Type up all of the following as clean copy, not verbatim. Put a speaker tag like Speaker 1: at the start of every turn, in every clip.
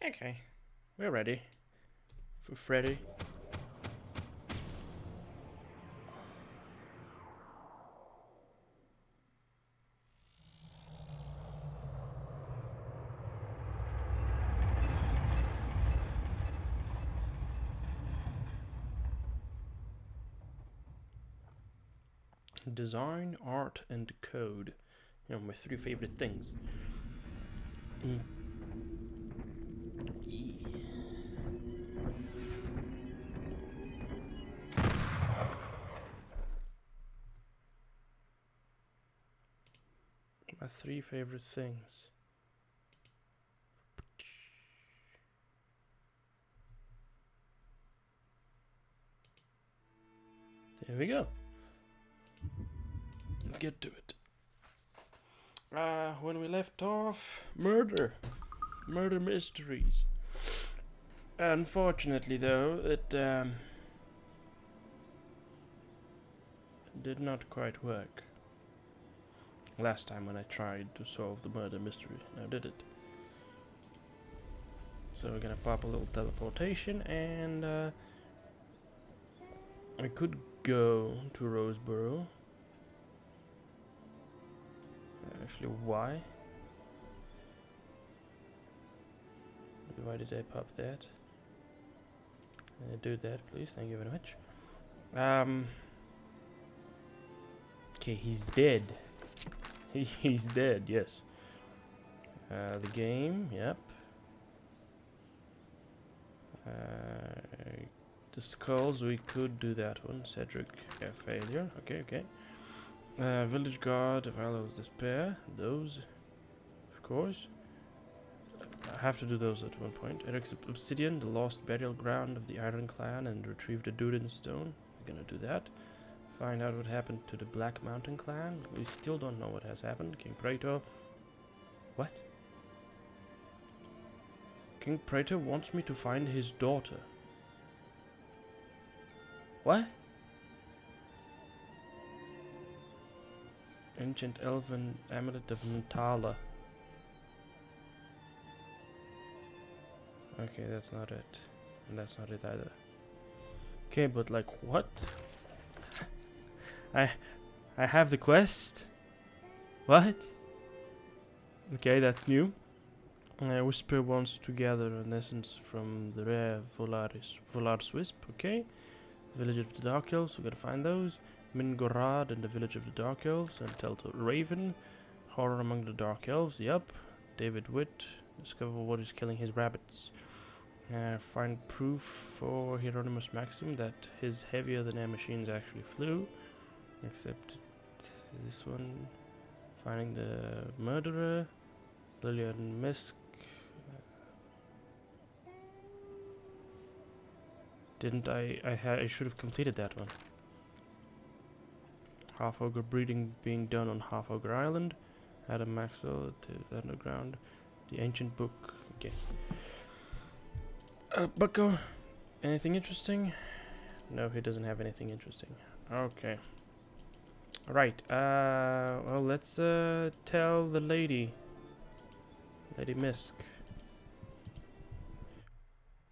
Speaker 1: Okay, we're ready for Freddy. Design, art, and code. You know, my three favorite things. My three favorite things. There we go. Let's get to it. When we left off, murder mysteries. Unfortunately, though, it did not quite work. Last time when I tried to solve the murder mystery, now did it? So we're gonna pop a little teleportation, and I could go to Roseboro. Actually, why? Why did I pop that? Do that, please. Thank you very much. Okay, he's dead. He's dead, yes. The game, yep. The skulls, we could do that one. Cedric, failure. Okay. Village guard, Valor's despair. Those, of course. I have to do those at one point. Eric's obsidian, the lost burial ground of the Iron Clan, and retrieve the Duden stone. We're gonna do that. Find out what happened to the Black Mountain Clan. We still don't know what has happened. King Praetor. What? King Praetor wants me to find his daughter. What? Ancient Elven Amulet of Ntala. Okay, that's not it. And that's not it either. Okay, but like what? I have the quest? What? Okay, that's new. Whisper wants to gather an essence from the rare Volaris Wisp, okay. Village of the Dark Elves, we gotta find those. Mingorad and the Village of the Dark Elves, and Telltale Raven. Horror among the Dark Elves, yep. David Witt, discover what is killing his rabbits. Find proof for Hieronymus Maxim that his heavier than air machines actually flew. Except this one. Finding the murderer. Lillian Misk. Didn't I should have completed that one. Half Ogre breeding being done on Half Ogre Island. Adam Maxwell at the Underground. The Ancient Book. Okay. Bucko, anything interesting? No, he doesn't have anything interesting. Okay. Right, well, let's tell the Lady Misk.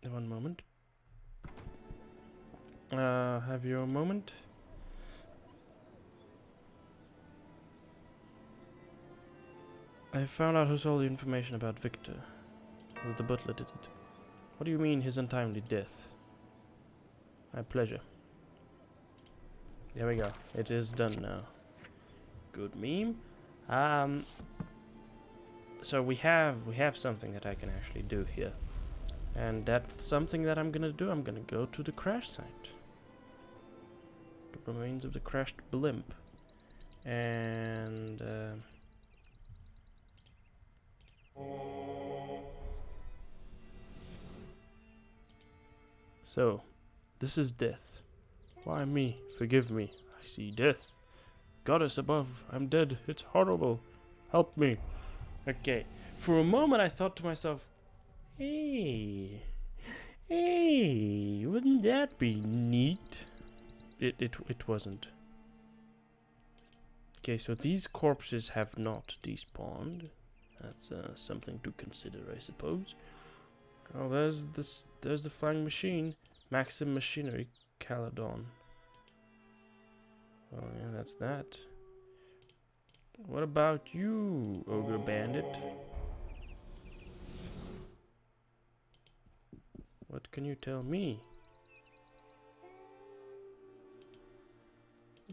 Speaker 1: One moment. Have your moment. I found out who's all the information about Victor. Well, the butler did it. What do you mean his untimely death? My pleasure. There we go. It is done now. Good meme. So we have something that I can actually do here. And that's something that I'm gonna do. I'm gonna go to the crash site. The remains of the crashed blimp. And so, this is death. Why me? Forgive me. I see death. Goddess above, I'm dead. It's horrible. Help me. Okay. For a moment I thought to myself, hey, wouldn't that be neat? It wasn't. Okay, so these corpses have not despawned. That's something to consider, I suppose. Oh, there's this. There's the flying machine. Maxim Machinery, Caledon. Oh yeah, that's that. What about you, ogre bandit? What can you tell me?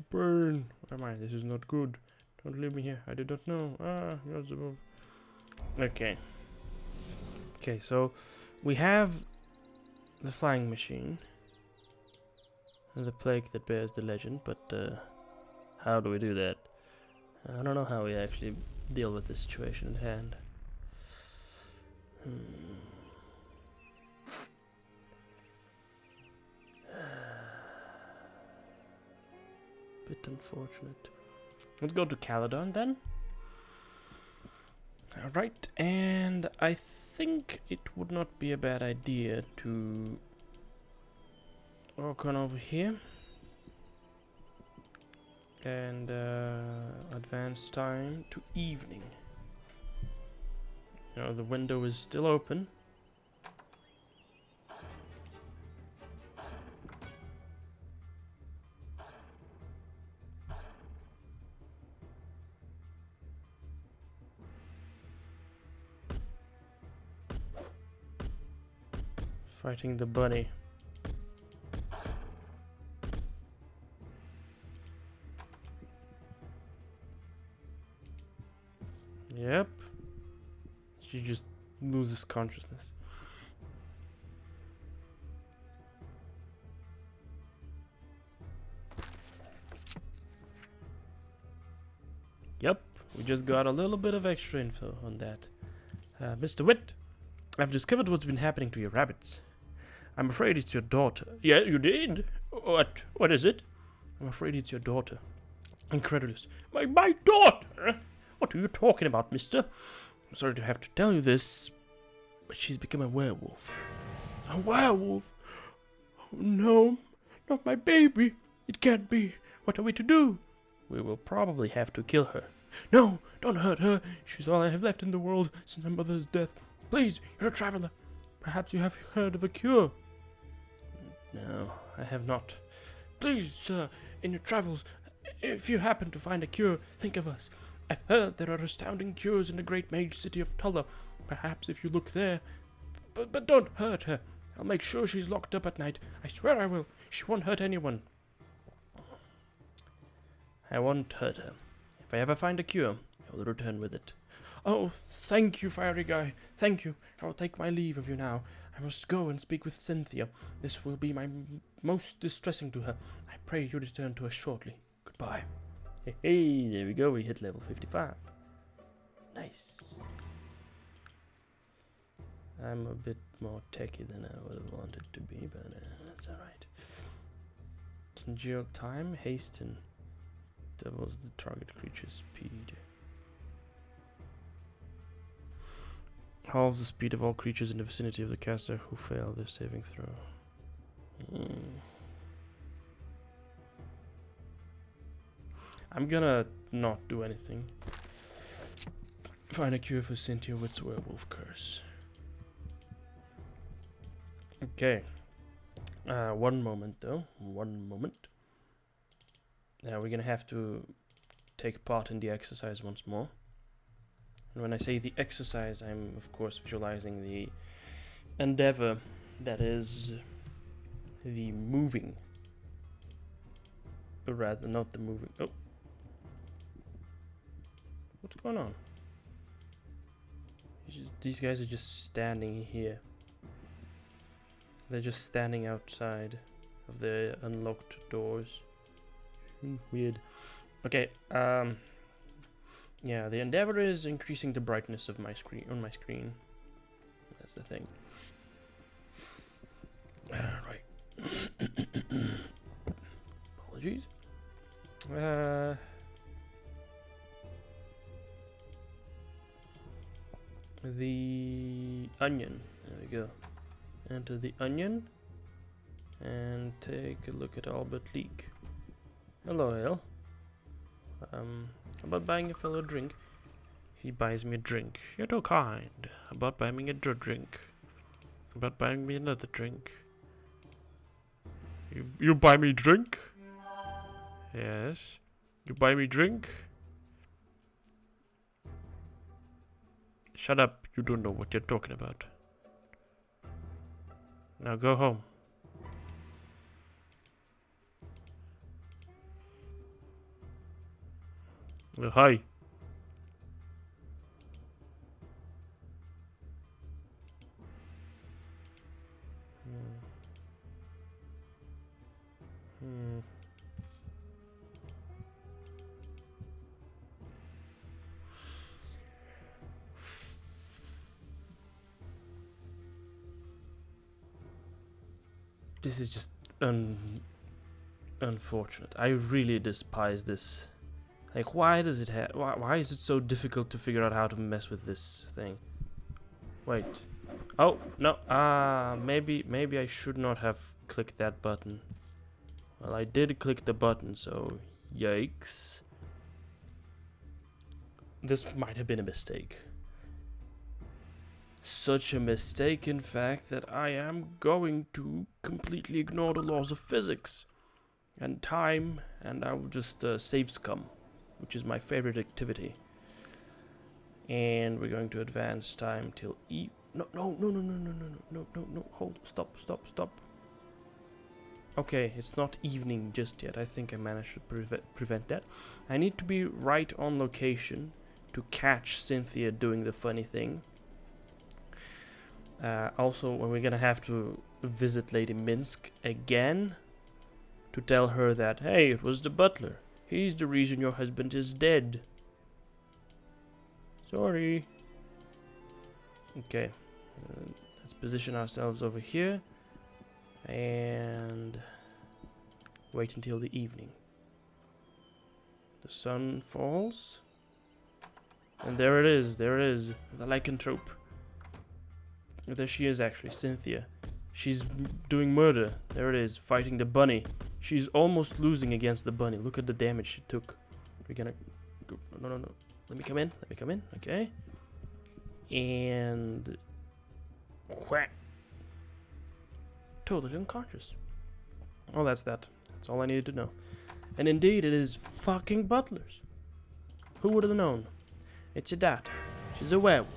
Speaker 1: Burn! Where am I? This is not good. Don't leave me here. I did not know. Ah, you're above. Okay. Okay, so we have the flying machine. And the plague that bears the legend, but how do we do that? I don't know how we actually deal with this situation at hand. Bit unfortunate. Let's go to Caledon then. Alright, and I think it would not be a bad idea to walk on over here and advance time to evening. You know, the window is still open. Fighting the bunny. Yep. She just loses consciousness. Yep, we just got a little bit of extra info on that. Mr. Witt, I've discovered what's been happening to your rabbits. I'm afraid it's your daughter. Yeah, you did? What? What is it? I'm afraid it's your daughter. Incredulous. My daughter? What are you talking about, mister? I'm sorry to have to tell you this, but she's become a werewolf. A werewolf? Oh, no, not my baby. It can't be. What are we to do? We will probably have to kill her. No, don't hurt her. She's all I have left in the world since my mother's death. Please, you're a traveler. Perhaps you have heard of a cure. No, I have not. Please, sir, in your travels, if you happen to find a cure, think of us. I've heard there are astounding cures in the great mage city of Tulla. Perhaps if you look there. But don't hurt her. I'll make sure she's locked up at night. I swear I will. She won't hurt anyone. I won't hurt her. If I ever find a cure, I will return with it. Oh, thank you, fiery guy. Thank you. I will take my leave of you now. I must go and speak with Cynthia. This will be my most distressing to her. I pray you return to us shortly. Goodbye. Hey, there we go. We hit level 55. Nice. I'm a bit more techy than I would have wanted to be, but that's alright. Congeal time, hasten. Doubles the target creature's speed. Halves the speed of all creatures in the vicinity of the caster who fail their saving throw. I'm gonna not do anything. Find a cure for Cynthia Witt's werewolf curse. Okay. One moment though. One moment. Now we're gonna have to take part in the exercise once more. And when I say the exercise, I'm of course visualizing the endeavor that is the moving. Or rather, not the moving. Oh. What's going on? These guys are just standing here. They're just standing outside of the unlocked doors. Weird. Okay, yeah, the endeavor is increasing the brightness of my screen on my screen. That's the thing. Alright. Apologies. The onion. There we go. Enter the onion and take a look at Albert Leak. Hello, Ale. How about buying a fellow a drink? He buys me a drink. You're too kind. How about buying me a drink? about buying me another drink. You buy me drink? Yes. You buy me drink? Shut up, you don't know what you're talking about. Now go home. Hi. This is just unfortunate. I really despise this. Like, why does it have? Why is it so difficult to figure out how to mess with this thing? Wait. Oh no. Maybe I should not have clicked that button. Well, I did click the button, so yikes. This might have been a mistake. Such a mistake, in fact, that I am going to completely ignore the laws of physics and time, and I will just save scum, which is my favorite activity. And we're going to advance time till No, hold, stop. Okay, it's not evening just yet. I think I managed to prevent that. I need to be right on location to catch Cynthia doing the funny thing. Also, we're gonna have to visit Lady Minsk again to tell her that, hey, it was the butler. He's the reason your husband is dead. Sorry. Okay, let's position ourselves over here and wait until the evening. The sun falls, and there it is, the lycanthrope. There she is, actually, Cynthia. She's doing murder. There it is, fighting the bunny. She's almost losing against the bunny. Look at the damage she took. We're gonna go. No. Let me come in. Okay. And whack. Totally unconscious. Oh, that's that. That's all I needed to know. And indeed, it is fucking butlers. Who would have known? It's your dad. She's a werewolf.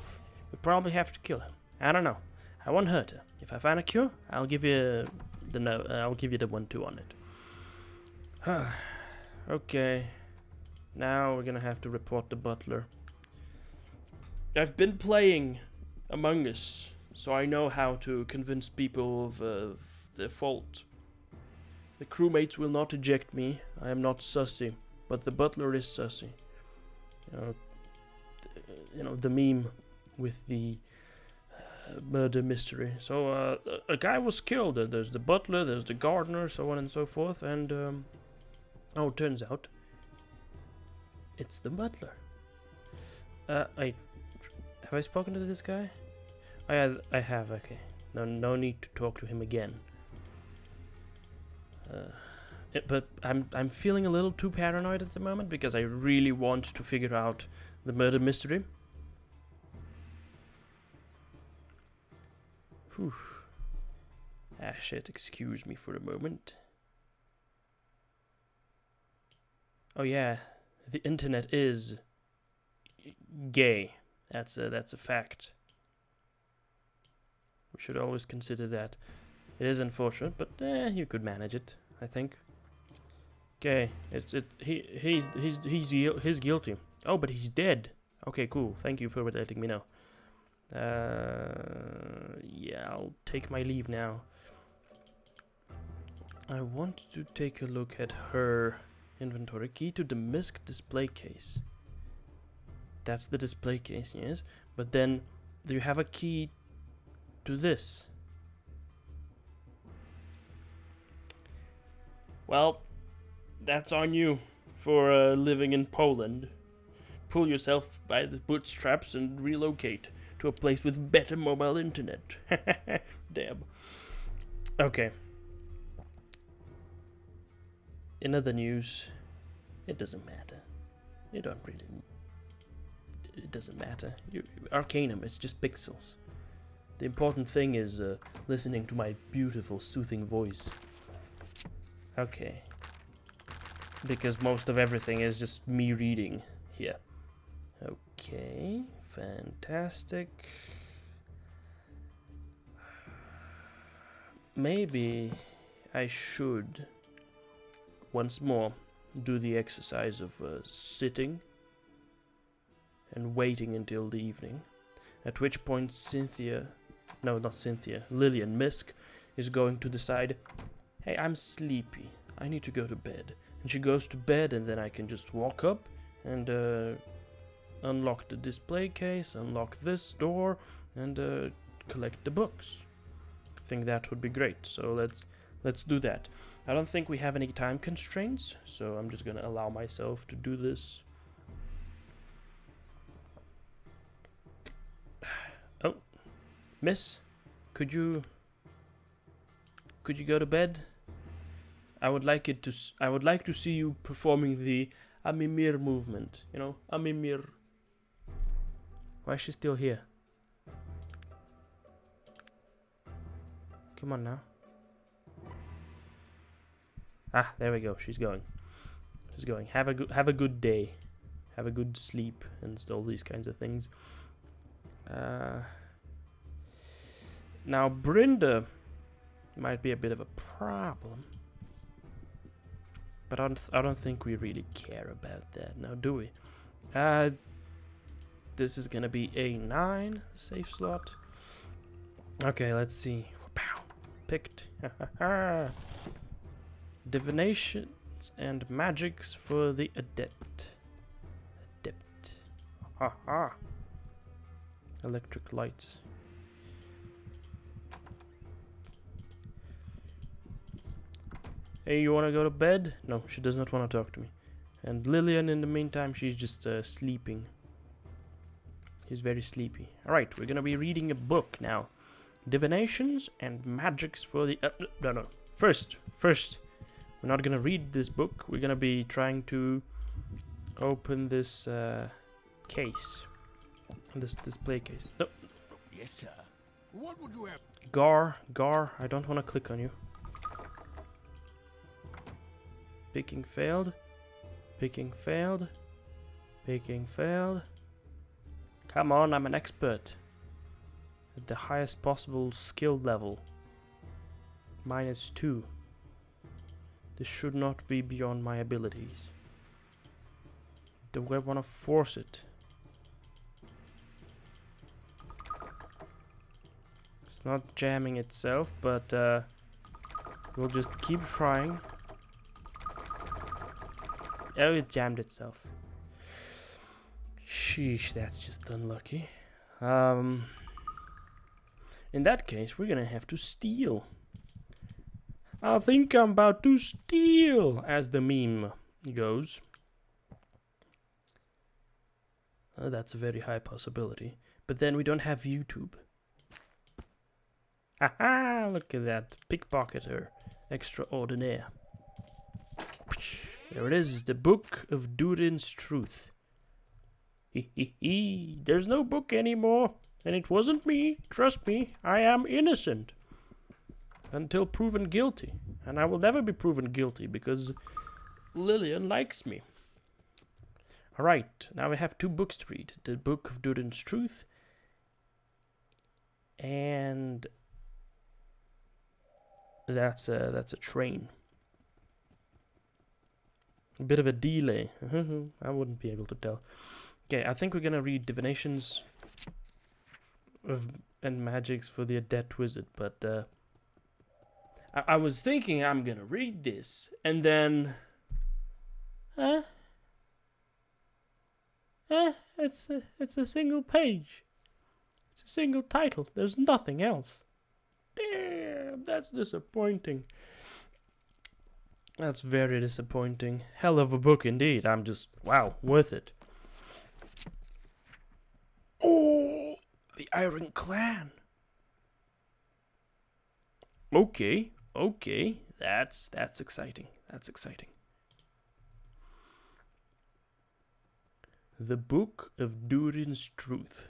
Speaker 1: We probably have to kill her. I don't know. I won't hurt her. If I find a cure, I'll give you I'll give you the 1-2 on it. Okay. Now we're gonna have to report the butler. I've been playing Among Us, so I know how to convince people of their fault. The crewmates will not eject me. I am not sussy, but the butler is sussy. You know the meme with the murder mystery. So a guy was killed. There's the butler, there's the gardener, so on and so forth. And oh, it turns out it's the butler. Have I spoken to this guy? I have. Okay. No need to talk to him again. But I'm feeling a little too paranoid at the moment because I really want to figure out the murder mystery. Whew. Ah, shit, excuse me for a moment. Oh yeah, the internet is gay. That's a fact. We should always consider that. It is unfortunate, but you could manage it, I think. Okay, he's guilty. Oh, but he's dead. Okay, cool. Thank you for letting me know. Yeah, I'll take my leave now. I want to take a look at her inventory. Key to the MISC display case. That's the display case, yes. But then, do you have a key to this? Well, that's on you for living in Poland. Pull yourself by the bootstraps and relocate to a place with better mobile internet. Damn. Okay. In other news, it doesn't matter. It doesn't matter. Arcanum, it's just pixels. The important thing is listening to my beautiful, soothing voice. Okay. Because most of everything is just me reading here. Okay, fantastic. Maybe I should once more do the exercise of sitting and waiting until the evening, at which point Lillian Misk is going to decide, hey, I'm sleepy, I need to go to bed. And she goes to bed, and then I can just walk up and unlock the display case, unlock this door, and collect the books. I think that would be great, so let's do that. I don't think we have any time constraints, so I'm just gonna allow myself to do this. Oh, miss, could you go to bed? I would like to see you performing the Amimir movement. You know, Amimir. Why is she still here? Come on now. Ah, there we go. She's going. She's going. Have a good day. Have a good sleep and all these kinds of things. Now Brenda might be a bit of a problem. But I don't think we really care about that now, do we? This is gonna be a 9 safe slot. Okay, let's see. Pow, picked. Divinations and magics for the adept. Haha. Electric lights. Hey, you wanna go to bed? No, she does not want to talk to me. And Lillian, in the meantime, she's just sleeping. She's very sleepy. Alright, we're gonna be reading a book now. Divinations and magics for the... no. First, we're not gonna read this book. We're gonna be trying to open this case. This display case. No.
Speaker 2: Yes, sir. What would you have?
Speaker 1: Gar, I don't want to click on you. Picking failed. Picking failed. Picking failed. Come on, I'm an expert. At the highest possible skill level. -2. This should not be beyond my abilities. Do I want to force it? It's not jamming itself, but we'll just keep trying. Oh, it jammed itself. Sheesh, that's just unlucky. In that case, we're gonna have to steal. I think I'm about to steal, as the meme goes. That's a very high possibility. But then we don't have YouTube. Haha, look at that. Pickpocketer extraordinaire. There it is, the Book of Duden's Truth. There's no book anymore, and it wasn't me. Trust me, I am innocent. Until proven guilty. And I will never be proven guilty, because Lillian likes me. Alright, now we have 2 books to read. The Book of Duden's Truth, and that's a train. A bit of a delay. I wouldn't be able to tell. Okay, I think we're gonna read Divinations and Magics for the Adept Wizard, but I was thinking I'm gonna read this, and then it's a single page. It's a single title. There's nothing else. Damn, that's disappointing. That's very disappointing. Hell of a book indeed. I'm just, wow, worth it. Oh, the Iron Clan. Okay, that's exciting. That's exciting. The Book of Duden's Truth.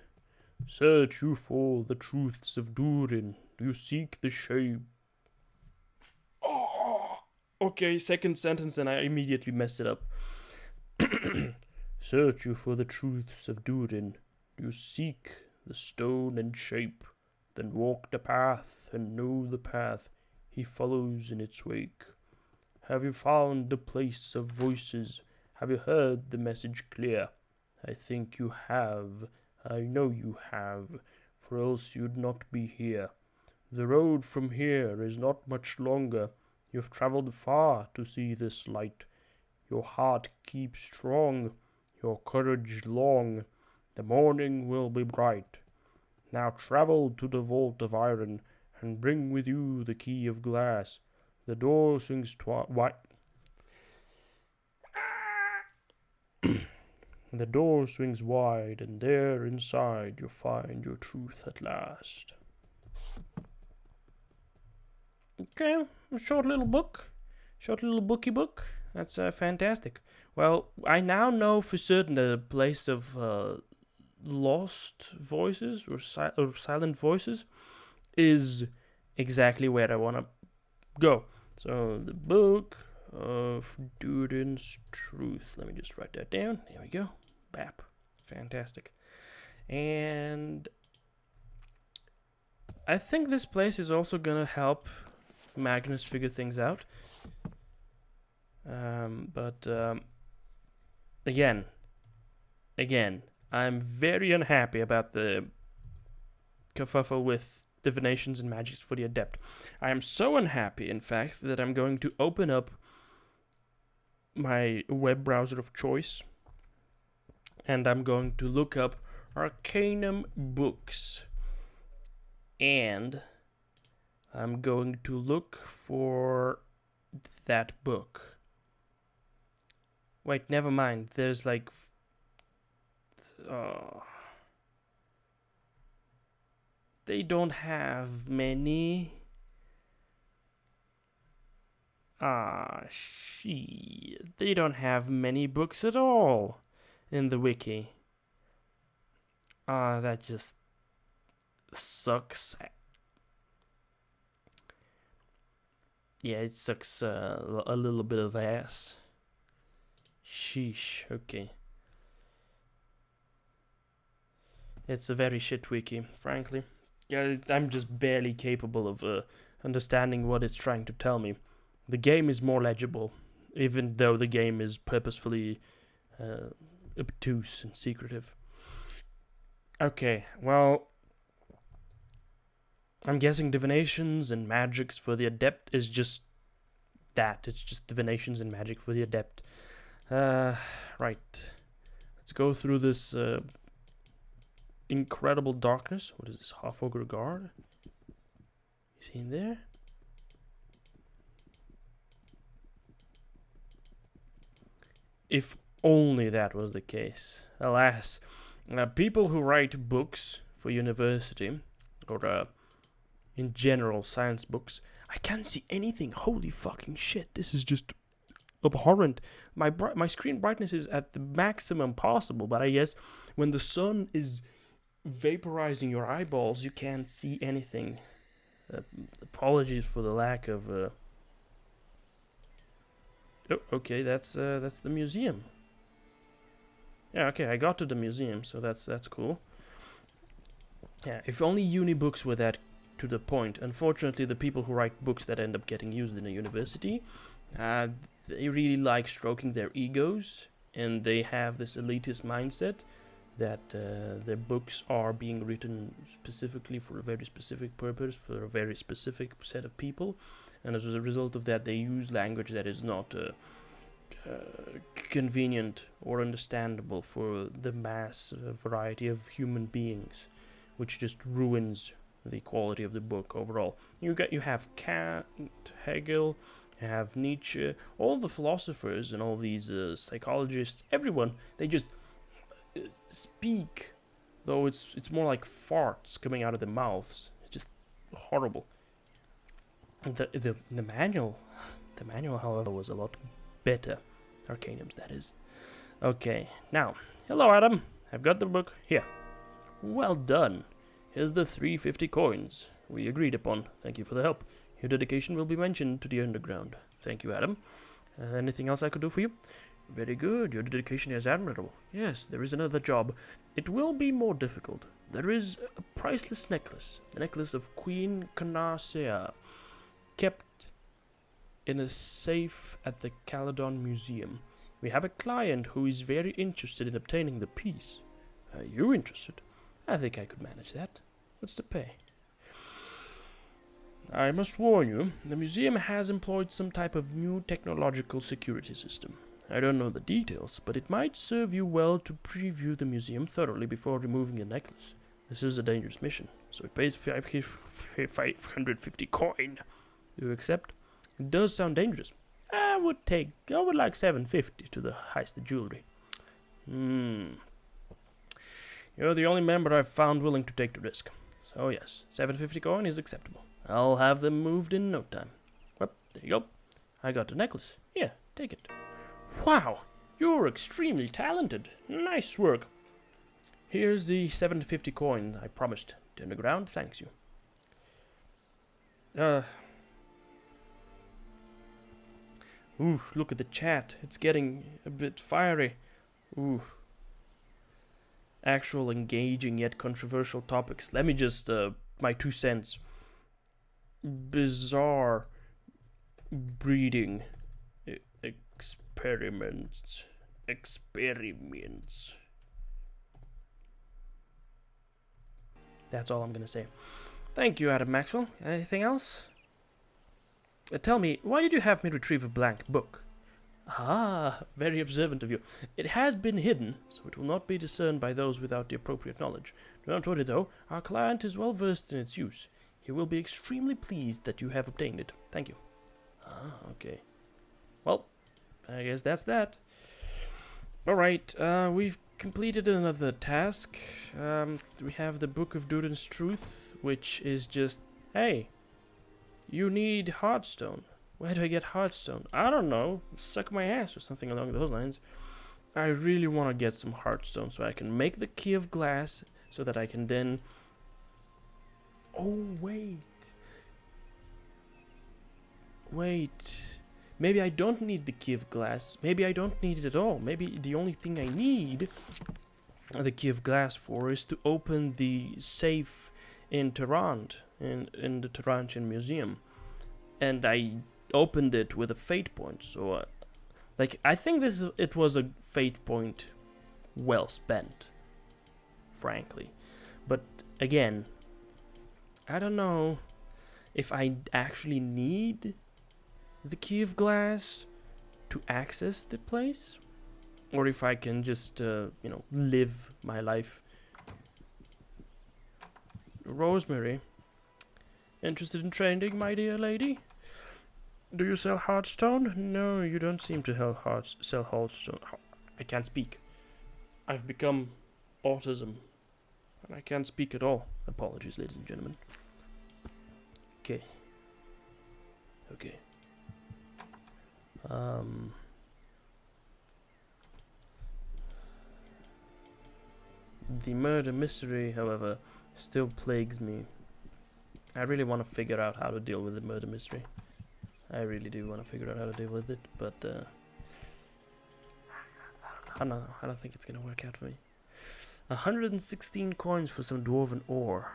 Speaker 1: Search you for the truths of Duden. You seek the shape. Oh, okay, second sentence and I immediately messed it up. Search you for the truths of Duden. You seek the stone and shape. Then walk the path and know the path he follows in its wake. Have you found the place of voices? Have you heard the message clear? I think you have. I know you have, for else you'd not be here. The road from here is not much longer. You've traveled far to see this light. Your heart keep strong, your courage long. The morning will be bright. Now travel to the vault of iron, and bring with you the key of glass. The door swings wide. The door swings wide, and there inside you'll find your truth at last. Okay, a short little book. Short little booky book. That's fantastic. Well, I now know for certain that a place of lost voices or silent voices is exactly where I want to go. So, the book of Duden's Truth. Let me just write that down. There we go. BAP. Fantastic. And I think this place is also going to help Magnus figure things out. But again, I'm very unhappy about the kerfuffle with divinations and magics for the adept. I am so unhappy, in fact, that I'm going to open up my web browser of choice and I'm going to look up Arcanum books. And I'm going to look for that book. Wait, never mind. There's like... they don't have many. Shit. They don't have many books at all in the wiki. That just sucks. Yeah, it sucks a little bit of ass. Sheesh, okay. It's a very shit wiki, frankly. Yeah, I'm just barely capable of understanding what it's trying to tell me. The game is more legible, even though the game is purposefully obtuse and secretive. Okay, well, I'm guessing divinations and magics for the adept is just that. It's just divinations and magic for the adept. Right. Let's go through this incredible darkness. What is this? Half-ogre guard? Is he in there? If only that was the case. Alas, people who write books for university, or in general science books, I can't see anything. Holy fucking shit, this is just abhorrent. My screen brightness is at the maximum possible, but I guess when the sun is vaporizing your eyeballs, you can't see anything. Apologies for the lack of... Oh, okay, that's the museum. Yeah, okay, I got to the museum, so that's cool. Yeah, if only uni books were that to the point. Unfortunately, the people who write books that end up getting used in a university, they really like stroking their egos, and they have this elitist mindset that their books are being written specifically for a very specific purpose, for a very specific set of people, and as a result of that, they use language that is not convenient or understandable for the mass variety of human beings, which just ruins the quality of the book overall. You have Kant, Hegel, you have Nietzsche, all the philosophers and all these psychologists, everyone, they just speak, though it's more like farts coming out of their mouths. It's just horrible. The manual, however, was a lot better. Arcanum's, that is. Okay, now, hello Adam. I've got the book here. Well done. Here's the 350 coins we agreed upon. Thank you for the help. Your dedication will be mentioned to the underground. Thank you, Adam. Anything else I could do for you? Very good. Your dedication is admirable. Yes, there is another job. It will be more difficult. There is a priceless necklace. The necklace of Queen Canacea, kept in a safe at the Caledon Museum. We have a client who is very interested in obtaining the piece. Are you interested? I think I could manage that. What's the pay? I must warn you, the museum has employed some type of new technological security system. I don't know the details, but it might serve you well to preview the museum thoroughly before removing the necklace. This is a dangerous mission, so it pays 550 coin. Do you accept? It does sound dangerous. I would like 750 to the heist the jewelry. You're the only member I've found willing to take the risk. So yes, 750 coin is acceptable. I'll have them moved in no time. Well, there you go. I got the necklace. Yeah, take it. Wow, you're extremely talented. Nice work. Here's the 750 coin I promised. To the ground, thanks you. Ooh, look at the chat. It's getting a bit fiery. Ooh. Actual engaging yet controversial topics. Let me just, my 2 cents. Bizarre breeding experiments. That's all I'm gonna say. Thank you, Adam Maxwell. Anything else? Tell me, why did you have me retrieve a blank book? Ah, very observant of you. It has been hidden, so it will not be discerned by those without the appropriate knowledge. Do not worry, though. Our client is well versed in its use. He will be extremely pleased that you have obtained it. Thank you. Ah, okay. Well, I guess that's that. Alright, we've completed another task. We have the Book of Duden's Truth, which is just, hey, you need Heartstone. Where do I get Heartstone? I don't know. Suck my ass or something along those lines. I really want to get some Heartstone so I can make the Key of Glass so that I can then... Oh, wait. Wait. Maybe I don't need the Key of Glass. Maybe I don't need it at all. Maybe the only thing I need the Key of Glass for is to open the safe in Tarant, in the Tarantian Museum. And I opened it with a fate point, so like I think it was a fate point well spent, frankly. But again, I don't know if I actually need the Key of Glass to access the place, or if I can just live my life. Rosemary, interested in trading, my dear lady? Do you sell Heartstone? No, you don't seem to sell Heartstone. I can't speak. I've become autism, and I can't speak at all. Apologies, ladies and gentlemen. Okay. Okay. The murder mystery, however, still plagues me. I really want to figure out how to deal with the murder mystery. I really do want to figure out how to deal with it, but I don't know. I don't think it's gonna work out for me. 116 coins for some dwarven ore.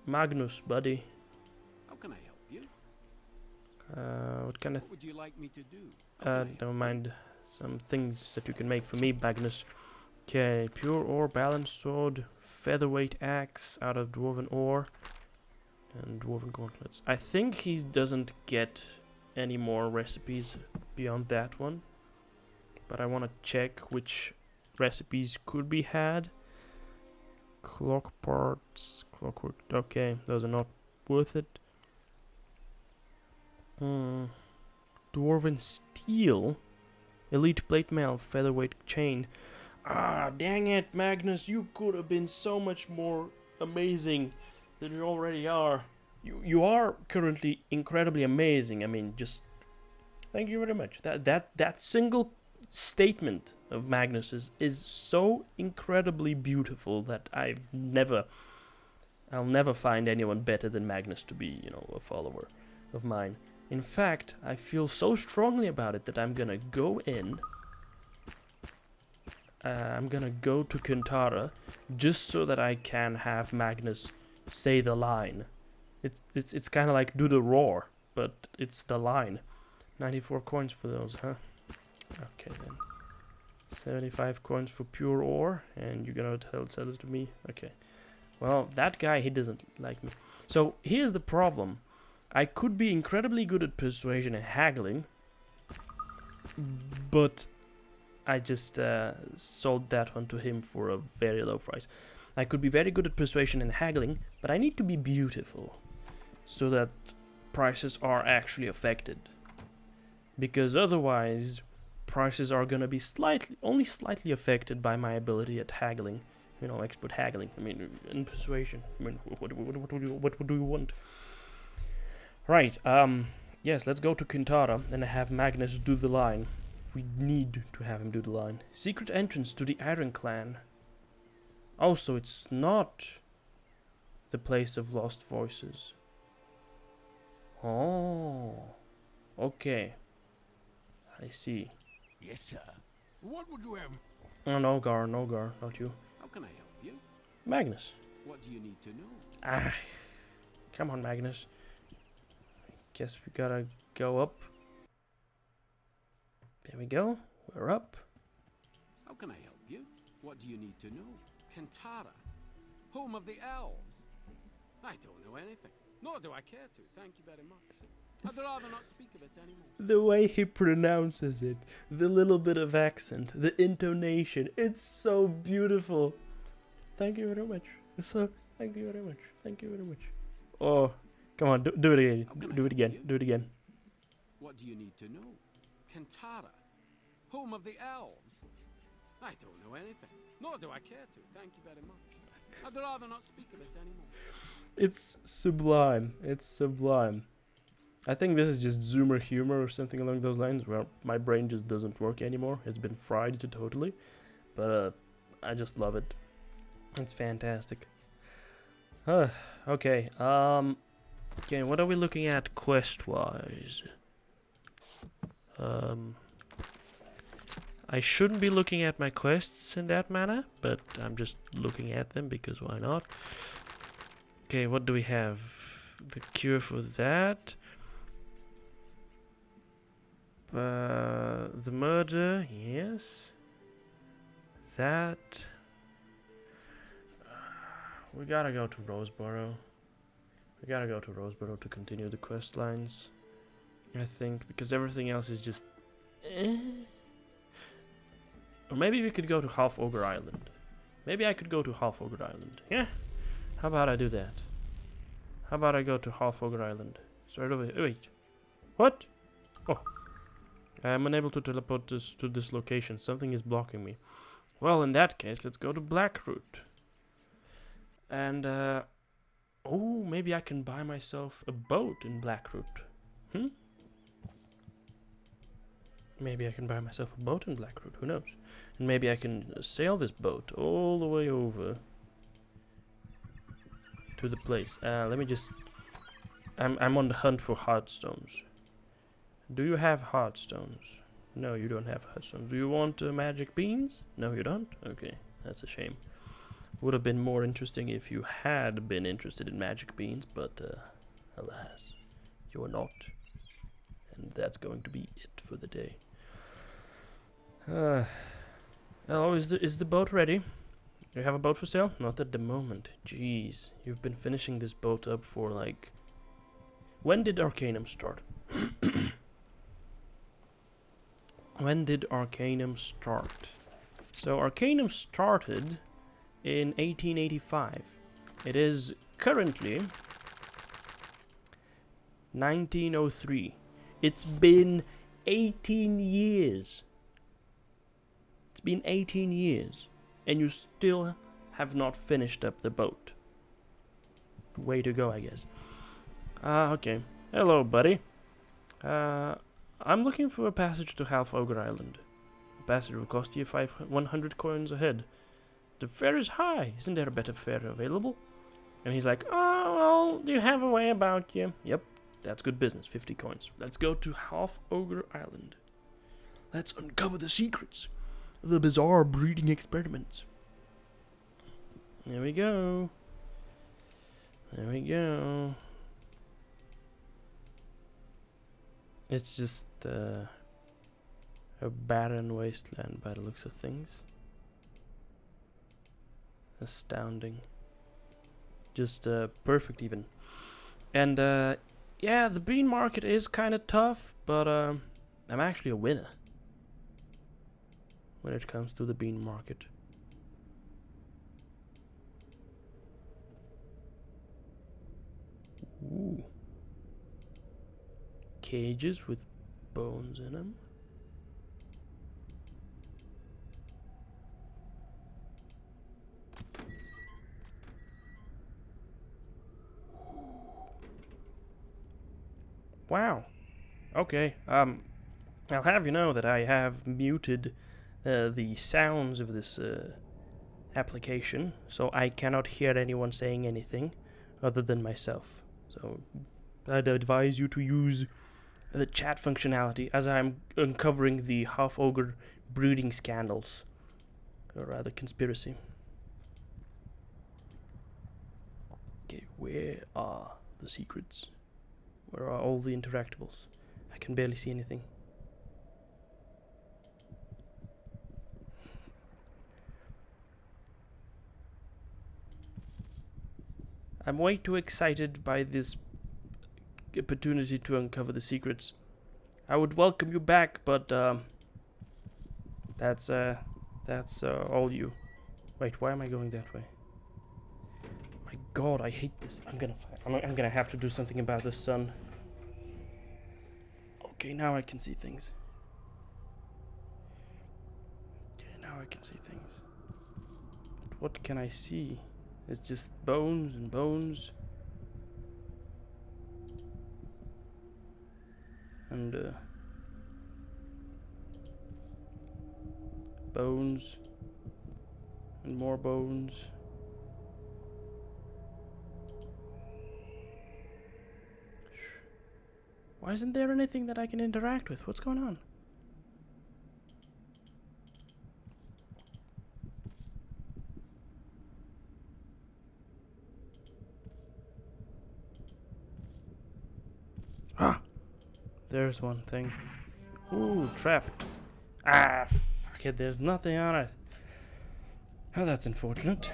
Speaker 1: Magnus, buddy.
Speaker 2: How can I help you?
Speaker 1: What kind of...
Speaker 2: What would you like me to do?
Speaker 1: never mind. Some things that you can make for me, Magnus. Okay, pure ore, balanced sword, featherweight axe out of dwarven ore, and dwarven gauntlets. I think he doesn't get any more recipes beyond that one, but I want to check which recipes could be had. Clock parts, clockwork. Okay, those are not worth it. Dwarven steel, elite plate mail, featherweight chain. Ah, dang it, Magnus! You could have been so much more amazing than you already are. You are currently incredibly amazing. I mean, just thank you very much. That single statement of Magnus's is so incredibly beautiful that I'll never find anyone better than Magnus to be, a follower of mine. In fact, I feel so strongly about it that I'm gonna go in. I'm gonna go to Kintara just so that I can have Magnus say the line. It's kind of like do the roar, but it's the line. 94 coins for those, huh? Okay then. 75 coins for pure ore, and you're gonna sell it to me? Okay. Well, that guy, he doesn't like me. So, here's the problem. I could be incredibly good at persuasion and haggling, but I just sold that one to him for a very low price. I could be very good at persuasion and haggling, but I need to be beautiful so that prices are actually affected. Because otherwise, prices are gonna be only slightly affected by my ability at haggling. Expert haggling. I mean, in persuasion. I mean, what do you want? Right. Yes. Let's go to Kintara and have Magnus do the line. We need to have him do the line. Secret entrance to the Iron Clan. Also, it's not the place of lost voices. Oh. Okay. I see.
Speaker 2: Yes, sir. What would you have?
Speaker 1: Oh, no, Gar, not you.
Speaker 2: How can I help you?
Speaker 1: Magnus.
Speaker 2: What do you need to know?
Speaker 1: Ah, come on, Magnus. Guess we gotta go up. There we go. We're up.
Speaker 2: How can I help you? What do you need to know? Kintara, home of the elves. I don't know anything, nor do I care to. Thank you very much. I'd rather not speak of it anymore.
Speaker 1: The way he pronounces it, the little bit of accent, the intonation, it's so beautiful. Thank you very much. Thank you very much. Thank you very much. Oh, come on, do it again. Do it again. Do it again.
Speaker 2: What do you need to know? Kintara, home of the elves. I don't know anything, nor do I care to. Thank you very much. I'd rather not speak of it anymore.
Speaker 1: It's sublime. It's sublime. I think this is just Zoomer humor or something along those lines, where my brain just doesn't work anymore. It's been fried totally. But I just love it. It's fantastic. Okay. Okay, what are we looking at quest-wise? I shouldn't be looking at my quests in that manner, but I'm just looking at them because why not? Okay, what do we have? The cure for that. The murder, yes. That. We gotta go to Roseboro. We gotta go to Roseboro to continue the quest lines. I think, because everything else is just... Or maybe we could go to Half Ogre Island. Maybe I could go to Half Ogre Island. Yeah? How about I do that? How about I go to Half Ogre Island? Start over here. Wait. What? Oh. I am unable to teleport to this location. Something is blocking me. Well, in that case, let's go to Blackroot. And, oh, maybe I can buy myself a boat in Blackroot. Maybe I can buy myself a boat in Blackroot. Who knows? And maybe I can sail this boat all the way over to the place. Let me just... I'm on the hunt for heartstones. Do you have heartstones? No, you don't have heartstones. Do you want magic beans? No, you don't? Okay, that's a shame. Would have been more interesting if you had been interested in magic beans, but alas, you are not. And that's going to be it for the day. Oh, is the boat ready? You have a boat for sale? Not at the moment. Jeez, you've been finishing this boat up for like... When did Arcanum start? When did Arcanum start? So Arcanum started in 1885. It is currently 1903. It's been 18 years. It's been 18 years. And you still have not finished up the boat. Way to go, I guess. Okay. Hello, buddy. I'm looking for a passage to Half Ogre Island. bastard will cost you 100 coins a head. The fare is high. Isn't there a better fare available? And he's like, oh, well, do you have a way about you? Yep, that's good business. 50 coins. Let's go to Half Ogre Island. Let's uncover the secrets of the bizarre breeding experiments. There we go. There we go. It's just a barren wasteland by the looks of things. Astounding. Just perfect even. And yeah, the bean market is kind of tough, but I'm actually a winner when it comes to the bean market. Ooh. Cages with bones in them. Wow. Okay. I'll have you know that I have muted the sounds of this application, so I cannot hear anyone saying anything other than myself. So I'd advise you to use the chat functionality as I'm uncovering the half-ogre breeding scandals, or rather conspiracy. Okay, where are the secrets? Where are all the interactables? I can barely see anything. I'm way too excited by this opportunity to uncover the secrets. I would welcome you back, but that's all you. Wait, why am I going that way? My God, I hate this. I'm gonna have to do something about the sun. Okay, now I can see things. Okay, now I can see things. But what can I see? It's just bones and bones. And bones. And more bones. Why isn't there anything that I can interact with? What's going on? Ah! There's one thing. Ooh, trapped. Ah, fuck it, there's nothing on it. Oh, that's unfortunate.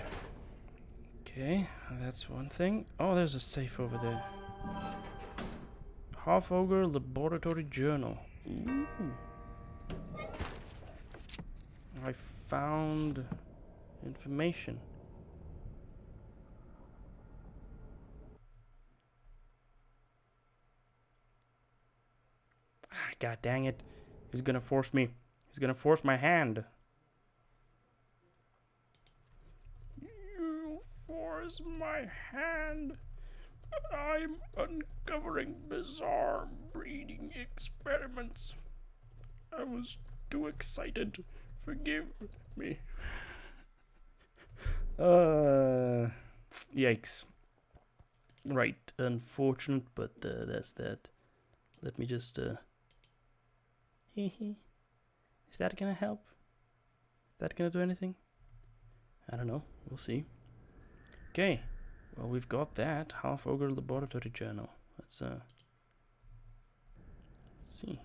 Speaker 1: Okay, that's one thing. Oh, there's a safe over there. Half Ogre Laboratory Journal. Ooh. I found information. Ah, God dang it. He's gonna force me. He's gonna force my hand. You force my hand. I'm uncovering bizarre breeding experiments. I was too excited. Forgive me. Yikes. Right, unfortunate, but that's that. Let me just, is that gonna help? Is that gonna do anything? I don't know. We'll see. Okay. Well, we've got that. Half Ogre Laboratory Journal. Let's see.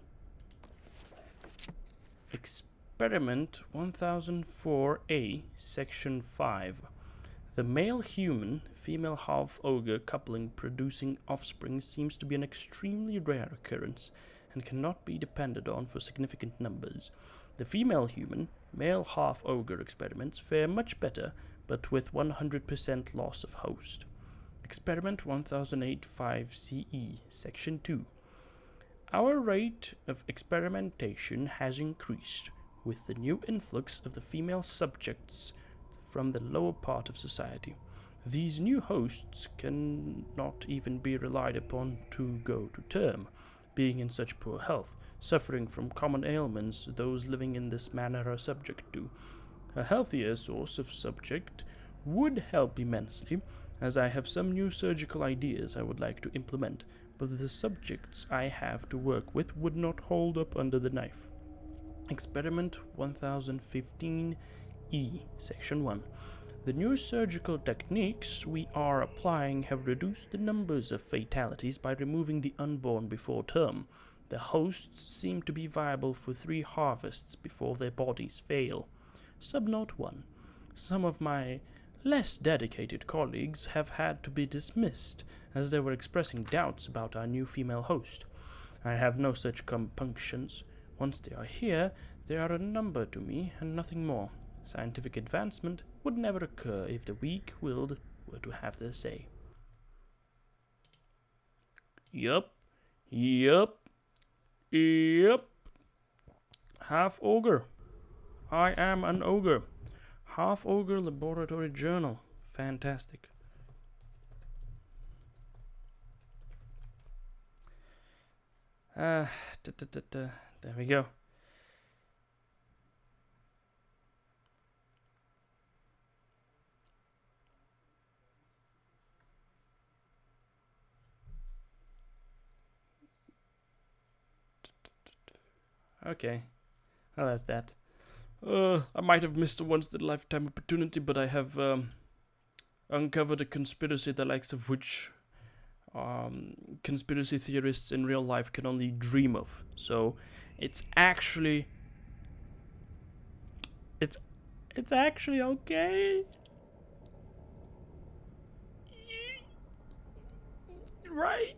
Speaker 1: Experiment 1004A, Section 5. The male human, female half ogre coupling producing offspring seems to be an extremely rare occurrence and cannot be depended on for significant numbers. The female human, male half ogre experiments fare much better, but with 100% loss of host. Experiment 1008-5CE, Section 2. Our rate of experimentation has increased with the new influx of the female subjects from the lower part of society. These new hosts cannot even be relied upon to go to term, being in such poor health, suffering from common ailments those living in this manner are subject to. A healthier source of subject would help immensely, as I have some new surgical ideas I would like to implement, but the subjects I have to work with would not hold up under the knife. Experiment 1015E, Section 1. The new surgical techniques we are applying have reduced the numbers of fatalities by removing the unborn before term. The hosts seem to be viable for 3 harvests before their bodies fail. Subnote 1. Some of my less dedicated colleagues have had to be dismissed, as they were expressing doubts about our new female host. I have no such compunctions. Once they are here, they are a number to me and nothing more. Scientific advancement would never occur if the weak-willed were to have their say. Yup. Half ogre. I am an ogre. Half ogre laboratory journal. Fantastic. There we go. Okay. Well, that's that. I might have missed a once-in-a-lifetime opportunity, but I have uncovered a conspiracy the likes of which conspiracy theorists in real life can only dream of. So it's actually okay. Right.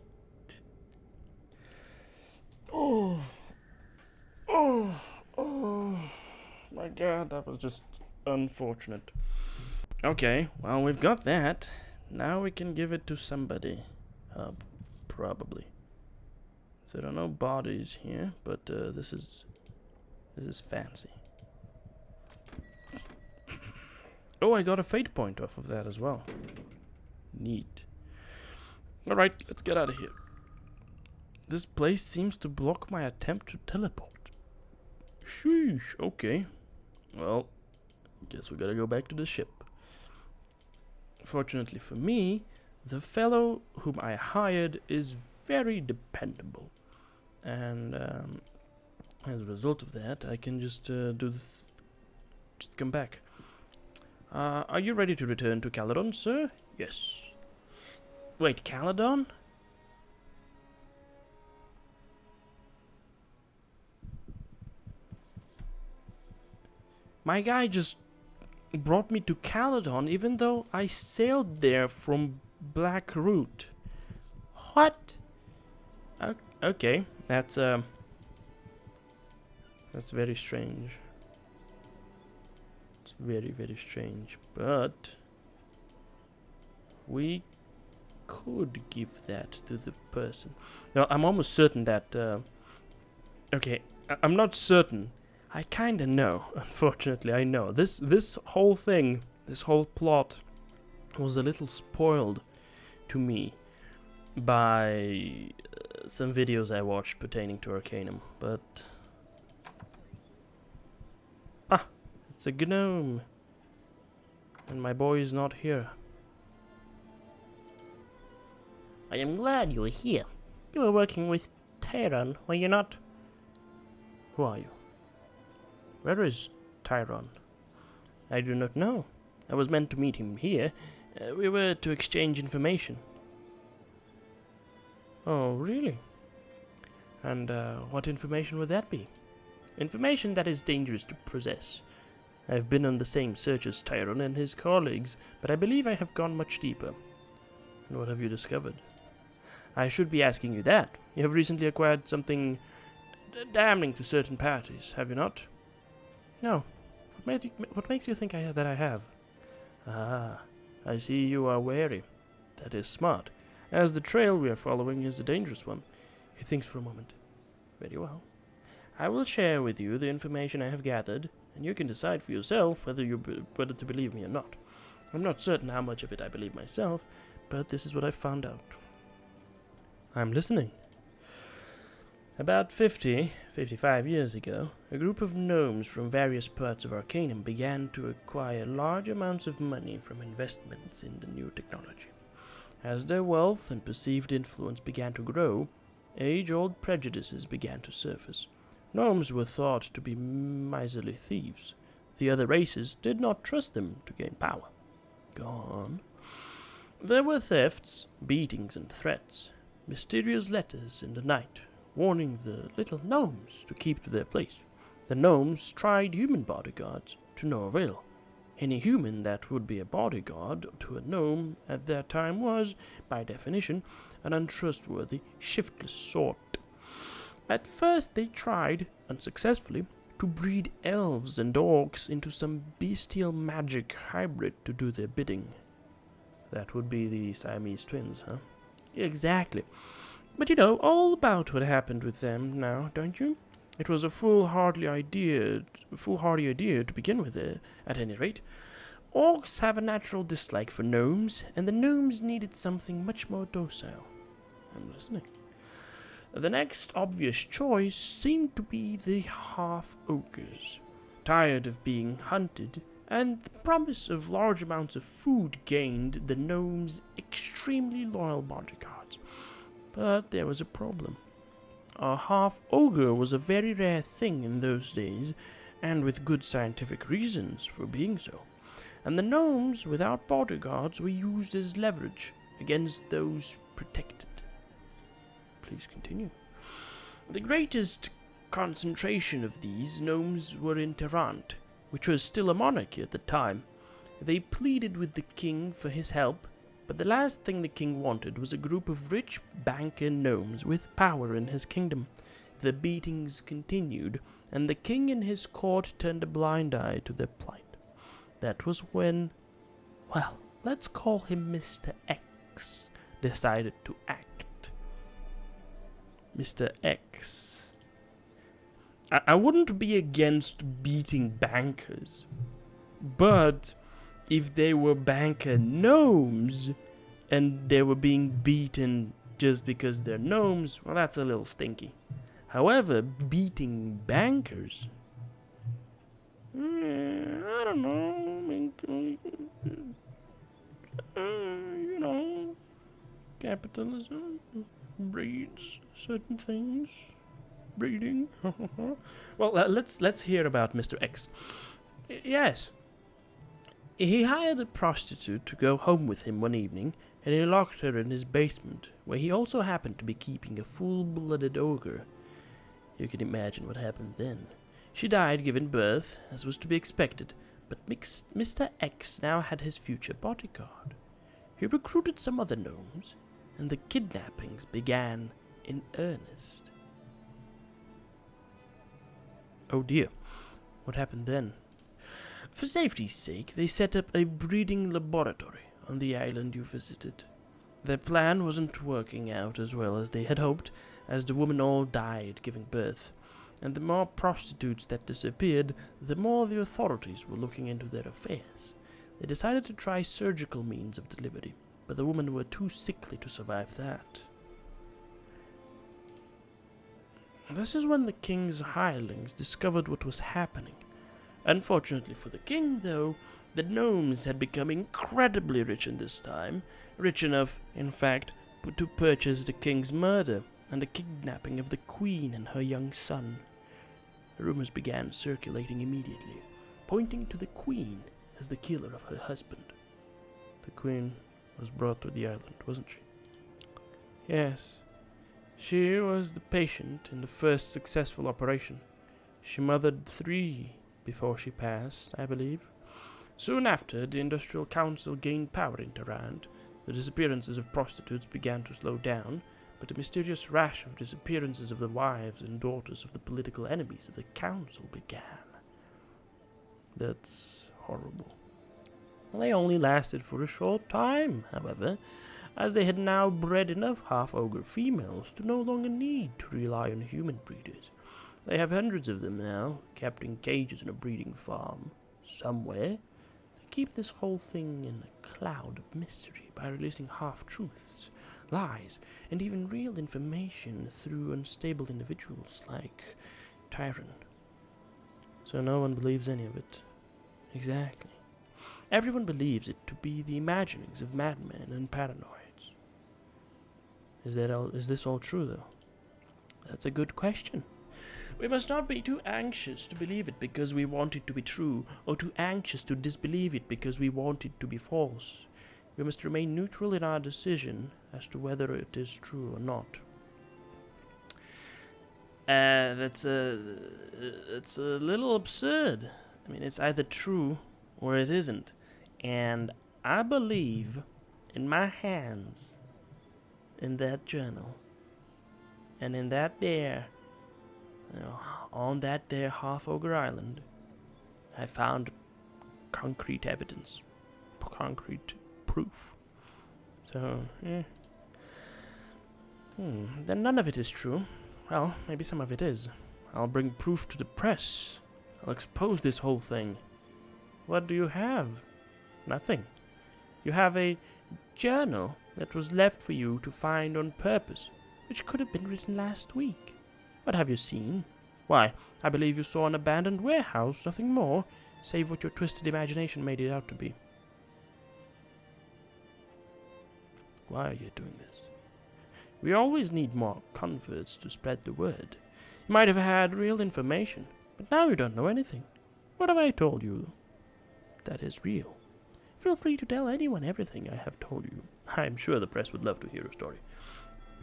Speaker 1: Oh my god, that was just unfortunate. Okay, well, we've got that. Now we can give it to somebody. Probably. There are no bodies here, but this is fancy. Oh, I got a fate point off of that as well. Neat. Alright, let's get out of here. This place seems to block my attempt to teleport. Sheesh, okay. Well, guess we gotta go back to the ship. Fortunately for me, the fellow whom I hired is very dependable. And as a result of that, I can just do this. Just come back. Are you ready to return to Caledon, sir? Yes. Wait, Caledon? My guy just brought me to Caledon even though I sailed there from Black Root. What? Okay, that's very strange. It's very, very strange, but we could give that to the person. Now, I'm almost certain that okay, I'm not certain. I kinda know, unfortunately, I know. This whole thing, this whole plot was a little spoiled to me by some videos I watched pertaining to Arcanum, but... Ah, it's a gnome. And my boy is not here. I am glad you are here. You were working with Tyron, were you not? Who are you? Where is Tyron? I do not know. I was meant to meet him here. We were to exchange information. Oh, really? And what information would that be? Information that is dangerous to possess. I have been on the same search as Tyron and his colleagues, but I believe I have gone much deeper. And what have you discovered? I should be asking you that. You have recently acquired something damning to certain parties, have you not? No. What makes you think that I have? Ah, I see you are wary. That is smart, as the trail we are following is a dangerous one. He thinks for a moment. Very well. I will share with you the information I have gathered, and you can decide for yourself whether to believe me or not. I'm not certain how much of it I believe myself, but this is what I've found out. I'm listening. About 55 years ago, a group of gnomes from various parts of Arcanum began to acquire large amounts of money from investments in the new technology. As their wealth and perceived influence began to grow, age-old prejudices began to surface. Gnomes were thought to be miserly thieves. The other races did not trust them to gain power. Go on. There were thefts, beatings, and threats. Mysterious letters in the night, warning the little gnomes to keep to their place. The gnomes tried human bodyguards, to no avail. Any human that would be a bodyguard to a gnome at that time was, by definition, an untrustworthy, shiftless sort. At first they tried, unsuccessfully, to breed elves and orcs into some bestial magic hybrid to do their bidding. That would be the Siamese twins, huh? Exactly. But you know all about what happened with them now, don't you? It was a foolhardy idea to begin with, at any rate. Orcs have a natural dislike for gnomes, and the gnomes needed something much more docile. I'm listening. The next obvious choice seemed to be the half-ogres. Tired of being hunted, and the promise of large amounts of food gained the gnomes extremely loyal bodyguards. But there was a problem. A half-ogre was a very rare thing in those days, and with good scientific reasons for being so. And the gnomes, without bodyguards, were used as leverage against those protected. Please continue. The greatest concentration of these gnomes were in Tarant, which was still a monarchy at the time. They pleaded with the king for his help, but the last thing the king wanted was a group of rich banker gnomes with power in his kingdom. The beatings continued, and the king and his court turned a blind eye to their plight. That was when, well, let's call him Mr. X, decided to act. Mr. X. I wouldn't be against beating bankers, but if they were banker gnomes and they were being beaten just because they're gnomes, well, that's a little stinky. However, beating bankers, I don't know, you know, capitalism breeds certain things. Breeding. Well, let's hear about Mr. X. Yes. He hired a prostitute to go home with him one evening, and he locked her in his basement, where he also happened to be keeping a full-blooded ogre. You can imagine what happened then. She died giving birth, as was to be expected, but Mr. X now had his future bodyguard. He recruited some other gnomes, and the kidnappings began in earnest. Oh dear, what happened then? For safety's sake, they set up a breeding laboratory on the island you visited. Their plan wasn't working out as well as they had hoped, as the women all died giving birth, and the more prostitutes that disappeared, the more the authorities were looking into their affairs. They decided to try surgical means of delivery, but the women were too sickly to survive that. This is when the king's hirelings discovered what was happening. Unfortunately for the king, though, the gnomes had become incredibly rich in this time, rich enough, in fact, to purchase the king's murder and the kidnapping of the queen and her young son. Rumors began circulating immediately, pointing to the queen as the killer of her husband. The queen was brought to the island, wasn't she? Yes. She was the patient in the first successful operation. She mothered 3 before she passed, I believe. Soon after, the Industrial Council gained power in Tarant. The disappearances of prostitutes began to slow down, but a mysterious rash of disappearances of the wives and daughters of the political enemies of the council began. That's horrible. They only lasted for a short time, however, as they had now bred enough half-ogre females to no longer need to rely on human breeders. They have hundreds of them now, kept in cages in a breeding farm somewhere. They keep this whole thing in a cloud of mystery by releasing half-truths, lies, and even real information through unstable individuals like Tyron. So no one believes any of it. Exactly. Everyone believes it to be the imaginings of madmen and paranoids. Is this all true, though? That's a good question. We must not be too anxious to believe it because we want it to be true, or too anxious to disbelieve it because we want it to be false. We must remain neutral in our decision as to whether it is true or not. That's a little absurd. I mean, it's either true or it isn't. And I believe in my hands, in that journal, and in that there, on that there Half Ogre Island, I found concrete evidence, concrete proof. So, then none of it is true. Well, maybe some of it is. I'll bring proof to the press. I'll expose this whole thing. What do you have? Nothing. You have a journal that was left for you to find on purpose, which could have been written last week. What have you seen? Why, I believe you saw an abandoned warehouse, nothing more, save what your twisted imagination made it out to be. Why are you doing this? We always need more converts to spread the word. You might have had real information, but now you don't know anything. What have I told you that is real? Feel free to tell anyone everything I have told you. I'm sure the press would love to hear a story.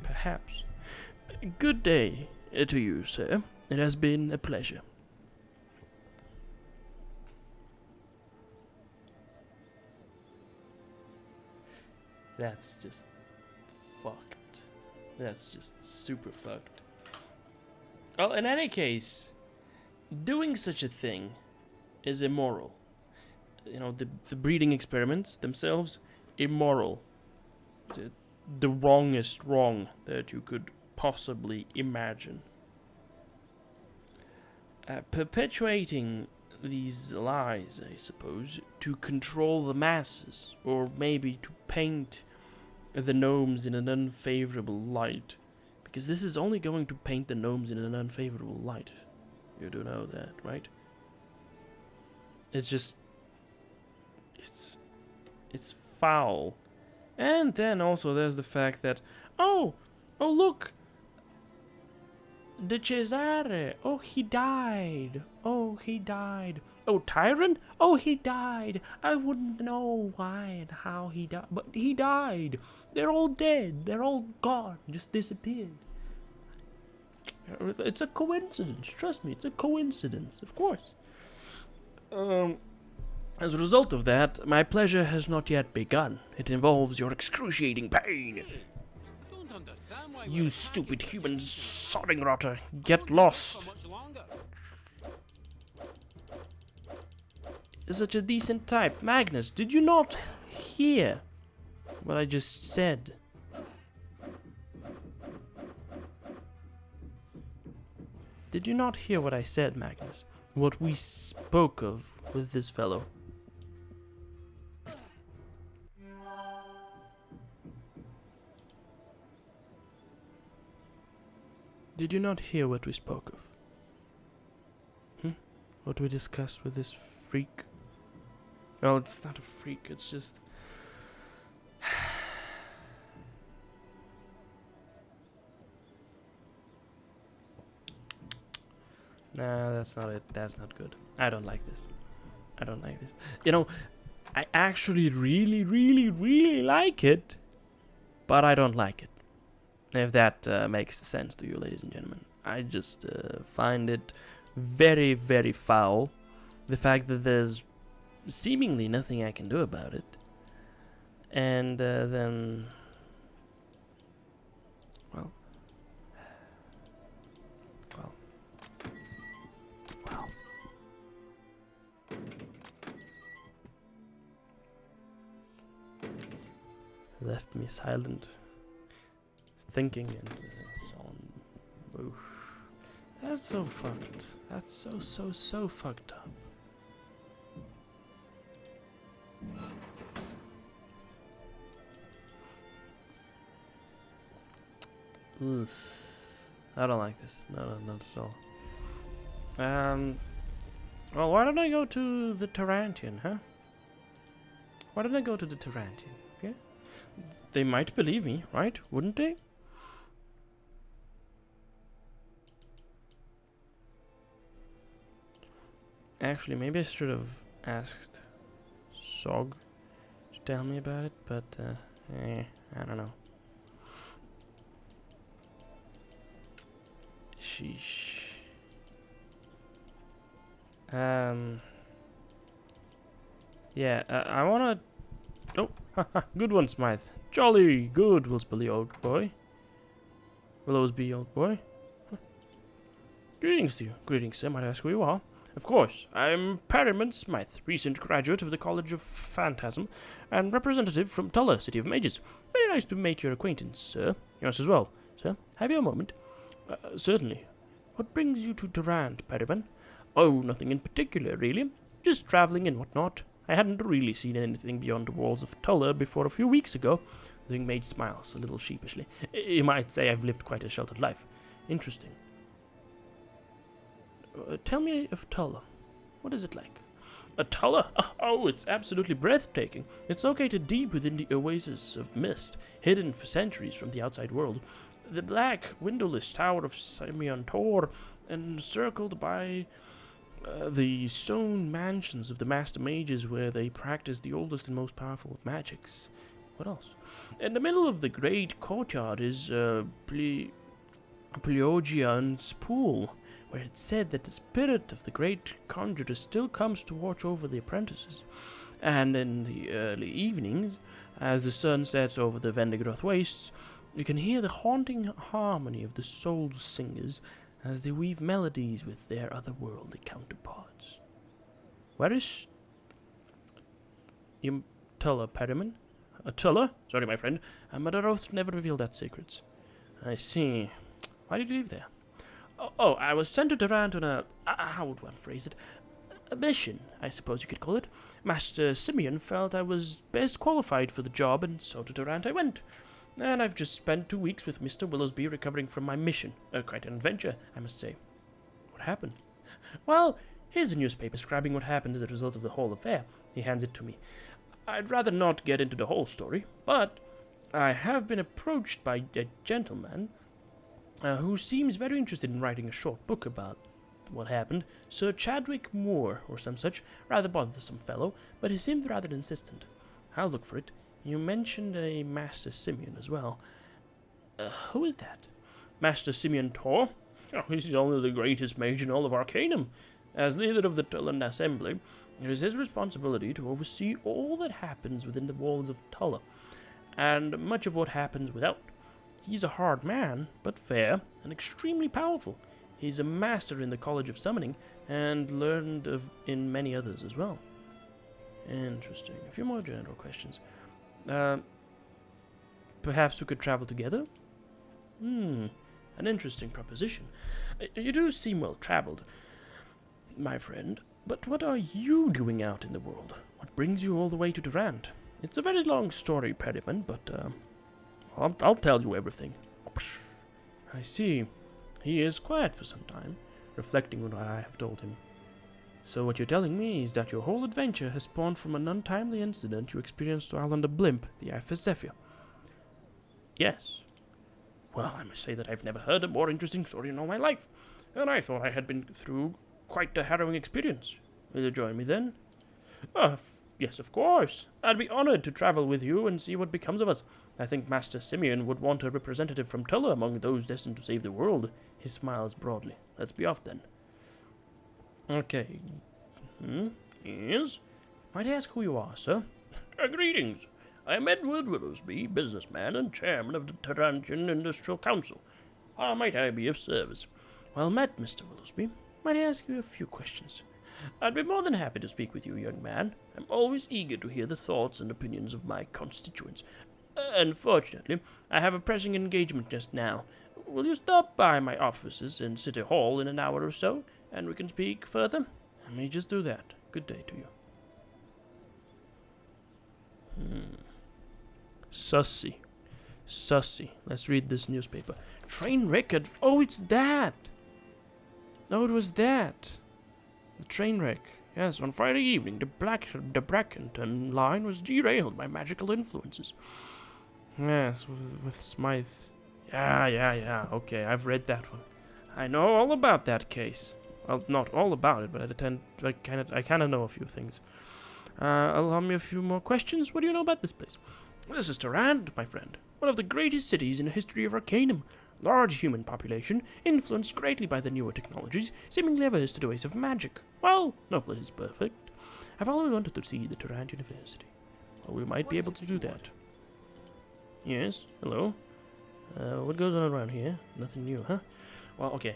Speaker 1: Perhaps. Good day to you, sir. It has been a pleasure. That's just fucked. That's just super fucked. Well, in any case, doing such a thing is immoral. The breeding experiments themselves, immoral. The wrongest wrong that you could possibly imagine. Perpetuating these lies, I suppose, to control the masses, or maybe to paint the gnomes in an unfavorable light, because this is only going to paint the gnomes in an unfavorable light. You do know that, right? It's just... It's foul. And then also there's the fact that, oh look, De Cesare, he died. Oh, Tyron? Oh, he died. I wouldn't know why and how he died, but he died. They're all dead. They're all gone. Just disappeared. It's a coincidence. Trust me, it's a coincidence. Of course. As a result of that, my pleasure has not yet begun. It involves your excruciating pain. You stupid human sodding rotter. Get lost. Such a decent type. Magnus, did you not hear what I just said? Did you not hear what I said, Magnus? What we spoke of with this fellow? Did you not hear what we spoke of? What we discussed with this freak? Well, it's not a freak, it's just... Nah, that's not it. That's not good. I don't like this. I actually really, really, really like it, but I don't like it. If that makes sense to you, ladies and gentlemen. I just find it very, very foul. The fact that there's seemingly nothing I can do about it. And then... Well... Left me silent, thinking, and so on. Oof. That's so fucked. That's so fucked up. Ugh. I don't like this. No, not at all. Well, why don't I go to the Tarantian, huh? Why don't I go to the Tarantian? Okay? They might believe me, right? Wouldn't they? Actually, maybe I should have asked Sog to tell me about it, but, I don't know. Sheesh. Yeah, I wanna... Oh, haha, good one, Smythe. Jolly good, Willsby, old boy. Willowsby, old boy. Huh. Greetings to you. Greetings, sir. Might I ask who you are? Of course, I'm Perryman Smythe, recent graduate of the College of Phantasm, and representative from Tulla, City of Mages. Very nice to make your acquaintance, sir. Yours as well. Sir, have you a moment? Certainly. What brings you to Durant, Perryman? Oh, nothing in particular, really. Just travelling and whatnot. I hadn't really seen anything beyond the walls of Tulla before a few weeks ago. The young mage smiles a little sheepishly. You might say I've lived quite a sheltered life. Interesting. Tell me of Tulla. What is it like? Tulla? Oh, it's absolutely breathtaking. It's located deep within the oasis of mist, hidden for centuries from the outside world. The black, windowless tower of Simeon Tor, encircled by the stone mansions of the Master Mages where they practice the oldest and most powerful of magics. What else? In the middle of the great courtyard is Pleogian's pool, where it's said that the spirit of the great conjurer still comes to watch over the apprentices. And in the early evenings, as the sun sets over the Vendigroth wastes, you can hear the haunting harmony of the soul singers as they weave melodies with their otherworldly counterparts. Where is Tulla, Perryman? Tulla? Sorry, my friend. Mother Oath never revealed that secrets. I see. Why did you leave there? Oh, I was sent to Durant on how would one phrase it? A mission, I suppose you could call it. Master Simeon felt I was best qualified for the job, and so to Durant I went. And I've just spent 2 weeks with Mr. Willowsby recovering from my mission. Quite an adventure, I must say. What happened? Well, here's a newspaper describing what happened as a result of the whole affair. He hands it to me. I'd rather not get into the whole story, but I have been approached by a gentleman who seems very interested in writing a short book about what happened. Sir Chadwick Moore, or some such, rather bothersome fellow, but he seemed rather insistent. I'll look for it. You mentioned a Master Simeon as well. Who is that? Master Simeon Tor? Oh, he's only the greatest mage in all of Arcanum. As leader of the Tullan Assembly, it is his responsibility to oversee all that happens within the walls of Tulla, and much of what happens without. He's a hard man, but fair, and extremely powerful. He's a master in the College of Summoning, and learned in many others as well. Interesting. A few more general questions. Perhaps we could travel together? An interesting proposition. You do seem well traveled, my friend, but what are you doing out in the world? What brings you all the way to Durant? It's a very long story, Perryman, but, I'll tell you everything. I see. He is quiet for some time, reflecting on what I have told him. So what you're telling me is that your whole adventure has spawned from an untimely incident you experienced while on the blimp, the Zephyr. Yes. Well, I must say that I've never heard a more interesting story in all my life, and I thought I had been through quite a harrowing experience. Will you join me then? Yes, of course. I'd be honored to travel with you and see what becomes of us. I think Master Simeon would want a representative from Tulla among those destined to save the world. He smiles broadly. Let's be off then. Okay. Yes? Might I ask who you are, sir? Greetings. I am Edward Willowsby, businessman and chairman of the Tarantian Industrial Council. How might I be of service? Well met, Mr. Willowsby. Might I ask you a few questions? I'd be more than happy to speak with you, young man. I'm always eager to hear the thoughts and opinions of my constituents. Unfortunately, I have a pressing engagement just now. Will you stop by my offices in City Hall in an hour or so, and we can speak further? Let me just do that. Good day to you. Sussy. Sussy. Let's read this newspaper. Train wreck at... Oh, it's that! Oh, it was that. The train wreck. Yes, on Friday evening, the Brackenton line was derailed by magical influences. Yes, with Smythe. Yeah. Okay, I've read that one. I know all about that case. Well, not all about it, but I kind of know a few things. Allow me a few more questions. What do you know about this place? This is Durand, my friend. One of the greatest cities in the history of Arcanum. Large human population, influenced greatly by the newer technologies, seemingly averse to the ways of magic. Well, no place is perfect. I've always wanted to see the Durand University. Well, we might be able to do that. Yes, hello. What goes on around here? Nothing new, huh? Well, okay.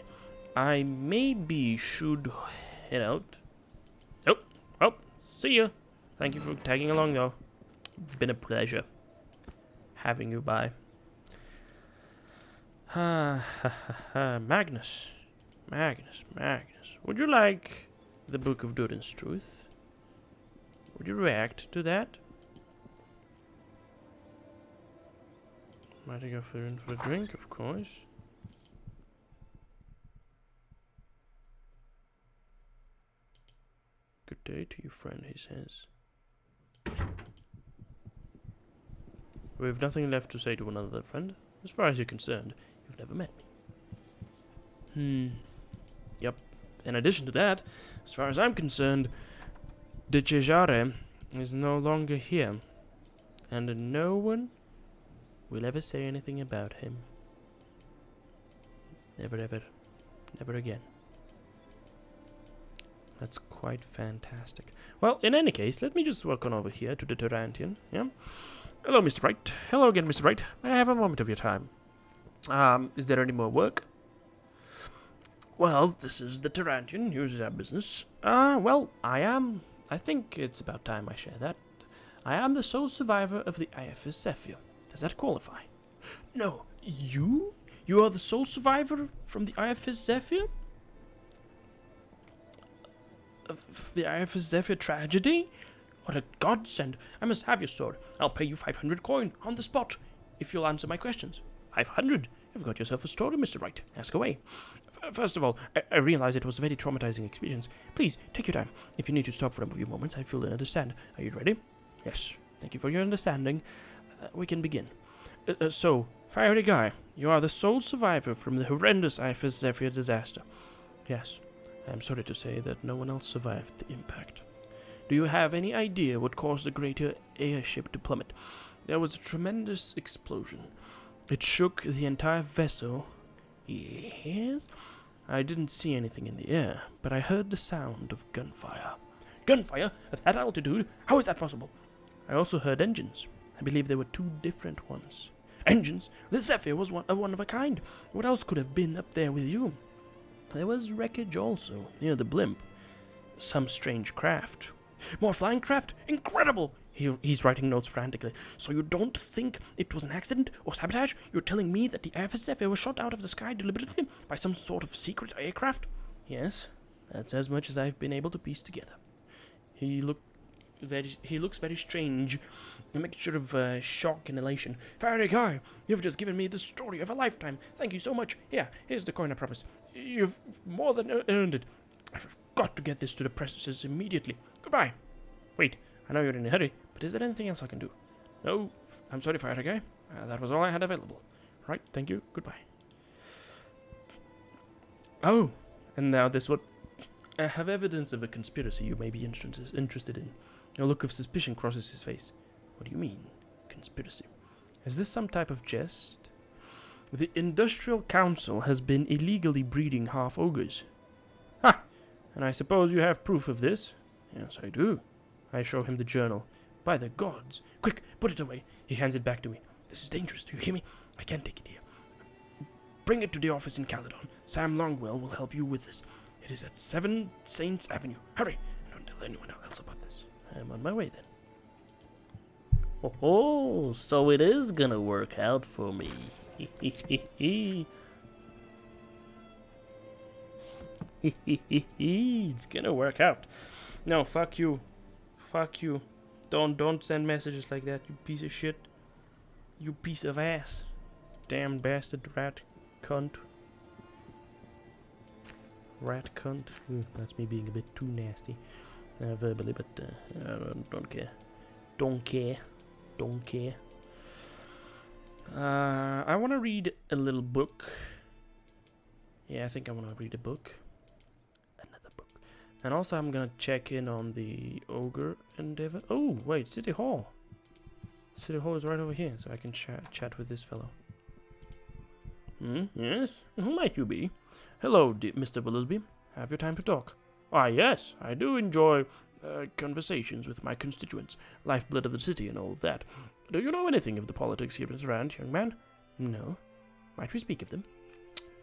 Speaker 1: I maybe should head out. Oh, well, see ya. Thank you for tagging along, though. Been a pleasure having you by. Magnus. Would you like the Book of Duden's Truth? Would you react to that? Might I go in for a drink, of course. Good day to you, friend, he says. We have nothing left to say to another friend. As far as you're concerned, you've never met me. Yep. In addition to that, as far as I'm concerned, De Cesare is no longer here. And no one will ever say anything about him. Never again. That's quite fantastic. Well, in any case, let me just walk on over here to the Tarantian, yeah? Hello, Mr. Wright. Hello again, Mr. Wright. May I have a moment of your time? Is there any more work? Well, this is the Tarantian. Here's our business. Well, I think it's about time I share that. I am the sole survivor of the IFS Zephyr. Does that qualify? No, you? You are the sole survivor from the IFS Zephyr? Of the IFS Zephyr tragedy? What a godsend. I must have your sword. I'll pay you 500 coin on the spot if you'll answer my questions. 500? You've got yourself a story, Mr. Wright. Ask away. First of all, I realize it was a very traumatizing experience. Please, take your time. If you need to stop for a few moments, I fully understand. Are you ready? Yes. Thank you for your understanding. We can begin. So, Fiery Guy, you are the sole survivor from the horrendous IFS Zephyr disaster. Yes. I am sorry to say that no one else survived the impact. Do you have any idea what caused the greater airship to plummet? There was a tremendous explosion. It shook the entire vessel. Yes? I didn't see anything in the air, but I heard the sound of gunfire. Gunfire? At that altitude? How is that possible? I also heard engines. I believe there were 2 different ones. Engines? The Zephyr was one of a kind. What else could have been up there with you? There was wreckage also, near the blimp. Some strange craft. More flying craft? Incredible! He's writing notes frantically. So you don't think it was an accident or sabotage? You're telling me that the IFS Zephyr was shot out of the sky deliberately by some sort of secret aircraft? Yes, that's as much as I've been able to piece together. He looks very strange, a mixture of shock and elation. Fiery Guy, you've just given me the story of a lifetime. Thank you so much. Here's the coin, I promise. You've more than earned it. I've got to get this to the presses immediately. Goodbye. Wait, I know you're in a hurry, but is there anything else I can do? No, I'm sorry, Fiery Guy. That was all I had available. Right, thank you. Goodbye. Oh, and now this what? I have evidence of a conspiracy you may be interested in. A look of suspicion crosses his face. What do you mean, conspiracy? Is this some type of jest? The Industrial Council has been illegally breeding half-ogres. Ha! And I suppose you have proof of this? Yes, I do. I show him the journal. By the gods! Quick, put it away. He hands it back to me. This is dangerous, do you hear me? I can't take it here. Bring it to the office in Caledon. Sam Longwell will help you with this. It is at 7 Saints Avenue. Hurry! Don't tell anyone else about this. I'm on my way then.
Speaker 3: Oh, so it is gonna work out for me.
Speaker 1: It's gonna work out. No, fuck you. Fuck you. Don't send messages like that, you piece of shit. You piece of ass. Damn bastard rat cunt. Rat cunt. That's me being a bit too nasty. Verbally, but don't care. Don't care. Don't care. I want to read a little book. Yeah, I think I want to read a book. Another book. And also I'm going to check in on the ogre endeavor. Oh, wait, City Hall. City Hall is right over here, so I can chat with this fellow. Yes? Who might you be? Hello, Mr. Willoughby. Have you time to talk? Ah, yes, I do enjoy conversations with my constituents, lifeblood of the city and all of that. Do you know anything of the politics here in Tarant, young man? No. Might we speak of them?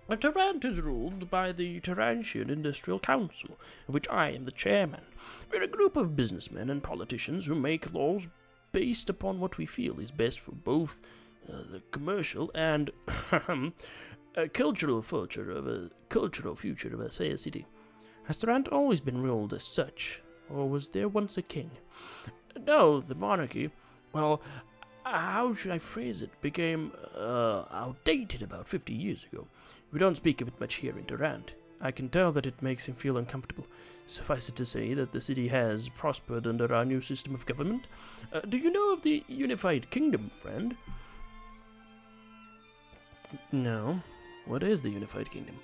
Speaker 1: Tarant is ruled by the Tarantian Industrial Council, of which I am the chairman. We're a group of businessmen and politicians who make laws based upon what we feel is best for both the commercial and cultural future of a city. Has Tarant always been ruled as such, or was there once a king? No, the monarchy, well, how should I phrase it, became outdated about 50 years ago. We don't speak of it much here in Tarant. I can tell that it makes him feel uncomfortable. Suffice it to say that the city has prospered under our new system of government. Do you know of the Unified Kingdom, friend? No. What is the Unified Kingdom?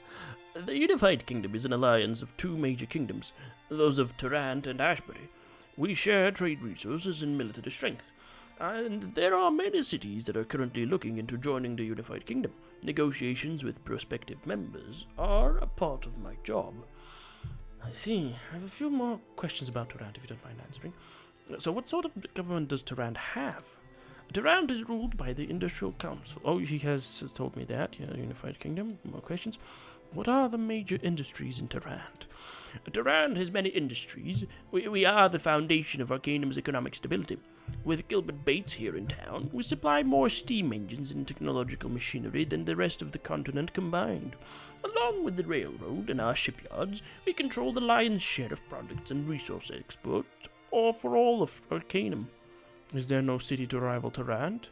Speaker 1: The Unified Kingdom is an alliance of two major kingdoms, those of Tarant and Ashbury. We share trade resources and military strength. And there are many cities that are currently looking into joining the Unified Kingdom. Negotiations with prospective members are a part of my job. I see. I have a few more questions about Tarant, if you don't mind answering. So what sort of government does Tarant have? Tarant is ruled by the Industrial Council. Oh, he has told me that. Yeah, Unified Kingdom. More questions? What are the major industries in Tarant? Tarant has many industries. We are the foundation of Arcanum's economic stability. With Gilbert Bates here in town, we supply more steam engines and technological machinery than the rest of the continent combined. Along with the railroad and our shipyards, we control the lion's share of products and resource exports, or for all of Arcanum. Is there no city to rival Tarant?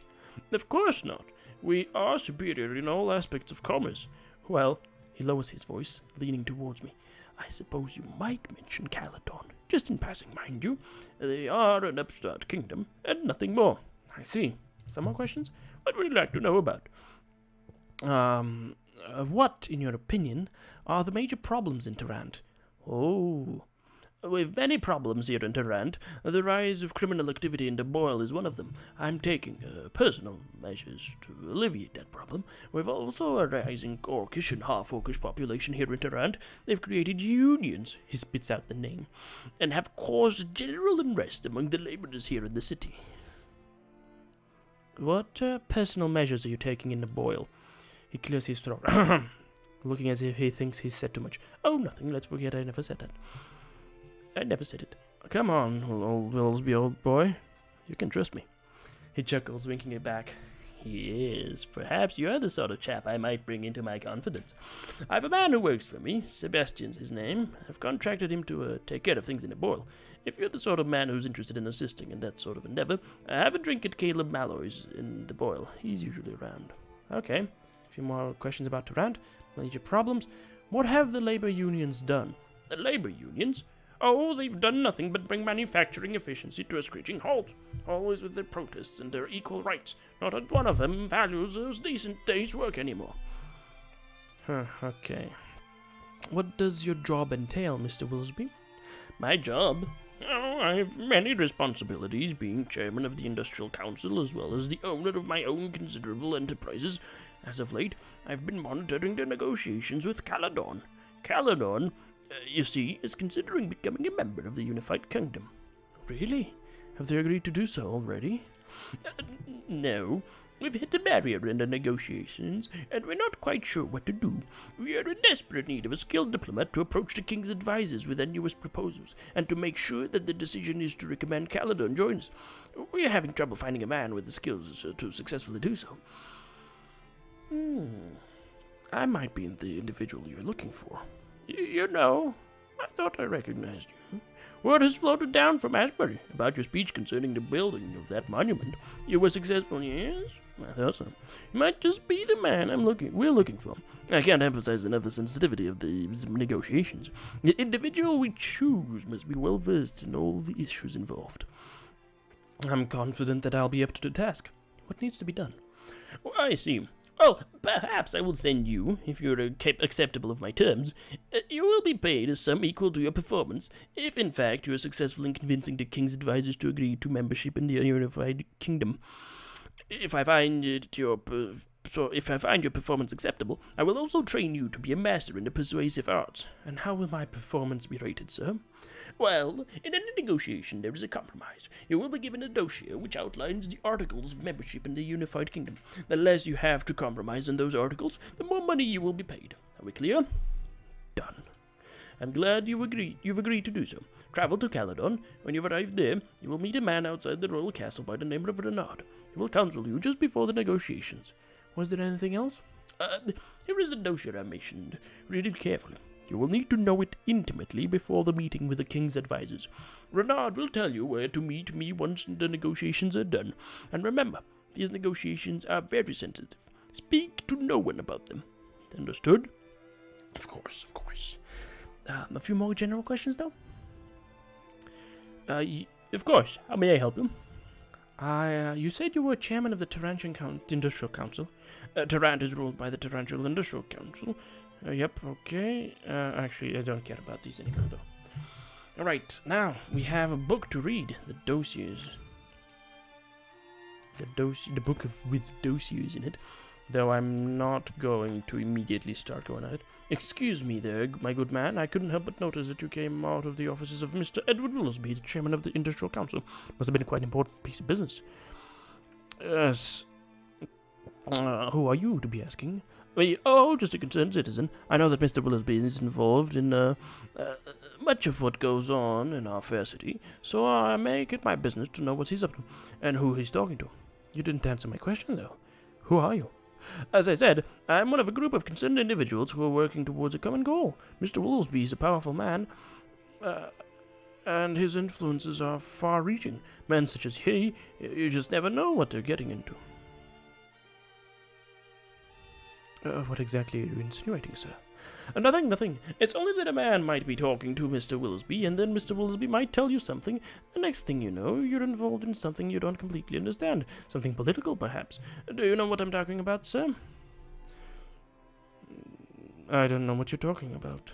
Speaker 1: Of course not. We are superior in all aspects of commerce. Well, he lowers his voice, leaning towards me. I suppose you might mention Caledon. Just in passing, mind you. They are an upstart kingdom, and nothing more. I see. Some more questions? What would you like to know about? What, in your opinion, are the major problems in Tarant? Oh, we've many problems here in Tarant. The rise of criminal activity in the Boyle is one of them. I'm taking personal measures to alleviate that problem. We've also a rising Orcish and half-Orcish population here in Tarant. They've created unions, he spits out the name, and have caused general unrest among the laborers here in the city. What personal measures are you taking in the Boyle? He clears his throat, looking as if he thinks he's said too much. Oh, nothing. Let's forget I never said that. I never said it. Come on, old Willsby, old boy. You can trust me. He chuckles, winking it back. Yes, perhaps you're the sort of chap I might bring into my confidence. I've a man who works for me. Sebastian's his name. I've contracted him to take care of things in the Boyle. If you're the sort of man who's interested in assisting in that sort of endeavor, have a drink at Caleb Malloy's in the Boyle. He's usually around. Okay. A few more questions about Tarant. Major problems. What have the labor unions done? The labor unions? Oh, they've done nothing but bring manufacturing efficiency to a screeching halt. Always with their protests and their equal rights. Not a one of them values those decent days' work anymore. Okay. What does your job entail, Mr. Wilsby? My job? Oh, I have many responsibilities, being chairman of the Industrial Council as well as the owner of my own considerable enterprises. As of late, I've been monitoring the negotiations with Caledon. Caledon, you see, is considering becoming a member of the Unified Kingdom. Really? Have they agreed to do so already? No. We've hit a barrier in the negotiations, and we're not quite sure what to do. We are in desperate need of a skilled diplomat to approach the king's advisors with their newest proposals, and to make sure that the decision is to recommend Caledon join us. We're having trouble finding a man with the skills to successfully do so. I might be the individual you're looking for. You know, I thought I recognized you. Word has floated down from Ashbury about your speech concerning the building of that monument. You were successful, yes? I thought so. You might just be the man we're looking for. I can't emphasize enough the sensitivity of these negotiations. The individual we choose must be well versed in all the issues involved. I'm confident that I'll be up to the task. What needs to be done? Oh, I see. Well, perhaps I will send you, if you're acceptable of my terms. You will be paid a sum equal to your performance, if in fact you are successful in convincing the king's advisors to agree to membership in the unified kingdom. If I find your performance acceptable, I will also train you to be a master in the persuasive arts. And how will my performance be rated, sir? Well, in any negotiation there is a compromise. You will be given a dossier which outlines the articles of membership in the unified kingdom. The less you have to compromise on those articles, the more money you will be paid. Are we clear? Done. I'm glad you've agreed to do so. Travel to Caledon. When you've arrived there, you will meet a man outside the royal castle by the name of Renard. He will counsel you just before the negotiations. Was there anything else? Here is the dossier I mentioned. Read it carefully. You will need to know it intimately before the meeting with the king's advisors. Renard will tell you where to meet me once the negotiations are done. And remember, these negotiations are very sensitive. Speak to no one about them. Understood? Of course, of course. A few more general questions, though? Of course. How may I help you? You said you were chairman of the Tarantian Industrial Council. Tarant is ruled by the Tarantial Industrial Council. Yep, okay. Actually, I don't care about these anymore, though. Alright, now, we have a book to read. The dossiers. The book with dossiers in it. Though I'm not going to immediately start going at it. Excuse me there, my good man. I couldn't help but notice that you came out of the offices of Mr. Edward Willoughby, the chairman of the Industrial Council. Must have been quite an important piece of business. Yes. Who are you, to be asking? Just a concerned citizen. I know that Mr. Willoughby is involved in much of what goes on in our fair city, so I make it my business to know what he's up to, and who he's talking to. You didn't answer my question, though. Who are you? As I said, I am one of a group of concerned individuals who are working towards a common goal. Mr. Willoughby is a powerful man, and his influences are far-reaching. Men such as he, you just never know what they're getting into. What exactly are you insinuating, sir? Nothing. It's only that a man might be talking to Mr. Willoughby, and then Mr. Willoughby might tell you something. The next thing you know, you're involved in something you don't completely understand. Something political, perhaps. Do you know what I'm talking about, sir? I don't know what you're talking about.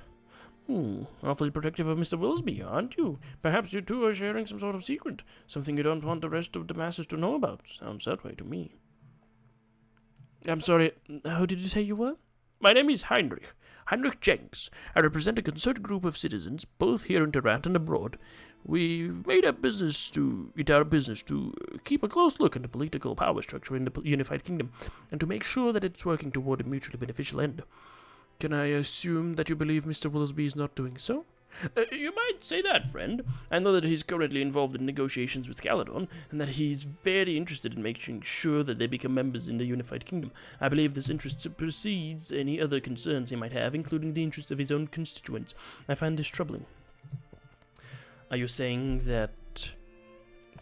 Speaker 1: Awfully protective of Mr. Willoughby, aren't you? Perhaps you two are sharing some sort of secret. Something you don't want the rest of the masses to know about. Sounds that way to me. I'm sorry, how did you say you were? My name is Heinrich Jenks. I represent a concerned group of citizens, both here in Tarant and abroad. We've made it our business to keep a close look at the political power structure in the unified kingdom, and to make sure that it's working toward a mutually beneficial end. Can I assume that you believe Mr. Willoughby is not doing so? You might say that, friend. I know that he's currently involved in negotiations with Caledon, and that he's very interested in making sure that they become members in the unified kingdom. I believe this interest supersedes any other concerns he might have, including the interests of his own constituents. I find this troubling. Are you saying that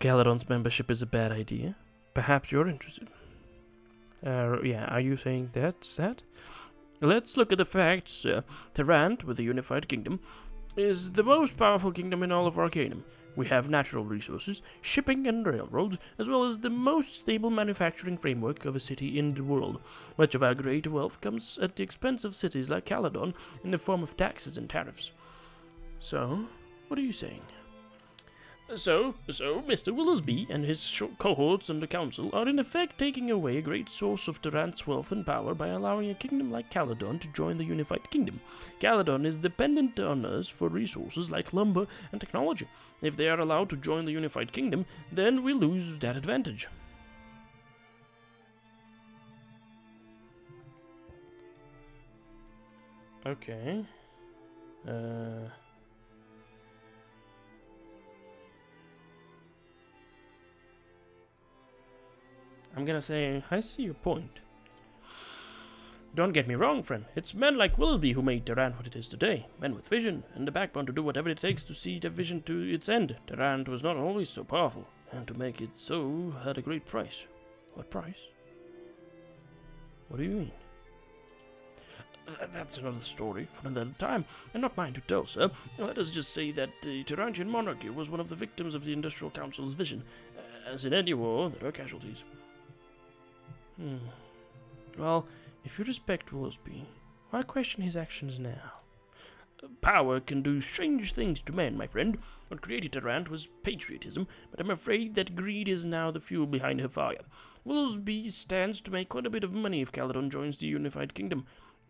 Speaker 1: Caledon's membership is a bad idea? Perhaps you're interested. Are you saying that's that? Let's look at the facts, sir. Tarant, with the unified kingdom, is the most powerful kingdom in all of Arcanum. We have natural resources, shipping and railroads, as well as the most stable manufacturing framework of a city in the world. Much of our great wealth comes at the expense of cities like Caledon in the form of taxes and tariffs. So, what are you saying? So, Mr. Willoughby and his cohorts on the council are in effect taking away a great source of Tarant's wealth and power by allowing a kingdom like Caledon to join the unified kingdom. Caledon is dependent on us for resources like lumber and technology. If they are allowed to join the unified kingdom, then we lose that advantage. Okay. I'm gonna say, I see your point. Don't get me wrong, friend. It's men like Willoughby who made Durant what it is today. Men with vision and the backbone to do whatever it takes to see the vision to its end. Durant was not always so powerful, and to make it so had a great price. What price? What do you mean? That's another story for another time, and not mine to tell, sir. Let us just say that the Tyrannian monarchy was one of the victims of the Industrial Council's vision. As in any war, there are casualties. Well, if you respect Willoughby, why question his actions now? Power can do strange things to men, my friend. What created Durant was patriotism, but I'm afraid that greed is now the fuel behind her fire. Willoughby stands to make quite a bit of money if Caledon joins the unified kingdom.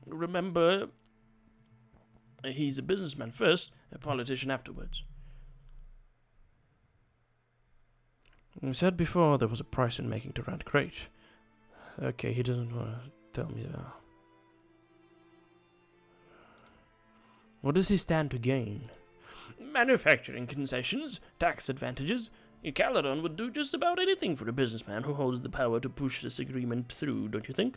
Speaker 1: Remember, he's a businessman first, a politician afterwards. You said before there was a price in making Durant great. Okay, he doesn't want to tell me that. What does he stand to gain? Manufacturing concessions, tax advantages. Caledon would do just about anything for a businessman who holds the power to push this agreement through, don't you think?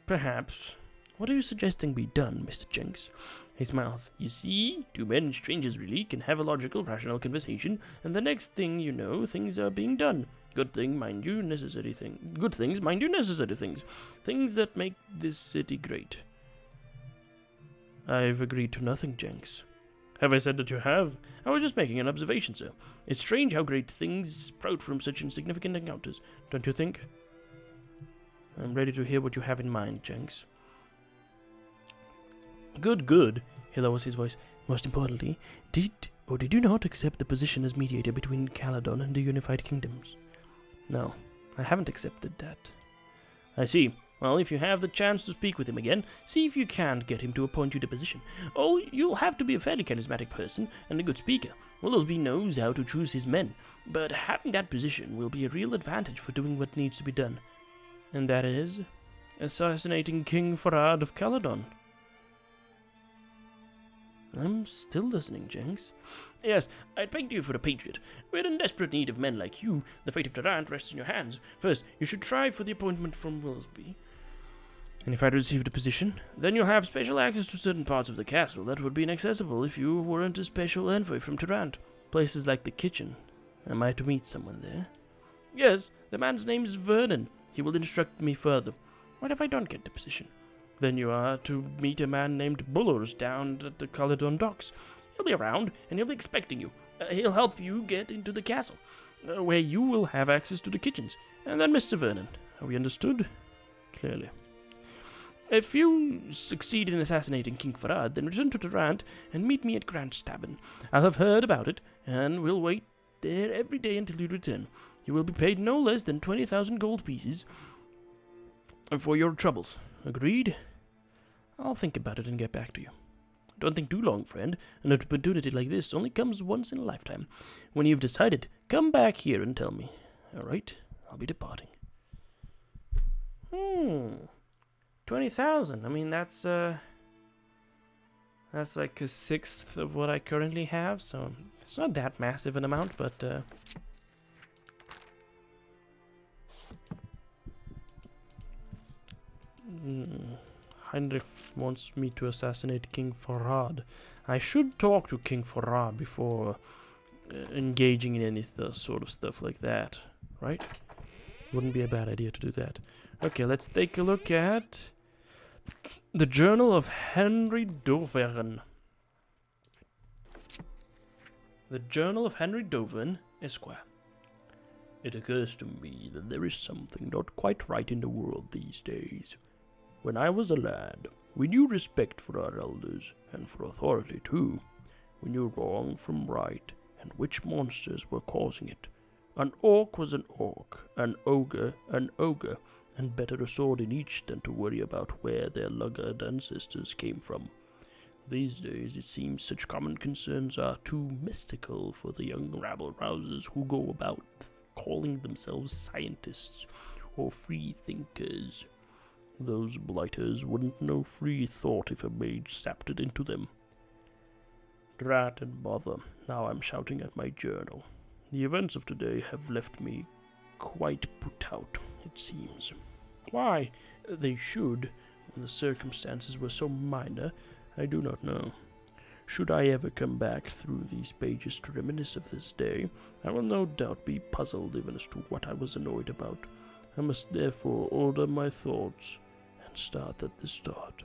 Speaker 1: Perhaps. What are you suggesting be done, Mr. Jenks? He smiles. You see, two men, strangers really, can have a logical, rational conversation, and the next thing you know, things are being done. Good things, mind you, necessary things. Things that make this city great. I've agreed to nothing, Jenks. Have I said that you have? I was just making an observation, sir. It's strange how great things sprout from such insignificant encounters, don't you think? I'm ready to hear what you have in mind, Jenks. Good. He lowers his voice. Most importantly, did you not accept the position as mediator between Caledon and the unified kingdoms? No, I haven't accepted that. I see. Well, if you have the chance to speak with him again, see if you can't get him to appoint you to position. Oh, you'll have to be a fairly charismatic person and a good speaker. Willoughby knows how to choose his men, but having that position will be a real advantage for doing what needs to be done. And that is assassinating King Farad of Caledon. I'm still listening, Jenks. Yes, I begged you for a patriot. We're in desperate need of men like you. The fate of Durant rests in your hands. First, you should try for the appointment from Willoughby. And if I received a position, then you'll have special access to certain parts of the castle that would be inaccessible if you weren't a special envoy from Durant. Places like the kitchen. Am I to meet someone there? Yes, the man's name is Vernon. He will instruct me further. What if I don't get the position? Then you are to meet a man named Bullers down at the Caledon docks. He'll be around, and he'll be expecting you. He'll help you get into the castle, where you will have access to the kitchens. And then Mr. Vernon. Are we understood? Clearly. If you succeed in assassinating King Farad, then return to Durant and meet me at Grant's Tavern. I'll have heard about it, and we'll wait there every day until you return. You will be paid no less than 20,000 gold pieces for your troubles. Agreed? I'll think about it and get back to you. Don't think too long, friend. An opportunity like this only comes once in a lifetime. When you've decided, come back here and tell me. All right? I'll be departing. 20,000. I mean, that's like a sixth of what I currently have, so it's not that massive an amount, but Heinrich wants me to assassinate King Farad. I should talk to King Farad before engaging in any sort of stuff like that, right? Wouldn't be a bad idea to do that. Okay, let's take a look at the Journal of Henry Dauvergne. The Journal of Henry Dauvergne, Esquire. It occurs to me that there is something not quite right in the world these days. When I was a lad, we knew respect for our elders, and for authority too. We knew wrong from right, and which monsters were causing it. An orc was an orc, an ogre, and better a sword in each than to worry about where their luggard ancestors came from. These days it seems such common concerns are too mystical for the young rabble-rousers who go about calling themselves scientists or free thinkers. Those blighters wouldn't know free thought if a mage sapped it into them. Drat and bother, now I'm shouting at my journal. The events of today have left me quite put out, it seems. Why? They should. The circumstances were so minor, I do not know. Should I ever come back through these pages to reminisce of this day, I will no doubt be puzzled even as to what I was annoyed about. I must therefore order my thoughts and start at the start.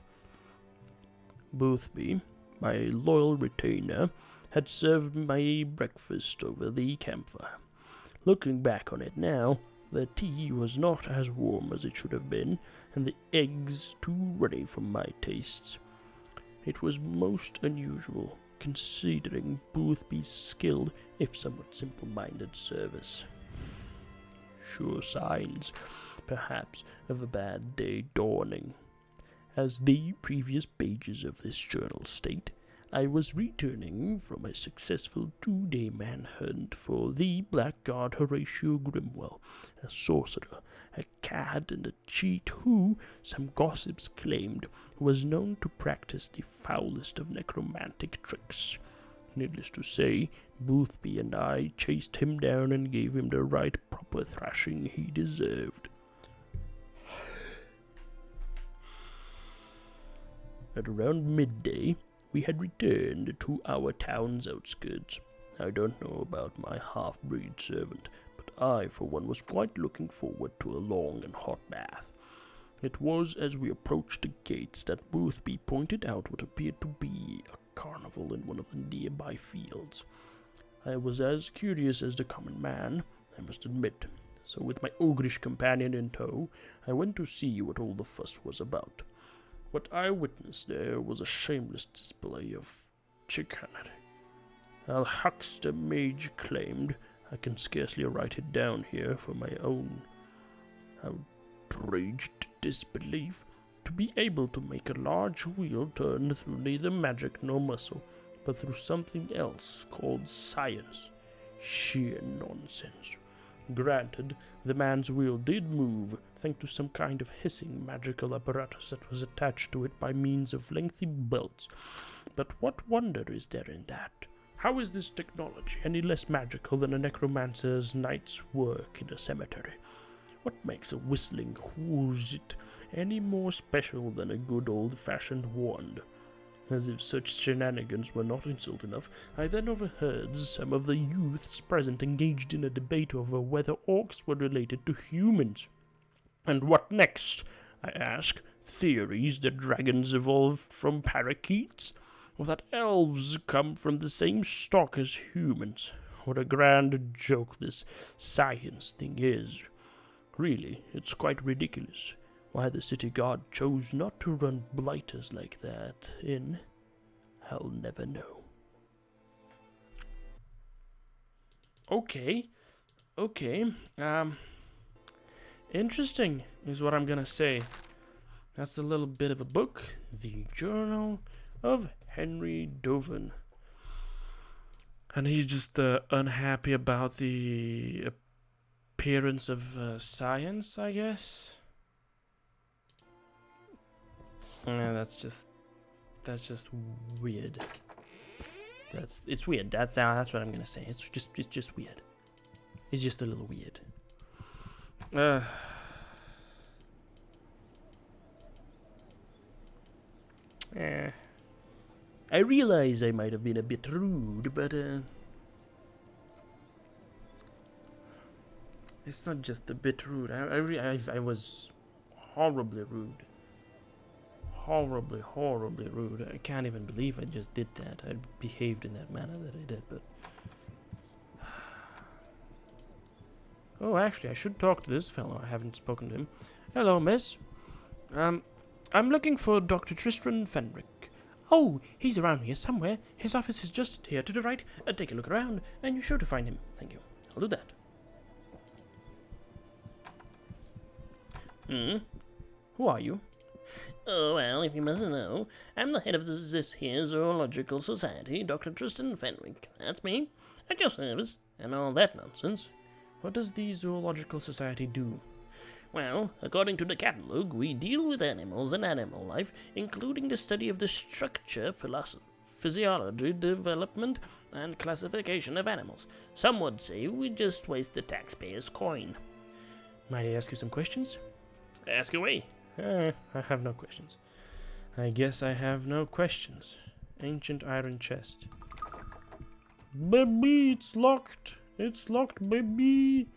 Speaker 1: Boothby, my loyal retainer, had served my breakfast over the campfire. Looking back on it now, the tea was not as warm as it should have been, and the eggs too runny for my tastes. It was most unusual, considering Boothby's skilled, if somewhat simple-minded service. Sure signs, perhaps, of a bad day dawning. As the previous pages of this journal state, I was returning from a successful 2-day manhunt for the blackguard Horatio Grimwell, a sorcerer, a cad and a cheat who, some gossips claimed, was known to practice the foulest of necromantic tricks. Needless to say, Boothby and I chased him down and gave him the right proper thrashing he deserved. At around midday, we had returned to our town's outskirts. I don't know about my half-breed servant, but I, for one, was quite looking forward to a long and hot bath. It was as we approached the gates that Boothby pointed out what appeared to be a carnival in one of the nearby fields. I was as curious as the common man, I must admit, so with my ogreish companion in tow, I went to see what all the fuss was about. What I witnessed there was a shameless display of chicanery. A huckster mage claimed, I can scarcely write it down here for my own outraged disbelief, to be able to make a large wheel turn through neither magic nor muscle, but through something else called science. Sheer nonsense. Granted, the man's wheel did move, thanks to some kind of hissing magical apparatus that was attached to it by means of lengthy belts. But what wonder is there in that? How is this technology any less magical than a necromancer's night's work in a cemetery? What makes a whistling whoozit any more special than a good old-fashioned wand? As if such shenanigans were not insult enough, I then overheard some of the youths present engaged in a debate over whether orcs were related to humans. And what next? I ask. Theories that dragons evolved from parakeets? Or that elves come from the same stock as humans? What a grand joke this science thing is. Really, it's quite ridiculous. Why the city guard chose not to run blighters like that in, I'll never know. Okay. Interesting is what I'm gonna say. That's a little bit of a book. The Journal of Henry Duden. And he's just unhappy about the appearance of science, I guess. Yeah, that's just weird. It's weird. That's what I'm gonna say. It's just weird. It's just a little weird. I realize I might have been a bit rude, but it's not just a bit rude. I was horribly rude. Horribly rude. I can't even believe I just did that. I behaved in that manner that I did, but... Oh, actually, I should talk to this fellow. I haven't spoken to him. Hello, miss. I'm looking for Dr. Tristram Fenric. Oh, he's around here somewhere. His office is just here to the right. Take a look around, and you're sure to find him. Thank you. I'll do that. Who are you?
Speaker 3: Oh, well, if you mustn't know, I'm the head of this here Zoological Society, Dr. Tristan Fenwick. That's me, at your service, and all that nonsense.
Speaker 1: What does the Zoological Society do?
Speaker 3: Well, according to the catalogue, we deal with animals and animal life, including the study of the structure, physiology, development, and classification of animals. Some would say we just waste the taxpayer's coin.
Speaker 1: Might I ask you some questions?
Speaker 3: Ask away.
Speaker 1: I have no questions. I guess I have no questions. Ancient iron chest. Baby, it's locked. It's locked, baby.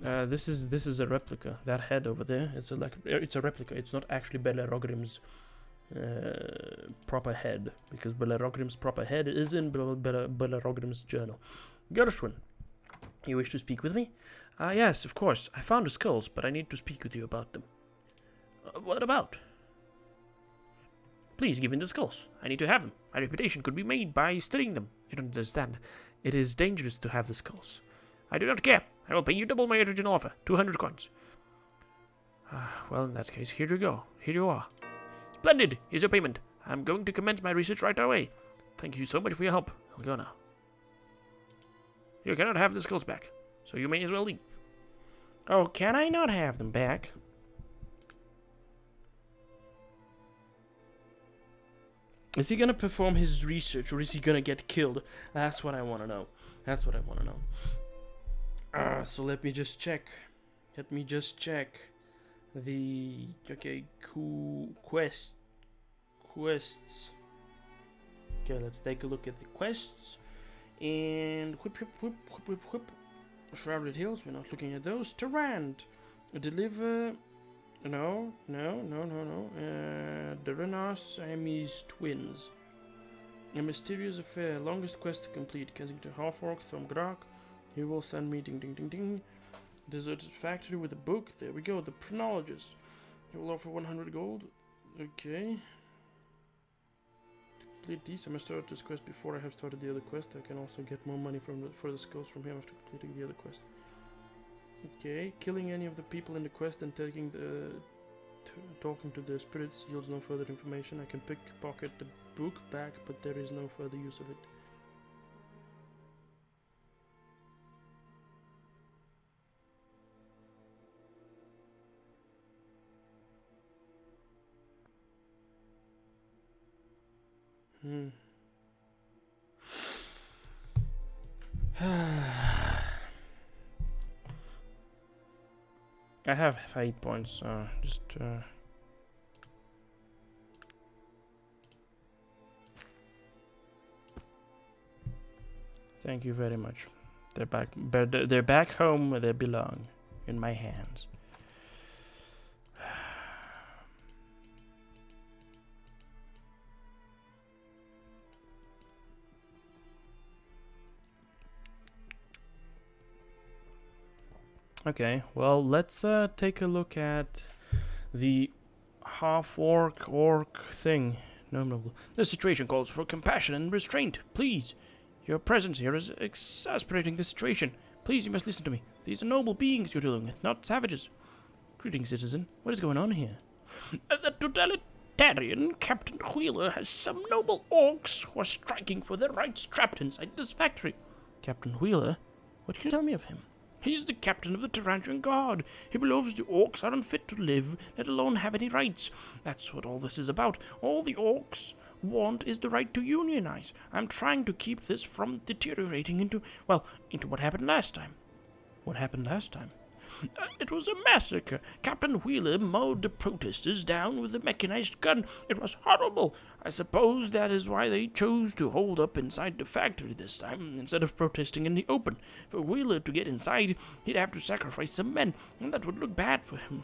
Speaker 1: This is a replica. That head over there, it's a replica. It's not actually Bellerogrim's proper head, because Bellerogrim's proper head is in Bellerogrim's journal. Gershwin, you wish to speak with me? Yes, of course. I found the skulls, but I need to speak with you about them. What about? Please give me the skulls. I need to have them. My reputation could be made by studying them. You don't understand. It is dangerous to have the skulls. I do not care. I will pay you double my original offer, 200 coins. Well, in that case, here you go. Here you are. Splendid! Here's your payment. I'm going to commence my research right away. Thank you so much for your help. I'll go now. You cannot have the skulls back, so you may as well leave. Oh, can I not have them back? Is he gonna perform his research, or is he gonna get killed? That's what I want to know. That's what I want to know. So let me just check. Let me just check the quests. Okay, let's take a look at the quests. And whip. Shrouded Hills. We're not looking at those. Tarrant. Deliver. No. The Renar Siamese twins. A mysterious affair. Longest quest to complete. Kensington Half-Orc, Thumgrak. He will send me ding. Deserted factory with a book. There we go. The Phrenologist. He will offer 100 gold. Okay. To complete these, I must start this quest before I have started the other quest. I can also get more money for the skulls from him after completing the other quest. Okay, killing any of the people in the quest and talking to their spirits yields no further information. I can pickpocket the book back, but there is no further use of it. I have 8 points, thank you very much. They're back home where they belong, in my hands. Okay, well, let's take a look at the half-orc thing. No. The situation calls for compassion and restraint. Please, your presence here is exasperating the situation. Please, you must listen to me. These are noble beings you're dealing with, not savages. Greetings, citizen. What is going on here? The totalitarian Captain Wheeler has some noble orcs who are striking for their rights trapped inside this factory. Captain Wheeler? What can you tell me of him? He's the captain of the Tarantian Guard. He believes the orcs are unfit to live, let alone have any rights. That's what all this is about. All the orcs want is the right to unionize. I'm trying to keep this from deteriorating into what happened last time. What happened last time? It was a massacre. Captain Wheeler mowed the protesters down with a mechanized gun. It was horrible. I suppose that is why they chose to hold up inside the factory this time, instead of protesting in the open. For Wheeler to get inside, he'd have to sacrifice some men, and that would look bad for him.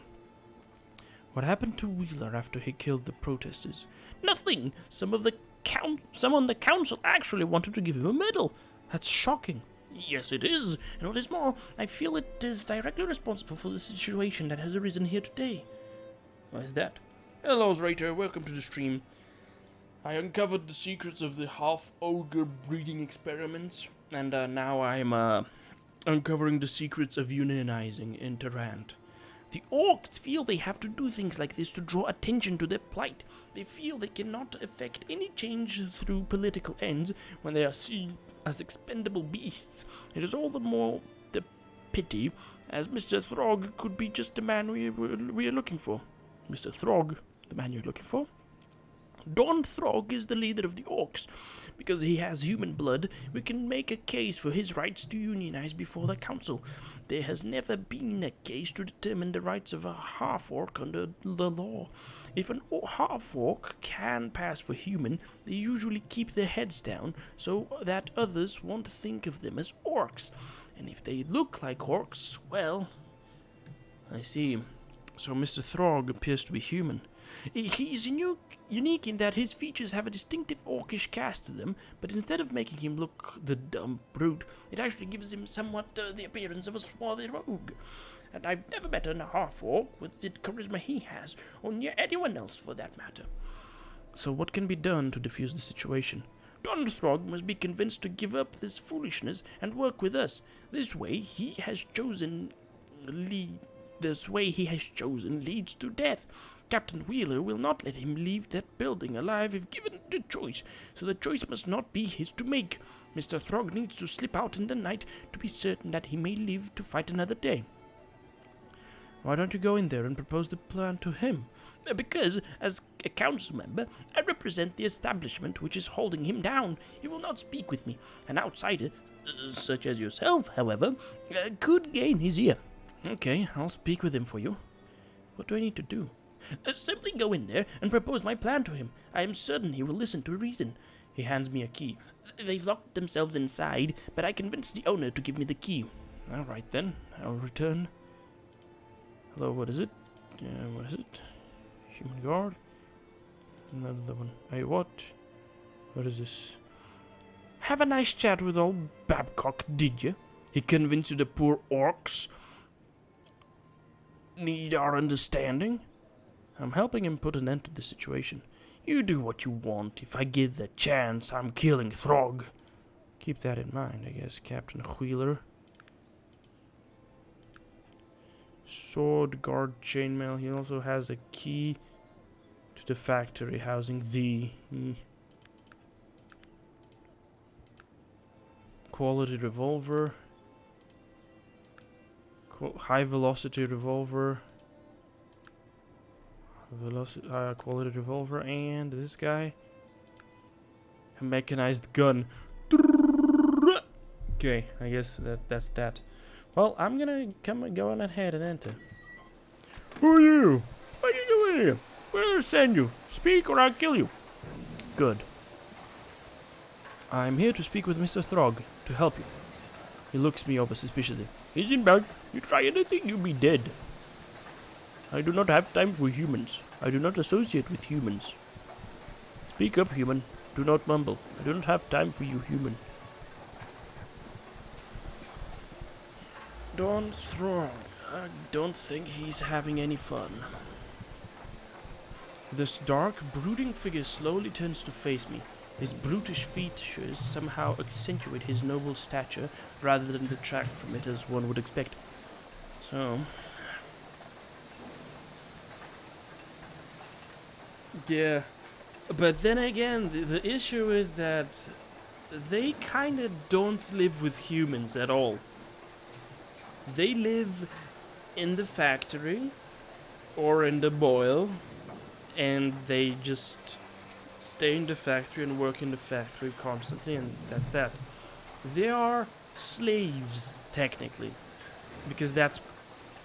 Speaker 1: What happened to Wheeler after he killed the protesters? Nothing. Some on the council actually wanted to give him a medal. That's shocking. Yes, it is. And what is more, I feel it is directly responsible for the situation that has arisen here today. Why is that? Hello, Zrater. Welcome to the stream. I uncovered the secrets of the half-ogre breeding experiments, and now I'm uncovering the secrets of unionizing in Tarant. The orcs feel they have to do things like this to draw attention to their plight. They feel they cannot effect any change through political ends when they are seen as expendable beasts. It is all the more the pity, as Mr. Throg could be just the man we are looking for. Mr. Throg, the man you're looking for?
Speaker 3: Don Throg is the leader of the orcs. Because he has human blood, we can make a case for his rights to unionize before the council. There has never been a case to determine the rights of a half-orc under the law. If an half-orc can pass for human, they usually keep their heads down so that others won't think of them as orcs. And if they look like orcs, well...
Speaker 1: I see. So Mr. Throg appears to be human.
Speaker 3: He's unique in that his features have a distinctive orcish cast to them, but instead of making him look the dumb brute, it actually gives him somewhat the appearance of a swarthy rogue. And I've never met a half-orc with the charisma he has, or near anyone else for that matter.
Speaker 1: So what can be done to defuse the situation?
Speaker 3: Don Throg must be convinced to give up this foolishness and work with us. This way he has chosen leads to death. Captain Wheeler will not let him leave that building alive if given the choice, so the choice must not be his to make. Mr. Throg needs to slip out in the night to be certain that he may live to fight another day.
Speaker 1: Why don't you go in there and propose the plan to him?
Speaker 3: Because, as a council member, I represent the establishment which is holding him down. He will not speak with me. An outsider, such as yourself, however, could gain his ear.
Speaker 1: Okay, I'll speak with him for you. What do I need to do?
Speaker 3: Simply go in there and propose my plan to him. I am certain he will listen to reason.
Speaker 1: He hands me a key.
Speaker 3: They've locked themselves inside, but I convinced the owner to give me the key.
Speaker 1: All right then, I'll return. Hello, what is it? What is it? Human guard. Another one. Hey, what? What is this?
Speaker 3: Have a nice chat with old Babcock, did you? He convinced you the poor orcs need our understanding?
Speaker 1: I'm helping him put an end to the situation.
Speaker 3: You do what you want. If I get the chance, I'm killing Throg.
Speaker 1: Keep that in mind, I guess, Captain Wheeler. Sword, guard, chainmail. He also has a key to the factory housing the quality revolver. High velocity revolver. Quality revolver, and this guy, a mechanized gun. Okay, I guess that's that. Well, I'm gonna go on ahead and enter.
Speaker 3: Who are you? What are you doing here? Where'll I send you? Speak or I'll kill you.
Speaker 1: Good. I'm here to speak with Mr. Throg to help you. He looks me over suspiciously.
Speaker 3: Isn't back? You try anything, you'll be dead. I do not have time for humans. I do not associate with humans. Speak up, human. Do not mumble. I do not have time for you, human.
Speaker 1: Don Throg. I don't think he's having any fun. This dark, brooding figure slowly turns to face me. His brutish features somehow accentuate his noble stature rather than detract from it as one would expect. So... yeah, but then again, the issue is that they kind of don't live with humans at all. They live in the factory or in the boil, and they just stay in the factory and work in the factory constantly, and that's that. They are slaves, technically, because that's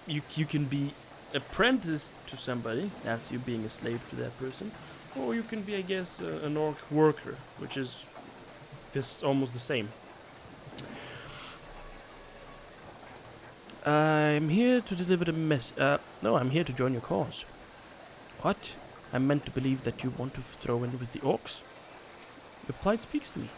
Speaker 1: you can be apprenticed to somebody, that's you being a slave to that person, or you can be, I guess, an orc worker, which is just almost the same. I'm here to deliver the no, I'm here to join your cause. What? I'm meant to believe that you want to throw in with the orcs? Your plight speaks to me.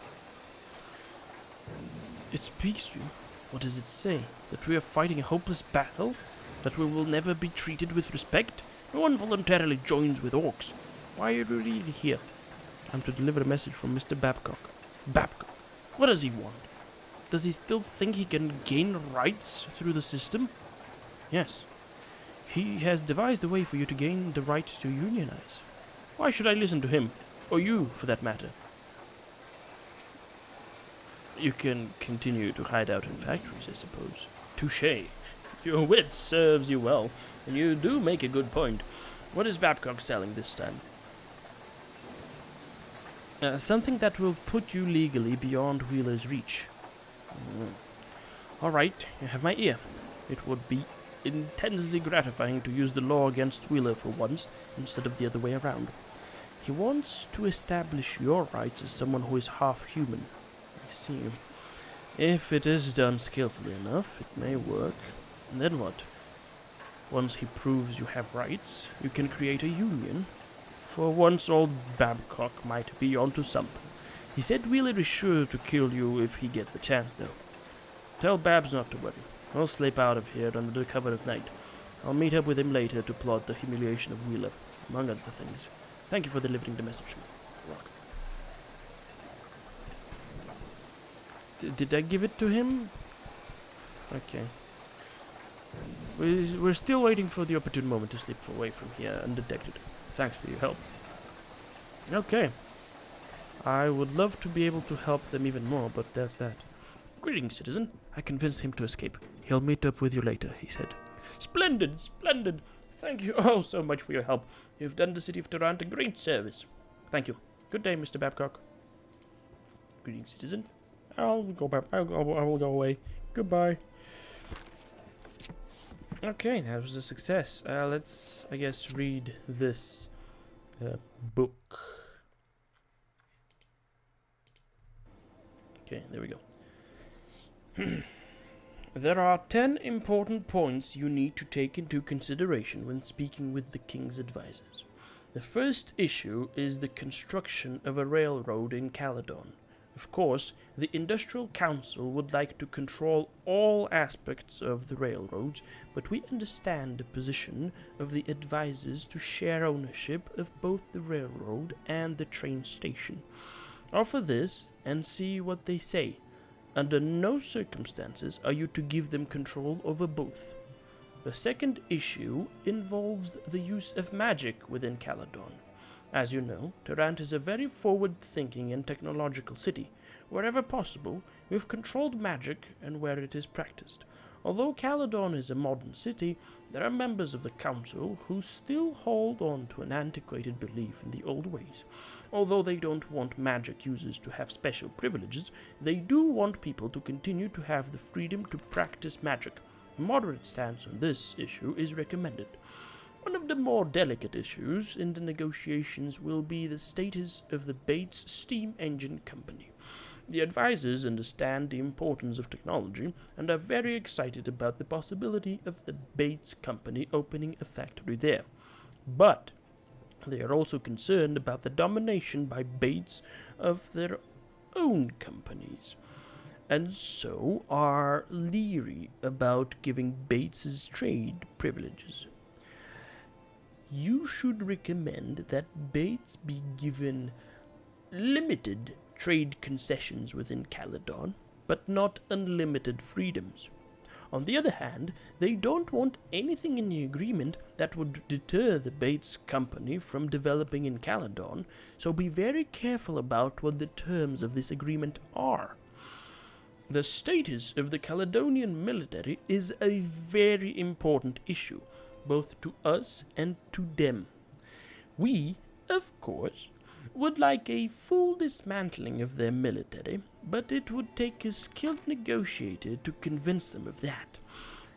Speaker 1: It speaks to you? What does it say? That we are fighting a hopeless battle? That we will never be treated with respect? No one voluntarily joins with orcs. Why are you really here? I'm to deliver a message from Mr. Babcock. Babcock? What does he want? Does he still think he can gain rights through the system? Yes. He has devised a way for you to gain the right to unionize. Why should I listen to him? Or you, for that matter? You can continue to hide out in factories, I suppose. Touché. Your wit serves you well, and you do make a good point. What is Babcock selling this time? Something that will put you legally beyond Wheeler's reach. Alright, you have my ear. It would be intensely gratifying to use the law against Wheeler for once, instead of the other way around. He wants to establish your rights as someone who is half human. I see. If it is done skillfully enough, it may work. And then what? Once he proves you have rights, you can create a union. For once, old Babcock might be onto something. He said Wheeler is sure to kill you if he gets the chance, though. Tell Babs not to worry. I'll slip out of here under the cover of night. I'll meet up with him later to plot the humiliation of Wheeler, among other things. Thank you for delivering the message. Rock. Did I give it to him? Okay. We're still waiting for the opportune moment to slip away from here undetected. Thanks for your help. Okay. I would love to be able to help them even more, but that's that. Greetings, citizen. I convinced him to escape. He'll meet up with you later, he said. Splendid, splendid. Thank you oh so much for your help. You've done the city of Tarant a great service. Thank you. Good day, Mr. Babcock. Greetings, citizen. I'll go back. I will go away. Goodbye. Okay, that was a success. Let's, I guess, read this book. Okay, there we go. There are 10 important points you need to take into consideration when speaking with the king's advisors. The first issue is the construction of a railroad in Caledon. Of course, the Industrial Council would like to control all aspects of the railroads, but we understand the position of the advisors to share ownership of both the railroad and the train station. Offer this and see what they say. Under no circumstances are you to give them control over both. The second issue involves the use of magic within Caledon. As you know, Tarant is a very forward-thinking and technological city. Wherever possible, we've controlled magic and where it is practiced. Although Caledon is a modern city, there are members of the council who still hold on to an antiquated belief in the old ways. Although they don't want magic users to have special privileges, they do want people to continue to have the freedom to practice magic. A moderate stance on this issue is recommended. One of the more delicate issues in the negotiations will be the status of the Bates Steam Engine Company. The advisors understand the importance of technology and are very excited about the possibility of the Bates Company opening a factory there. But they are also concerned about the domination by Bates of their own companies, and so are leery about giving Bates's trade privileges. You should recommend that Bates be given limited trade concessions within Caledon, but not unlimited freedoms. On the other hand, they don't want anything in the agreement that would deter the Bates Company from developing in Caledon, so be very careful about what the terms of this agreement are. The status of the Caledonian military is a very important issue, both to us and to them. We, of course, would like a full dismantling of their military, but it would take a skilled negotiator to convince them of that.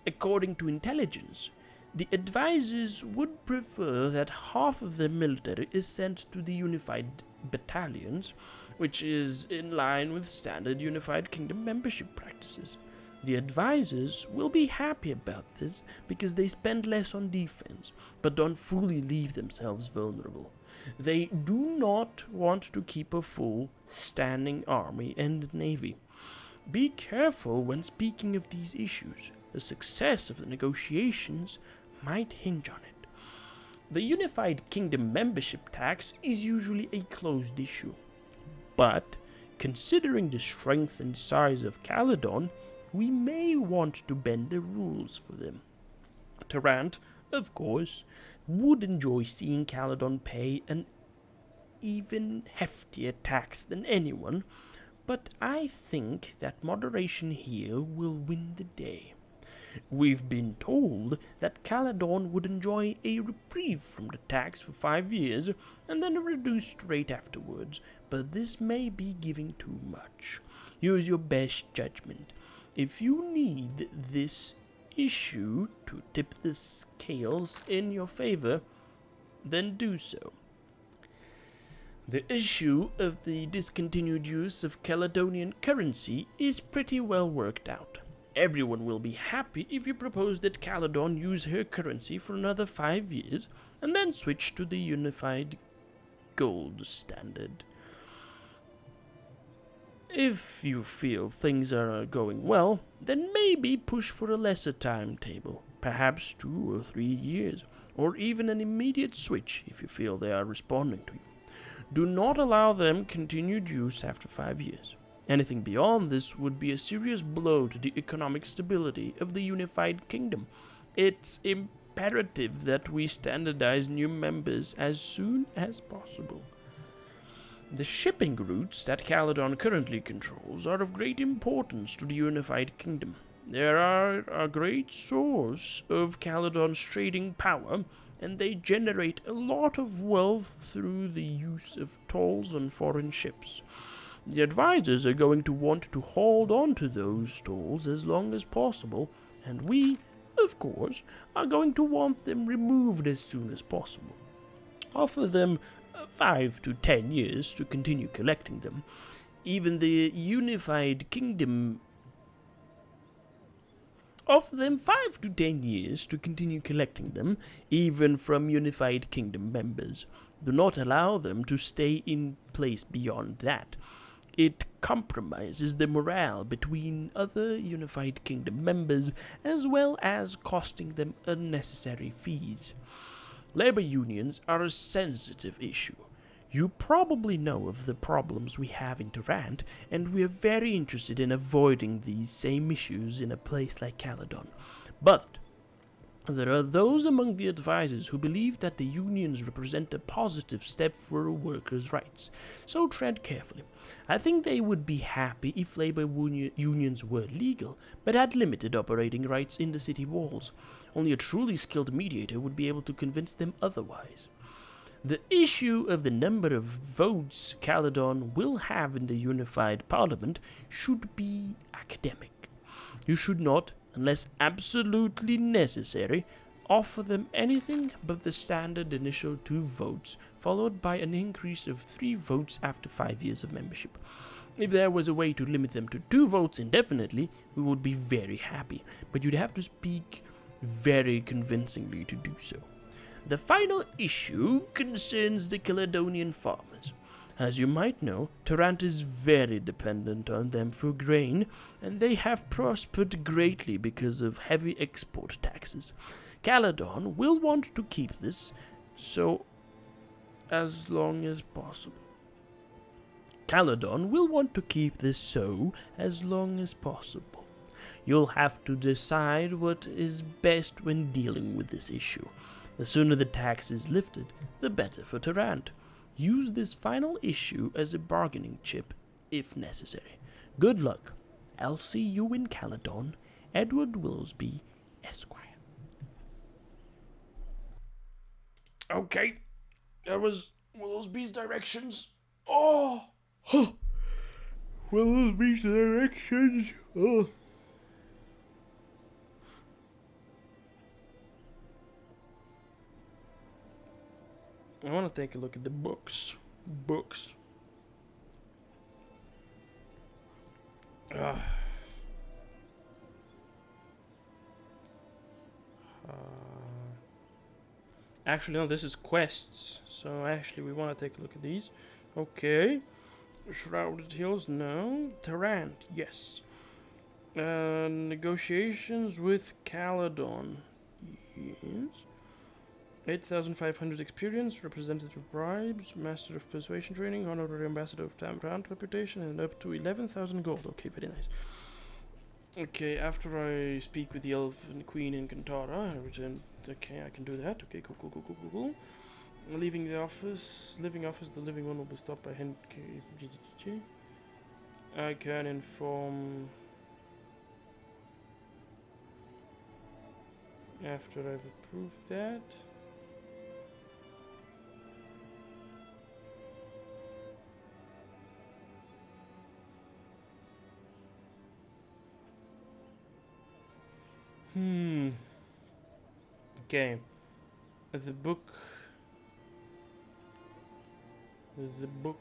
Speaker 1: According to intelligence, the advisors would prefer that half of their military is sent to the unified battalions, which is in line with standard Unified Kingdom membership practices. The advisors will be happy about this because they spend less on defense, but don't fully leave themselves vulnerable. They do not want to keep a full, standing army and navy. Be careful when speaking of these issues. The success of the negotiations might hinge on it. The Unified Kingdom membership tax is usually a closed issue, but considering the strength and size of Caledon, we may want to bend the rules for them. Tarant, of course, would enjoy seeing Caledon pay an even heftier tax than anyone, but I think that moderation here will win the day.
Speaker 3: We've been told that Caledon would enjoy a reprieve from the tax for 5 years, and then a reduced rate afterwards, but this may be giving too much. Use your best judgment. If you need this issue to tip the scales in your favor, then do so. The issue of the discontinued use of Caledonian currency is pretty well worked out. Everyone will be happy if you propose that Caledon use her currency for another 5 years and then switch to the unified gold standard. If you feel things are going well, then maybe push for a lesser timetable, perhaps 2 or 3 years, or even an immediate switch if you feel they are responding to you. Do not allow them continued use after 5 years. Anything beyond this would be a serious blow to the economic stability of the unified kingdom. It's imperative that we standardize new members as soon as possible. The shipping routes that Caledon currently controls are of great importance to the unified kingdom. They are a great source of Caledon's trading power, and they generate a lot of wealth through the use of tolls on foreign ships. The advisors are going to want to hold on to those tolls as long as possible, and we, of course, are going to want them removed as soon as possible. Offer them 5 to 10 years to continue collecting them. Even the unified kingdom Offer them 5 to 10 years to continue collecting them, even from Unified Kingdom members. Do not allow them to stay in place beyond that. It compromises the morale between other Unified Kingdom members, as well as costing them unnecessary fees. Labor unions are a sensitive issue. You probably know of the problems we have in Durant, and we are very interested in avoiding these same issues in a place like Caledon. But there are those among the advisors who believe that the unions represent a positive step for workers' rights, so tread carefully. I think they would be happy if labor unions were legal, but had limited operating rights in the city walls. Only a truly skilled mediator would be able to convince them otherwise. The issue of the number of votes Caledon will have in the unified parliament should be academic. You should not, unless absolutely necessary, offer them anything but the standard initial 2 votes, followed by an increase of 3 votes after 5 years of membership. If there was a way to limit them to 2 votes indefinitely, we would be very happy, but you'd have to speak very convincingly to do so. The final issue concerns the Caledonian Farmers. As you might know, Durant is very dependent on them for grain, and they have prospered greatly because of heavy export taxes. Caledon will want to keep this so as long as possible. You'll have to decide what is best when dealing with this issue. The sooner the tax is lifted, the better for Durant. Use this final issue as a bargaining chip, if necessary. Good luck. I'll see you in Caledon. Edward Willsby, Esquire.
Speaker 1: Okay, that was Willsby's directions. Oh! Huh. Willsby's directions. Oh. I want to take a look at the books. Actually, no, this is quests. So actually, we want to take a look at these. Okay. Shrouded Hills, no. Durant, yes. Negotiations with Caledon, yes. 8,500 experience, representative bribes, master of persuasion training, honorary ambassador of Durant reputation, and up to 11,000 gold. Okay, very nice. Okay, after I speak with the elf and queen in Kantara, I return. Okay, I can do that. Okay, cool. Leaving office, the living one will be stopped by I can inform. After I've approved that. Okay. The book. The book.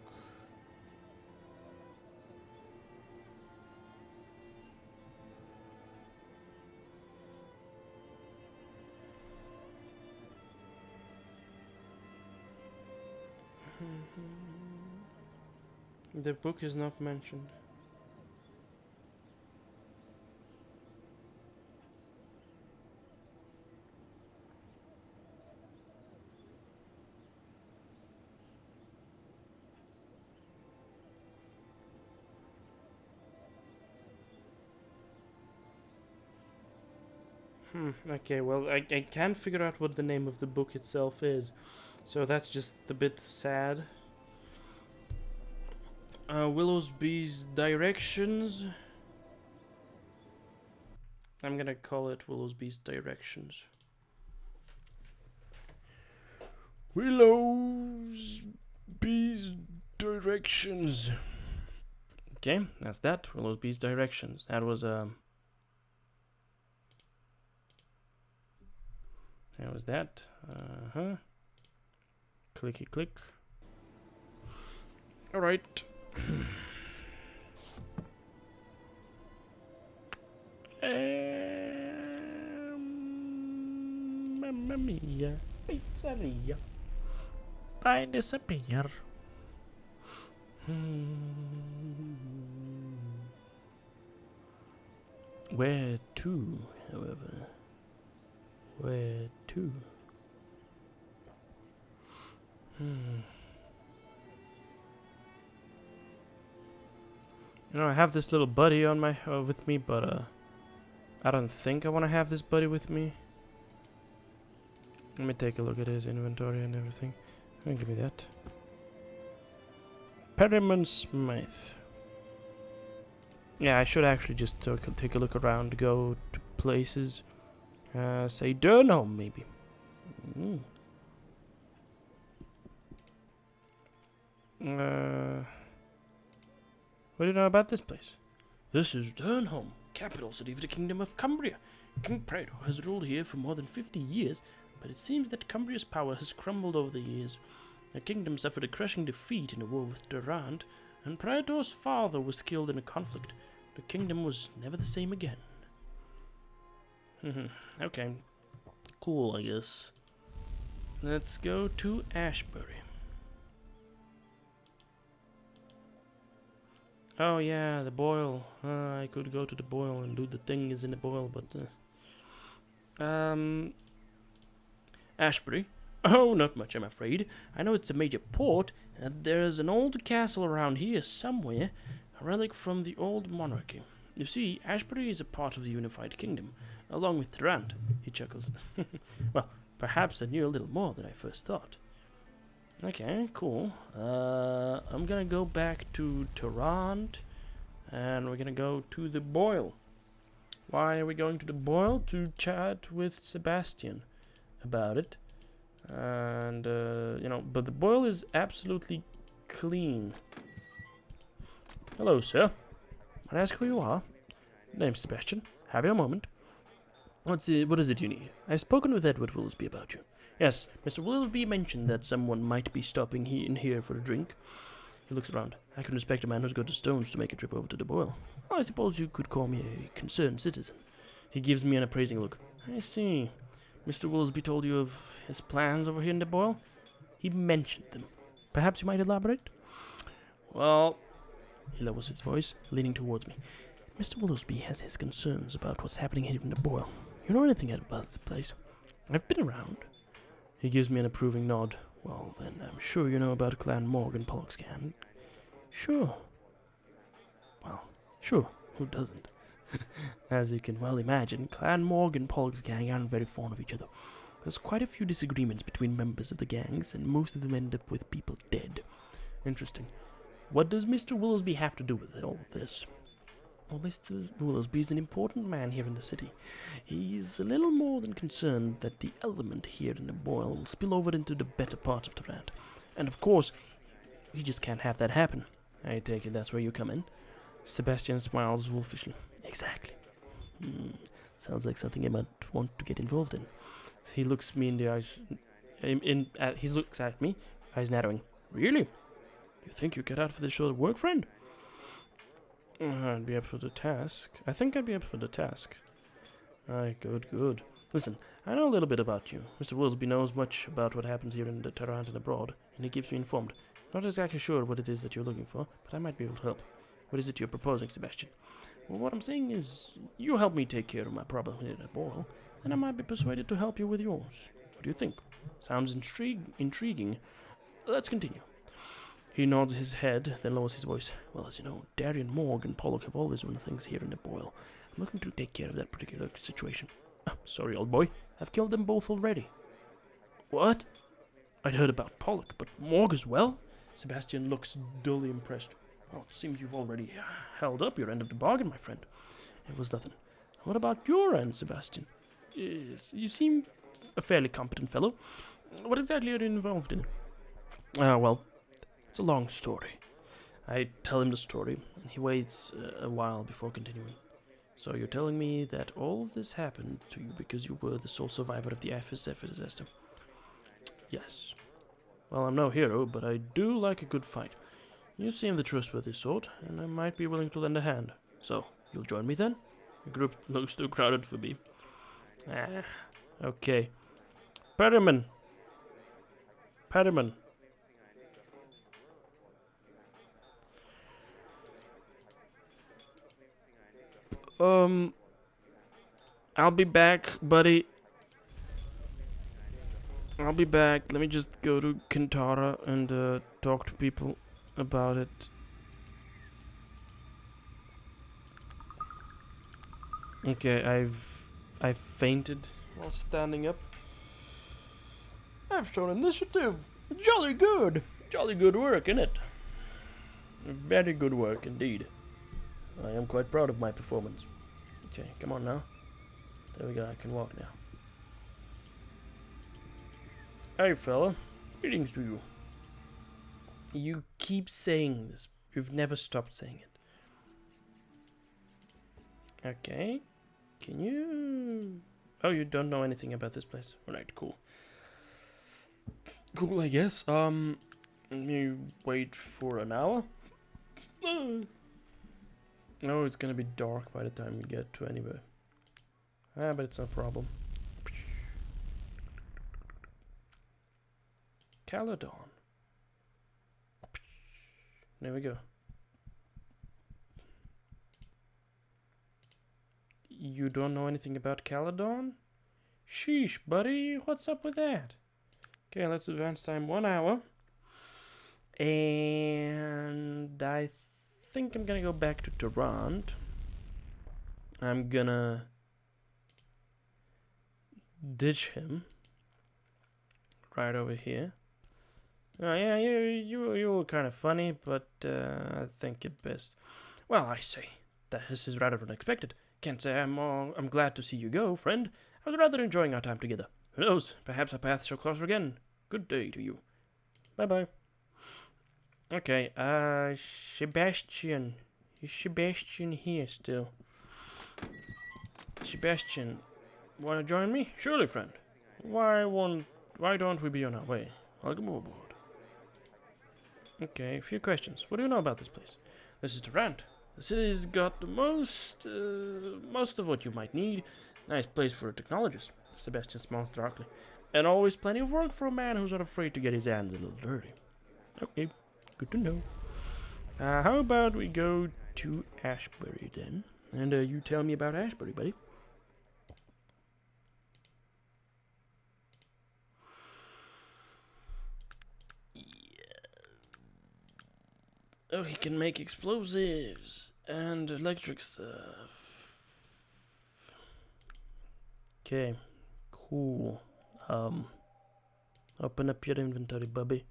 Speaker 1: The book is not mentioned. Okay, well, I can't figure out what the name of the book itself is, so that's just a bit sad. Willowsby's Directions. I'm gonna call it Willowsby's Directions. Willowsby's Directions. Okay, that's that. Willowsby's Directions. That was that. Clicky click. All right. Mamma mia, pizzeria. I disappear. Where to, however? Where to? You know, I have this little buddy on my with me, but I don't think I want to have this buddy with me. Let me take a look at his inventory and everything. Give me that. Perryman Smith. Yeah, I should actually just take a look around, go to places. Say Durnholm, maybe. What do you know about this place? This is Durnholm, capital city of the Kingdom of Cumbria. King Praetor has ruled here for more than 50 years, but it seems that Cumbria's power has crumbled over the years. The kingdom suffered a crushing defeat in a war with Durant, and Praetor's father was killed in a conflict. The kingdom was never the same again. Okay. Cool, I guess. Let's go to Ashbury. Oh yeah, the boil. I could go to the boil and do the things in the boil, but Ashbury? Oh, not much, I'm afraid. I know it's a major port, and there's an old castle around here somewhere, a relic from the old monarchy. You see, Ashbury is a part of the unified kingdom, along with Durant. He chuckles. Well, perhaps I knew a little more than I first thought. Okay, cool. I'm gonna go back to Durant, and we're gonna go to the boil. Why are we going to the boil? To chat with Sebastian about it. And, you know, but the boil is absolutely clean. Hello, sir. May I ask who you are? Name's Sebastian. Have you a moment? What is it you need? I've spoken with Edward Willsby about you. Yes, Mr. Willsby mentioned that someone might be stopping in here for a drink. He looks around. I can respect a man who's got the stones to make a trip over to the boil. I suppose you could call me a concerned citizen. He gives me an appraising look. I see. Mr. Willsby told you of his plans over here in the boil? He mentioned them. Perhaps you might elaborate? Well, he lowers his voice, leaning towards me. Mr. Willsby has his concerns about what's happening here in the boil. You know anything about the place? I've been around. He gives me an approving nod. Well, then, I'm sure you know about Clan Morgan Pollock's gang. Sure. Well, sure. Who doesn't? As you can well imagine, Clan Morgan Pollock's gang aren't very fond of each other. There's quite a few disagreements between members of the gangs, and most of them end up with people dead. Interesting. What does Mr. Willsby have to do with all of this?
Speaker 3: Well, Mr. Woolsby is an important man here in the city. He's a little more than concerned that the element here in the boil will spill over into the better parts of the land. And of course, we just can't have that happen. I take it that's where you come in. Sebastian smiles wolfishly. Exactly. Sounds like something I might want to get involved in. He looks me in the eyes. He looks at me, eyes narrowing. Really? You think you get out for this sort of work, friend? I'd be up for the task. I think I'd be up for the task. Aye, good. Listen, I know a little bit about you. Mr. Woolsby knows much about what happens here in the Tarrant and abroad, and he keeps me informed. Not exactly sure what it is that you're looking for, but I might be able to help. What is it you're proposing, Sebastian? Well, what I'm saying is, you help me take care of my problem here at Boyle, and I might be persuaded to help you with yours. What do you think? Sounds intriguing. Let's continue. He nods his head, then lowers his voice. Well, as you know, Darian, Morg, and Pollock have always run things here in the Boyle. I'm looking to take care of that particular situation. Sorry, old boy. I've killed them both already. What? I'd heard about Pollock, but Morg as well? Sebastian looks dully impressed. Well, it seems you've already held up your end of the bargain, my friend. It was nothing. What about your end, Sebastian? Yes, you seem a fairly competent fellow. What exactly are you involved in? Well, it's a long story. I tell him the story, and he waits a while before continuing. So you're telling me that all of this happened to you because you were the sole survivor of the FSF disaster? Yes. Well, I'm no hero, but I do like a good fight. You seem the trustworthy sort, and I might be willing to lend a hand. So, you'll join me then? The group looks too crowded for me. Okay. Perriman. I'll be back, buddy. I'll be back. Let me just go to Kintara and talk to people about it. Okay, I've fainted while standing up. I've shown initiative. Jolly good work, innit? Very good work indeed. I am quite proud of my performance. Okay, come on now. There we go, I can walk now. Hey fella, greetings to you. You keep saying this. You've never stopped saying it. Okay. Can you... Oh, you don't know anything about this place. Alright, cool. Cool, I guess. You wait for an hour? No, it's gonna be dark by the time you get to anywhere. But it's no problem. Caledon. There we go. You don't know anything about Caledon? Sheesh, buddy, what's up with that? Okay, let's advance time 1 hour. And I think I'm gonna go back to Tarrant. I'm gonna ditch him right over here. Oh yeah, you were kind of funny, but I think it best. Well, I say, this is rather unexpected. Can't say I'm glad to see you go, friend. I was rather enjoying our time together. Who knows? Perhaps our paths shall cross again. Good day to you. Bye bye. Okay, Sebastian. Is Sebastian here still? Sebastian, wanna join me? Surely, friend. Why don't we be on our way? Welcome aboard. Okay, a few questions. What do you know about this place? This is Tarrant. The city's got the most of what you might need. Nice place for a technologist. Sebastian smiles darkly. And always plenty of work for a man who's not afraid to get his hands a little dirty. Okay, good to know. How about we go to Ashbury then? And you tell me about Ashbury, buddy. Oh, he can make explosives and electric stuff. Okay, cool. Open up your inventory, bubby.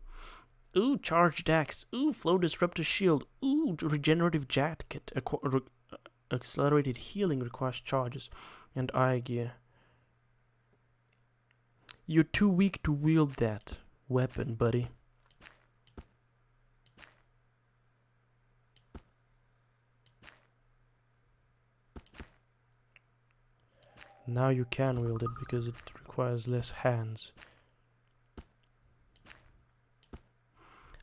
Speaker 3: Ooh, charged axe. Ooh, flow disruptor shield. Ooh, regenerative jacket.
Speaker 1: accelerated healing requires charges and eye gear. You're too weak to wield that weapon, buddy. Now you can wield it because it requires less hands.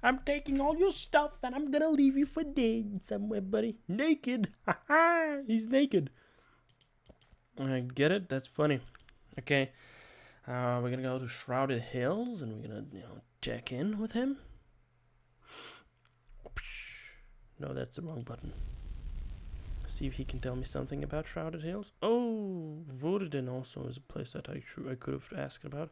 Speaker 1: I'm taking all your stuff and I'm gonna leave you for dead somewhere, buddy. Naked. Haha, he's naked. I get it. That's funny. Okay. We're gonna go to Shrouded Hills and we're gonna, check in with him. No, that's the wrong button. See if he can tell me something about Shrouded Hills. Oh, Duden also is a place that I could have asked about.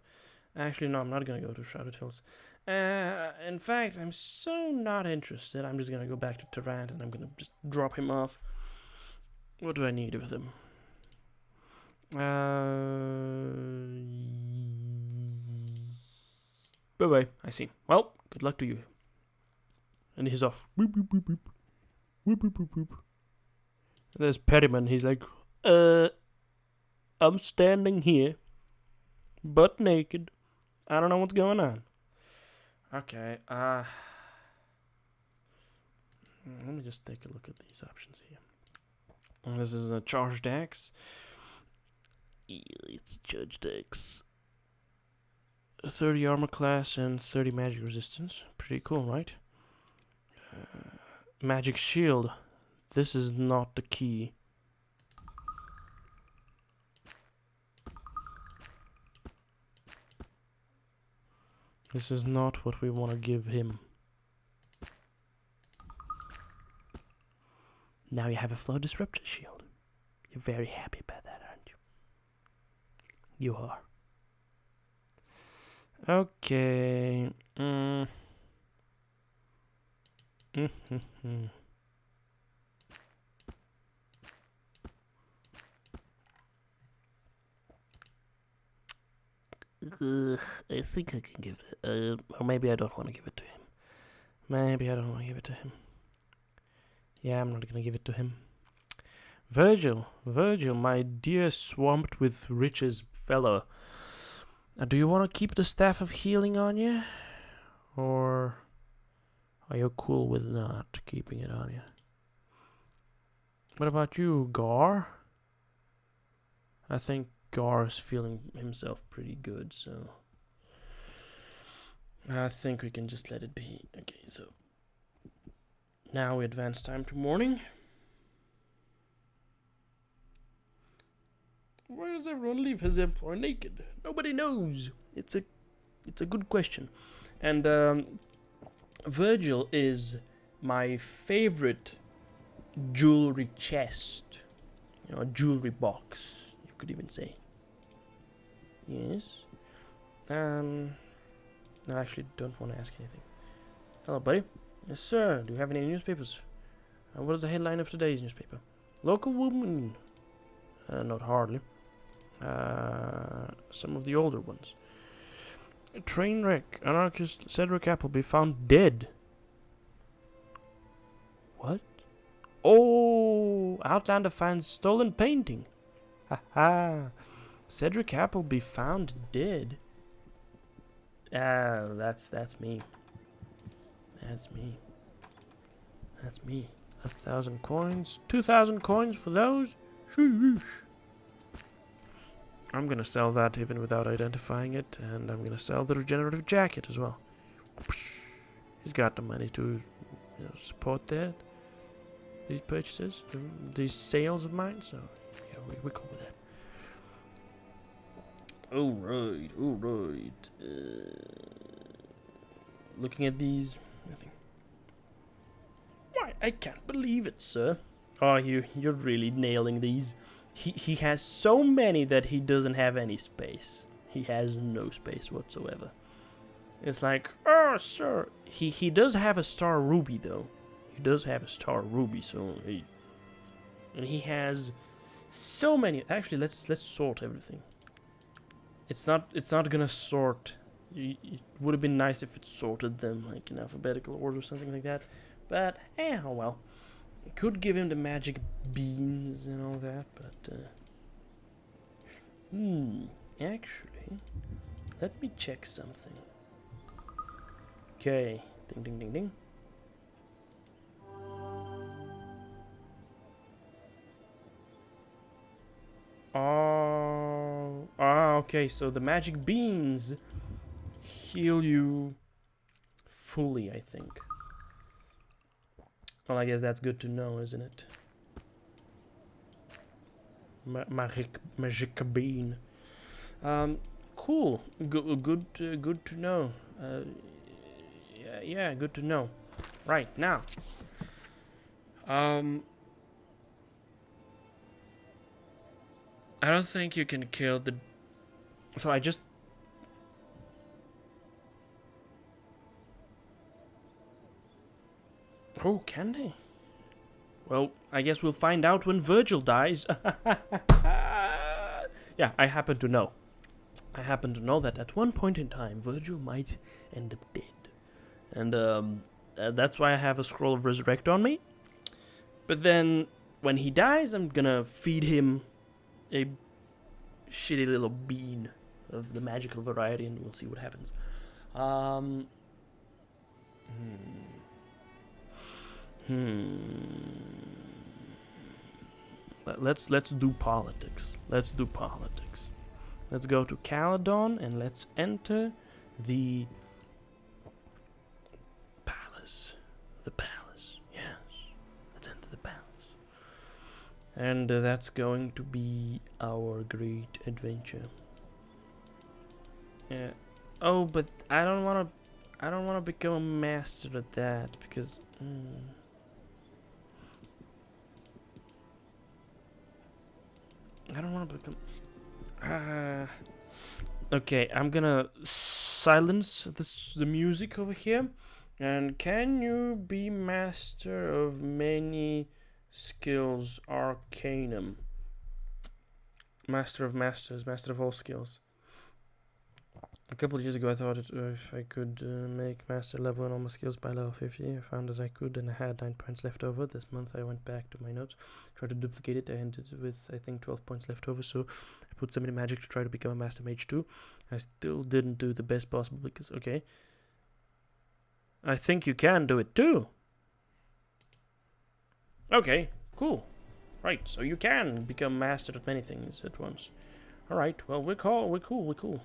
Speaker 1: Actually, no, I'm not gonna go to Shrouded Hills. In fact, I'm so not interested. I'm just gonna go back to Tarant and I'm gonna just drop him off. What do I need with him? Bye-bye. I see. Well, good luck to you. And he's off. Whoop, whoop, whoop, whoop. Whoop, whoop, whoop, whoop. There's Pettyman. He's like, I'm standing here, butt naked. I don't know what's going on. Okay, let me just take a look at these options here. This is a charged axe.
Speaker 3: Yeah, it's Judge Dex.
Speaker 1: 30 armor class and 30 magic resistance. Pretty cool, right? Magic shield. This is not the key. This is not what we want to give him. Now you have a flow disruptor shield. You're very happy about that, aren't you? You are. Okay.
Speaker 3: I think I can give it.
Speaker 1: Or maybe I don't want to give it to him. Maybe I don't want to give it to him. Yeah, I'm not gonna give it to him. Virgil, my dear swamped with riches fellow. Do you want to keep the staff of healing on you? Or are you cool with not keeping it on you? What about you, Gar? I think Gar is feeling himself pretty good, so I think we can just let it be. Okay, so now we advance time to morning. Where does everyone leave his employer naked? Nobody knows. It's a good question. And Virgil is my favorite jewelry chest. Jewelry box, you could even say. Yes. No, I actually don't want to ask anything. Hello, buddy. Yes, sir. Do you have any newspapers? What is the headline of today's newspaper? Local woman. Not hardly. Some of the older ones. A train wreck. Anarchist Cedric Appleby found dead. What? Oh, Outlander finds stolen painting. Haha. Cedric Appleby found dead. That's me. That's me. That's me. 1,000 coins. 2,000 coins for those? Sheesh. I'm gonna sell that even without identifying it, and I'm gonna sell the regenerative jacket as well. He's got the money to support that. These purchases, these sales of mine, so yeah, we're cool with that. Alright. Looking at these, nothing. Why, I can't believe it, sir. Oh, you're really nailing these. He has so many that he doesn't have any space. He has no space whatsoever. It's like, oh, sir. He does have a star ruby, though. He does have a star ruby, so hey. And he has so many. Actually, let's sort everything. It's not gonna sort. It would have been nice if it sorted them like in alphabetical order or something like that. But oh well. Could give him the magic beans and all that, but actually, let me check something. Okay, ding ding ding ding. Okay, so the magic beans heal you fully, I think. Well, I guess that's good to know, isn't it? Magic bean. Cool. Good to know. Yeah, good to know. Right, now. I don't think you can kill the... So I just... Oh, can they? Well, I guess we'll find out when Virgil dies. Yeah, I happen to know. I happen to know that at one point in time, Virgil might end up dead. And that's why I have a scroll of resurrect on me. But then, when he dies, I'm gonna feed him a shitty little bean of the magical variety, and we'll see what happens. Let's do politics. Let's do politics. Let's go to Caledon and let's enter the palace. The palace, yes. Let's enter the palace. And that's going to be our great adventure. Yeah. Oh, but I don't want to become a master at that because I don't want to become okay, I'm gonna silence the music over here. And can you be master of many skills, Arcanum? Master of masters, master of all skills. A couple of years ago I thought if I could make master level in all my skills by level 50. I found that I could, and I had 9 points left over. This month I went back to my notes, tried to duplicate it. I ended with, I think, 12 points left over, so I put some in magic to try to become a master mage too. I still didn't do the best possible because, okay, I think you can do it too. Okay, cool. Right, so you can become master at many things at once. Alright, well, we're cool.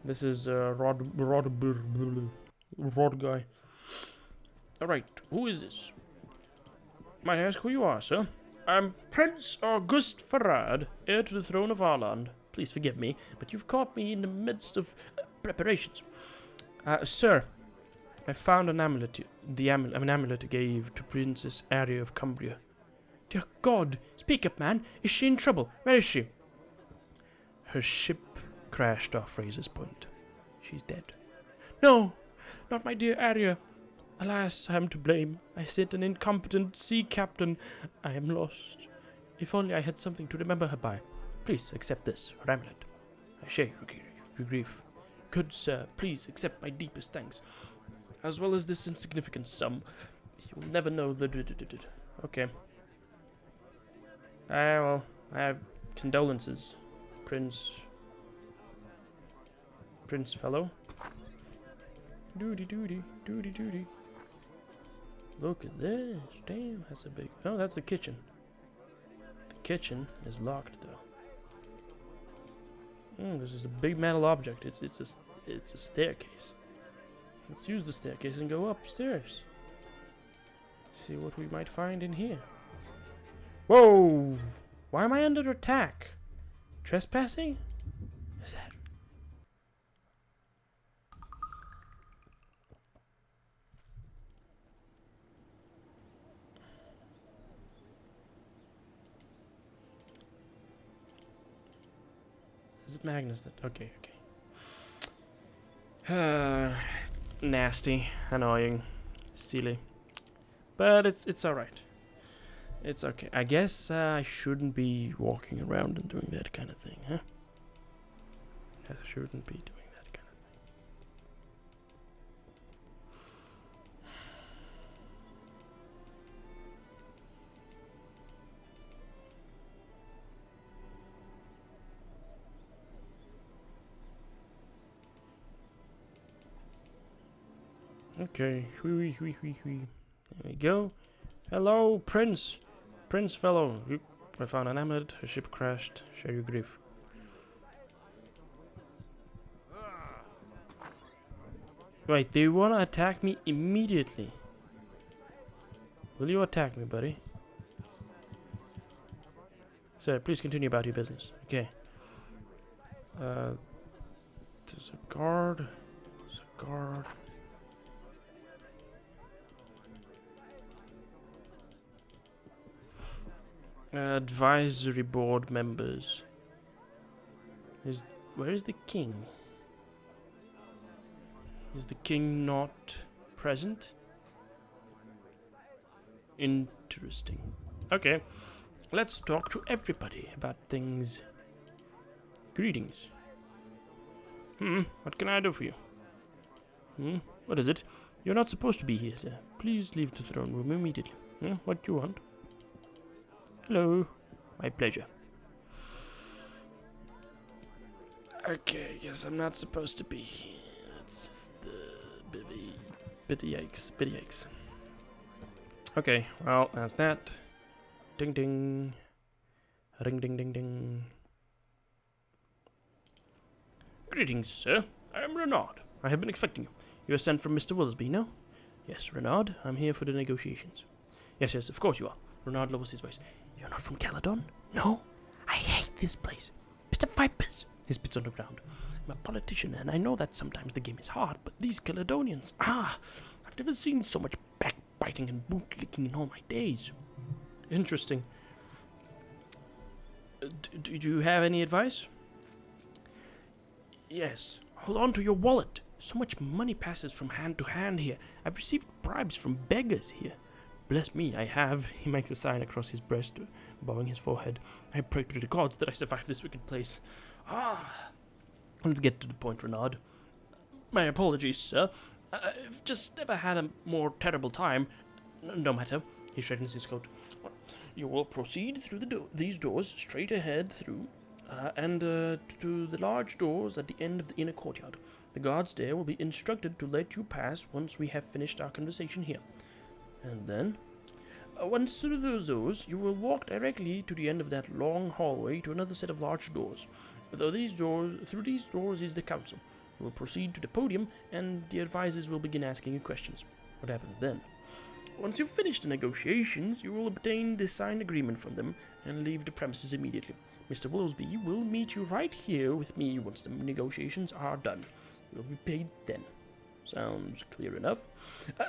Speaker 1: This is Rod guy. Alright, who is this? Might I ask who you are, sir? I'm Prince Auguste Farad, heir to the throne of Arland. Please forgive me, but you've caught me in the midst of preparations. Sir, I found an amulet, an amulet I gave to Princess Aria of Cumbria. Dear God, speak up, man. Is she in trouble? Where is she? Her ship crashed off Fraser's Point. She's dead. No, not my dear Aria. Alas, I am to blame. I sent an incompetent sea captain. I am lost. If only I had something to remember her by. Please accept this, her amulet. I share your grief. Good sir, please accept my deepest thanks, as well as this insignificant sum. You'll never know the... Okay. Well, I have condolences, Prince fellow. Doody. Look at this. Damn, that's a big... Oh, that's the kitchen. The kitchen is locked, though. This is a big metal object. It's a staircase. Let's use the staircase and go upstairs. See what we might find in here. Whoa! Why am I under attack? Trespassing? Is that... Is it Magnus that... Okay. Nasty, annoying, silly. But it's alright. It's okay. I guess I shouldn't be walking around and doing that kind of thing, huh? I shouldn't be doing that kind of thing. Okay, hui, hui, hui, hui. There we go. Hello, Prince. Prince fellow. I found an amulet, a ship crashed. Share your grief. Wait, they wanna attack me immediately. Will you attack me, buddy? Sir, please continue about your business. Okay. There's a guard. There's a guard. Advisory board members. Where is the king? Is the king not present? Interesting. Okay, let's talk to everybody about things. Greetings. What can I do for you? What is it? You're not supposed to be here, sir. Please leave the throne room immediately. What do you want? Hello. My pleasure. Okay, guess I'm not supposed to be here. That's just bit of yikes. Okay, well, that's that. Ding ding. Ring ding ding ding. Greetings, sir. I am Renard. I have been expecting you. You are sent from Mr. Willsby, no? Yes, Renard. I'm here for the negotiations. Yes, of course you are. Renard lowers his voice. You're not from Caledon? No? I hate this place. Mr. Vipers. He spits on the ground. I'm a politician, and I know that sometimes the game is hard, but these Caledonians, I've never seen so much backbiting and boot-licking in all my days. Interesting. Do you have any advice? Yes. Hold on to your wallet. So much money passes from hand to hand here. I've received bribes from beggars here. Bless me, I have. He makes a sign across his breast, bowing his forehead. I pray to the gods that I survive this wicked place. Let's get to the point, Renard. My apologies, sir. I've just never had a more terrible time. No matter. He straightens his coat. You will proceed through these doors, straight ahead through, and to the large doors at the end of the inner courtyard. The guards there will be instructed to let you pass once we have finished our conversation here. And then, once through those doors, you will walk directly to the end of that long hallway to another set of large doors. Through these doors is the council. You will proceed to the podium, and the advisors will begin asking you questions. What happens then? Once you've finished the negotiations, you will obtain the signed agreement from them and leave the premises immediately. Mr. Willsby will meet you right here with me once the negotiations are done. You will be paid then. Sounds clear enough.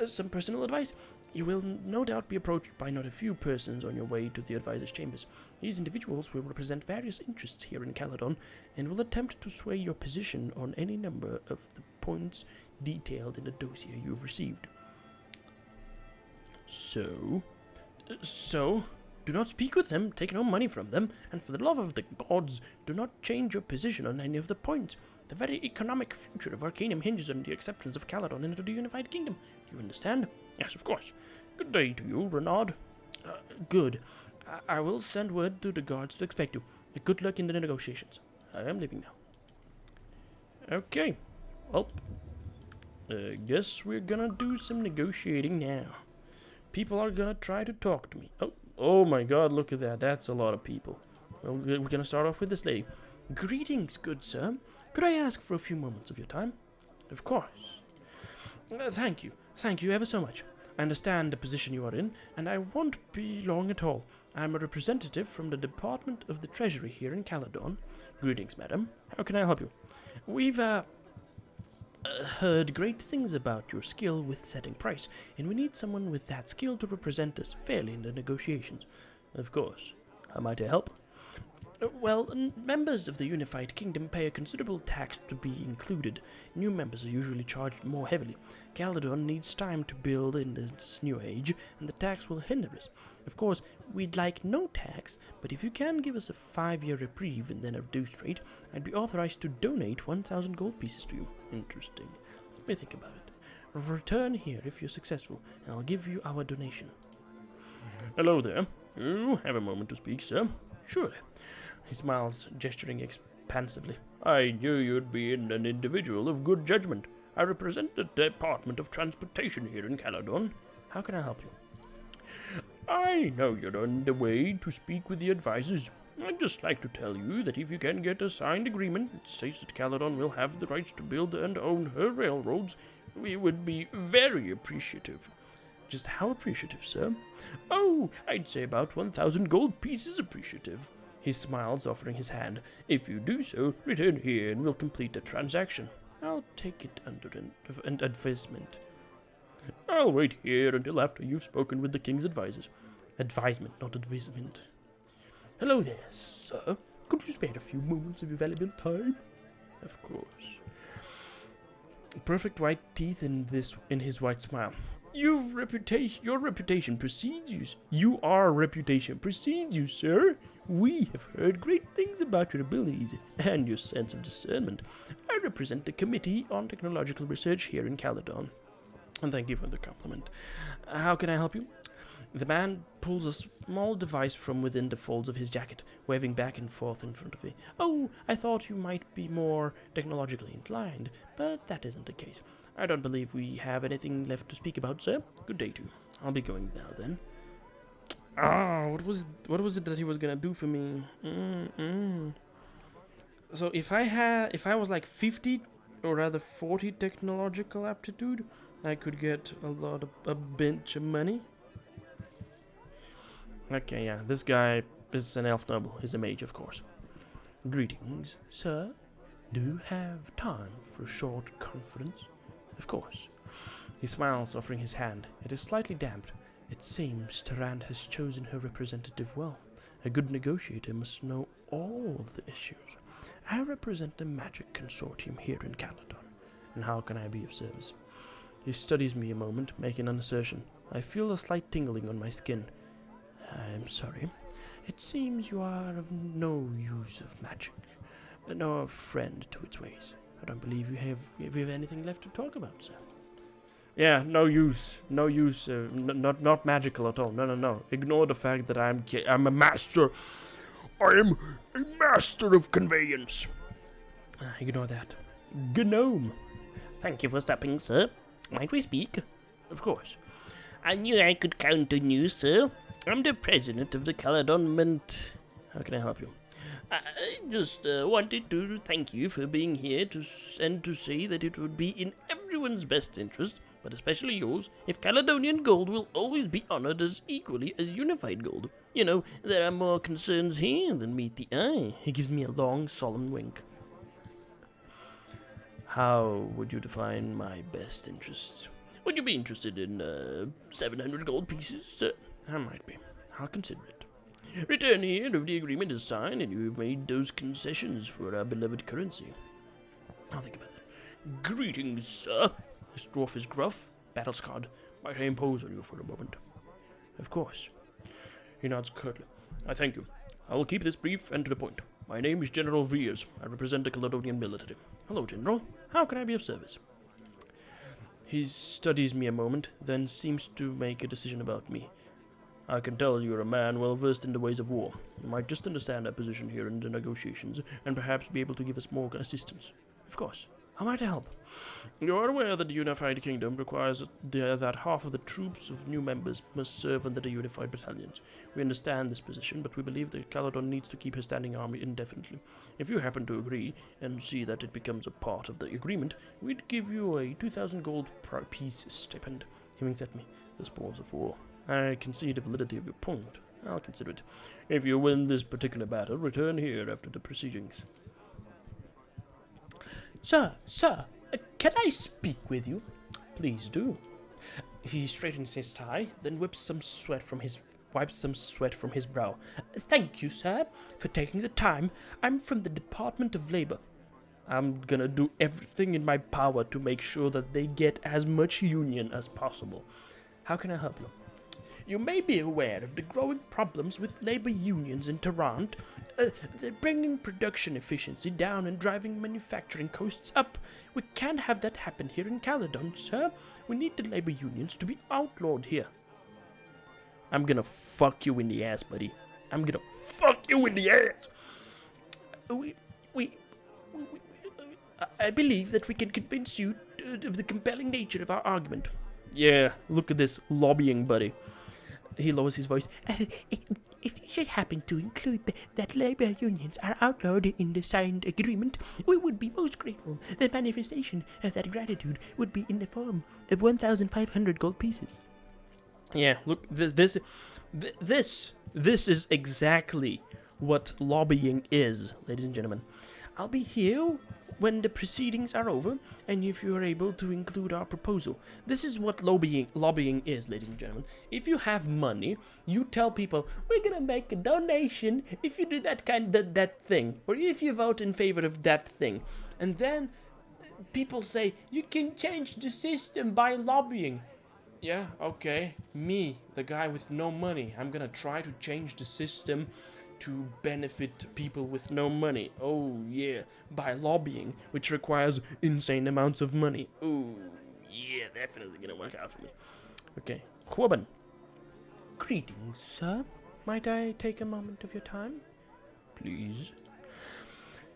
Speaker 1: Some personal advice. You will no doubt be approached by not a few persons on your way to the advisors' chambers. These individuals will represent various interests here in Caledon and will attempt to sway your position on any number of the points detailed in the dossier you've received. So, do not speak with them, take no money from them, and for the love of the gods, do not change your position on any of the points. The very economic future of Arcanum hinges on the acceptance of Caledon into the unified kingdom. Do you understand? Yes, of course. Good day to you, Renard. Good. I will send word to the guards to expect you. Good luck in the negotiations. I am leaving now. Okay. Well, guess we're gonna do some negotiating now. People are gonna try to talk to me. Oh my god, look at that. That's a lot of people. Well, we're gonna start off with this lady. Greetings, good sir. Could I ask for a few moments of your time? Of course. Thank you. Thank you ever so much. I understand the position you are in, and I won't be long at all. I am a representative from the Department of the Treasury here in Caledon. Greetings, madam. How can I help you? We've, heard great things about your skill with setting price, and we need someone with that skill to represent us fairly in the negotiations. Of course. How might I help? Well, members of the Unified Kingdom pay a considerable tax to be included. New members are usually charged more heavily. Caledon needs time to build in this new age, and the tax will hinder us. Of course, we'd like no tax, but if you can give us a 5-year reprieve and then a reduced rate, I'd be authorized to donate 1,000 gold pieces to you. Interesting. Let me think about it. Return here if you're successful, and I'll give you our donation. Hello there. You have a moment to speak, sir? Surely. He smiles, gesturing expansively. I knew you'd be an individual of good judgment.
Speaker 3: I represent the Department of Transportation here in Caledon. How can I help you? I know you're on the way to speak with the advisors. I'd just like to tell you that if you can get a signed agreement that says that Caledon will have the rights to build and own her railroads, we would be very appreciative. Just how appreciative, sir? Oh, I'd say about 1,000 gold pieces appreciative. He smiles, offering his hand. If you do so, return here and we'll complete the transaction. I'll take it under an advisement. I'll wait here until after you've spoken with the king's advisors. Advisement, not advisement. Hello there, sir. Could you spare a few moments of your valuable time? Of course. Perfect white teeth in his white smile. Your reputation precedes you. Your reputation precedes you, sir. We have heard great things about your abilities and your sense of discernment. I represent the Committee on Technological Research here in Caledon. And thank you for the compliment. How can I help you? The man pulls a small device from within the folds of his jacket, waving back and forth in front of me. Oh, I thought you might be more technologically inclined, but that isn't the case. I don't believe we have anything left to speak about, sir. Good day to you. I'll be going now, then. What was it that he was gonna do for me? So if I was like 50, or rather 40 technological aptitude, I could get a bunch of money. Okay, yeah, this guy is an elf noble. He's a mage, of course. Greetings, sir. Do you have time for a short conference? Of course. He smiles, offering his hand. It is slightly damped. It seems Tarand has chosen her representative well. A good negotiator must know all of the issues. I represent the magic consortium here in Caledon. And how can I be of service? He studies me a moment, making an assertion. I feel a slight tingling on my skin. I'm sorry. It seems you are of no use of magic, nor a friend to its ways. I don't believe you have anything left to talk about, sir. Yeah, no use, not magical at all. No. Ignore the fact that I'm a master. I am a master of conveyance. Ignore that. Gnome.
Speaker 4: Thank you for stopping, sir. Might we speak?
Speaker 3: Of course.
Speaker 4: I knew I could count on you, sir. I'm the president of the Caledon.
Speaker 3: How can I help you?
Speaker 4: I just wanted to thank you for being here and to say that it would be in everyone's best interest, but especially yours, if Caledonian gold will always be honored as equally as unified gold. You know, there are more concerns here than meet the eye.
Speaker 3: He gives me a long, solemn wink. How would you define my best interests?
Speaker 4: Would you be interested in 700 gold pieces, sir?
Speaker 3: I might be. I'll consider it.
Speaker 4: Return here if the agreement is signed and you have made those concessions for our beloved currency.
Speaker 3: I'll think about that.
Speaker 4: Greetings, sir.
Speaker 3: This dwarf is gruff, battle-scarred. Might I impose on you for a moment? Of course. He nods curtly. I thank you. I will keep this brief and to the point. My name is General Veers. I represent the Caledonian military. Hello, General. How can I be of service? He studies me a moment, then seems to make a decision about me. I can tell you're a man well versed in the ways of war. You might just understand our position here in the negotiations, and perhaps be able to give us more assistance. Of course. How might I help? You are aware that the unified kingdom requires that half of the troops of new members must serve under the unified battalions. We understand this position, but we believe that Caledon needs to keep her standing army indefinitely. If you happen to agree, and see that it becomes a part of the agreement, we'd give you a 2,000 gold per piece stipend. He winks at me. The spoils of war. I can see the validity of your point. I'll consider it. If you win this particular battle, return here after the proceedings. Sir, can I speak with you? Please do. He straightens his tie, then wipes some sweat from his brow. Thank you, sir, for taking the time. I'm from the Department of Labor. I'm gonna do everything in my power to make sure that they get as much union as possible. How can I help you? You may be aware of the growing problems with labor unions in Tarant. They're bringing production efficiency down and driving manufacturing costs up. We can't have that happen here in Caledon, sir. We need the labor unions to be outlawed here. I'm gonna fuck you in the ass, buddy. I'm gonna fuck you in the ass. I believe that we can convince you of the compelling nature of our argument.
Speaker 1: Yeah, look at this lobbying buddy. He lowers his voice.
Speaker 4: If you should happen to include that labor unions are outlawed in the signed agreement, we would be most grateful. The manifestation of that gratitude would be in the form of 1,500 gold pieces.
Speaker 1: Yeah, look, this is exactly what lobbying is, ladies and gentlemen. I'll be here when the proceedings are over, and if you are able to include our proposal. This is what lobbying is, ladies and gentlemen. If you have money, you tell people, we're gonna make a donation if you do that thing, or if you vote in favor of that thing. And then people say, you can change the system by lobbying. Yeah, okay. Me, the guy with no money, I'm gonna try to change the system to benefit people with no money. Oh, yeah, by lobbying, which requires insane amounts of money. Oh, yeah, definitely gonna work out for me. Okay, Huoban.
Speaker 4: Greetings, sir. Might I take a moment of your time?
Speaker 1: Please.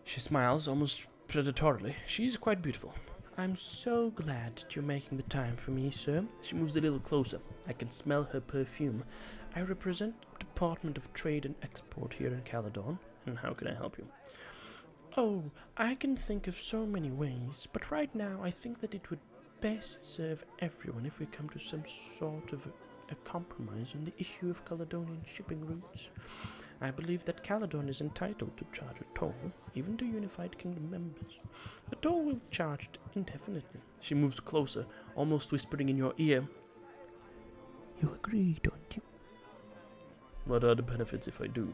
Speaker 1: She smiles almost predatorily. She's quite beautiful.
Speaker 4: I'm so glad that you're making the time for me, sir.
Speaker 1: She moves a little closer. I can smell her perfume. I represent the Department of Trade and Export here in Caledon, and how can I help you?
Speaker 4: Oh, I can think of so many ways, but right now I think that it would best serve everyone if we come to some sort of a compromise on the issue of Caledonian shipping routes. I believe that Caledon is entitled to charge a toll, even to Unified Kingdom members. The toll will be charged indefinitely.
Speaker 1: She moves closer, almost whispering in your ear.
Speaker 4: You agree, don't you?
Speaker 1: What are the benefits if I do?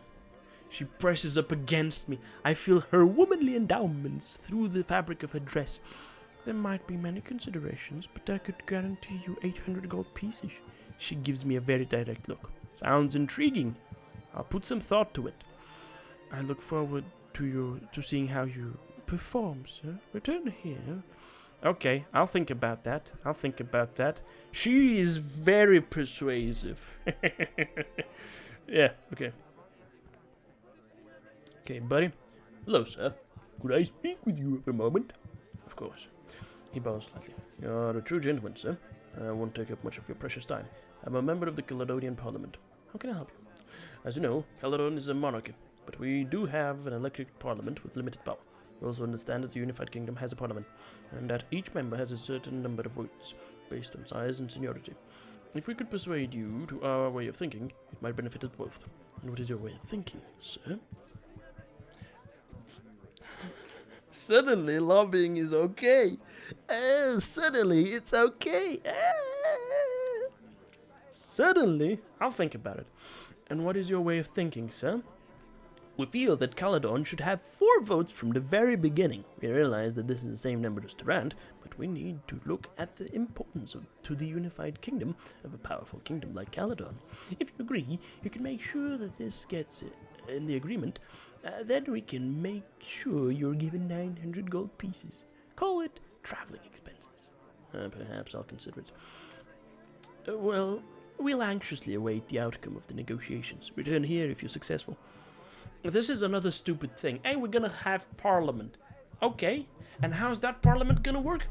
Speaker 1: She presses up against me. I feel her womanly endowments through the fabric of her dress.
Speaker 4: There might be many considerations, but I could guarantee you 800 gold pieces.
Speaker 1: She gives me a very direct look. Sounds intriguing. I'll put some thought to it.
Speaker 4: I look forward to seeing how you perform, sir. Return here.
Speaker 1: Okay, I'll think about that. She is very persuasive. Yeah, okay. Okay, buddy.
Speaker 3: Hello, sir. Could I speak with you for a moment?
Speaker 1: Of course. He bows slightly.
Speaker 3: You're a true gentleman, sir. I won't take up much of your precious time. I'm a member of the Caledonian Parliament. How can I help you? As you know, Caledon is a monarchy, but we do have an elected parliament with limited power. We also understand that the Unified Kingdom has a parliament, and that each member has a certain number of votes, based on size and seniority. If we could persuade you to our way of thinking, it might benefit us both. And what is your way of thinking, sir?
Speaker 1: Suddenly, lobbying is okay. Suddenly, it's okay. Suddenly, I'll think about it. And what is your way of thinking, sir? We feel that Caledon should have 4 votes from the very beginning. We realize that this is the same number as Durant, but we need to look at the importance to the unified kingdom of a powerful kingdom like Caledon. If you agree, you can make sure that this gets in the agreement. Then we can make sure you're given 900 gold pieces. Call it traveling expenses. Perhaps I'll consider it. Well, we'll anxiously await the outcome of the negotiations. Return here if you're successful. This is another stupid thing. Hey, we're gonna have parliament. Okay, and how's that parliament gonna work?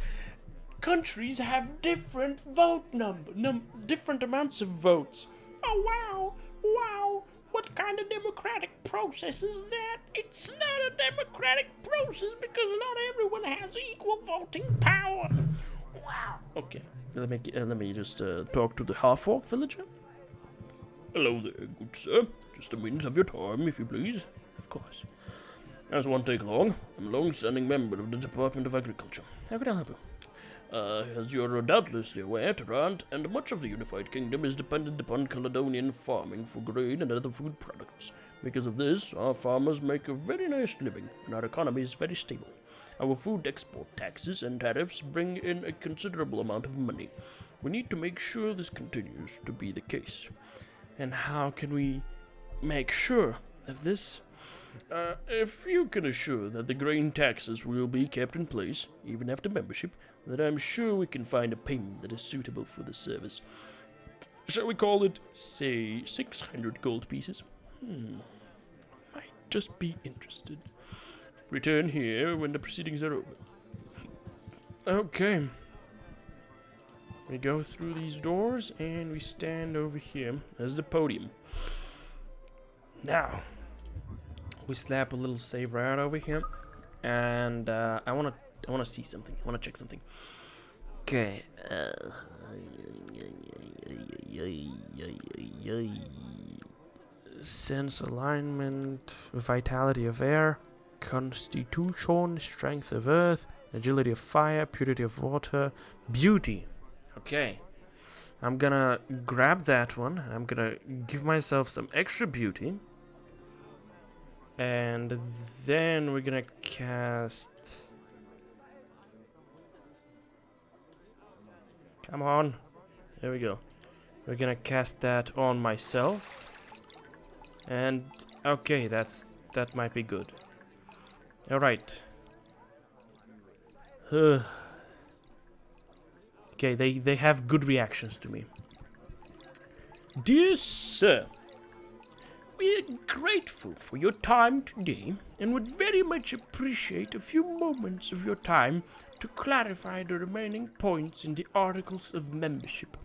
Speaker 1: Countries have different vote different amounts of votes.
Speaker 4: Oh, wow. What kind of democratic process is that? It's not a democratic process because not everyone has equal voting power. Wow.
Speaker 1: Okay, let me just talk to the half-orc villager.
Speaker 3: Hello there, good sir. Just a minute of your time, if you please.
Speaker 1: Of course.
Speaker 3: As won't take long, I'm a long-standing member of the Department of Agriculture.
Speaker 1: How can I help you?
Speaker 3: As you're doubtlessly aware, Durant, and much of the Unified Kingdom is dependent upon Caledonian farming for grain and other food products. Because of this, our farmers make a very nice living, and our economy is very stable. Our food export taxes and tariffs bring in a considerable amount of money. We need to make sure this continues to be the case.
Speaker 1: And how can we make sure of this?
Speaker 3: If you can assure that the grain taxes will be kept in place, even after membership, then I'm sure we can find a payment that is suitable for the service. Shall we call it, say, 600 gold pieces?
Speaker 1: Might just be interested.
Speaker 3: Return here when the proceedings are over.
Speaker 1: Okay. We go through these doors and we stand over here as the podium. Now, we slap a little save right over here, and I wanna see something. I wanna check something. Okay. Sense alignment, vitality of air, constitution, strength of earth, agility of fire, purity of water, beauty. Okay. I'm gonna grab that one. I'm gonna give myself some extra beauty. And then we're gonna cast... Come on. There we go. We're gonna cast that on myself. And okay, that might be good. All right. Okay, they have good reactions to me.
Speaker 4: Dear sir, we are grateful for your time today and would very much appreciate a few moments of your time to clarify the remaining points in the Articles of Membership.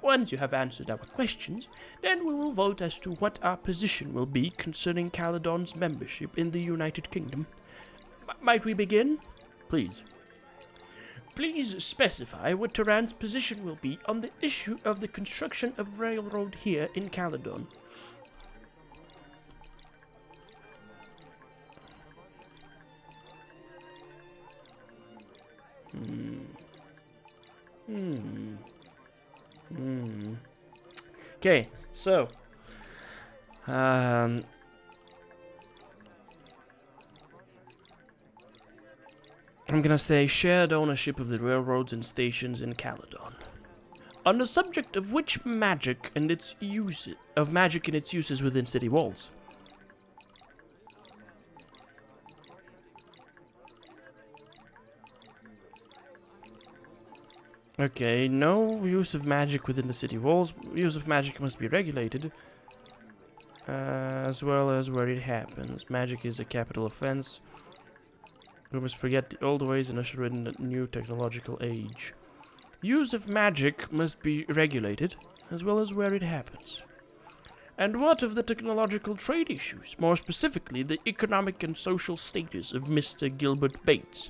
Speaker 4: Once you have answered our questions, then we will vote as to what our position will be concerning Caledon's membership in the United Kingdom. Might we begin? Please. Please specify what Turan's position will be on the issue of the construction of railroad here in Caledon.
Speaker 1: Okay, so I'm gonna say shared ownership of the railroads and stations in Caledon.
Speaker 4: On the subject of which magic and its uses within city walls.
Speaker 1: Okay, no use of magic within the city walls. Use of magic must be regulated, as well as where it happens. Magic is a capital offense. We must forget the old ways and usher in a new technological age. Use of magic must be regulated, as well as where it happens.
Speaker 4: And what of the technological trade issues, more specifically the economic and social status of Mr. Gilbert Bates?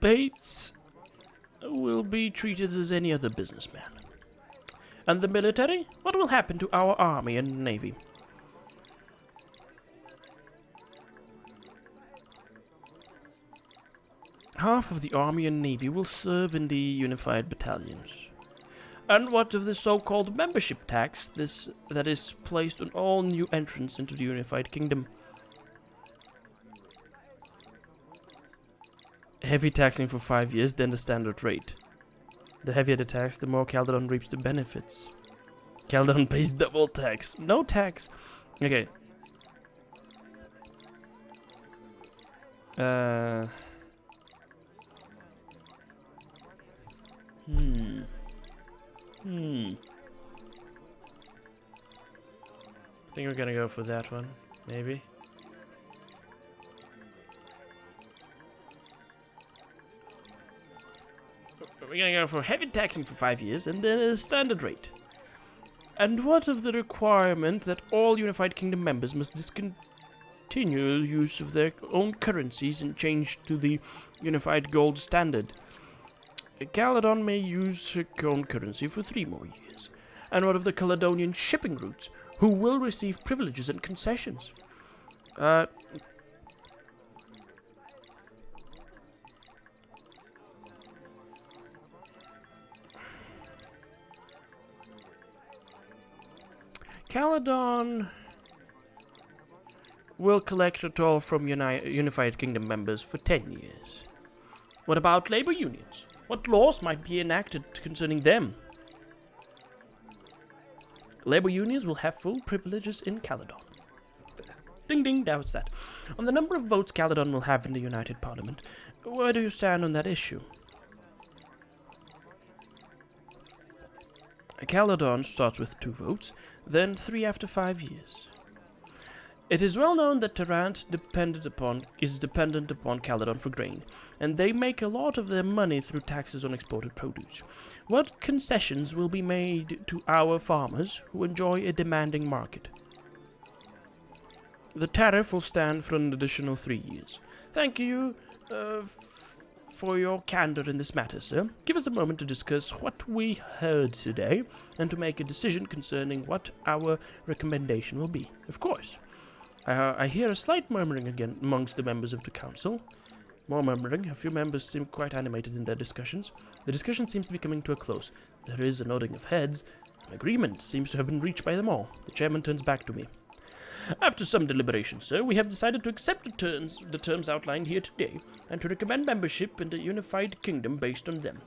Speaker 1: Bates will be treated as any other businessman.
Speaker 4: And the military? What will happen to our army and navy?
Speaker 1: Half of the army and navy will serve in the unified battalions.
Speaker 4: And what of the so-called membership tax that is placed on all new entrants into the unified kingdom?
Speaker 1: Heavy taxing for 5 years, then the standard rate. The heavier the tax, the more Caledon reaps the benefits. Caledon pays double tax. No tax. Okay. I think we're gonna go for that one, maybe. We're gonna go for heavy taxing for 5 years and then a standard rate. And what of the requirement that all Unified Kingdom members must discontinue use of their own currencies and change to the Unified Gold standard? Caledon may use her own currency for 3 more years. And what of the Caledonian shipping routes, who will receive privileges and concessions? Caledon will collect a toll from Unified Kingdom members for 10 years.
Speaker 4: What about labor unions? What laws might be enacted concerning them?
Speaker 1: Labor unions will have full privileges in Caledon.
Speaker 4: Ding ding, that was that.
Speaker 1: On the number of votes Caledon will have in the United Parliament, where do you stand on that issue? Caledon starts with 2 votes, then 3 after 5 years.
Speaker 3: It is well known that Tarant is dependent upon Caledon for grain, and they make a lot of their money through taxes on exported produce. What concessions will be made to our farmers who enjoy a demanding market? The tariff will stand for an additional 3 years. Thank you for your candor in this matter, sir. Give us a moment to discuss what we heard today and to make a decision concerning what our recommendation will be. Of course. I hear a slight murmuring again amongst the members of the council. More murmuring. A few members seem quite animated in their discussions. The discussion seems to be coming to a close. There is a nodding of heads. An agreement seems to have been reached by them all. The chairman turns back to me. After some deliberation, sir, we have decided to accept the terms outlined here today, and to recommend membership in the unified kingdom based on them.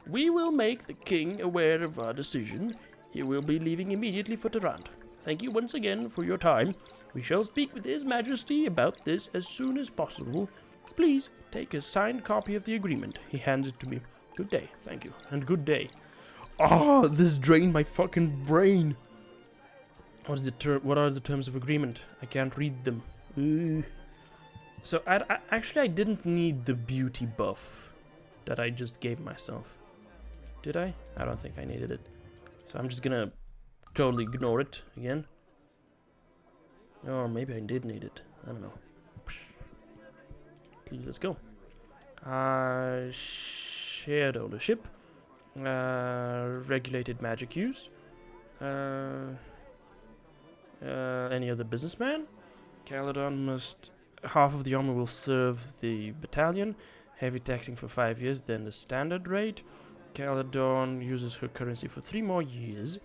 Speaker 3: We will make the king aware of our decision. He will be leaving immediately for Tarant. Thank you once again for your time. We shall speak with His Majesty about this as soon as possible. Please take a signed copy of the agreement. He hands it to me. Good day. Thank you. And good day.
Speaker 1: Oh, this drained my fucking brain. What are the terms of agreement? I can't read them. So I didn't need the beauty buff that I just gave myself. Did I? I don't think I needed it. So I'm just gonna totally ignore it again. Or maybe I did need it. I don't know. Please, let's go. Shared ownership. Regulated magic use. Any other businessman? Caledon must... Half of the armor will serve the battalion. Heavy taxing for 5 years, then the standard rate. Caledon uses her currency for 3 more years.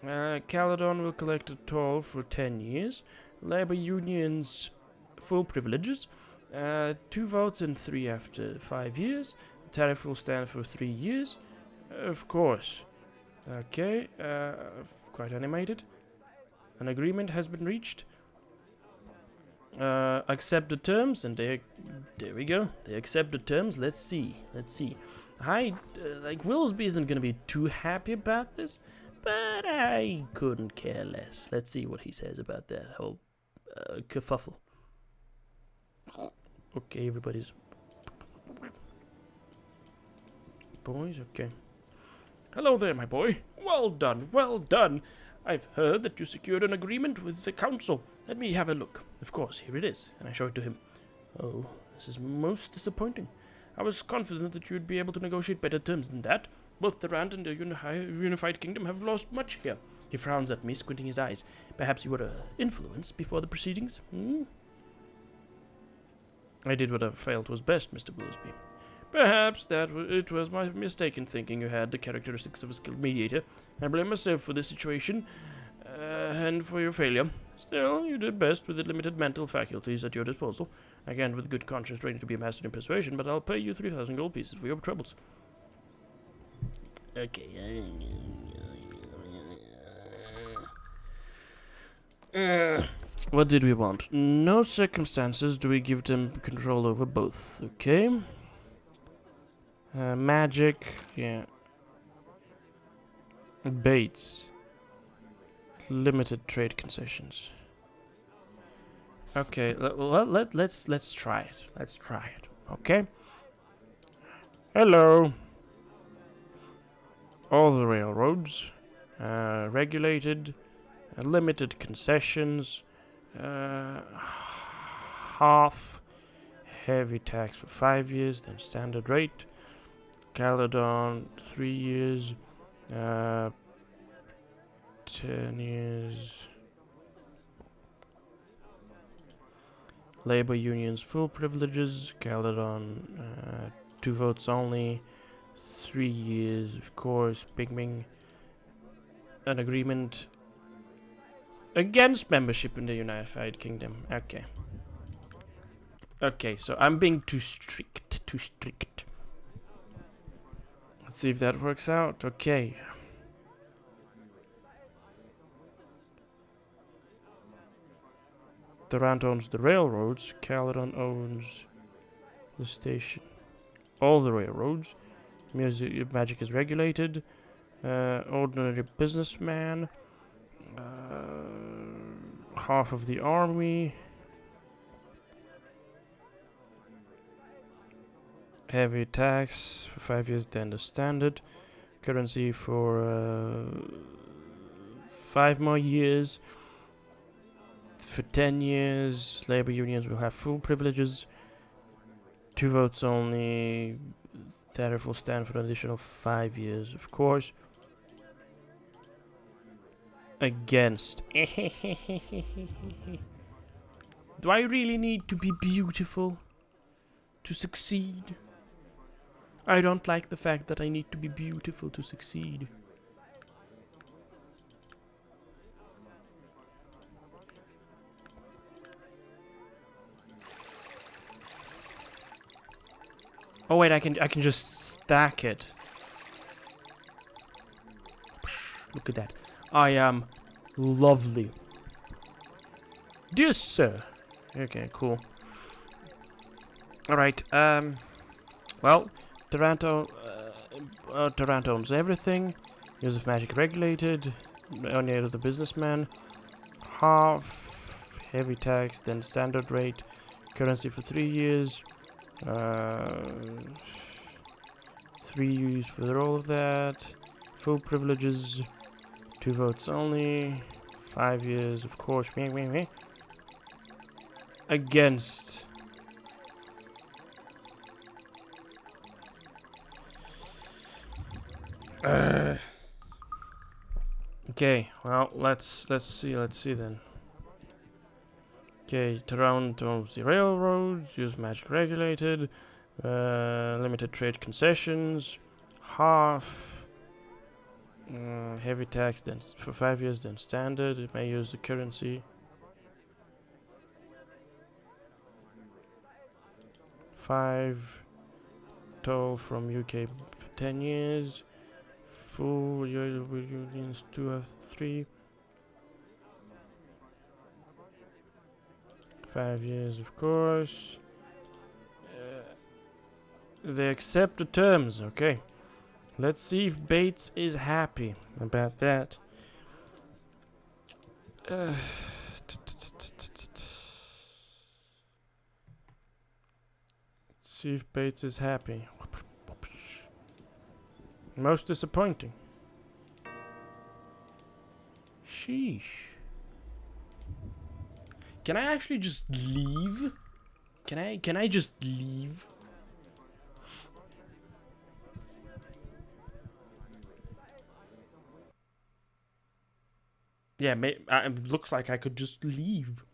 Speaker 1: Caledon will collect a toll for 10 years. Labor unions full privileges. 2 votes and 3 after 5 years. The tariff will stand for 3 years. Of course. Okay, quite animated. An agreement has been reached. Accept the terms, and there we go. They accept the terms. Let's see. Like, Willsby isn't gonna be too happy about this, but I couldn't care less. Let's see what he says about that whole kerfuffle. Okay, everybody's boys. Okay. Hello there, my boy. Well done, well done. I've heard that you secured an agreement with the council. Let me have a look. Of course, here it is. And I show it to him. Oh, this is most disappointing. I was confident that you'd be able to negotiate better terms than that. Both Tarant and the Unified Kingdom have lost much here. He frowns at me, squinting his eyes. Perhaps you were influenced before the proceedings? I did what I felt was best, Mr. Willsby. Perhaps it was my mistaken thinking you had the characteristics of a skilled mediator. I blame myself for this situation, and for your failure. Still, you did best with the limited mental faculties at your disposal. I can't with good conscience train you to be a master in persuasion, but I'll pay you 3,000 gold pieces for your troubles.
Speaker 3: Okay.
Speaker 1: What did we want? No circumstances do we give them control over both, okay? Magic, yeah. Baits. Limited trade concessions. Okay, let's try it. Let's try it, okay? Hello. All the railroads. Regulated. Limited concessions. Half. Heavy tax for 5 years, then standard rate. Caledon, 3 years, 10 years. Labor unions, full privileges. Caledon, 2 votes only, 3 years, of course. Bing Bing. An agreement against membership in the Unified Kingdom. Okay. Okay, so I'm being too strict. Let's see if that works out. Okay. Tarant owns the railroads. Caledon owns the station. All the railroads. Magic is regulated. half of the army. Heavy tax for 5 years, then the standard. Currency for 5 more years. For 10 years, labor unions will have full privileges. 2 votes only. Tariff will stand for an additional 5 years, of course. Against. Do I really need to be beautiful to succeed? I don't like the fact that I need to be beautiful to succeed. Oh wait, I can just stack it. Look at that. I am lovely. Dear sir. Okay, cool. Alright, well, Toronto owns everything. Use of magic regulated. Only out of the businessman. Half. Heavy tax, then standard rate. Currency for 3 years. 3 years for all of that. Full privileges. 2 votes only. 5 years, of course. Against. Okay, well, let's see then. Okay, Toronto's the railroads, use magic regulated, limited trade concessions, half, heavy tax, then for 5 years, then standard, it may use the currency. 5, toll from UK for 10 years, full unions 2 of 3. 5 years, of course. They accept the terms, okay. Let's see if Bates is happy about that. See if Bates is happy. Most disappointing. Sheesh. Can I actually just leave? Can I just leave? Yeah, it looks like I could just leave.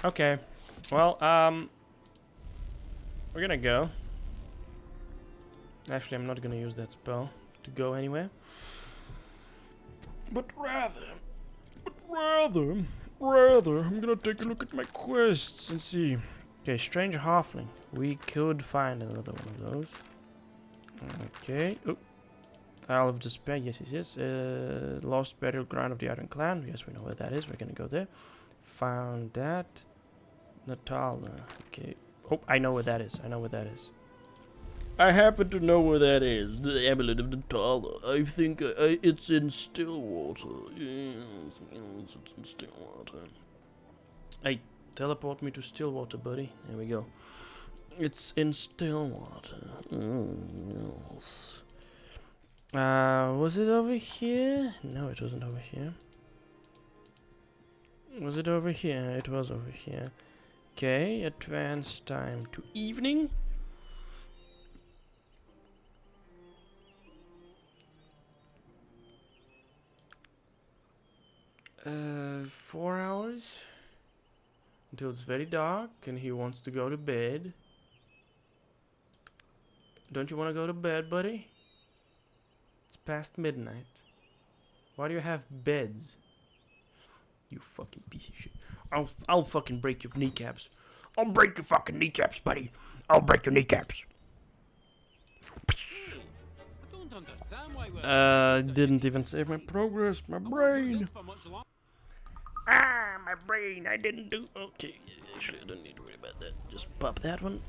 Speaker 1: Okay. Well, we're gonna go. Actually, I'm not gonna use that spell to go anywhere. But rather, I'm gonna take a look at my quests and see. Okay, strange halfling. We could find another one of those. Okay. Oh. Isle of Despair. Yes. Lost burial ground of the Iron Clan. Yes, we know where that is. We're gonna go there. Found that. Natala. Okay. Oh, I know where that is.
Speaker 4: I happen to know where that is. The amulet of Natala. I think it's in Stillwater. Yes, it's in Stillwater.
Speaker 1: Hey, teleport me to Stillwater, buddy. There we go.
Speaker 4: It's in Stillwater. Yes.
Speaker 1: Was it over here? No, it wasn't over here. Was it over here? It was over here. Okay, advance time to evening. Uh, 4 hours until it's very dark and he wants to go to bed. Don't you want to go to bed, buddy? It's past midnight. Why do you have beds? You fucking piece of shit. I'll fucking break your kneecaps.
Speaker 4: I'll break your fucking kneecaps, buddy. I'll break your kneecaps.
Speaker 2: I don't understand why we're
Speaker 1: Didn't even save my progress, my brain.
Speaker 4: Ah, my brain, I didn't do... Okay, actually, I don't need to worry about that. Just pop that one.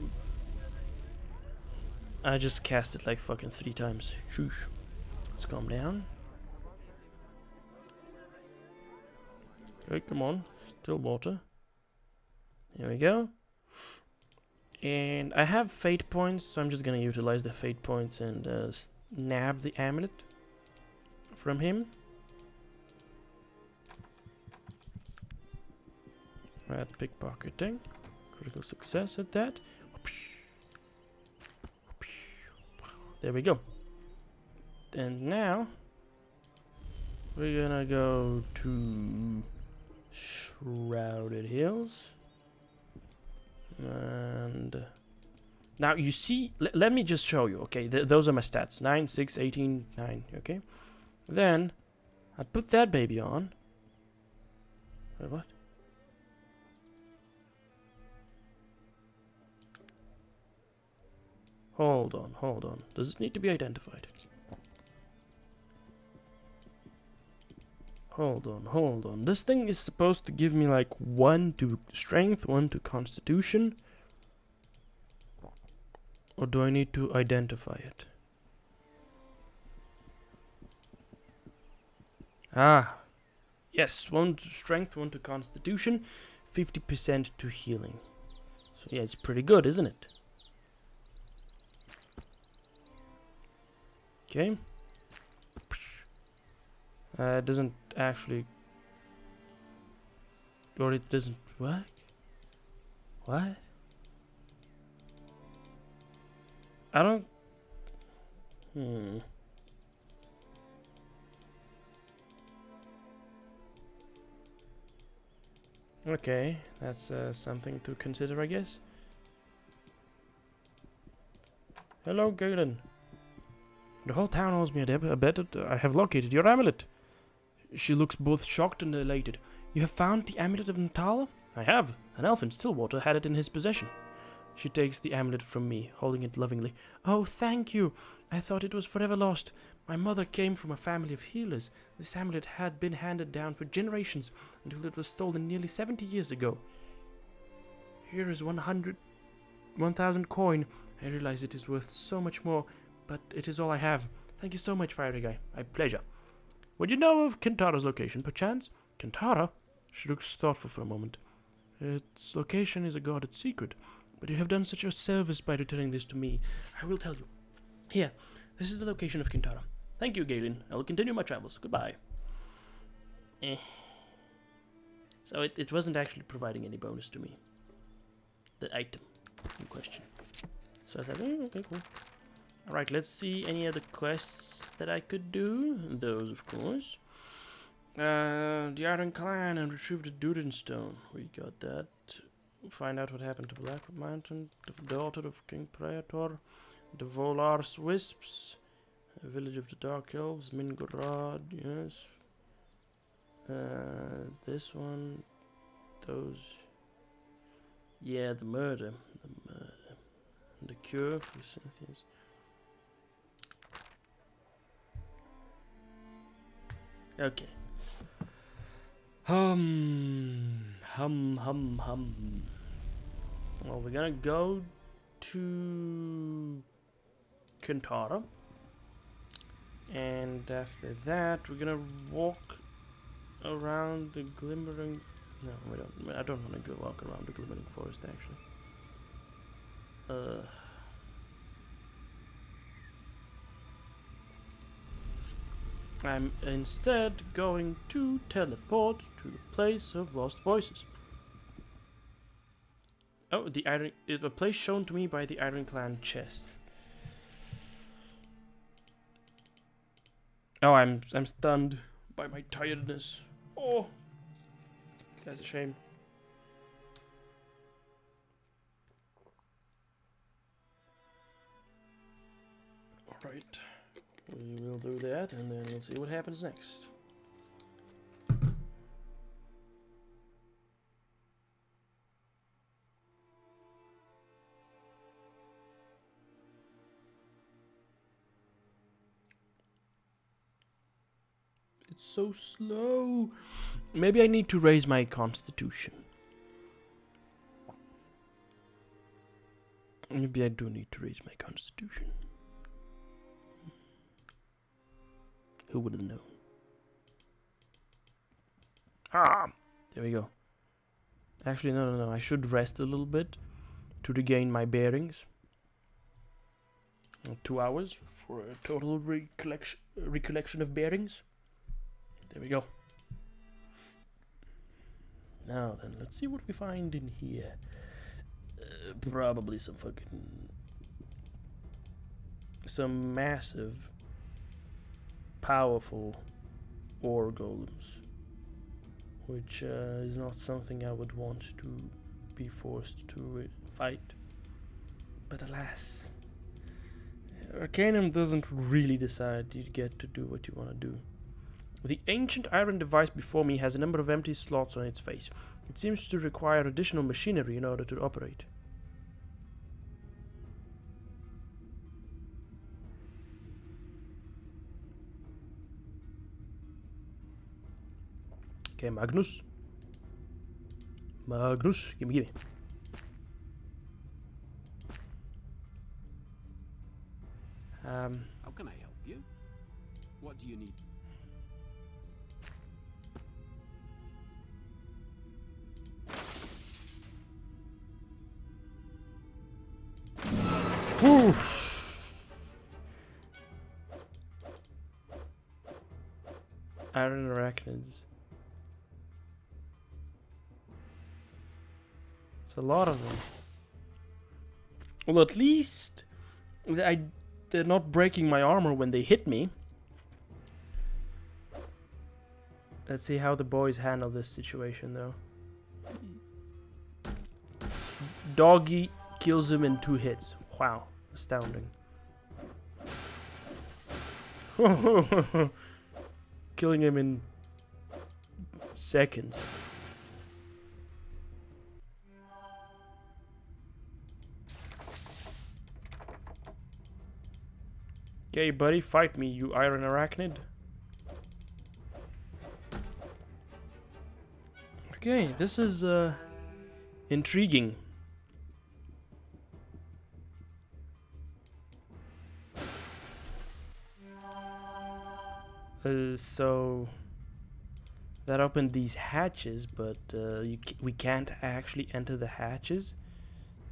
Speaker 1: I just cast it like fucking 3 times. Shoosh. Let's calm down. Okay, come on. Still water. There we go. And I have fate points, so I'm just gonna utilize the fate points and nab the amulet from him. Right, pickpocketing. Critical success at that. There we go. And now we're gonna go to Shrouded Hills. And now you see, let me just show you, okay? Those are my stats: 9, 6, 18, 9, okay? Then I put that baby on. Wait, what? Hold on, hold on. Does it need to be identified? Hold on, hold on. This thing is supposed to give me like 1 to strength, 1 to constitution. Or do I need to identify it? Ah. Yes, 1 to strength, 1 to constitution, 50% to healing. So yeah, it's pretty good, isn't it? Okay. It doesn't actually... Or it doesn't work? What? I don't... Okay, that's something to consider, I guess. Hello, Galen. The whole town owes me a bet. I have located your amulet. She looks both shocked and elated. You have found the amulet of Natala? I have. An elf in Stillwater had it in his possession. She takes the amulet from me, holding it lovingly. Oh, thank you. I thought it was forever lost. My mother came from a family of healers. This amulet had been handed down for generations until it was stolen nearly 70 years ago. Here is 1,000 coin. I realize it is worth so much more, but it is all I have. Thank you so much, Fiery Guy. My pleasure. Would you know of Kintara's location, perchance? Kintara? She looks thoughtful for a moment. Its location is a guarded secret, but you have done such a service by returning this to me. I will tell you. Here, this is the location of Kintara. Thank you, Galen. I will continue my travels. Goodbye. So it wasn't actually providing any bonus to me. The item in question. So I said, okay, cool. Alright, let's see any other quests that I could do. Those, of course. The Iron Clan and retrieve the Duden stone. We got that. Find out what happened to Blackwood Mountain. The daughter of King Praetor. The Volar's Wisps. The village of the Dark Elves. Mingorod, yes. This one. Those. Yeah, the murder. The murder. And the cure for Cynthia's. Okay. Hum. Well, we're gonna go to Kintara. And after that, we're gonna walk around the glimmering... No, we don't. I don't want to go walk around the glimmering forest, actually. I'm instead going to teleport to the place of lost voices. Oh, a place shown to me by the Iron Clan chest. Oh, I'm stunned by my tiredness. Oh, that's a shame. All right. We will do that, and then we'll see what happens next. It's so slow. Maybe I need to raise my constitution. Maybe I do need to raise my constitution. Who would have known? Ah! There we go. Actually, no. I should rest a little bit to regain my bearings. 2 hours for a total recollection of bearings. There we go. Now then, let's see what we find in here. Probably some massive, powerful ore golems, which is not something I would want to be forced to fight. But alas, Arcanum doesn't really decide you get to do what you want to do. The ancient iron device before me has a number of empty slots on its face. It seems to require additional machinery in order to operate. Okay, Magnus. Gimme.
Speaker 2: How can I help you? What do you need?
Speaker 1: Whew. Iron arachnids. It's a lot of them. Well, at least they're not breaking my armor when they hit me. Let's see how the boys handle this situation, though. Doggy kills him in 2 hits. Wow, astounding. Killing him in seconds. Okay, buddy, fight me, you iron arachnid. Okay, this is intriguing. So that opened these hatches, but we can't actually enter the hatches.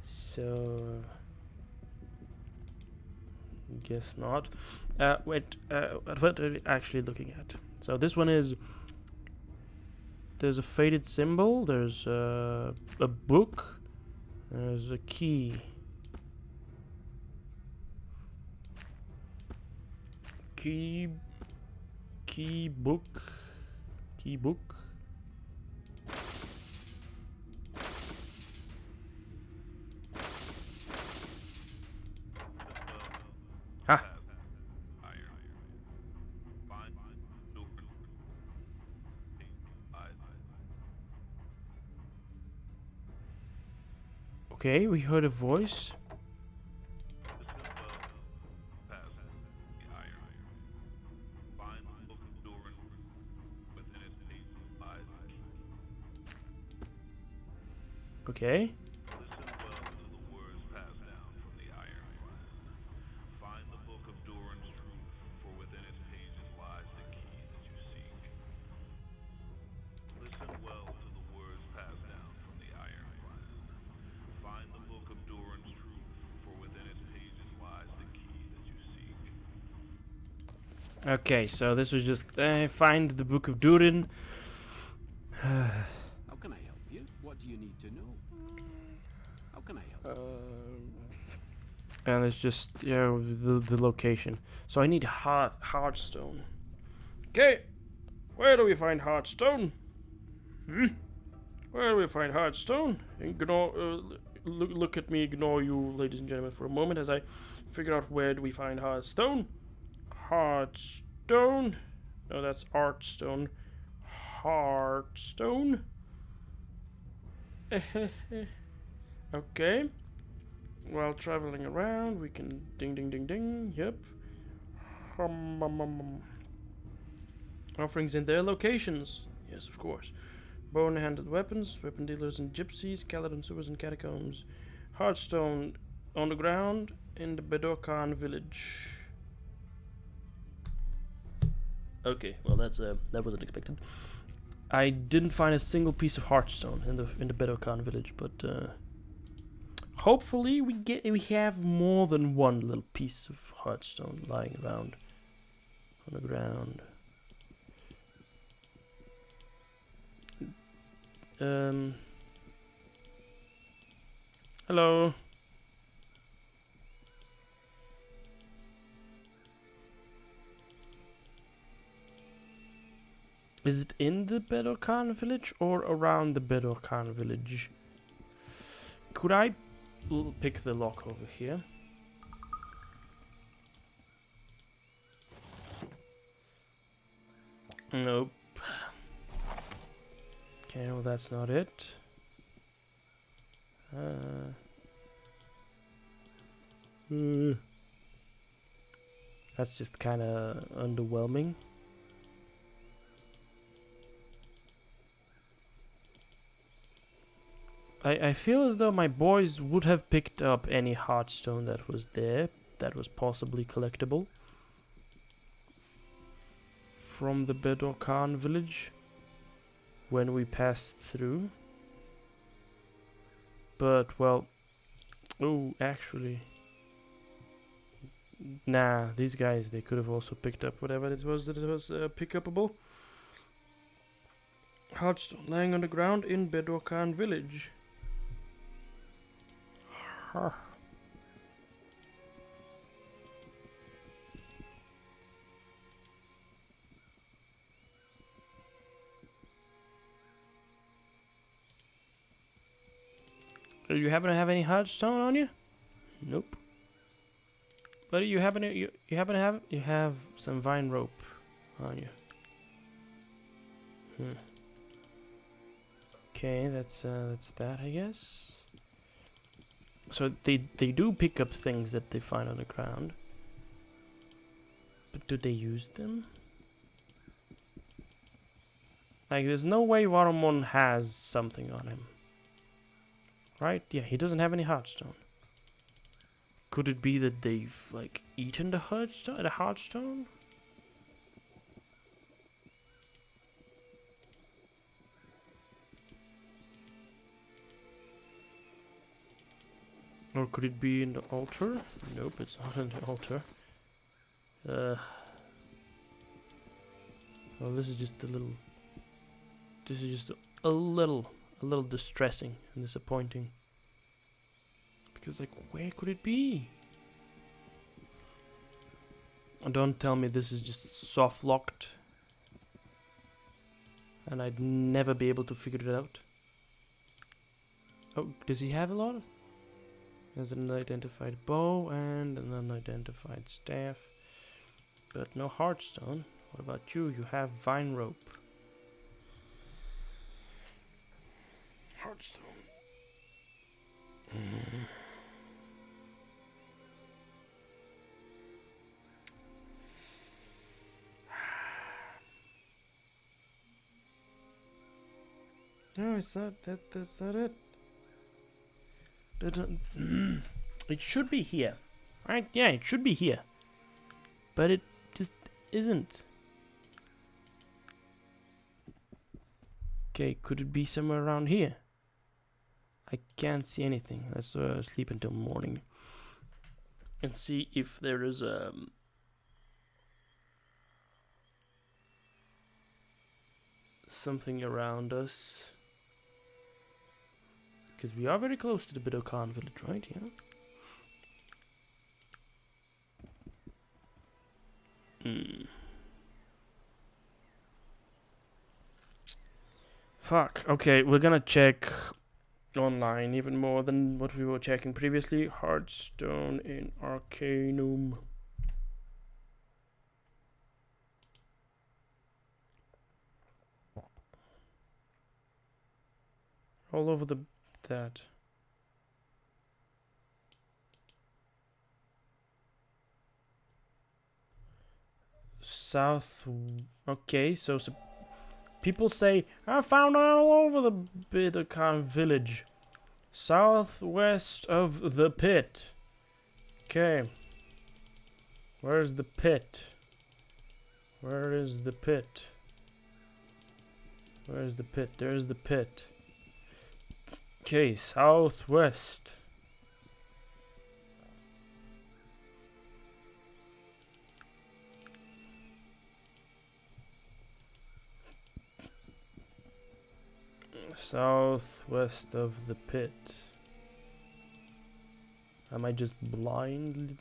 Speaker 1: So guess not. Wait, what are we actually looking at? So this one is. There's a faded symbol. There's a book. There's a key. Key book. Ah. Okay, we heard a voice. Okay. Okay, so this was just find the Book of Duden.
Speaker 2: How can I help you? What do you need to know? How can I help you?
Speaker 1: And it's just the location. So I need Heartstone. Okay, where do we find Heartstone? Where do we find Heartstone? Look at me, ignore you, ladies and gentlemen, for a moment as I figure out where do we find Heartstone. Heartstone. No, that's Artstone. Heartstone. Okay. While traveling around, we can ding. Yep. Offerings in their locations. Yes, of course. Bone-handled weapons, weapon dealers and gypsies, Caledon sewers and catacombs. Hearthstone on the ground in the Bedokhan village.
Speaker 3: Okay, well that wasn't expected.
Speaker 1: I didn't find a single piece of Hearthstone in the Bedokhan village, but hopefully we have more than one little piece of Hearthstone lying around on the ground. Hello. Is it in the Bedokhan village or around the Bedokhan village? Could I pick the lock over here? Nope. Okay, well that's not it. That's just kind of underwhelming. I feel as though my boys would have picked up any Hearthstone that was there, that was possibly collectible, from the Bedokhan village when we passed through. But, well, oh, actually, nah, these guys, they could have also picked up whatever it was that was pick-upable. Hearthstone lying on the ground in Bedokhan village. Huh. Do you happen to have any Hearthstone on you? Nope. But you happen to have some vine rope on you. Okay, that's that, I guess. So they do pick up things that they find on the ground. But do they use them? Like, there's no way Warumon has something on him. Right? Yeah, he doesn't have any Hearthstone. Could it be that they've, like, eaten the Hearthstone? Or could it be in the altar? Nope, it's not in the altar. Well, this is just a little... This is just a little distressing and disappointing. Because, like, where could it be? Don't tell me this is just soft locked and I'd never be able to figure it out. Oh, does he have a lot? There's an unidentified bow and an unidentified staff, but no Hearthstone. What about you? You have vine rope. Hearthstone. No, it's not. That's not it. It should be here, right? Yeah, it should be here, but it just isn't. Okay, could it be somewhere around here? I can't see anything. Let's sleep until morning and see if there is something around us. Because we are very close to the Bedokhan village, right? Yeah. Fuck. Okay, we're gonna check online even more than what we were checking previously. Hearthstone in Arcanum. All over that. south. Okay, so people say I found it all over the Bittercon village, southwest of the pit. Okay, where's the pit? Where is the pit? Where's the pit? There's the pit. Okay, southwest. Southwest of the pit. Am I just blind?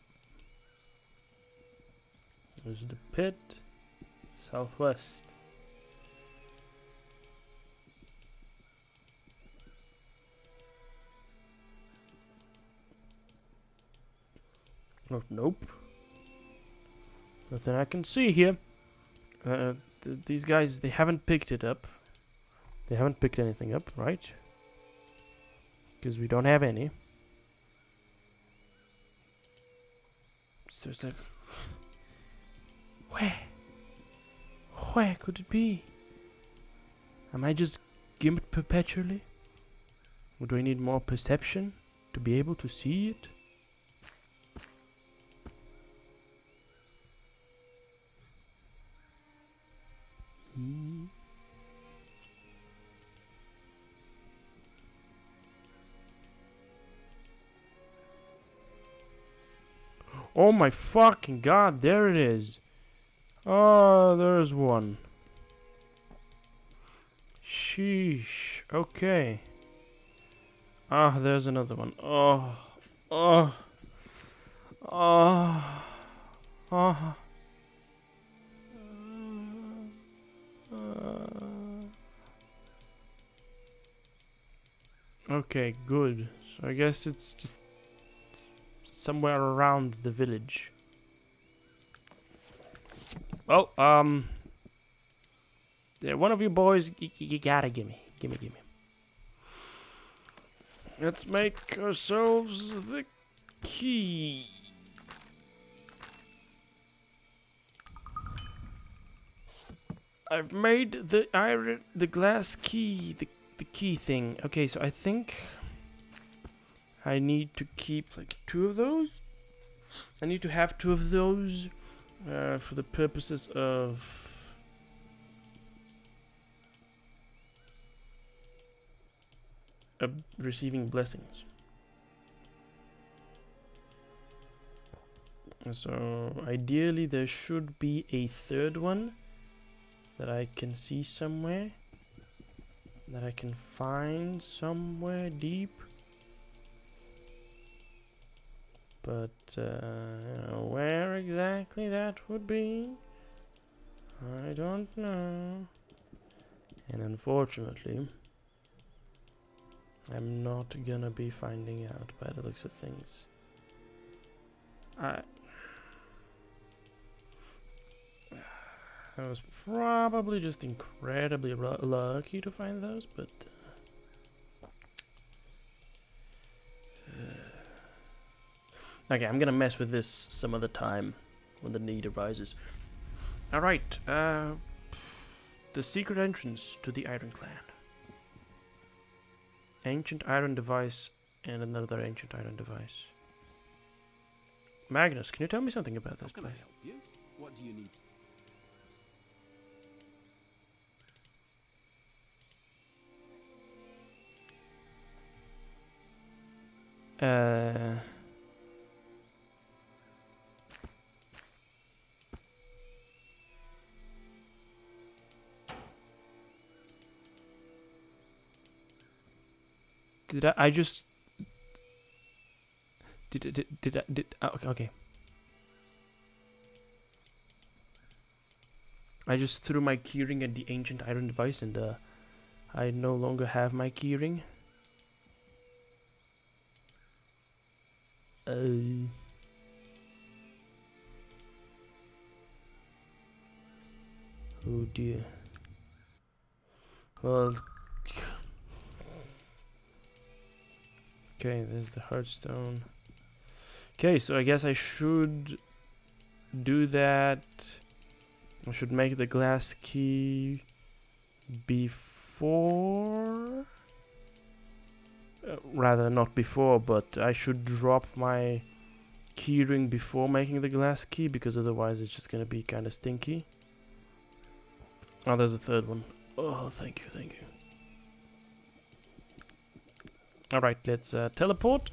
Speaker 1: There's the pit. Southwest. Oh, nope. Nothing I can see here. These guys, they haven't picked it up. They haven't picked anything up, right? Because we don't have any. So it's like... Where? Where could it be? Am I just gimped perpetually? Or do I need more perception to be able to see it? Oh my fucking god, there it is. Oh, there's one. Sheesh, okay. Ah, there's another one. Oh, oh, oh, oh. Okay, good. So I guess it's just somewhere around the village. Oh, yeah, one of you boys, you gotta gimme. Let's make ourselves the key. I've made the glass key, the key thing. Okay, so I think I need to keep like 2 of those. I need to have 2 of those for the purposes of receiving blessings. So ideally there should be a 3rd one that I can see somewhere, that I can find somewhere deep. But where exactly that would be, I don't know. And unfortunately, I'm not gonna be finding out by the looks of things. I was probably just incredibly lucky to find those, but okay, I'm gonna mess with this some other time when the need arises. Alright, the secret entrance to the Iron Clan. Ancient iron device and another ancient iron device. Magnus, can you tell me something about this
Speaker 2: How can I
Speaker 1: place?
Speaker 2: help you? What do you need?
Speaker 1: Did I just... Okay. I just threw my keyring at the ancient iron device and I no longer have my keyring. Oh dear. Well... Okay, there's the heartstone. Okay, so I guess I should do that I should make the glass key before... rather, not before, but I should drop my keyring before making the glass key, because otherwise it's just gonna be kind of stinky. Oh, there's a third one. Oh, thank you, thank you. Alright, let's teleport.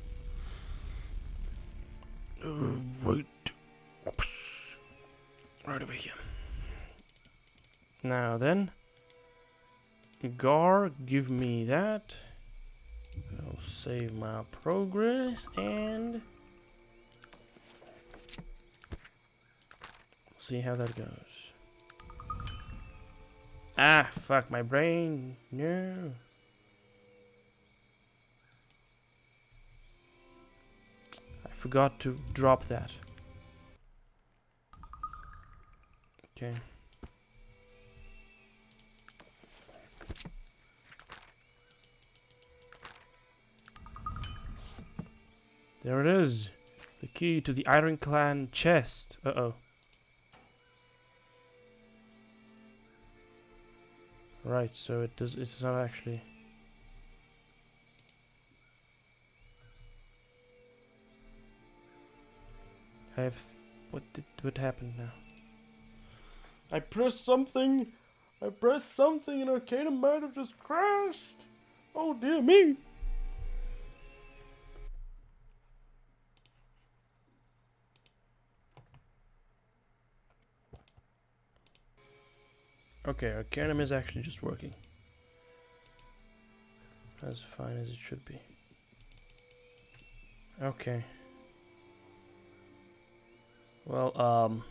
Speaker 1: Right. Right over here. Now then. Gar, give me that. I'll save my progress and see how that goes. Ah, fuck my brain. No. I forgot to drop that. Okay. There it is. The key to the Iron Clan chest. Uh-oh. Right, so it's not actually... What happened now? I pressed something and Arcanum might have just crashed. Oh dear me. Okay, Arcanum is actually just working. As fine as it should be. Okay. Well,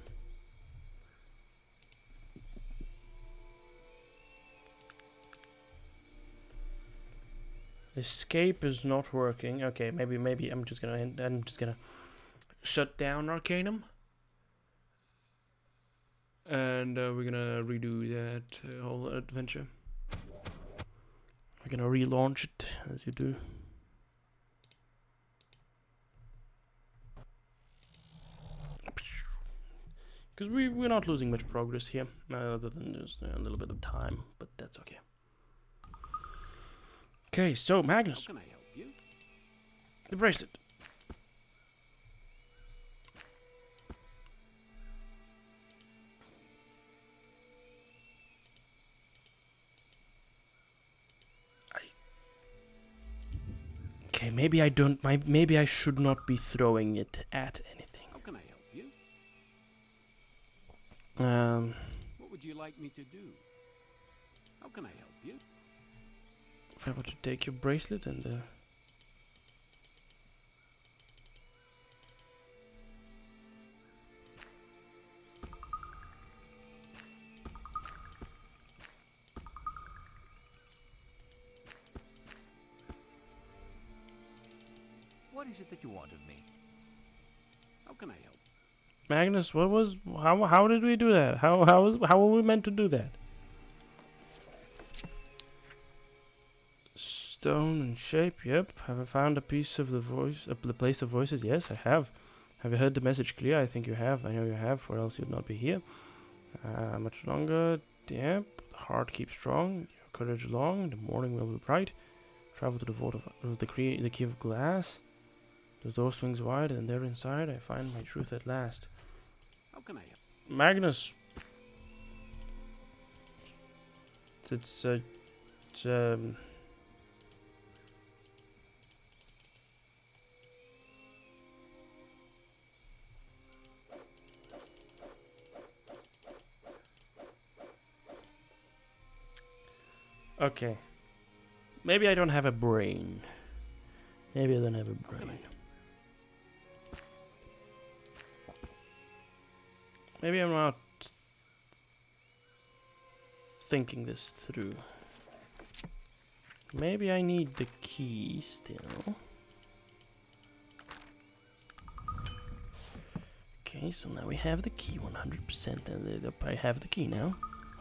Speaker 1: escape is not working. Okay, maybe I'm just gonna shut down Arcanum. And we're gonna redo that whole adventure. We're gonna relaunch it, as you do. Because we're not losing much progress here, other than just a little bit of time, but that's okay. Okay, so Magnus.
Speaker 2: How can I help you?
Speaker 1: The bracelet. Okay, maybe I should not be throwing it at anything.
Speaker 2: How can I help you? What would you like me to do? How can I help you?
Speaker 1: If I were to take your bracelet and
Speaker 5: What is it that you want of me?
Speaker 2: How can I help?
Speaker 1: Magnus, how did we do that? How were we meant to do that? Stone and shape, yep. Have I found a piece of the voice, the place of voices? Yes, I have. Have you heard the message clear? I think you have. I know you have, or else you'd not be here. Much longer, yep. The heart keeps strong, your courage long, the morning will be bright. Travel to the vault of the key of glass. The door swings wide, and there inside I find my truth at last.
Speaker 2: How can I help?
Speaker 1: Magnus. Okay. Maybe I don't have a brain. Maybe I don't have a brain. Maybe I'm not thinking this through. Maybe I need the key still. Okay, so now we have the key 100%. And I have the key now.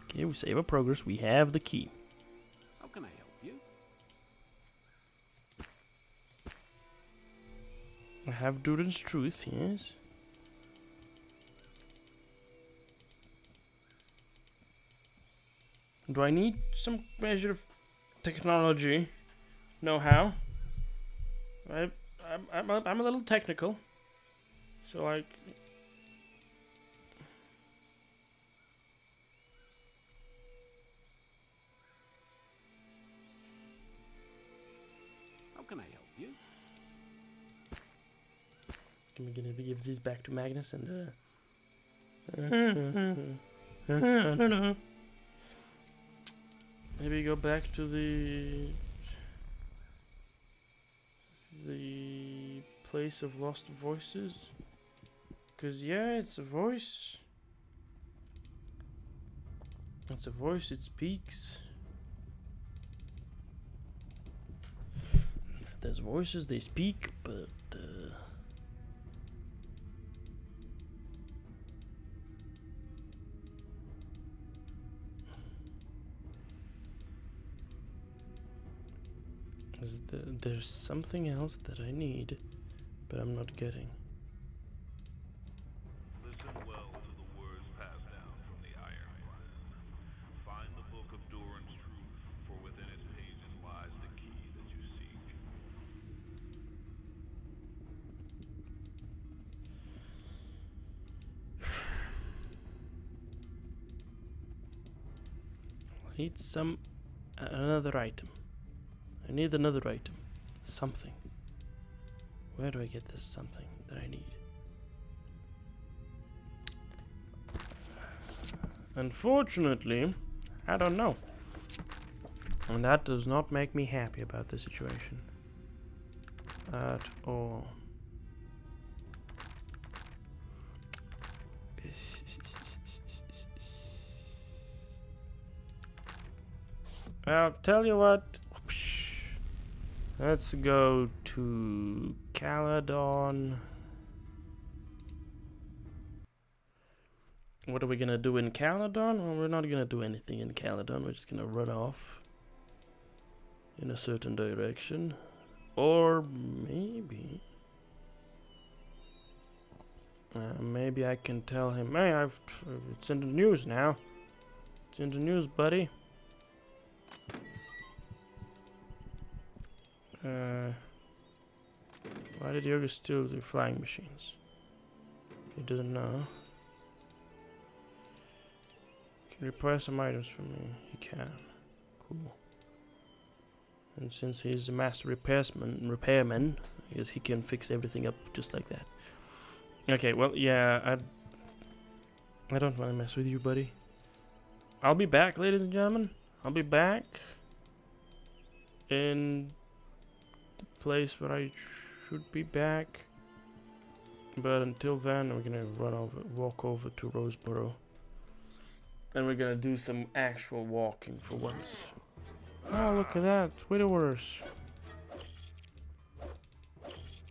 Speaker 1: Okay, we save our progress. We have the key.
Speaker 2: How can I help you?
Speaker 1: I have Duden's truth, yes. Do I need some measure of technology? Know-how? I'm a little technical. So like...
Speaker 2: How can I help you?
Speaker 1: I'm gonna give this back to Magnus and I don't know. Maybe go back to the place of lost voices. Cause yeah, it's a voice. It's a voice, it speaks. There's voices, they speak, but there's something else that I need, but I'm not getting.
Speaker 6: Listen well to the words passed down from the Iron One. Find the book of Durin's truth, for within its pages lies the key that you seek.
Speaker 1: I need another item. I need another item. Something. Where do I get this something that I need? Unfortunately, I don't know. And that does not make me happy about the situation. At all. I'll tell you what. Let's go to Caledon. What are we gonna do in Caledon? Well, we're not gonna do anything in Caledon. We're just gonna run off in a certain direction. Or maybe... maybe I can tell him, hey, it's in the news now. It's in the news, buddy. Why did Yoga steal the flying machines? He doesn't know. Can repair some items for me. He can. Cool. And since he's the master repairman, I guess he can fix everything up just like that. Okay, well, yeah, I don't want to mess with you, buddy. I'll be back, ladies and gentlemen. I'll be back in the place where I should be back. But until then, we're gonna walk over to Roseboro. And we're gonna do some actual walking for once. Oh, look at that. Widowers.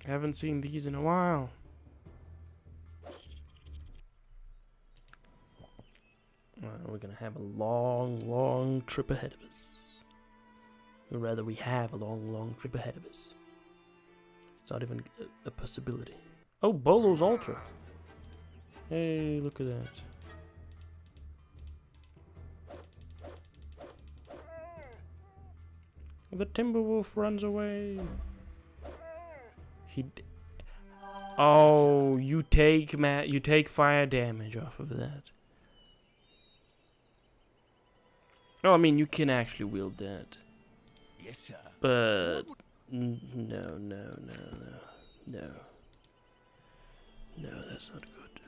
Speaker 1: Haven't seen these in a while. We're gonna have a long, long trip ahead of us. Or rather, we have a long, long trip ahead of us. It's not even a possibility. Oh, Bolo's altar. Hey, look at that. The Timberwolf runs away. Oh, you take fire damage off of that. Oh, I mean, you can actually wield that.
Speaker 5: Yes, sir.
Speaker 1: But no, that's not good.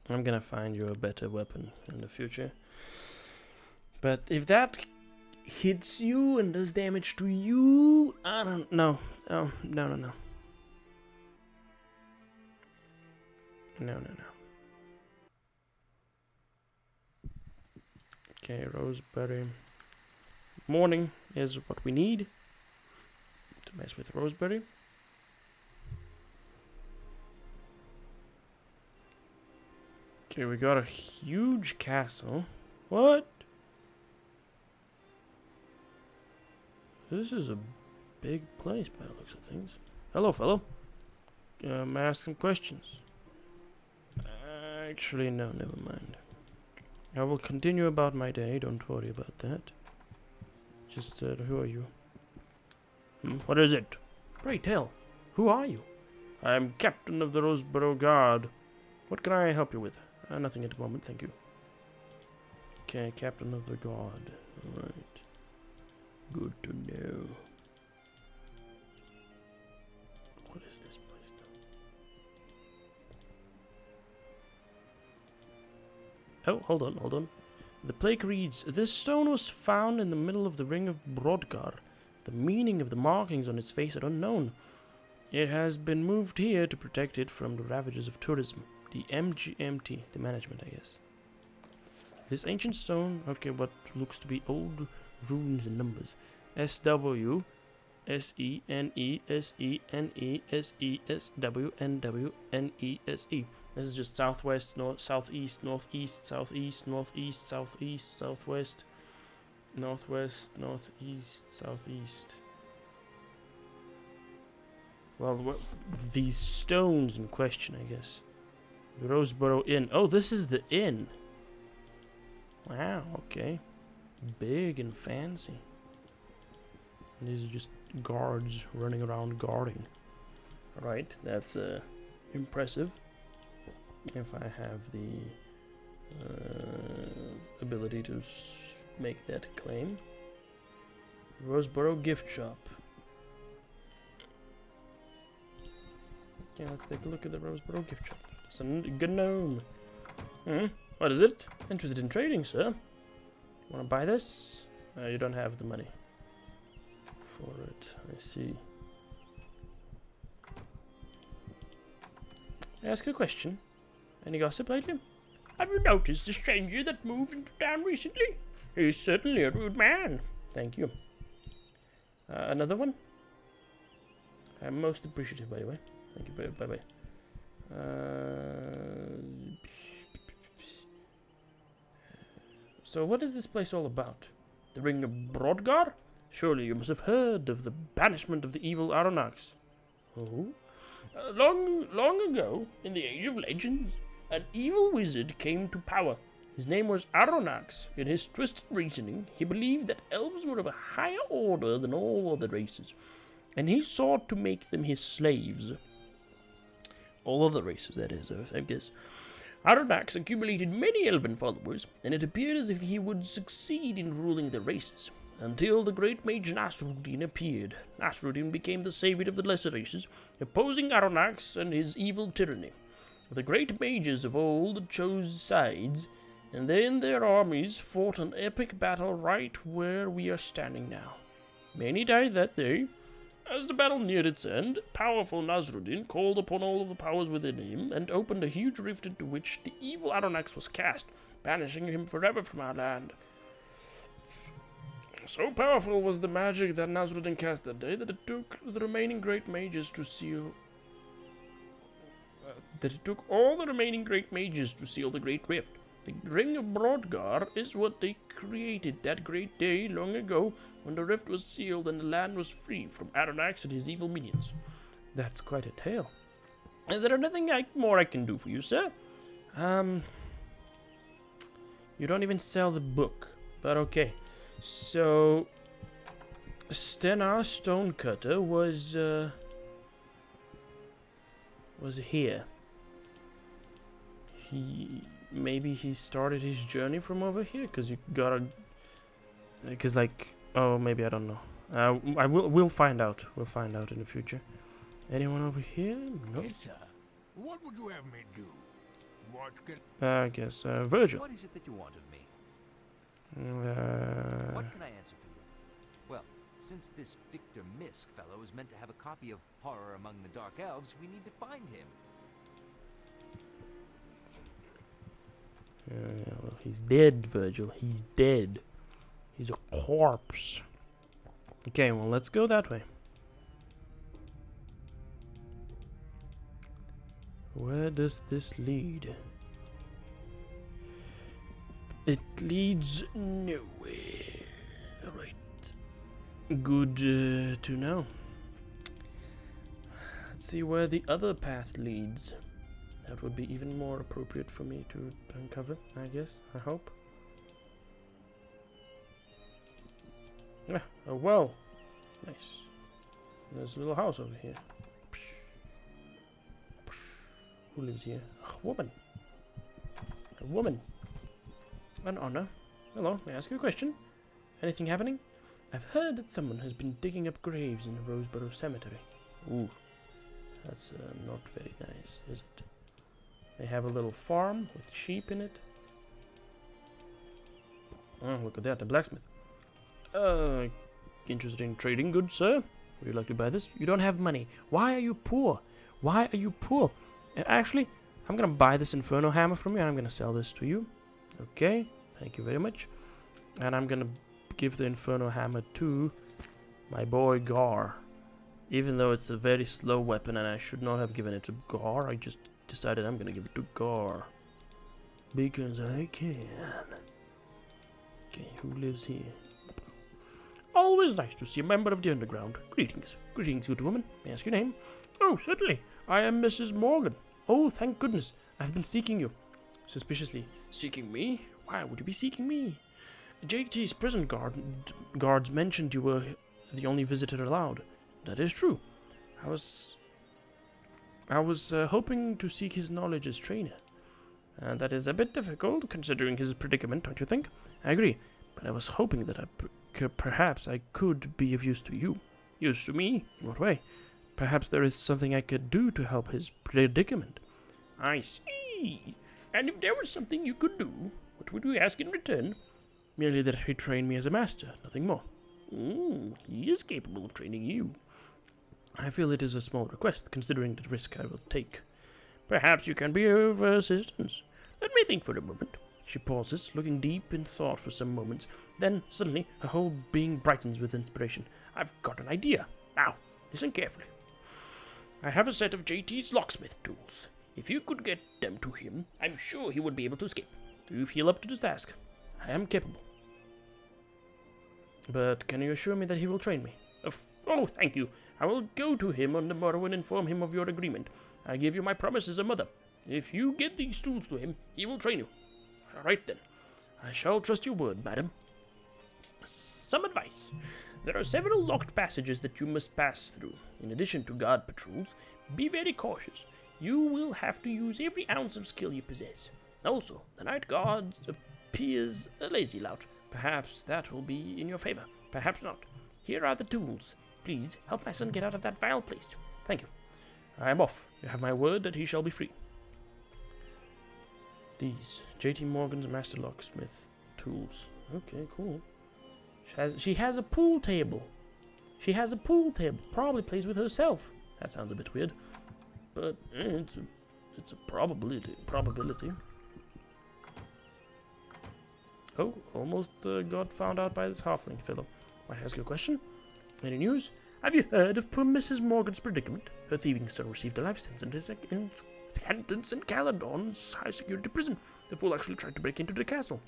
Speaker 1: I'm gonna find you a better weapon in the future. But if that hits you and does damage to you, I don't know. Oh, no. No. Okay, Roseberry. Morning is what we need to mess with Roseberry. Okay, we got a huge castle. What? This is a big place by the looks of things. Hello, fellow. May I ask some questions? Actually, no, never mind. I will continue about my day, don't worry about that. Just, who are you?
Speaker 3: What is it?
Speaker 1: Pray tell, who are you?
Speaker 3: I am captain of the Roseboro Guard.
Speaker 1: What can I help you with? Nothing at the moment, thank you. Okay, captain of the guard. Alright. Good to know. What is this place though? Oh, hold on. The plaque reads, this stone was found in the middle of the ring of Brodgar. The meaning of the markings on its face are unknown. It has been moved here to protect it from the ravages of tourism. The MGMT, the management, I guess. This ancient stone, okay, what looks to be old runes and numbers. SW, SENE, SENE, SESW, NW, NESE. This is just southwest, north, southeast, northeast, southeast, northeast, southeast, southwest, northwest, northeast, southeast. Well, these stones in question, I guess. The Roseboro Inn. Oh, this is the inn. Wow, okay. Big and fancy. And these are just guards running around guarding. Right, that's impressive. If I have the ability to make that claim. Roseboro gift shop. Okay, let's take a look at the Roseboro gift shop. It's a gnome. What is it? Interested in trading, sir? Want to buy this? You don't have the money for it. I see. Ask a question. Any gossip lately?
Speaker 3: Have you noticed the stranger that moved into town recently? He's certainly a rude man.
Speaker 1: Thank you. Another one? I'm most appreciative, by the way. Thank you. Bye-bye. So what is this place all about? The Ring of Brodgar? Surely you must have heard of the banishment of the evil Aronnax. Oh?
Speaker 3: Long ago, in the Age of Legends, an evil wizard came to power. His name was Aronnax. In his twisted reasoning, he believed that elves were of a higher order than all other races, and he sought to make them his slaves.
Speaker 1: All other races, that is, I guess.
Speaker 3: Aronnax accumulated many elven followers, and it appeared as if he would succeed in ruling the races, until the great mage Nasruddin appeared. Nasruddin became the savior of the lesser races, opposing Aronnax and his evil tyranny. The great mages of old chose sides, and then their armies fought an epic battle right where we are standing now. Many died that day. As the battle neared its end, powerful Nasruddin called upon all of the powers within him and opened a huge rift into which the evil Aronnax was cast, banishing him forever from our land. So powerful was the magic that Nasruddin cast that day that it took the remaining great mages to seal... all the remaining great mages to seal the Great Rift. The Ring of Brodgar is what they created that great day long ago when the rift was sealed and the land was free from Aronnax and his evil minions.
Speaker 1: That's quite a tale.
Speaker 3: Is there anything more I can do for you, sir?
Speaker 1: You don't even sell the book, but okay. So, Stenar Stonecutter was here. Maybe he started his journey from over here, because you gotta... Because, like... Oh, maybe, I don't know. We'll find out. We'll find out in the future. Anyone over here? No.
Speaker 7: Yes, sir. What would you have me do? What can...
Speaker 1: I guess, Virgil.
Speaker 5: What is it that you want of me?
Speaker 1: What
Speaker 5: What can I answer for you? Well, since this Victor Misk fellow is meant to have a copy of Horror Among the Dark Elves, we need to find him.
Speaker 1: Well, he's dead, Virgil. He's dead. He's a corpse. Okay, well, let's go that way. Where does this lead? It leads nowhere. Right. Good to know. Let's see where the other path leads. That would be even more appropriate for me to uncover, I guess. I hope. Ah, a well. Nice. There's a little house over here. Who lives here? A woman. A woman. An honor. Hello, may I ask you a question? Anything happening? I've heard that someone has been digging up graves in Roseboro Cemetery. Ooh. That's not very nice, is it? They have a little farm with sheep in it. Oh, look at that, a blacksmith. Interested in trading goods, sir? Would you like to buy this? You don't have money. Why are you poor? Why are you poor? Actually, I'm gonna buy this Inferno Hammer from you, and I'm gonna sell this to you. Okay, thank you very much. And I'm gonna give the Inferno Hammer to my boy Gar. Even though it's a very slow weapon and I should not have given it to Gar, I just decided I'm gonna give it to Gar. Because I can. Okay, who lives here? Always nice to see a member of the underground. Greetings. Greetings, good woman. May I ask your name? Oh, certainly. I am Mrs. Morgan. Oh, thank goodness. I've been seeking you. Suspiciously. Seeking me? Why would you be seeking me? JT's prison guards mentioned you were the only visitor allowed. That is true. I was hoping to seek his knowledge as trainer. That is a bit difficult, considering his predicament, don't you think? I agree, but I was hoping that perhaps I could be of use to you. Use to me? In what way? Perhaps there is something I could do to help his predicament. I see. And if there was something you could do, what would we ask in return? Merely that he train me as a master, nothing more. He is capable of training you. I feel it is a small request, considering the risk I will take. Perhaps you can be of assistance. Let me think for a moment. She pauses, looking deep in thought for some moments. Then, suddenly, her whole being brightens with inspiration. I've got an idea. Now, listen carefully. I have a set of JT's locksmith tools. If you could get them to him, I'm sure he would be able to escape. Do you feel up to this task? I am capable. But can you assure me that he will train me? Oh, thank you. I will go to him on the morrow and inform him of your agreement. I give you my promise as a mother. If you get these tools to him, he will train you. All right, then. I shall trust your word, madam. Some advice. There are several locked passages that you must pass through. In addition to guard patrols, be very cautious. You will have to use every ounce of skill you possess. Also, the night guard appears a lazy lout. Perhaps that will be in your favor. Perhaps not. Here are the tools. Please help my son get out of that vile place. Thank you. I am off. You have my word that he shall be free. These J.T. Morgan's Master Locksmith tools. Okay, cool. She has a pool table. She has a pool table. Probably plays with herself. That sounds a bit weird, but it's a probability. Oh, almost got found out by this halfling fellow. Might I ask you a question? Any news? Have you heard of poor Mrs. Morgan's predicament? Her thieving son received a life sentence in Caledon's high-security prison. The fool actually tried to break into the castle.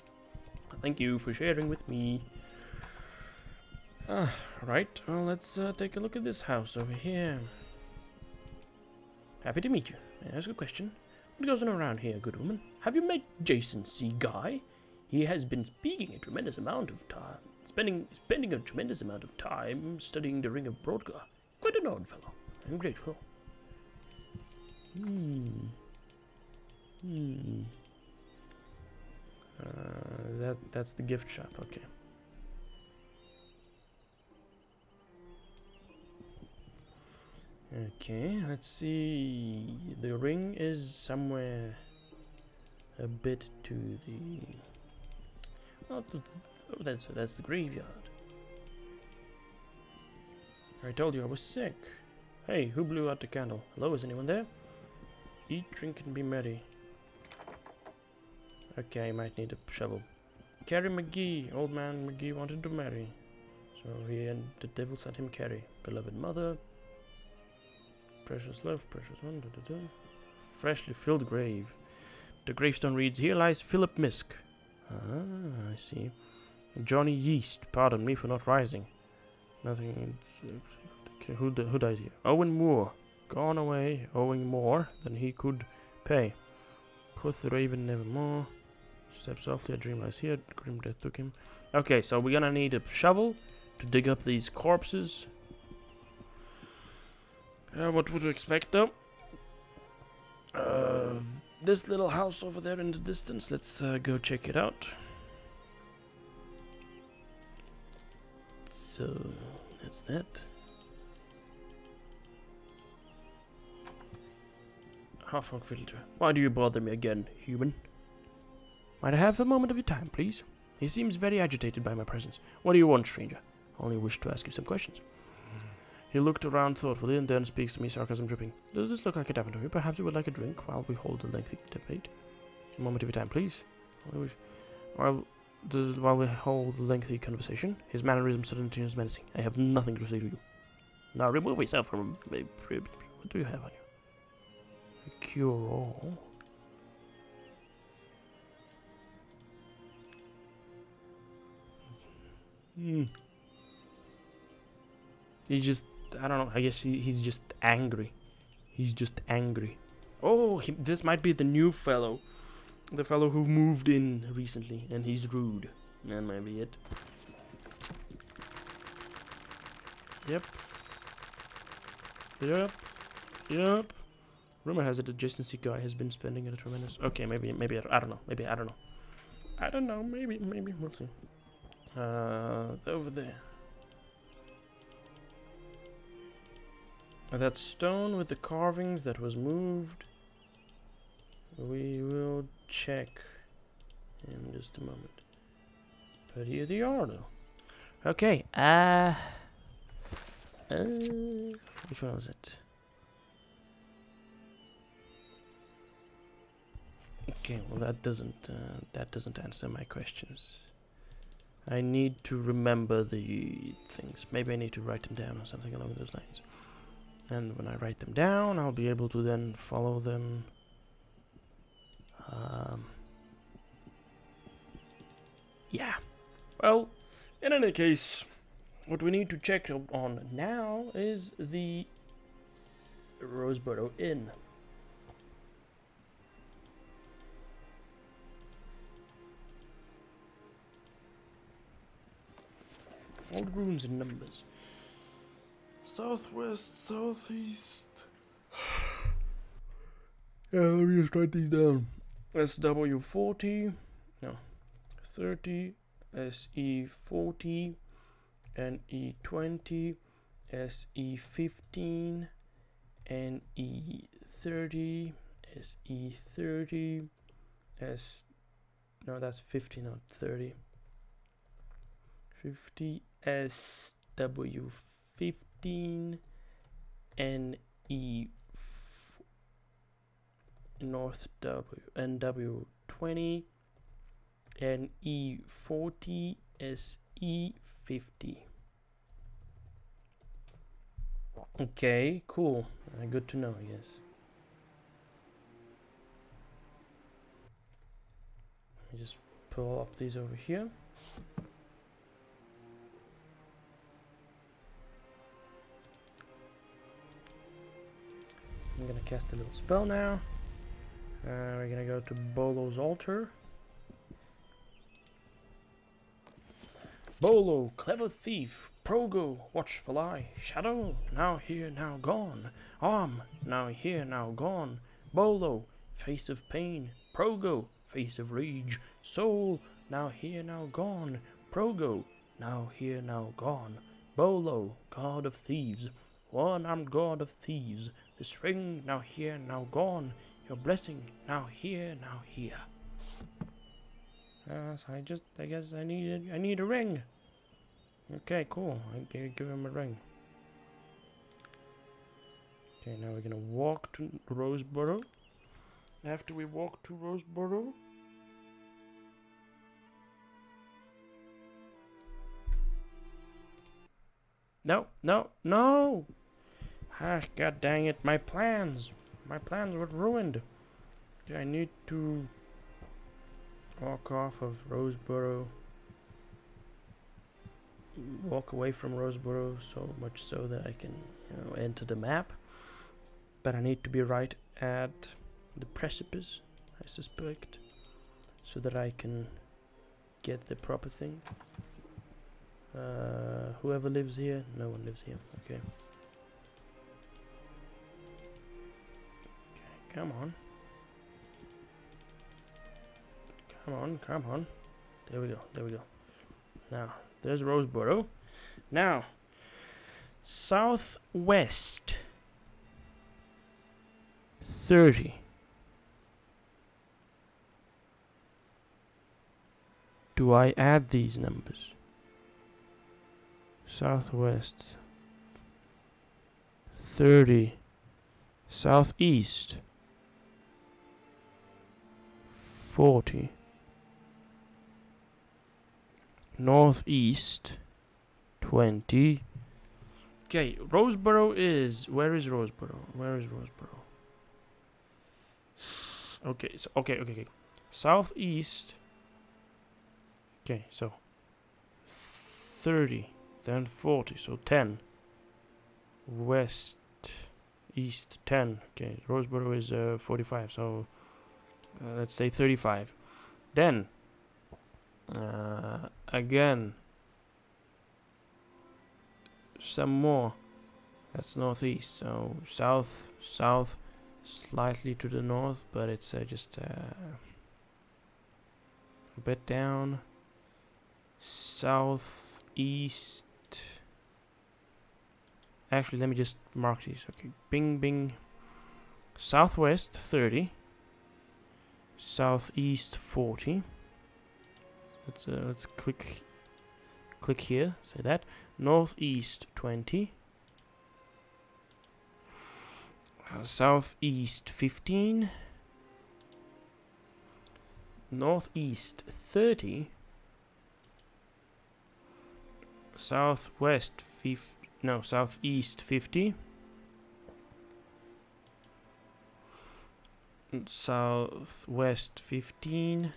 Speaker 1: Thank you for sharing with me. Right. Well, let's take a look at this house over here. Happy to meet you. May I ask a question? What goes on around here, good woman? Have you met Jason C. Guy? He has been spending a tremendous amount of time studying the Ring of Brodgar. Quite an odd fellow. I'm grateful. That's the gift shop. Okay. Okay, let's see. The ring is somewhere a bit to the. Oh, that's the graveyard. I told you I was sick. Hey, who blew out the candle? Hello, is anyone there? Eat, drink, and be merry. Okay, I might need a shovel. Carrie McGee. Old man McGee wanted to marry. So the devil sent him Carrie. Beloved mother. Precious love, precious one. Freshly filled grave. The gravestone reads, "Here lies Philip Misk." Ah, I see. Johnny Yeast. Pardon me for not rising. Nothing. Okay, who died here? Owen Moore. Gone away, owing more than he could Pay. Quoth the raven nevermore. Step softly, a dream lies here. Grim death took him. Okay, so we're gonna need a shovel to dig up these corpses. What would you expect though? This little house over there in the distance. Let's go check it out. So that's that. Half-orc villager. Why do you bother me again, human? Might I have a moment of your time, please? He seems very agitated by my presence. What do you want, stranger? I only wish to ask you some questions. He looked around thoughtfully and then speaks to me, sarcasm dripping. Does this look like a tavern to you? Perhaps you would like a drink while we hold a lengthy debate? A moment of your time, please. While we hold a lengthy conversation, his mannerism suddenly turns menacing. I have nothing to say to you. Now remove yourself from... What do you have on you? A cure-all. He just... I don't know. I guess he's just angry. He's just angry. Oh, this might be the new fellow. The fellow who moved in recently. And he's rude. That might be it. Yep. Yep. Yep. Rumor has it the adjacency guy has been spending a tremendous... Okay, maybe I don't know. Maybe, I don't know. I don't know. Maybe. We'll see. Over there. That stone with the carvings that was moved. We will check in just a moment. But here they are, though. Okay. Which one was it? Okay. Well, that doesn't answer my questions. I need to remember the things. Maybe I need to write them down or something along those lines. And when I write them down, I'll be able to then follow them. Yeah. Well, in any case, what we need to check on now is the Roseboro Inn. All the runes and numbers. Southwest, southeast. Yeah, let me just write these down. SW40, no, 30, SE40, NE20, SE15, NE30, SE30, no, that's 50, not 30. 50, SW15, NE North W, NW20, NE40, SE50. Okay, cool. Good to know, I guess. Let me just pull up these over here. I'm gonna cast a little spell now. We're gonna go to Bolo's altar. Bolo, clever thief. Progo, watchful eye. Shadow, now here, now gone. Arm, now here, now gone. Bolo, face of pain. Progo, face of rage. Soul, now here, now gone. Progo, now here, now gone. Bolo, god of thieves. One-armed god of thieves. This ring, now here, now gone. Your blessing, now here, now here. So I guess I need a ring. Okay, cool. I give him a ring. Okay, now we're gonna walk to Roseboro. After we walk to Roseboro, no! Ah, god dang it! My plans were ruined. Okay, I need to walk off of Roseboro. Walk away from Roseboro so much so that I can, enter the map. But I need to be right at the precipice, I suspect, so that I can get the proper thing. Whoever lives here? No one lives here. Okay. Okay, come on. Come on, come on. There we go, there we go. Now, there's Roseboro. Now, southwest 30. Do I add these numbers? Southwest 30. Southeast 40. Northeast 20. Okay, Roseboro is... Where is Roseboro? Where is Roseboro? Okay, so... Okay. Southeast... Okay, so... 30. Then 40, so 10. West... East 10. Okay, Roseboro is 45, so... let's say 35. Then... again... some more. That's northeast, so south, slightly to the north, but it's just a bit down. Southeast. Actually, let me just mark these. Okay, bing. Southwest 30. Southeast 40. Let's click here. Say that. Northeast 20. Southeast 15. Northeast 30. Southwest 50. No, southeast 50. Southwest 15.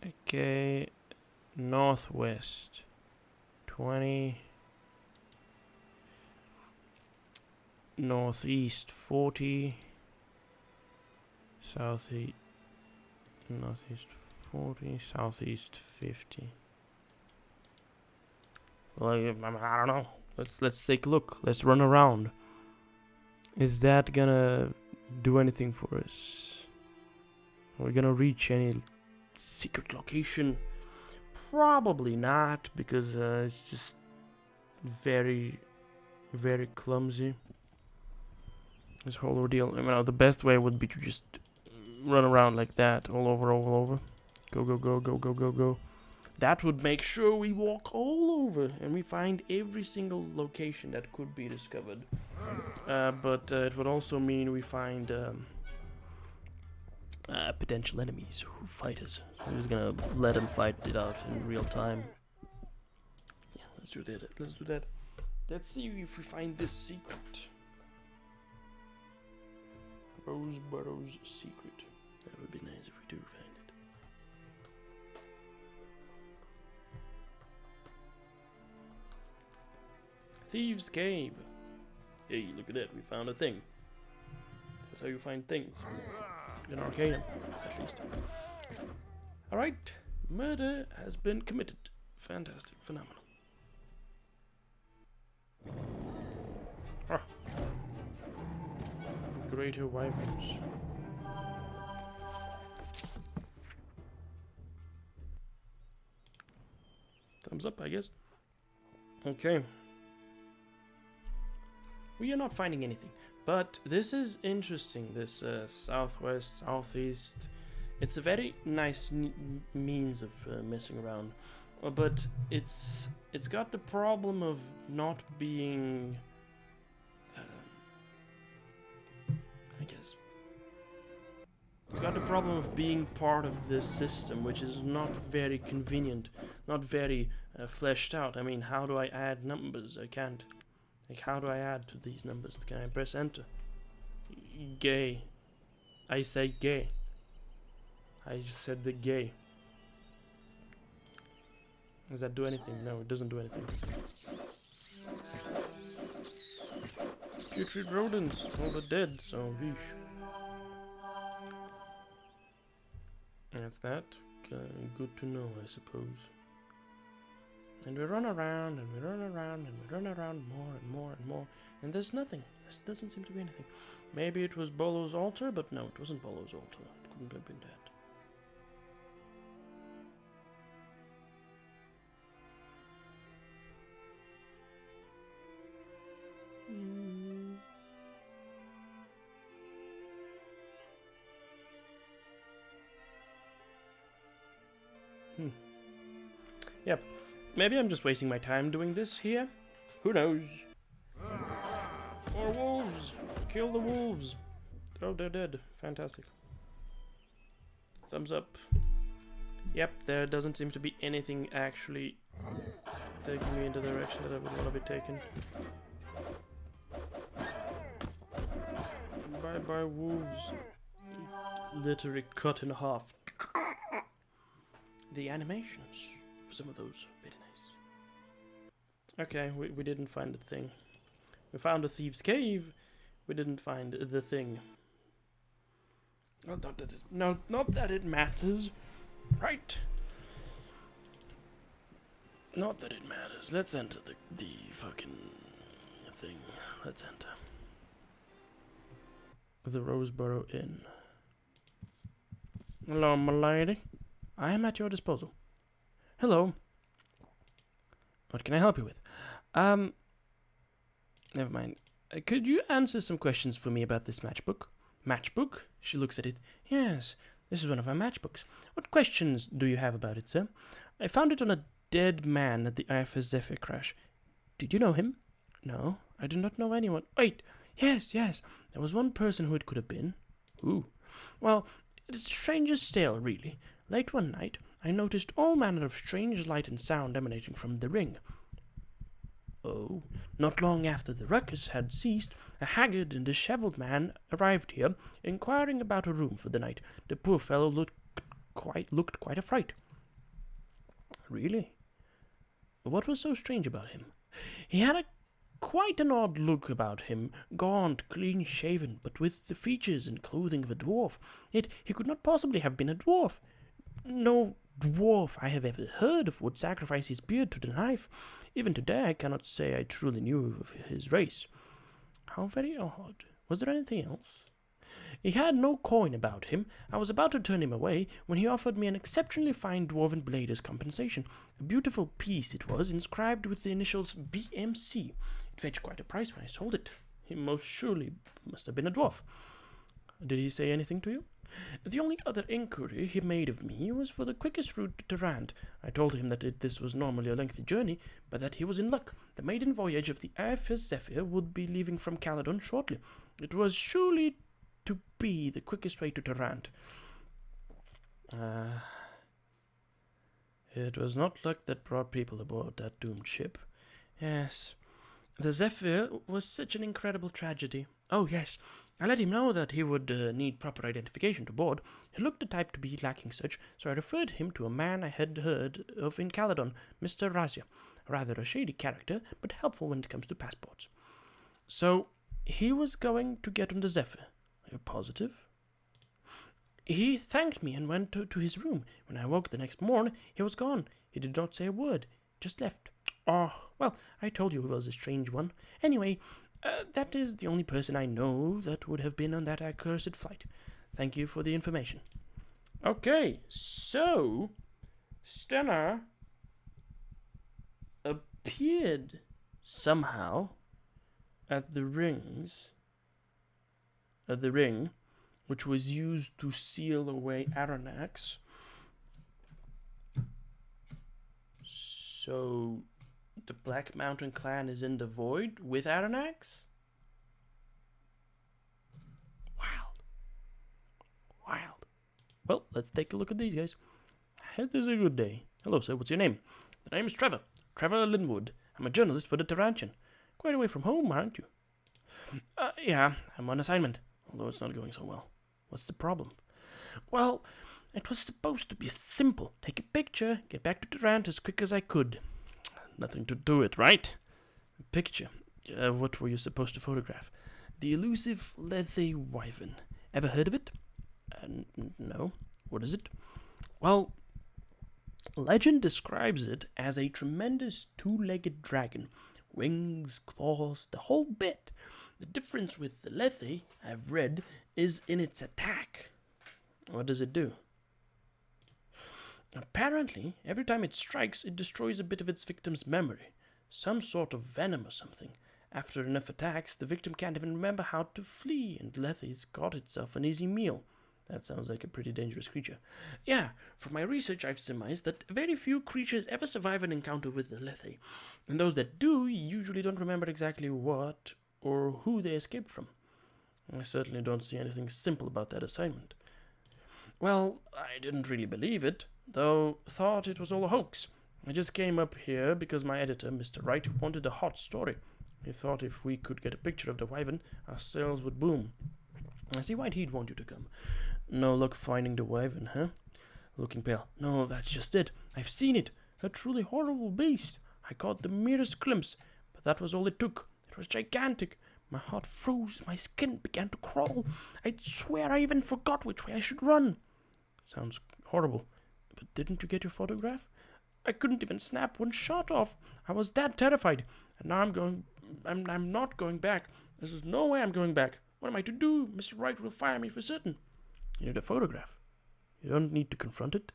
Speaker 1: Okay, northwest 20. Northeast 40. Southeast. Northeast 40. Southeast 50. Well, I don't know. Let's take a look. Let's run around. Is that gonna do anything for us? Are we gonna reach any secret location? Probably not, because it's just very, very clumsy. This whole ordeal. I mean, the best way would be to just run around like that, all over. Go. That would make sure we walk all over and we find every single location that could be discovered. But it would also mean we find potential enemies who fight us. So I'm just gonna let them fight it out in real time. Yeah, let's do that. Let's see if we find this secret. Roseboro's secret. That would be nice if we do find it. Thieves' Cave. Hey, look at that. We found a thing. That's how you find things. In Arcanum, at least. Alright. Murder has been committed. Fantastic. Phenomenal. Ah. Greater wyverns. Thumbs up, I guess. Okay. We are not finding anything, but this is interesting. This southwest, southeast. It's a very nice means of messing around, but it's got the problem of not being. I guess it's got the problem of being part of this system, which is not very convenient, not very fleshed out. I mean, how do I add numbers? I can't. Like, how do I add to these numbers? Can I press enter? Gay. I say gay. I just said the gay. Does that do anything? No, it doesn't do anything. Putrid rodents. All the dead, so yeesh. That's that. Good to know, I suppose. And we run around, and we run around, and we run around more and more and more. And there's nothing. There doesn't seem to be anything. Maybe it was Bolo's altar, but no, it wasn't Bolo's altar. It couldn't have been that. Yep. Maybe I'm just wasting my time doing this here. Who knows? More wolves! Kill the wolves! Oh, they're dead. Fantastic. Thumbs up. Yep, there doesn't seem to be anything actually taking me in the direction that I would want to be taken. Bye bye, wolves. Literally cut in half. The animations for some of those, very nice. Okay, we didn't find the thing. We found a thieves' cave. We didn't find the thing. Not that it matters, right? Not that it matters. Let's enter the fucking thing. Let's enter the Roseboro Inn. Hello, my lady. I am at your disposal. Hello. What can I help you with? Never mind. Could you answer some questions for me about this matchbook? Matchbook? She looks at it. Yes, this is one of our matchbooks. What questions do you have about it, sir? I found it on a dead man at the IFS Zephyr crash. Did you know him? No, I do not know anyone. Wait, yes. There was one person who it could have been. Who? Well, it is the strangest tale, really. Late one night, I noticed all manner of strange light and sound emanating from the ring. Oh, not long after the ruckus had ceased, a haggard and dishevelled man arrived here, inquiring about a room for the night. The poor fellow looked quite a fright. Really? What was so strange about him? He had quite an odd look about him, gaunt, clean-shaven, but with the features and clothing of a dwarf. Yet he could not possibly have been a dwarf. No dwarf I have ever heard of would sacrifice his beard to the knife. Even today I cannot say I truly knew of his race. How very odd. Was there anything else? He had no coin about him. I was about to turn him away when he offered me an exceptionally fine dwarven blade as compensation. A beautiful piece it was, inscribed with the initials BMC. It fetched quite a price when I sold it. He most surely must have been a dwarf. Did he say anything to you? The only other inquiry he made of me was for the quickest route to Durand. I told him that this was normally a lengthy journey, but that he was in luck. The maiden voyage of the IFS Zephyr would be leaving from Caledon shortly. It was surely to be the quickest way to Durand. It was not luck that brought people aboard that doomed ship. Yes. The Zephyr was such an incredible tragedy. Oh, yes. I let him know that he would need proper identification to board. He looked the type to be lacking such, so I referred him to a man I had heard of in Caledon, Mr. Razia. Rather a shady character, but helpful when it comes to passports. So, he was going to get on the Zephyr. Are you positive? He thanked me and went to his room. When I woke the next morning, he was gone. He did not say a word, just left. Oh, well, I told you he was a strange one. Anyway, that is the only person I know that would have been on that accursed flight. Thank you for the information. Okay, so Stella appeared somehow at the ring, which was used to seal away Aranax. So the Black Mountain clan is in the void with Aranax? Wild. Well, let's take a look at these guys. It is a good day. Hello, sir. What's your name? The name is Trevor. Trevor Linwood. I'm a journalist for the Tarantian. Quite away from home, aren't you? Yeah, I'm on assignment, although it's not going so well. What's the problem? Well, it was supposed to be simple. Take a picture, get back to Durant as quick as I could. Nothing to do it, right? A picture. What were you supposed to photograph? The elusive Lethe wyvern. Ever heard of it? No. What is it? Well, legend describes it as a tremendous two-legged dragon. Wings, claws, the whole bit. The difference with the Lethe, I've read, is in its attack. What does it do? Apparently, every time it strikes, it destroys a bit of its victim's memory. Some sort of venom or something. After enough attacks, the victim can't even remember how to flee, and Lethe's got itself an easy meal. That sounds like a pretty dangerous creature. Yeah, from my research I've surmised that very few creatures ever survive an encounter with the Lethe, and those that do usually don't remember exactly what or who they escaped from. I certainly don't see anything simple about that assignment. Well, I didn't really believe it, though thought it was all a hoax. I just came up here because my editor, Mr. Wright, wanted a hot story. He thought if we could get a picture of the wyvern, our sales would boom. I see why he'd want you to come. No luck finding the wyvern, huh? Looking pale. No, that's just it. I've seen it. A truly horrible beast. I caught the merest glimpse, but that was all it took. It was gigantic. My heart froze. My skin began to crawl. I'd swear I even forgot which way I should run. Sounds horrible. But didn't you get your photograph? I couldn't even snap one shot off. I was that terrified. And now I'm not going back. There's no way I'm going back. What am I to do? Mr. Wright will fire me for certain. You need a photograph. You don't need to confront it.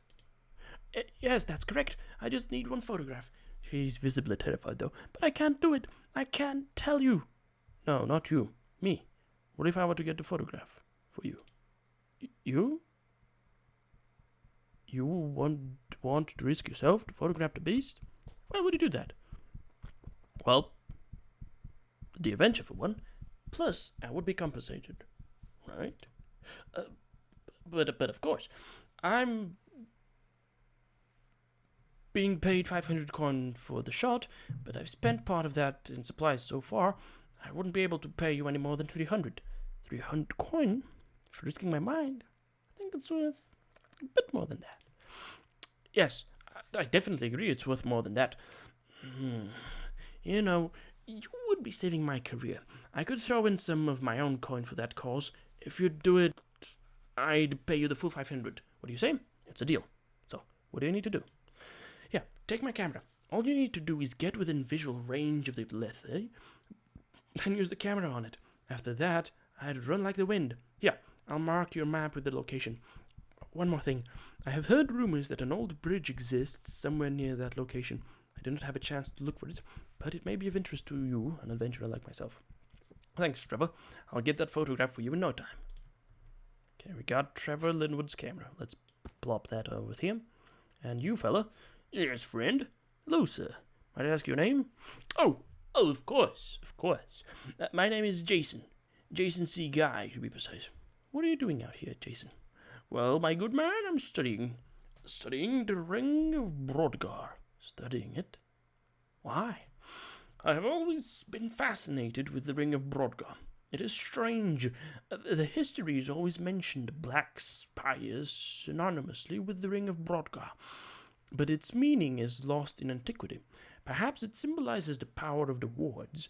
Speaker 1: Yes, that's correct. I just need one photograph. He's visibly terrified, though. But I can't do it. I can't tell you. No, not you. Me. What if I were to get the photograph for you? You? You want to risk yourself to photograph the beast? Why would you do that? Well, the adventure for one. Plus, I would be compensated. Right? But of course, I'm being paid 500 coin for the shot, but I've spent part of that in supplies so far. I wouldn't be able to pay you any more than 300. 300 coin? For risking my mind? I think it's worth a bit more than that. Yes, I definitely agree it's worth more than that. You know, you would be saving my career. I could throw in some of my own coin for that cause. If you'd do it, I'd pay you the full 500. What do you say? It's a deal. So, what do you need to do? Yeah, take my camera. All you need to do is get within visual range of the Lethe, and use the camera on it. After that, I'd run like the wind. Here, I'll mark your map with the location. One more thing. I have heard rumors that an old bridge exists somewhere near that location. I did not have a chance to look for it, but it may be of interest to you, an adventurer like myself. Thanks, Trevor. I'll get that photograph for you in no time. Okay, we got Trevor Linwood's camera. Let's plop that over with him. And you, fella?
Speaker 4: Yes, friend.
Speaker 1: Hello, sir. Might I ask your name?
Speaker 4: Oh, of course. My name is Jason. Jason C. Guy, to be precise.
Speaker 1: What are you doing out here, Jason?
Speaker 4: Well, my good man, I'm studying the Ring of Brodgar.
Speaker 1: Studying it? Why?
Speaker 4: I have always been fascinated with the Ring of Brodgar. It is strange. The history is always mentioned black spires synonymously with the Ring of Brodgar, but its meaning is lost in antiquity. Perhaps it symbolizes the power of the wards.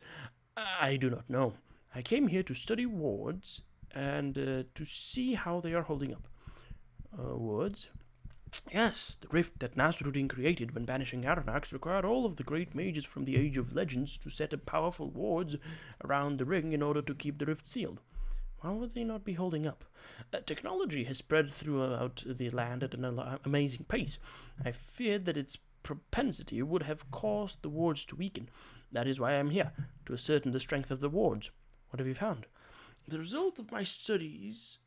Speaker 4: I do not know. I came here to study wards and to see how they are holding up. Wards? Yes, the rift that Nasruddin created when banishing Aronnax required all of the great mages from the Age of Legends to set up powerful wards around the ring in order to keep the rift sealed. Why would they not be holding up? Technology has spread throughout the land at an amazing pace. I feared that its propensity would have caused the wards to weaken. That is why I am here, to ascertain the strength of the wards. What have you found? The results of my studies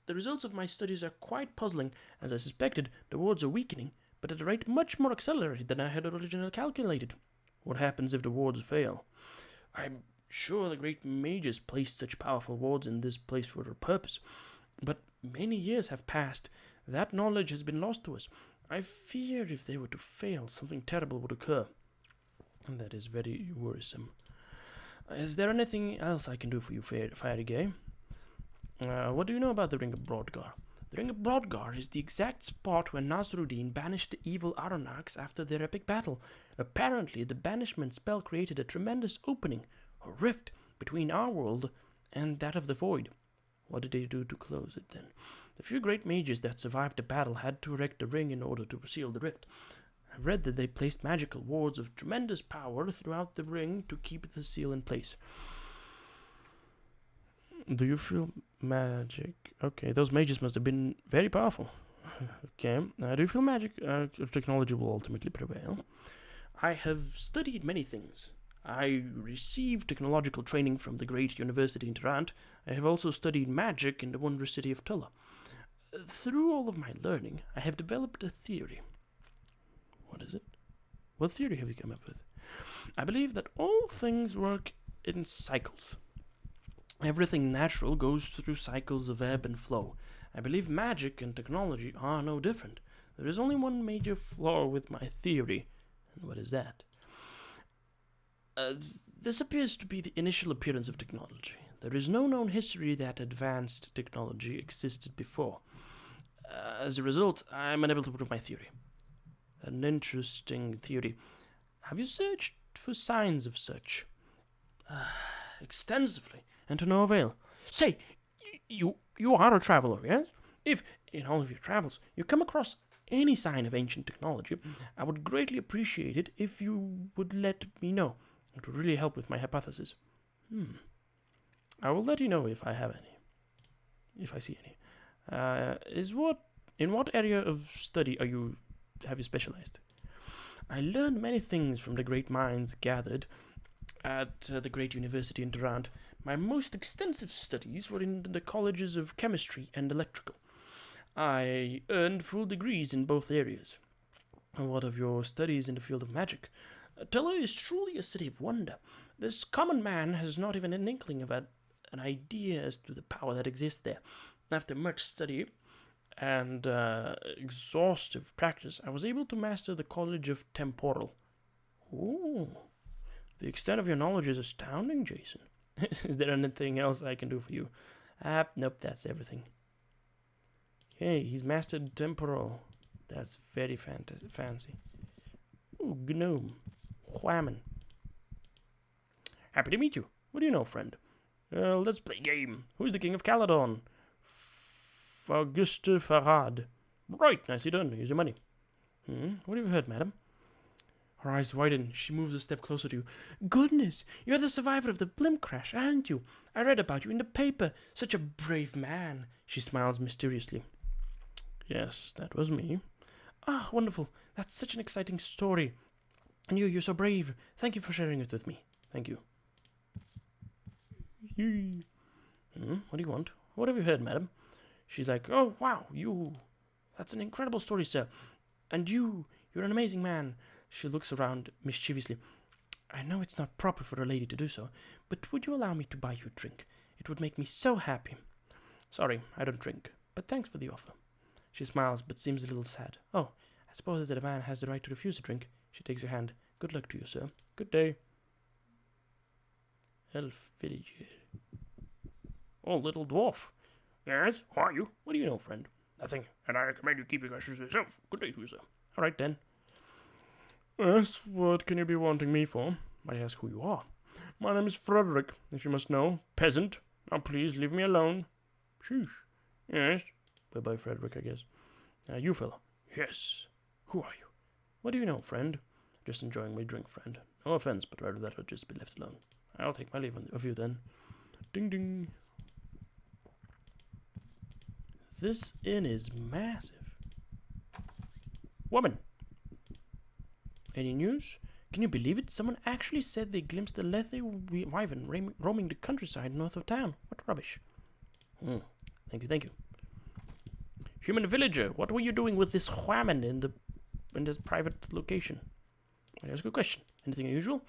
Speaker 4: are quite puzzling. As I suspected, the wards are weakening, but at a rate much more accelerated than I had originally calculated. What happens if the wards fail? I'm sure the great mages placed such powerful wards in this place for a purpose, but many years have passed. That knowledge has been lost to us. I fear if they were to fail, something terrible would occur. And that is very worrisome. Is there anything else I can do for you, Fiery Gay? What do you know about the Ring of Brodgar? The Ring of Brodgar is the exact spot where Nasruddin banished the evil Aronnax after their epic battle. Apparently, the banishment spell created a tremendous opening, a rift,
Speaker 3: between our world and that of the void. What did they do to close it then? The few great mages that survived the battle had to erect a ring in order to seal the rift. I've read that they placed magical wards of tremendous power throughout the ring to keep the seal in place.
Speaker 1: Do you feel magic? Okay, those mages must have been very powerful. Okay, do you feel magic technology will ultimately prevail?
Speaker 3: I have studied many things. I received technological training from the great university in Durant. I have also studied magic in the wondrous city of Tulla. Through all of my learning, I have developed a theory.
Speaker 1: What is it? What theory have you come up with?
Speaker 3: I believe that all things work in cycles. Everything natural goes through cycles of ebb and flow. I believe magic and technology are no different. There is only one major flaw with my theory. And what is that? This appears to be the initial appearance of technology. There is no known history that advanced technology existed before. As a result, I am unable to prove my theory. An interesting theory. Have you searched for signs of such?
Speaker 1: Extensively, and to no avail. Say, you are a traveler, yes? If, in all of your travels, you come across any sign of ancient technology, I would greatly appreciate it if you would let me know. It would really help with my hypothesis. I will let you know if I have any. If I see any. In what area of study have you specialized? I learned many things from the great minds gathered at the great university in Durant. My most extensive studies were in the colleges of chemistry and electrical. I earned full degrees in both areas. What of your studies in the field of magic?
Speaker 3: Tulla is truly a city of wonder. This common man has not even an inkling of an idea as to the power that exists there. After much study and exhaustive practice, I was able to master the College of Temporal.
Speaker 1: Ooh, the extent of your knowledge is astounding, Jason. Is there anything else I can do for you?
Speaker 3: Nope, that's everything.
Speaker 1: Okay, he's mastered Temporal. That's very fancy. Ooh, gnome. Whammon. Happy to meet you. What do you know, friend? Let's play game. Who's the king of Caledon? Auguste Farad. Right, nicely done. Here's your money. What have you heard, madam? Her eyes widen. She moves a step closer to you. Goodness, you're the survivor of the blimp crash, aren't you? I read about you in the paper. Such a brave man. She smiles mysteriously. Yes, that was me. Ah, wonderful. That's such an exciting story. And you're so brave. Thank you for sharing it with me. Thank you. What do you want? What have you heard, madam? She's like, oh, wow, that's an incredible story, sir. And you're an amazing man. She looks around mischievously. I know it's not proper for a lady to do so, but would you allow me to buy you a drink? It would make me so happy. Sorry, I don't drink, but thanks for the offer. She smiles, but seems a little sad. Oh, I suppose that a man has the right to refuse a drink. She takes your hand. Good luck to you, sir. Good day. Elf villager. Oh, little dwarf. Yes, who are you? What do you know, friend? Nothing, and I recommend you keep your questions to yourself. Good day to you, sir. All right, then. Yes, what can you be wanting me for? Might I ask who you are? My name is Frederick, if you must know. Peasant. Now please leave me alone. Sheesh. Yes. Bye-bye, Frederick, I guess. You fella. Yes. Who are you? What do you know, friend? Just enjoying my drink, friend. No offense, but rather that I'd just be left alone. I'll take my leave of you then. Ding ding. This inn is massive. Woman! Any news? Can you believe it? Someone actually said they glimpsed a Lethe wyvern roaming the countryside north of town. What rubbish. Thank you. Human villager, what were you doing with this whammon in this private location? I ask you a question. Anything unusual?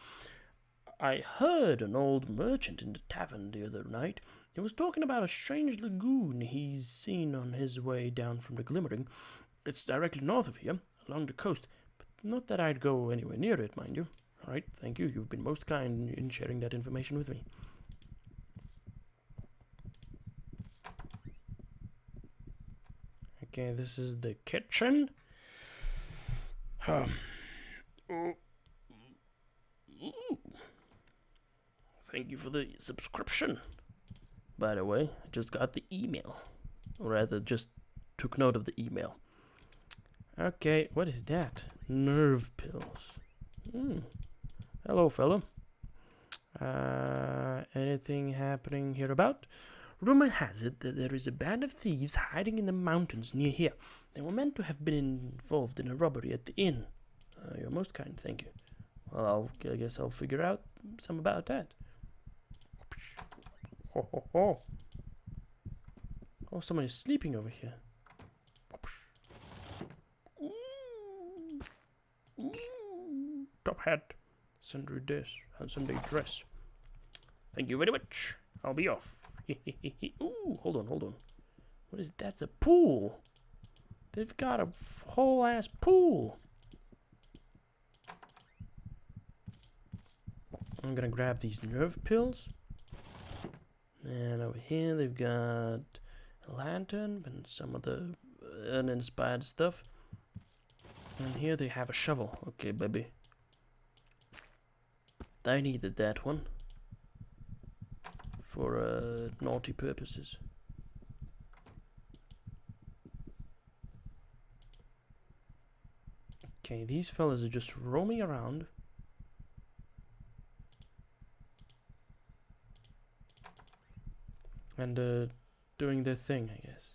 Speaker 1: I heard an old merchant in the tavern the other night. He was talking about a strange lagoon he's seen on his way down from the Glimmering. It's directly north of here, along the coast, but not that I'd go anywhere near it, mind you. All right, thank you. You've been most kind in sharing that information with me. Okay, this is the kitchen.
Speaker 3: Thank you for the subscription. By the way, I just got the email. Or rather, just took note of the email.
Speaker 1: Okay, what is that? Nerve pills. Hello, fella. Anything happening hereabout?
Speaker 3: Rumor has it that there is a band of thieves hiding in the mountains near here. They were meant to have been involved in a robbery at the inn. You're most kind, thank you. Well, I guess I'll figure out some about that.
Speaker 1: Ho, ho, ho. Oh, someone is sleeping over here. Top hat. Sunday dress.
Speaker 3: Thank you very much. I'll be off. Ooh, hold on.
Speaker 1: What is that? That's a pool. They've got a whole ass pool. I'm gonna grab these nerve pills. And over here they've got a lantern and some of the uninspired stuff. And here they have a shovel. Okay, baby. I needed that one for naughty purposes. Okay, these fellas are just roaming around. And doing their thing, I guess.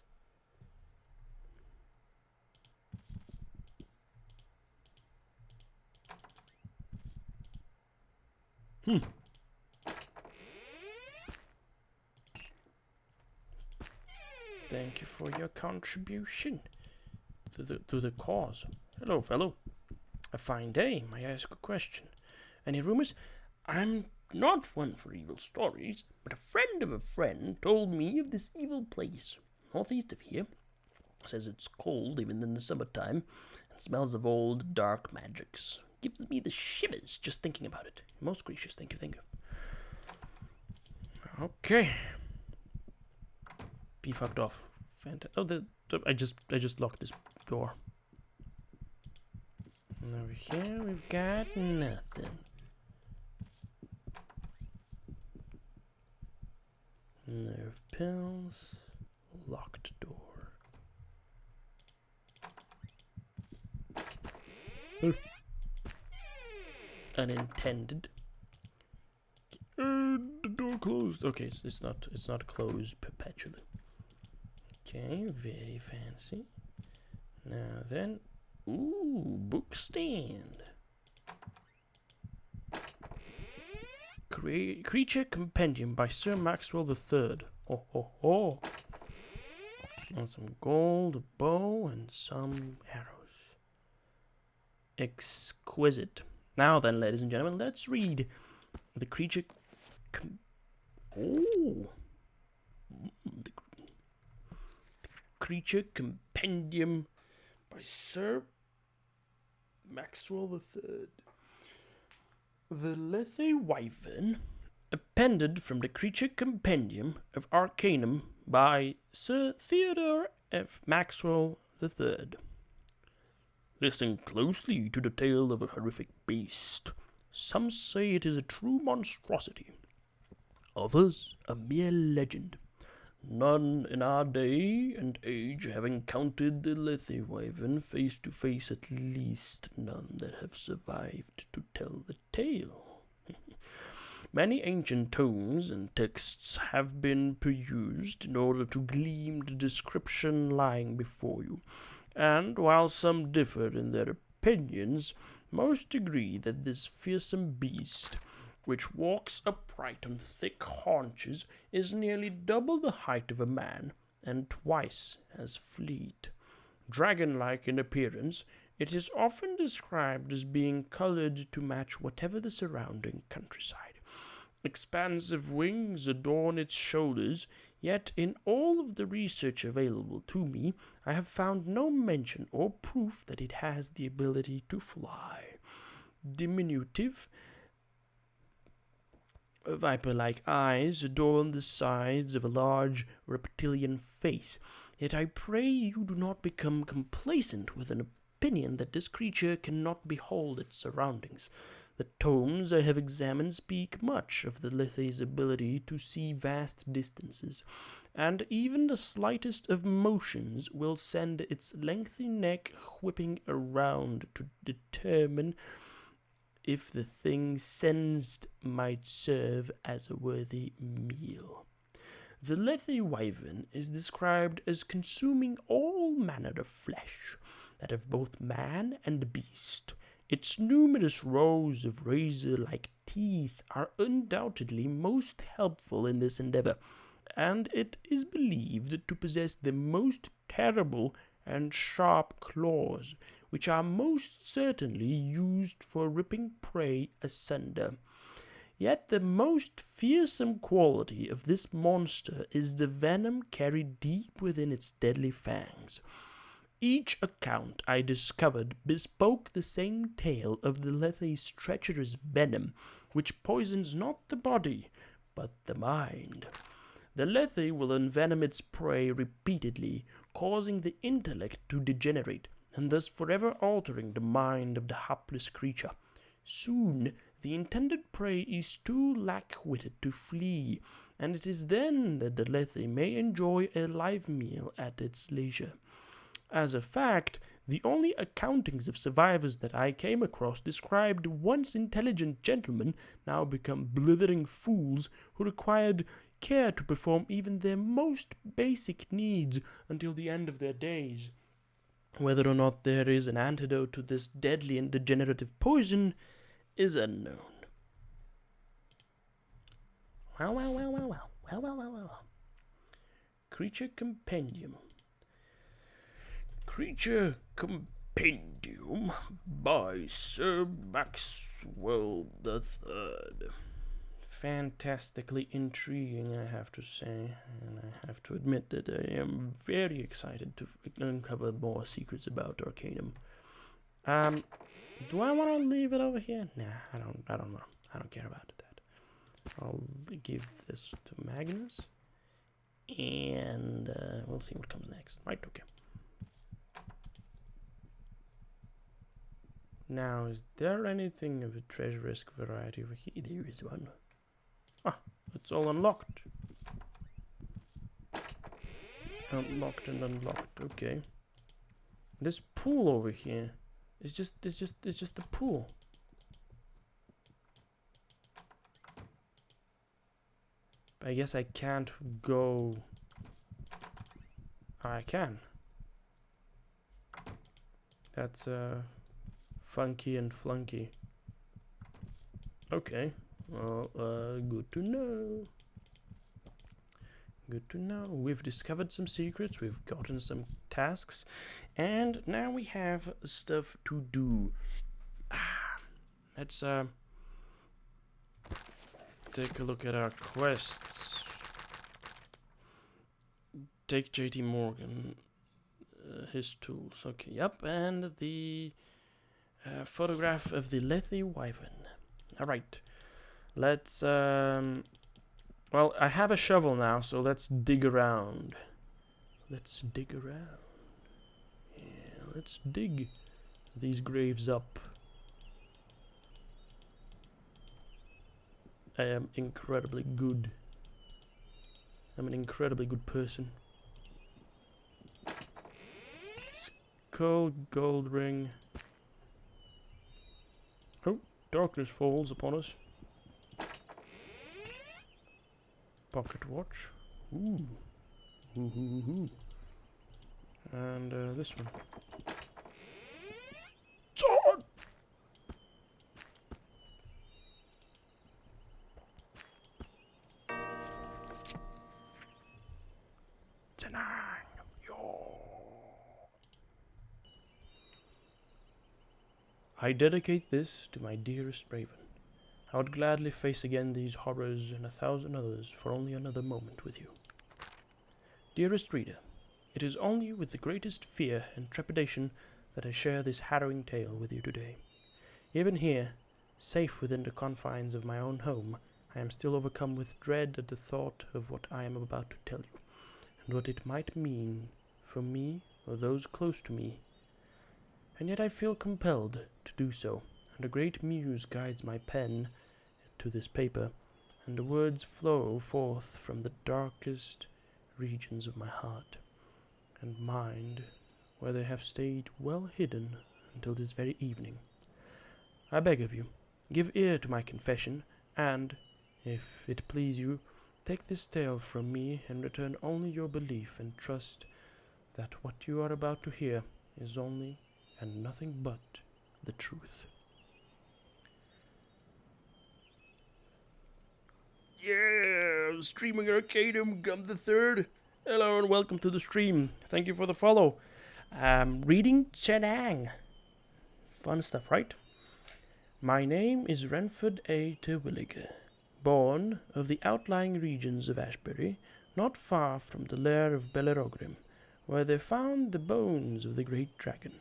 Speaker 1: Thank you for your contribution to the cause. Hello, fellow. A fine day. May I ask a question? Any rumors?
Speaker 3: I'm not one for evil stories, but a friend of a friend told me of this evil place northeast of here. Says it's cold even in the summertime and smells of old dark magics. Gives me the shivers just thinking about it. Most gracious, thank you.
Speaker 1: Okay. Be fucked off. I just locked this door. And over here we've got nothing. Nerve pills. Locked door. Unintended. The door closed. Okay, it's not closed perpetually. Okay, very fancy. Now then, ooh, book stand. Creature Compendium by Sir Maxwell III. Oh ho ho. And some gold, a bow, and some arrows. Exquisite. Now then, ladies and gentlemen, let's read the Creature the Creature Compendium by Sir Maxwell III. The Lethe Wyvern, appended from the Creature Compendium of Arcanum by Sir Theodore F. Maxwell III. Listen closely to the tale of a horrific beast. Some say it is a true monstrosity. Others, a mere legend. None in our day and age have encountered the Lethe Wyvern face to face, at least none that have survived to tell the tale. Many ancient tomes and texts have been perused in order to glean the description lying before you, and while some differ in their opinions, most agree that this fearsome beast, which walks upright on thick haunches, is nearly double the height of a man and twice as fleet. Dragon-like in appearance, it is often described as being colored to match whatever the surrounding countryside. Expansive wings adorn its shoulders, yet in all of the research available to me, I have found no mention or proof that it has the ability to fly. Diminutive, viper-like eyes adorn the sides of a large reptilian face, yet I pray you do not become complacent with an opinion that this creature cannot behold its surroundings.
Speaker 3: The tomes I have examined speak much of the Lethe's ability to see vast distances, and even the slightest of motions will send its lengthy neck whipping around to determine if the thing sensed might serve as a worthy meal. The Lethe wyvern is described as consuming all manner of flesh, that of both man and beast. Its numerous rows of razor-like teeth are undoubtedly most helpful in this endeavor, and it is believed to possess the most terrible and sharp claws, which are most certainly used for ripping prey asunder. Yet the most fearsome quality of this monster is the venom carried deep within its deadly fangs. Each account I discovered bespoke the same tale of the Lethe's treacherous venom, which poisons not the body, but the mind. The Lethe will envenom its prey repeatedly, causing the intellect to degenerate, and thus forever altering the mind of the hapless creature. Soon the intended prey is too lack-witted to flee, and it is then that the Lethe may enjoy a live meal at its leisure. As a fact, the only accountings of survivors that I came across described once intelligent gentlemen, now become blithering fools, who required care to perform even their most basic needs until the end of their days. Whether or not there is an antidote to this deadly and degenerative poison is unknown. Well. Creature Compendium. Creature Compendium by Sir Maxwell III. Fantastically intriguing, I have to say, and I have to admit that I am very excited to uncover more secrets about Arcanum. Do I want to leave it over here? Nah, I don't know. I don't care about that. I'll give this to Magnus, and we'll see what comes next. Right, okay. Now, is there anything of a treasure-esque variety over here? There is one. Ah, it's all unlocked. Unlocked and unlocked, okay. This pool over here is just the pool. I guess I can't go. I can. That's funky and flunky. Okay. Well, good to know. Good to know. We've discovered some secrets, we've gotten some tasks, and now we have stuff to do. Let's take a look at our quests. Take JT Morgan, his tools. Okay, yep, and the photograph of the Lethe wyvern. Alright, let's well, I have a shovel now, so let's dig around. Let's dig around. Yeah, let's dig these graves up. I am incredibly good. I'm an incredibly good person. Skull, gold ring. Oh, darkness falls upon us. Pocket watch. Ooh. Ooh. And this one. Sword! I dedicate this to my dearest Raven. I would gladly face again these horrors and 1,000 others for only another moment with you. Dearest reader, it is only with the greatest fear and trepidation that I share this harrowing tale with you today. Even here, safe within the confines of my own home, I am still overcome with dread at the thought of what I am about to tell you, and what it might mean for me or those close to me. And yet I feel compelled to do so,
Speaker 1: and a great muse guides my pen to this paper, and the words flow forth from the darkest regions of my heart and mind, where they have stayed well hidden until this very evening. I beg of you, give ear to my confession, and, if it please you, take this tale from me and return only your belief and trust that what you are about to hear is only and nothing but the truth. Yeah, streaming Arcanum, come the third. Hello and welcome to the stream. Thank you for the follow. Reading Chenang. Fun stuff, right? My name is Renford A. Terwilliger, born of the outlying regions of Ashbury, not far from the lair of Bellerogrim, where they found the bones of the great dragon.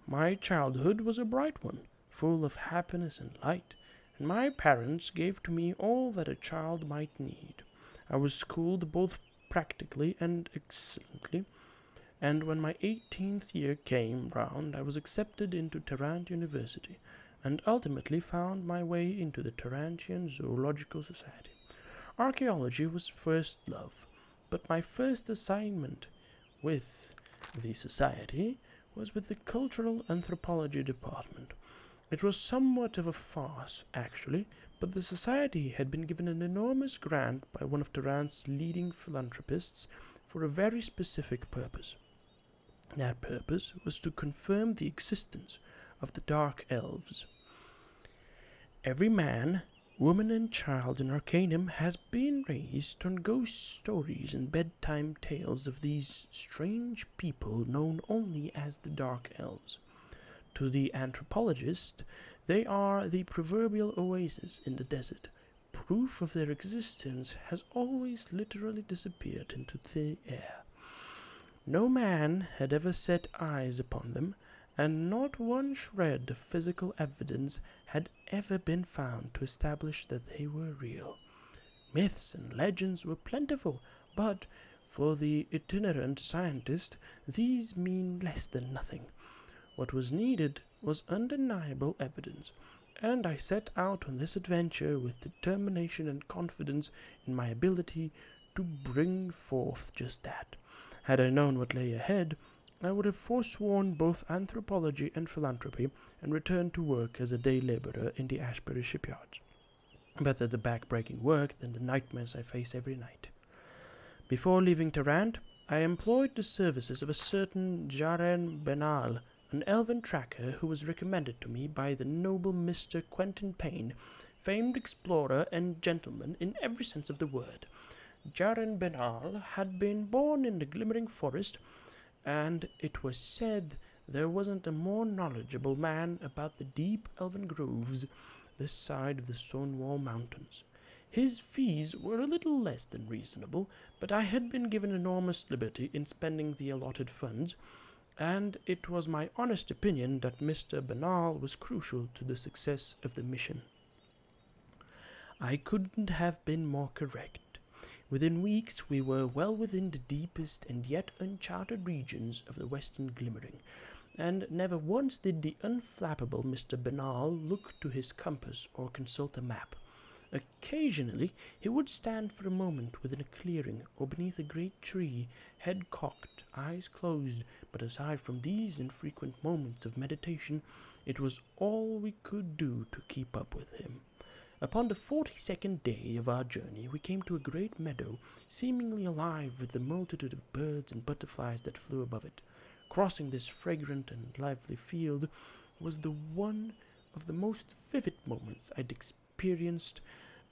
Speaker 1: My childhood was a bright one, full of happiness and light, and my parents gave to me all that a child might need. I was schooled both practically and excellently, and when my 18th year came round, I was accepted into Tarrant University, and ultimately found my way into the Tarantian Zoological Society. Archaeology was first love, but my first assignment with the society was with the Cultural Anthropology Department. It was somewhat of a farce, actually, but the society had been given an enormous grant by one of Tarrant's leading philanthropists for a very specific purpose. That purpose was to confirm the existence of the Dark Elves. Every man, woman, and child in Arcanum has been raised on ghost stories and bedtime tales of these strange people known only as the Dark Elves. To the anthropologist, they are the proverbial oasis in the desert. Proof of their existence has always literally disappeared into the air. No man had ever set eyes upon them, and not one shred of physical evidence had ever been found to establish that they were real. Myths and legends were plentiful, but for the itinerant scientist these mean less than nothing. What was needed was undeniable evidence, and I set out on this adventure with determination and confidence in my ability to bring forth just that. Had I known what lay ahead, I would have forsworn both anthropology and philanthropy and returned to work as a day labourer in the Ashbury shipyards. Better the back-breaking work than the nightmares I face every night. Before leaving Tarrant, I employed the services of a certain Jaren Benal, an elven tracker who was recommended to me by the noble Mr. Quentin Payne, famed explorer and gentleman in every sense of the word. Jaren Benal had been born in the Glimmering Forest, and it was said there wasn't a more knowledgeable man about the deep elven groves this side of the Stonewall Mountains. His fees were a little less than reasonable, but I had been given enormous liberty in spending the allotted funds, and it was my honest opinion that Mr. Benal was crucial to the success of the mission. I couldn't have been more correct. Within weeks we were well within the deepest and yet uncharted regions of the Western Glimmering, and never once did the unflappable Mr. Benal look to his compass or consult a map. Occasionally he would stand for a moment within a clearing or beneath a great tree, head cocked, eyes closed, but aside from these infrequent moments of meditation, it was all we could do to keep up with him. Upon the 42nd day of our journey, we came to a great meadow, seemingly alive with the multitude of birds and butterflies that flew above it. Crossing this fragrant and lively field was the one of the most vivid moments I'd experienced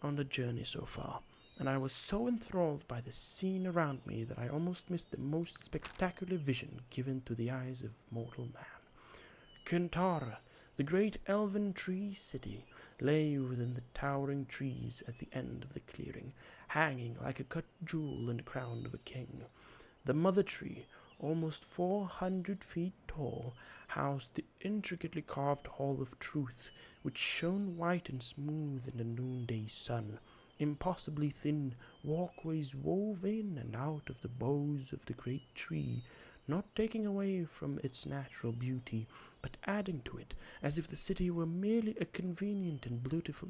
Speaker 1: on the journey so far, and I was so enthralled by the scene around me that I almost missed the most spectacular vision given to the eyes of mortal man. Kintara, the great elven tree city, lay within the towering trees at the end of the clearing, hanging like a cut jewel in the crown of a king. The mother tree, almost 400 feet tall, housed the intricately carved Hall of Truth, which shone white and smooth in the noonday sun. Impossibly thin walkways wove in and out of the boughs of the great tree not taking away from its natural beauty, but adding to it, as if the city were merely a convenient and beautiful...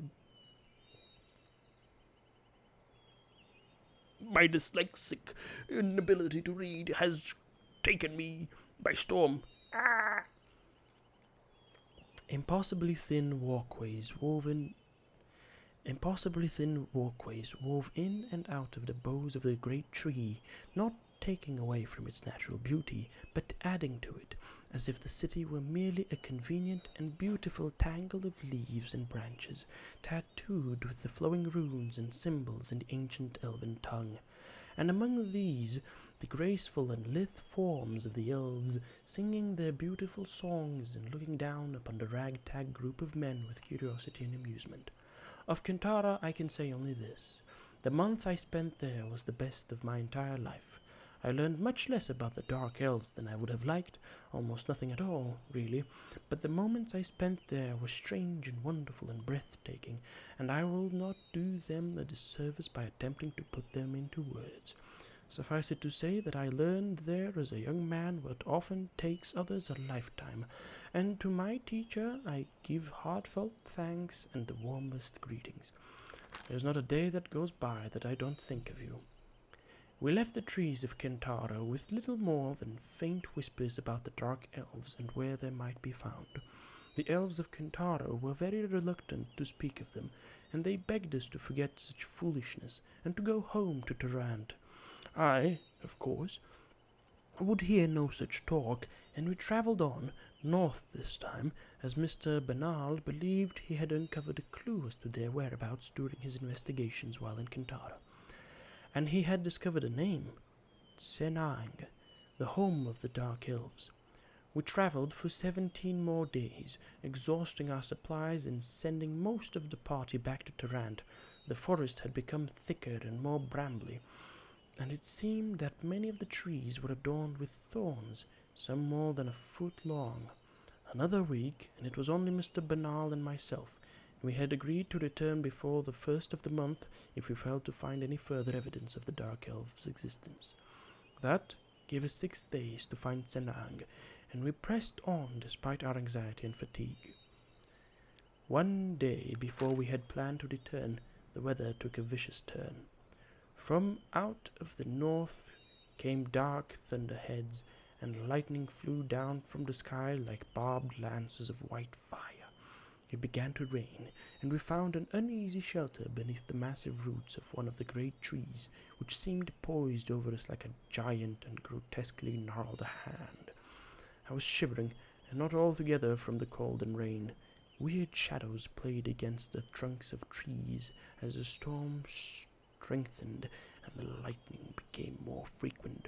Speaker 4: My dyslexic inability to read has taken me by storm.
Speaker 1: Impossibly thin walkways wove in and out of the boughs of the great tree, not taking away from its natural beauty, but adding to it, as if the city were merely a convenient and beautiful tangle of leaves and branches, tattooed with the flowing runes and symbols in the ancient elven tongue. And among these, the graceful and lithe forms of the elves, singing their beautiful songs and looking down upon the ragtag group of men with curiosity and amusement. Of Kintara I can say only this. The month I spent there was the best of my entire life. I learned much less about the dark elves than I would have liked, almost nothing at all, really, but the moments I spent there were strange and wonderful and breathtaking, and I will not do them a disservice by attempting to put them into words. Suffice it to say that I learned there as a young man what often takes others a lifetime, and to my teacher I give heartfelt thanks and the warmest greetings. There's not a day that goes by that I don't think of you. We left the trees of Kintara with little more than faint whispers about the dark elves and where they might be found. The elves of Kintara were very reluctant to speak of them, and they begged us to forget such foolishness and to go home to Tarant. I, of course, would hear no such talk, and we travelled on, north this time, as Mr. Bernal believed he had uncovered a clue as to their whereabouts during his investigations while in Kintara. And he had discovered a name, Senang, the home of the Dark Elves. We travelled for 17 more days, exhausting our supplies and sending most of the party back to Tarant. The forest had become thicker and more brambly, and it seemed that many of the trees were adorned with thorns, some more than a foot long. Another week, and it was only Mr. Bernal and myself. We had agreed to return before the first of the month if we failed to find any further evidence of the Dark Elves' existence. That gave us 6 days to find Senang, and we pressed on despite our anxiety and fatigue. One day before we had planned to return, the weather took a vicious turn. From out of the north came dark thunderheads, and lightning flew down from the sky like barbed lances of white fire. It began to rain, and we found an uneasy shelter beneath the massive roots of one of the great trees, which seemed poised over us like a giant and grotesquely gnarled hand. I was shivering, and not altogether from the cold and rain. Weird shadows played against the trunks of trees as the storm strengthened and the lightning became more frequent.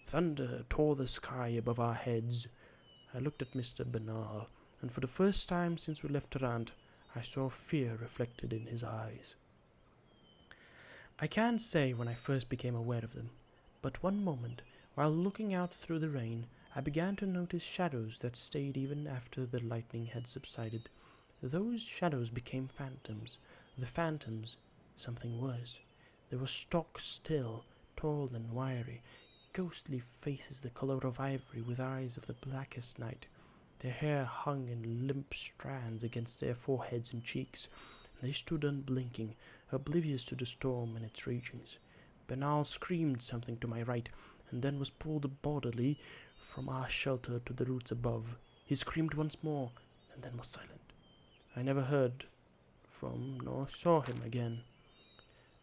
Speaker 1: Thunder tore the sky above our heads. I looked at Mr. Bernal, and for the first time since we left Tarant, I saw fear reflected in his eyes. I can't say when I first became aware of them, but one moment, while looking out through the rain, I began to notice shadows that stayed even after the lightning had subsided. Those shadows became phantoms. The phantoms, something worse. They were stock still, tall and wiry, ghostly faces the color of ivory with eyes of the blackest night. Their hair hung in limp strands against their foreheads and cheeks, and they stood unblinking, oblivious to the storm and its ragings. Bernal screamed something to my right, and then was pulled bodily from our shelter to the roots above. He screamed once more, and then was silent. I never heard from nor saw him again.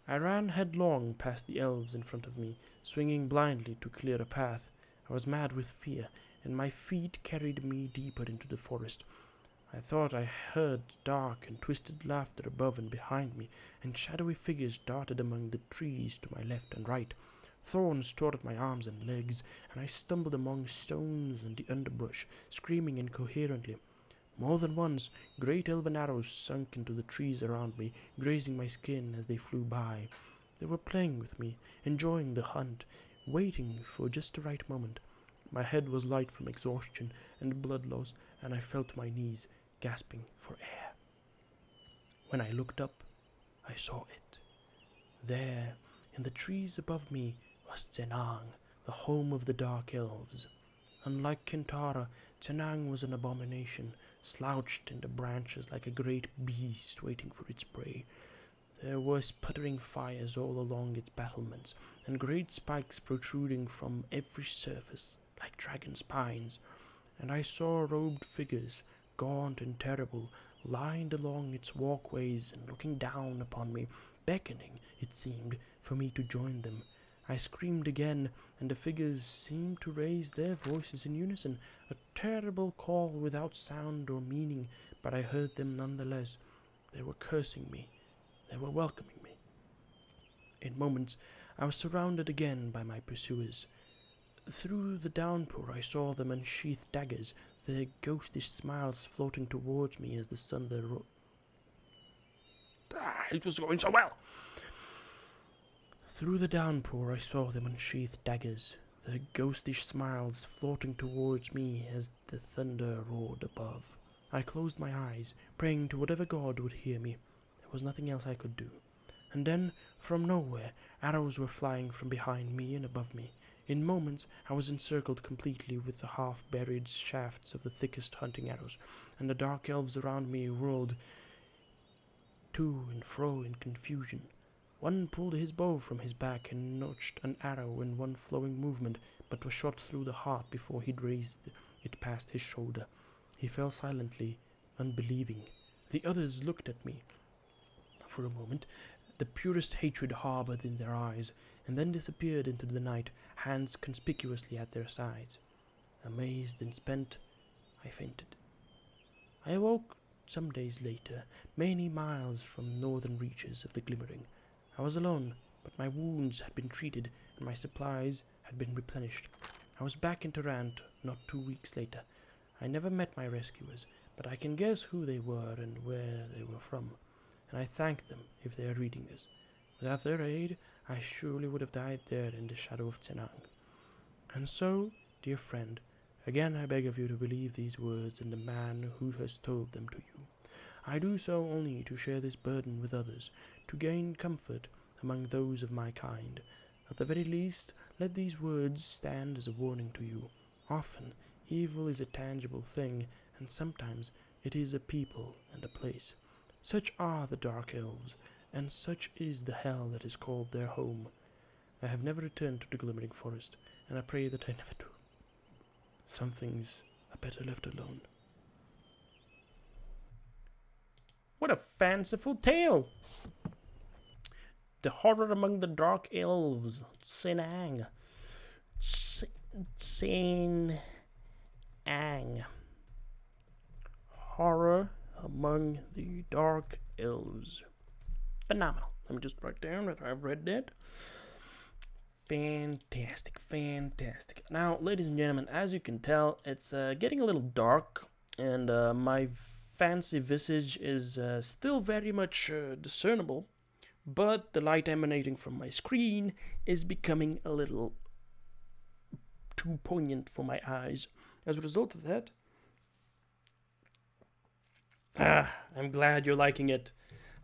Speaker 1: I ran headlong past the elves in front of me, swinging blindly to clear a path. I was mad with fear, and my feet carried me deeper into the forest. I thought I heard dark and twisted laughter above and behind me, and shadowy figures darted among the trees to my left and right. Thorns tore at my arms and legs, and I stumbled among stones and the underbrush, screaming incoherently. More than once, great elven arrows sunk into the trees around me, grazing my skin as they flew by. They were playing with me, enjoying the hunt, waiting for just the right moment. My head was light from exhaustion and blood loss, and I fell to my knees, gasping for air. When I looked up, I saw it. There, in the trees above me, was Senang, the home of the Dark Elves. Unlike Kintara, Tenang was an abomination, slouched in the branches like a great beast waiting for its prey. There were sputtering fires all along its battlements, and great spikes protruding from every surface, like dragon spines. And I saw robed figures, gaunt and terrible, lined along its walkways and looking down upon me, beckoning, it seemed, for me to join them. I screamed again, and the figures seemed to raise their voices in unison, a terrible call without sound or meaning, but I heard them nonetheless. They were cursing me. They were welcoming me. In moments, I was surrounded again by my pursuers. Through the downpour I saw them unsheath daggers, their ghostish smiles floating towards me as the sun there it was going so well! Through the downpour I saw them unsheath daggers, their ghostish smiles floating towards me as the thunder roared above. I closed my eyes, praying to whatever god would hear me. There was nothing else I could do. And then, from nowhere, arrows were flying from behind me and above me. In moments, I was encircled completely with the half-buried shafts of the thickest hunting arrows, and the dark elves around me whirled to and fro in confusion. One pulled his bow from his back and notched an arrow in one flowing movement, but was shot through the heart before he'd raised it past his shoulder. He fell silently, unbelieving. The others looked at me for a moment, the purest hatred harbored in their eyes, and then disappeared into the night, hands conspicuously at their sides. Amazed and spent, I fainted. I awoke some days later, many miles from northern reaches of the Glimmering. I was alone, but my wounds had been treated, and my supplies had been replenished. I was back in Tarant not 2 weeks later. I never met my rescuers, but I can guess who they were and where they were from, and I thank them if they are reading this. Without their aid, I surely would have died there in the shadow of Tenang. And so, dear friend, again I beg of you to believe these words and the man who has told them to you. I do so only to share this burden with others, to gain comfort among those of my kind. At the very least, let these words stand as a warning to you. Often, evil is a tangible thing, and sometimes it is a people and a place. Such are the Dark Elves, and such is the hell that is called their home. I have never returned to the Glimmering Forest, and I pray that I never do. Some things are better left alone. What a fanciful tale! The horror among the Dark Elves, Sinang. Sin-Ang. Horror among the Dark Elves. Phenomenal. Let me just write down that I've read that. Fantastic, fantastic. Now, ladies and gentlemen, as you can tell, it's getting a little dark, and my fancy visage is still very much discernible, but the light emanating from my screen is becoming a little too poignant for my eyes. As a result of that, I'm glad you're liking it.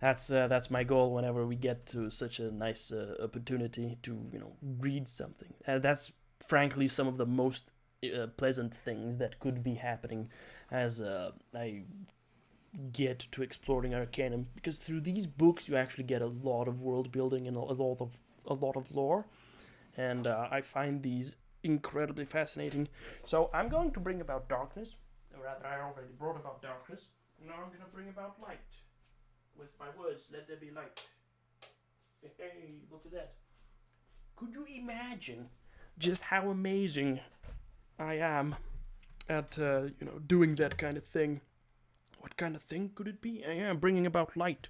Speaker 1: That's my goal whenever we get to such a nice opportunity to, read something. That's frankly some of the most pleasant things that could be happening as I get to exploring Arcanum, because through these books you actually get a lot of world building and a lot of lore, and I find these incredibly fascinating. So I'm going to bring about darkness, or rather I already brought about darkness, and now I'm going to bring about light. With my words, let there be light. Hey, look at that. Could you imagine just how amazing I am at, doing that kind of thing? What kind of thing could it be? I'm bringing about light.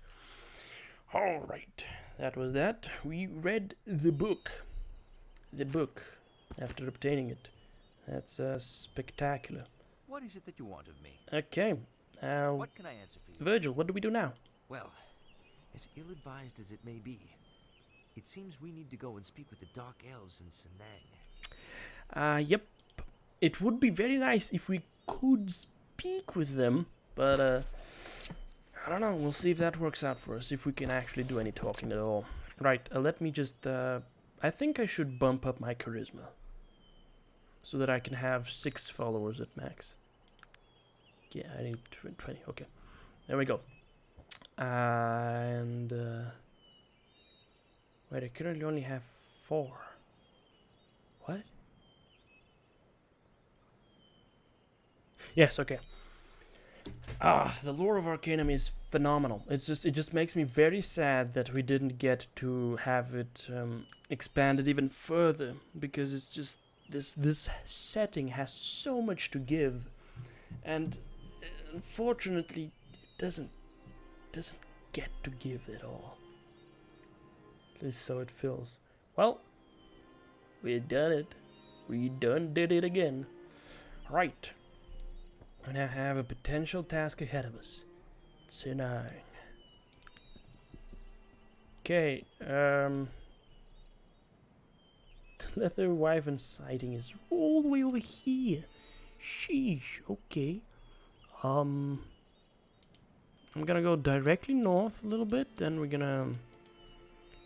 Speaker 1: All right, that was that. We read the book. After obtaining it. That's spectacular.
Speaker 5: What is it that you want of me?
Speaker 1: Okay.
Speaker 5: What can I answer for you?
Speaker 1: Virgil, what do we do now?
Speaker 5: Well, as ill-advised as it may be, it seems we need to go and speak with the Dark Elves in Sinang.
Speaker 1: Yep. It would be very nice if we could speak with them, but, I don't know. We'll see if that works out for us, if we can actually do any talking at all. Right, let me just, I think I should bump up my charisma. so that I can have 6 followers at max. Yeah, I need 20. Okay, there we go. And wait, I currently only have 4. What? Yes, okay. The lore of Arcanum is phenomenal. It just makes me very sad that we didn't get to have it expanded even further, because it's just this setting has so much to give, and unfortunately it doesn't get to give it all. At least so it feels. Well, we done it. We done did it again. Right. We now have a potential task ahead of us. Sinang. Okay, the leather wyvern sighting is all the way over here. Sheesh, okay. I'm gonna go directly north a little bit, then we're gonna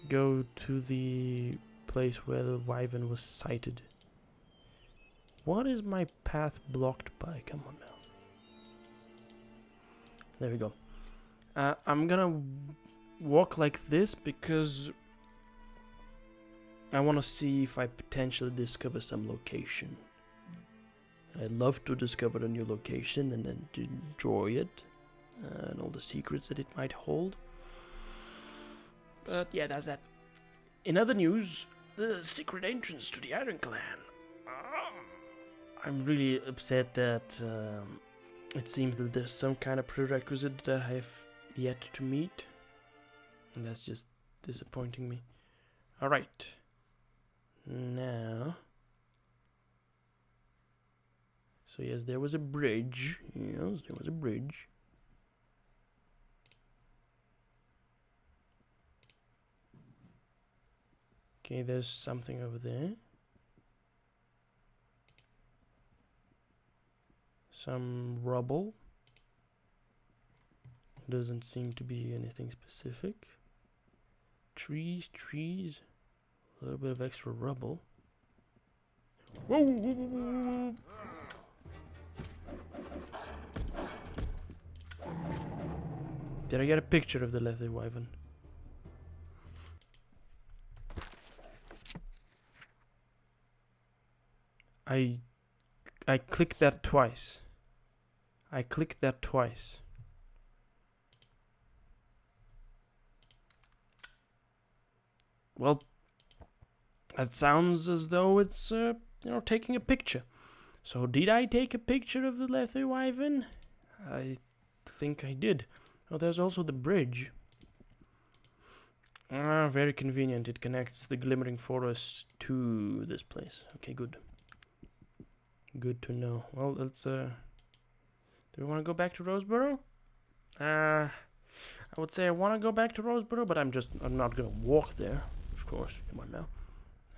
Speaker 1: go to the place where the wyvern was sighted. What is my path blocked by? Come on now. There we go. I'm gonna walk like this because I want to see if I potentially discover some location. I'd love to discover a new location and then to enjoy it and all the secrets that it might hold. But yeah, that's that. In other news, the secret entrance to the Iron Clan. I'm really upset that it seems that there's some kind of prerequisite that I have yet to meet. And that's just disappointing me. Alright. Now. So yes, there was a bridge. Yes, there was a bridge. Okay, there's something over there. Some rubble. Doesn't seem to be anything specific. Trees. A little bit of extra rubble. Whoa, whoa, whoa, whoa, whoa. Did I get a picture of the leather wyvern? I clicked that twice. Well, that sounds as though it's, taking a picture. So did I take a picture of the leather wyvern? I think I did. Oh, there's also the bridge. Very convenient. It connects the Glimmering Forest to this place. Okay, good. Good to know. Well, let's, do we want to go back to Roseboro? I would say I want to go back to Roseboro, but I'm not going to walk there, of course. Come on now.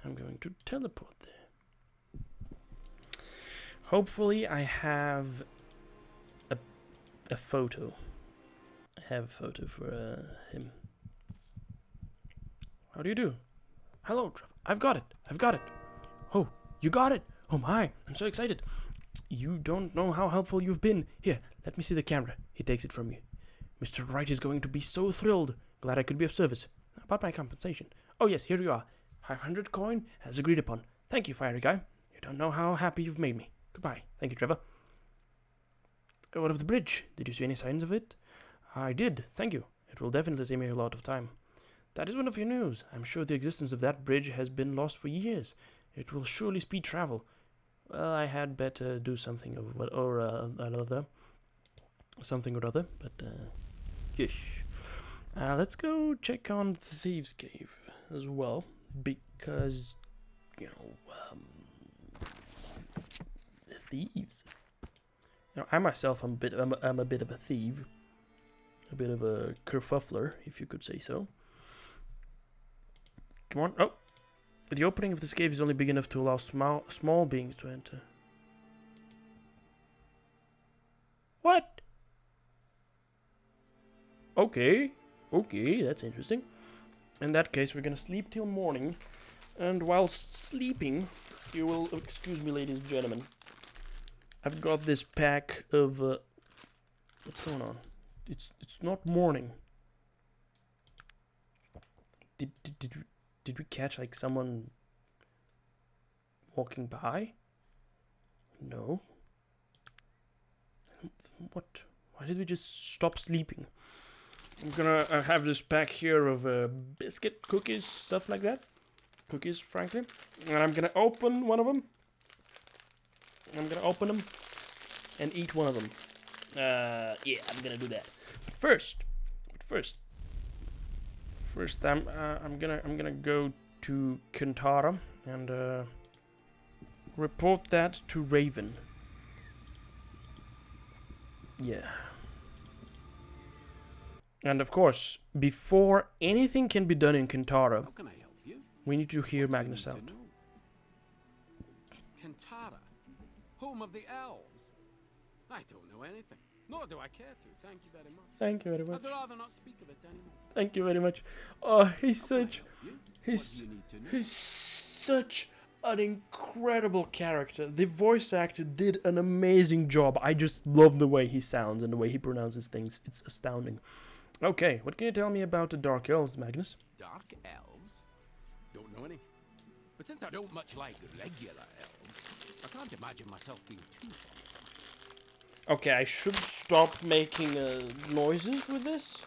Speaker 1: I'm going to teleport there. Hopefully I have a photo. I have a photo for him. How do you do? Hello, Trev. I've got it. Oh, you got it. Oh my, I'm so excited. You don't know how helpful you've been. Here, let me see the camera. He takes it from you. Mr. Wright is going to be so thrilled. Glad I could be of service. About my compensation. Oh yes, here you are. 500 coin, as agreed upon. Thank you, fiery guy. You don't know how happy you've made me. Goodbye. Thank you, Trevor. What of the bridge? Did you see any signs of it? I did, thank you. It will definitely save me a lot of time. That is one of your news. I'm sure the existence of that bridge has been lost for years. It will surely speed travel. Well, I had better do something or other. Something or other, but yish. Let's go check on the Thieves' Cave as well, because, the thieves. I myself am a bit of a thief. A bit of a kerfuffler, if you could say so. Come on. Oh! The opening of this cave is only big enough to allow small beings to enter. What? Okay, that's interesting. In that case, we're gonna sleep till morning, and whilst sleeping, You will excuse me, ladies and gentlemen. I've got this pack of what's going on? It's not morning. Did we catch like someone walking by? No. What? Why did we just stop sleeping? I'm gonna have this pack here of biscuit, cookies, stuff like that. Cookies, frankly. And I'm gonna open one of them. I'm gonna open them and eat one of them. Yeah, I'm gonna do that. First, I'm gonna go to Kantara and report that to Raven. Yeah. And of course, before anything can be done in Kantara,
Speaker 2: How can I help you?
Speaker 1: we need to hear
Speaker 2: What do you
Speaker 1: Magnus
Speaker 2: need
Speaker 1: out.
Speaker 2: to know? Kantara, home of the elves. I don't know anything, nor do I care to. Thank you very much.
Speaker 1: Thank you very much.
Speaker 2: I'd rather not speak of it anymore.
Speaker 1: Thank you very much. Oh, he's
Speaker 2: How can I
Speaker 1: such,
Speaker 2: help you?
Speaker 1: he's,
Speaker 2: What do you need to know?
Speaker 1: he's such an incredible character. The voice actor did an amazing job. I just love the way he sounds and the way he pronounces things. It's astounding. Okay, what can you tell me about the Dark Elves, Magnus?
Speaker 2: Dark elves? Don't know any. But since I don't much like regular elves, I can't imagine myself being too fond.
Speaker 1: Okay, I should stop making noises with this.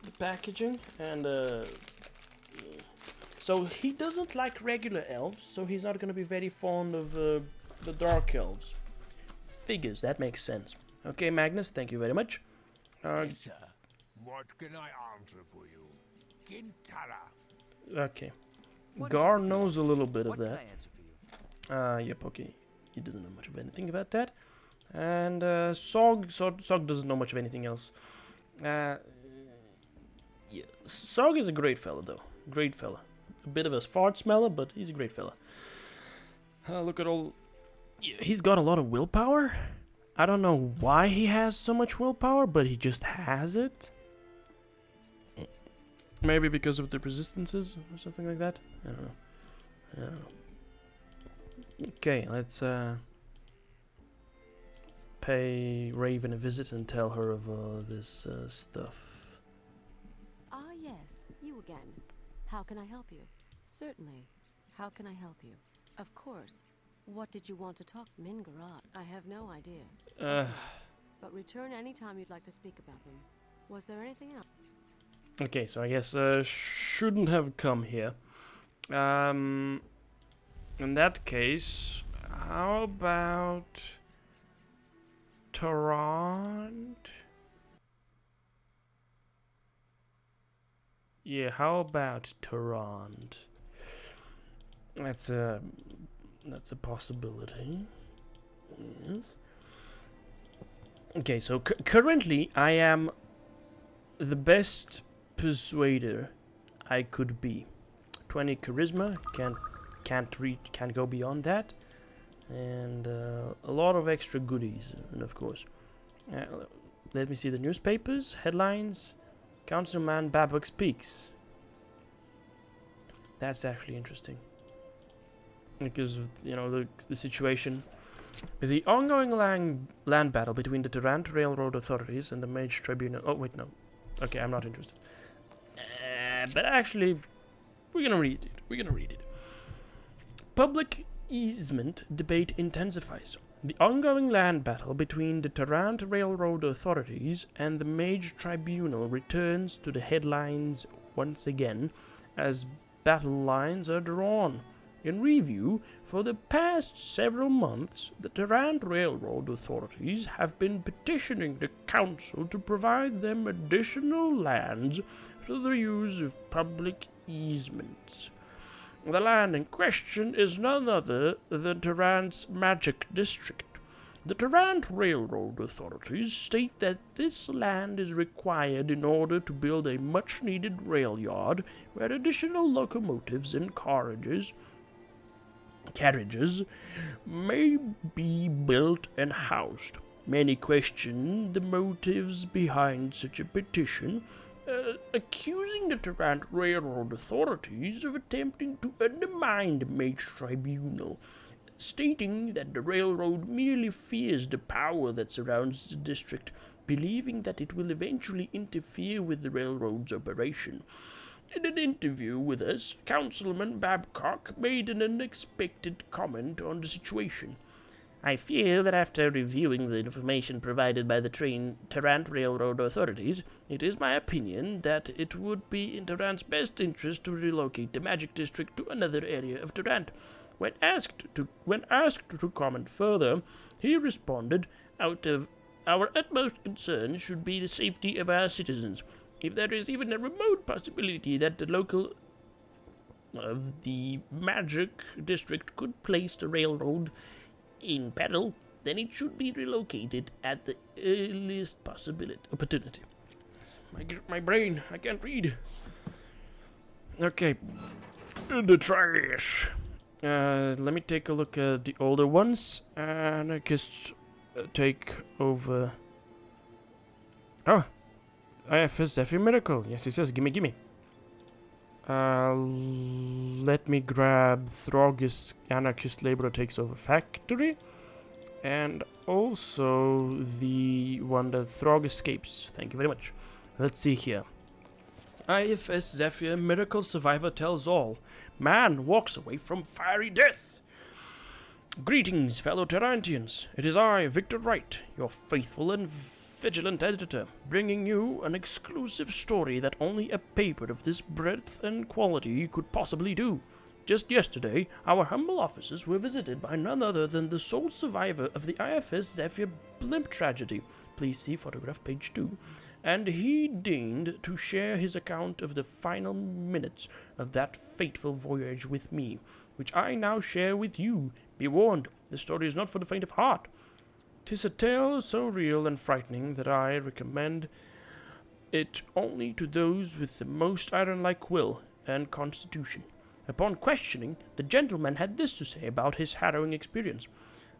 Speaker 1: The packaging and so he doesn't like regular elves, so he's not gonna be very fond of the Dark Elves. Figures, that makes sense. Okay, Magnus, thank you very much.
Speaker 7: Yes, sir. What can I answer for you? Kintara.
Speaker 1: Okay.
Speaker 5: What is
Speaker 1: Gar
Speaker 5: it?
Speaker 1: knows a little bit of
Speaker 5: What can
Speaker 1: that.
Speaker 5: I answer for you?
Speaker 1: Yep, okay. He doesn't know much of anything about that. And Sog doesn't know much of anything else. Yeah, Sog is a great fella, though. Great fella. A bit of a fart smeller, but he's a great fella. Look at all... He's got a lot of willpower. I don't know why he has so much willpower, but he just has it. Maybe because of the resistances or something like that. I don't know. Okay, let's pay Raven a visit and tell her of this stuff.
Speaker 8: Ah, yes, you again. How can I help you? Certainly. How can I help you? Of course. What did you want to talk? Mingarat. I have no idea. But return any time you'd like to speak about them. Was there anything else?
Speaker 1: Okay, so I guess shouldn't have come here. In that case, how about Tarant? Yeah, how about Tarant? That's a possibility. Yes. Okay, so currently I am the best persuader I could be. 20 charisma, can't go beyond that, and a lot of extra goodies, and of course, let me see the newspapers headlines. Councilman Babok speaks. That's actually interesting because of, you know, the situation. The ongoing land battle between the Tarant Railroad authorities and the Mage Tribunal. Oh wait, no. Okay, I'm not interested. But actually, we're gonna read it. Public easement debate intensifies. The ongoing land battle between the Tarant Railroad authorities and the Mage Tribunal returns to the headlines once again as battle lines are drawn. In review, for the past several months, the Tarant Railroad authorities have been petitioning the council to provide them additional lands for the use of public easements. The land in question is none other than Tarant's Magic District. The Tarant Railroad authorities state that this land is required in order to build a much-needed rail yard where additional locomotives and carriages may be built and housed. Many question the motives behind such a petition,
Speaker 4: accusing the Tarrant Railroad authorities of attempting to undermine the Mage Tribunal, stating that the railroad merely fears the power that surrounds the district, believing that it will eventually interfere with the railroad's operation. In an interview with us, Councilman Babcock made an unexpected comment on the situation. I fear that after reviewing the information provided by the Tarrant Railroad authorities, it is my opinion that it would be in Tarrant's best interest to relocate the Magic District to another area of Tarrant. When asked to comment further, he responded, "Out of our utmost concern should be the safety of our citizens. If there is even a remote possibility that the local of the Magic District could place the railroad in peril, then it should be relocated at the earliest opportunity."
Speaker 1: My brain, I can't read. Okay. The trash. Let me take a look at the older ones, and I guess take over. Oh, IFS Zephyr Miracle. Yes, it says, gimme. Let me grab Throg's Anarchist Laborer Takes Over Factory, and also the one that Throg escapes. Thank you very much. Let's see here. IFS Zephyr Miracle Survivor Tells All. Man walks away from fiery death. Greetings, fellow Tarantians. It is I, Victor Wright, your faithful and vigilant editor, bringing you an exclusive story that only a paper of this breadth and quality could possibly do. Just yesterday, our humble offices were visited by none other than the sole survivor of the IFS Zephyr blimp tragedy. Please see photograph page 2. And he deigned to share his account of the final minutes of that fateful voyage with me, which I now share with you. Be warned, this story is not for the faint of heart. 'Tis a tale so real and frightening that I recommend it only to those with the most iron-like will and constitution. Upon questioning, the gentleman had this to say about his harrowing experience.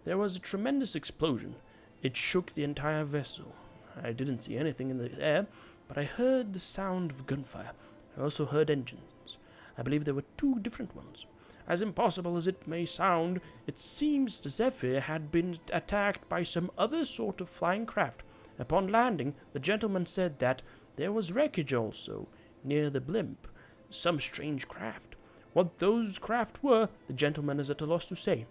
Speaker 1: There was a tremendous explosion. It shook the entire vessel. I didn't see anything in the air, but I heard the sound of gunfire. I also heard engines. I believe there were 2 different ones. As impossible as it may sound, it seems the Zephyr had been attacked by some other sort of flying craft. Upon landing, the gentleman said that there was wreckage also, near the blimp, some strange craft. What those craft were, the gentleman is at a loss to say.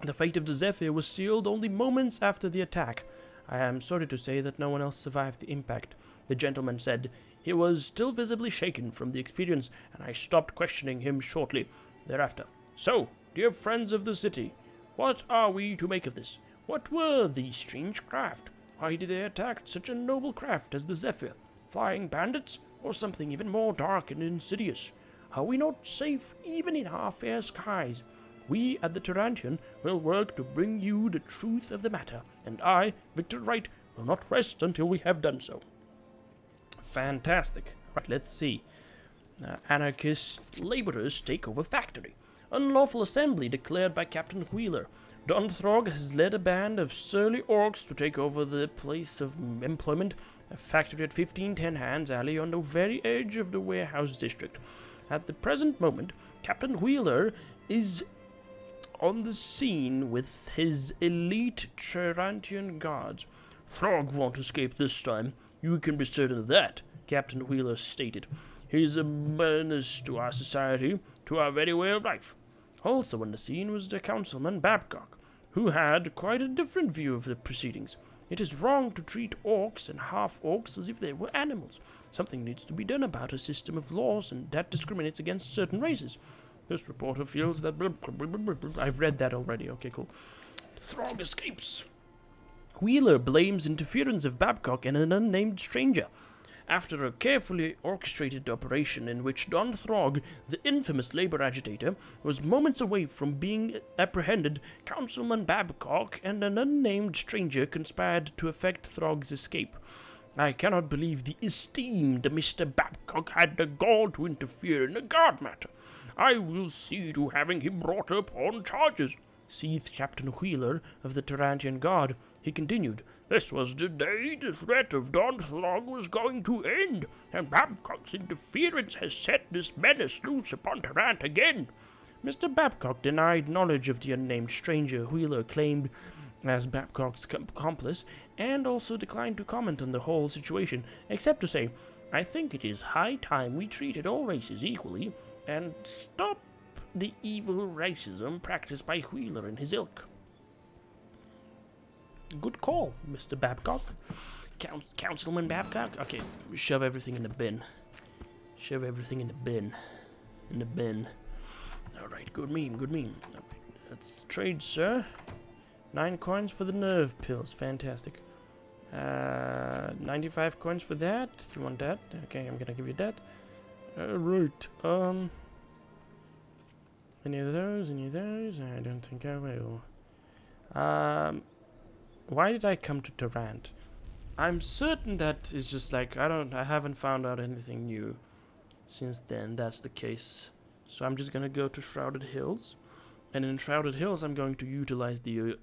Speaker 1: The fate of the Zephyr was sealed only moments after the attack. I am sorry to say that no one else survived the impact. The gentleman said he was still visibly shaken from the experience, and I stopped questioning him shortly thereafter. So, dear friends of the city, what are we to make of this? What were these strange craft? Why did they attack such a noble craft as the Zephyr? Flying bandits, or something even more dark and insidious? Are we not safe even in our fair skies? We at the Tarantian will work to bring you the truth of the matter, and I, Victor Wright, will not rest until we have done so. Fantastic. Right, let's see. Anarchist laborers take over factory. Unlawful assembly declared by Captain Wheeler. Don Throg has led a band of surly orcs to take over the place of employment, a factory at 1510 Hands Alley on the very edge of the warehouse district. At the present moment, Captain Wheeler is on the scene with his elite Tarantian guards. Throg won't escape this time. You can be certain of that, Captain Wheeler stated. He's a menace to our society, to our very way of life. Also on the scene was the Councilman Babcock, who had quite a different view of the proceedings. It is wrong to treat orcs and half-orcs as if they were animals. Something needs to be done about a system of laws and that discriminates against certain races. This reporter feels that... I've read that already. Okay, cool. Throg escapes. Wheeler blames interference of Babcock and an unnamed stranger. After a carefully orchestrated operation in which Don Throg, the infamous labor agitator, was moments away from being apprehended, Councilman Babcock and an unnamed stranger conspired to effect Throg's escape. I cannot believe the esteemed Mr. Babcock had the gall to interfere in a guard matter. I will see to having him brought up on charges, seethed Captain Wheeler of the Tarantian Guard.
Speaker 3: He continued, "This was the day the threat of Donslog was going to end, and Babcock's interference has set this menace loose upon Tarrant again."
Speaker 1: Mr. Babcock denied knowledge of the unnamed stranger Wheeler claimed as Babcock's accomplice, and also declined to comment on the whole situation, except to say,
Speaker 3: "I think it is high time we treated all races equally, and stop the evil racism practiced by Wheeler and his ilk."
Speaker 1: Good call, Mr. Babcock. Councilman Babcock? Okay, shove everything in the bin. Shove everything in the bin. In the bin. Alright, good meme, good meme. Alright, let's trade, sir. 9 coins for the nerve pills, fantastic. 95 coins for that. You want that? Okay, I'm gonna give you that. Right, any of those? Any of those? I don't think I will. Why did I come to Tarrant? I'm certain that is just like, I haven't found out anything new since then. That's the case. So I'm just gonna go to Shrouded Hills. And in Shrouded Hills, I'm going to utilize the